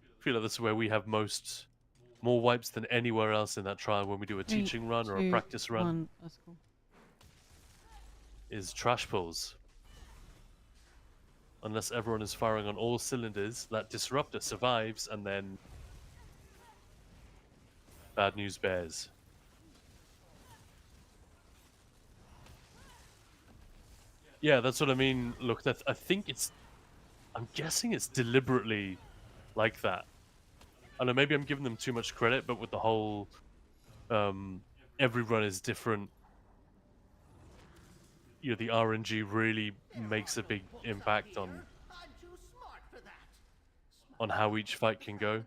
I feel like that's where we have more wipes than anywhere else in that trial when we do a Three, teaching run or a two, practice run. one. That's cool. Is trash pulls. Unless everyone is firing on all cylinders, that disruptor survives, and then bad news bears. Yeah, that's what I mean. Look, I think I'm guessing it's deliberately like that. I don't know, maybe I'm giving them too much credit, but with the whole every run is different, the RNG really makes a big impact on how each fight can go.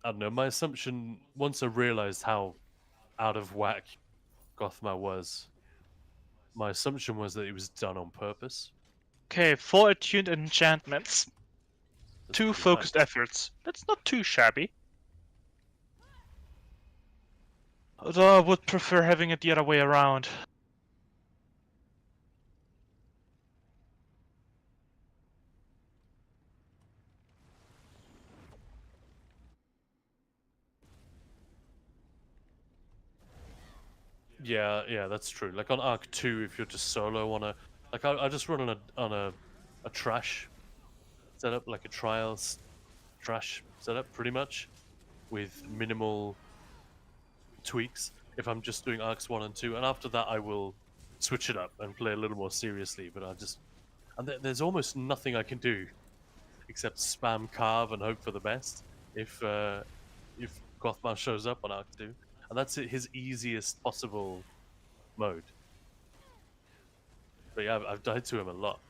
I don't know, my assumption, once I realized how out of whack Gothma was, my assumption was that it was done on purpose. Okay, 4 attuned enchantments. That's 2 pretty focused nice. efforts. That's not too shabby. Although I would prefer having it the other way around. Yeah, that's true. Like on Arc 2, if you're just solo on a... Like, I just run on a trash setup, like a trials trash setup, pretty much, with minimal tweaks, if I'm just doing Arcs 1 and 2. And after that, I will switch it up and play a little more seriously, but and there's almost nothing I can do except spam carve and hope for the best if Gothmar shows up on Arc 2. And that's his easiest possible mode. But yeah, I've died to him a lot.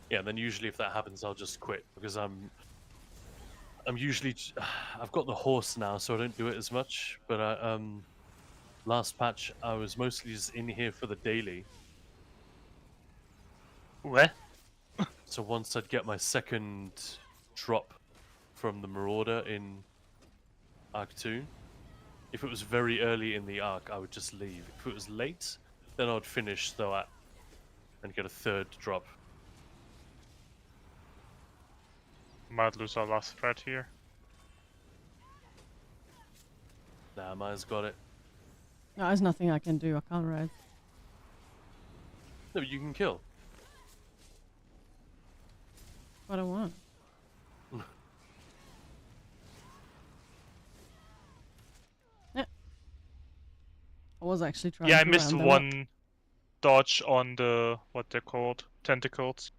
Yeah, and then usually if that happens, I'll just quit, because I'm usually... I've got the horse now, so I don't do it as much, but last patch, I was mostly just in here for the daily. What? So once I'd get my second drop from the Marauder in Arc 2, if it was very early in the arc, I would just leave. If it was late, then I would finish that and get a third drop. Might lose our last threat here. Nah, Maya's got it. No, there's nothing I can do. I can't ride. No, but you can kill. What I want. Yeah. I was actually trying. Yeah, I to missed round them one dodge on the what they're called, tentacles.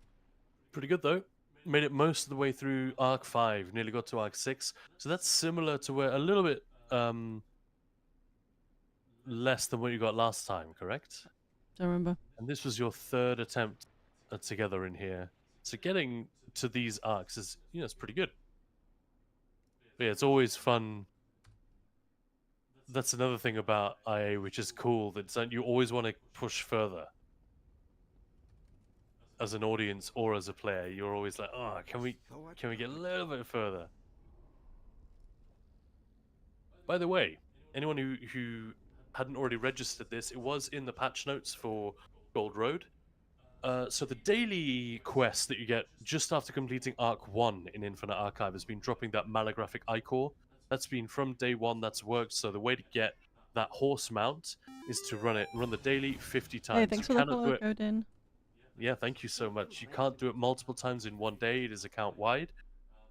Pretty good though. Made it most of the way through Arc 5, nearly got to Arc 6. So that's similar to where a little bit less than what you got last time, correct? Don't remember. And this was your third attempt together in here. So getting to these arcs is, it's pretty good. But yeah, it's always fun. That's another thing about IA, which is cool, that you always want to push further. As an audience or as a player, you're always like, oh, can we get a little bit further? By the way, anyone who hadn't already registered this, it was in the patch notes for Gold Road. So the daily quest that you get just after completing Arc 1 in Infinite Archive has been dropping that malographic ichor. That's been from day 1, that's worked. So the way to get that horse mount is to run the daily 50 times. Hey, thanks you for the cannot do follow, it. Godin. Yeah, thank you so much. You can't do it multiple times in one day. It is account wide,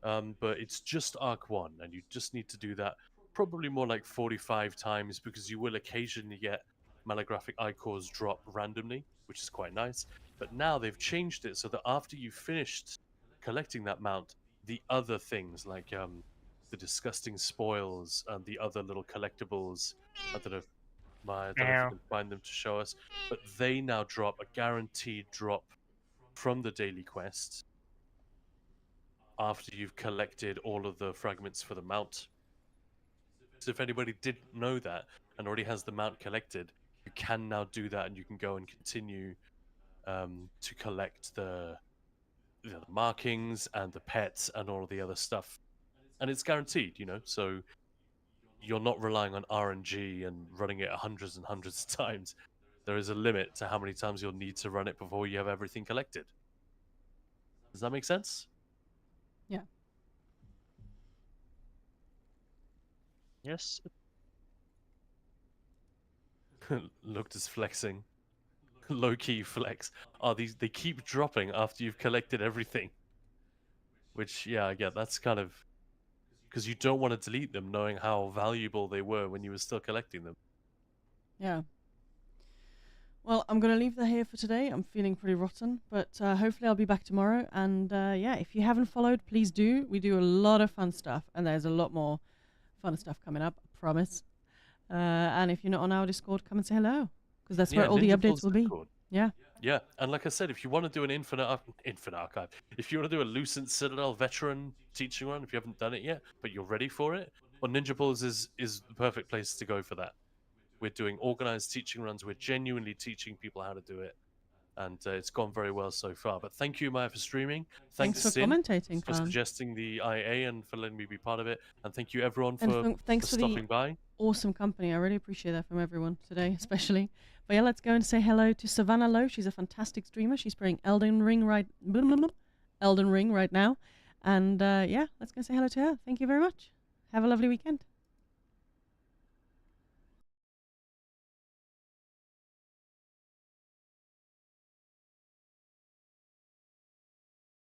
but it's just Arc 1, and you just need to do that probably more like 45 times because you will occasionally get malographic icons drop randomly, which is quite nice. But now they've changed it so that after you've finished collecting that mount, the other things like the disgusting spoils and the other little collectibles, I don't know if you can find them to show us, but they now drop a guaranteed drop from the daily quest after you've collected all of the fragments for the mount. So if anybody didn't know that and already has the mount collected, you can now do that, and you can go and continue to collect the markings and the pets and all of the other stuff. And it's guaranteed, so you're not relying on RNG and running it hundreds and hundreds of times. There is a limit to how many times you'll need to run it before you have everything collected. Does that make sense? Yeah. Yes. Looked as flexing. Low-key flex. They keep dropping after you've collected everything. Which, yeah, I get. That's kind of... because you don't want to delete them knowing how valuable they were when you were still collecting them. Yeah. Well, I'm going to leave that here for today. I'm feeling pretty rotten, but hopefully I'll be back tomorrow. And yeah, if you haven't followed, please do. We do a lot of fun stuff, and there's a lot more fun stuff coming up, I promise. And if you're not on our Discord, come and say hello, because that's where all the updates will be. Discord. Yeah. Yeah, and like I said, if you want to do an infinite archive, if you want to do a Lucent Citadel veteran teaching run, if you haven't done it yet, but you're ready for it, well, Ninja Pulls is the perfect place to go for that. We're doing organized teaching runs. We're genuinely teaching people how to do it, and it's gone very well so far. But thank you, Maya, for streaming. Thanks for Sin, commentating, for Kaan. suggesting the IA and for letting me be part of it. And thank you, everyone, And thanks for stopping the by. awesome company. I really appreciate that from everyone today, especially. But yeah, let's go and say hello to Savannah Lowe. She's a fantastic streamer. She's playing Elden Ring right now. And yeah, let's go say hello to her. Thank you very much. Have a lovely weekend.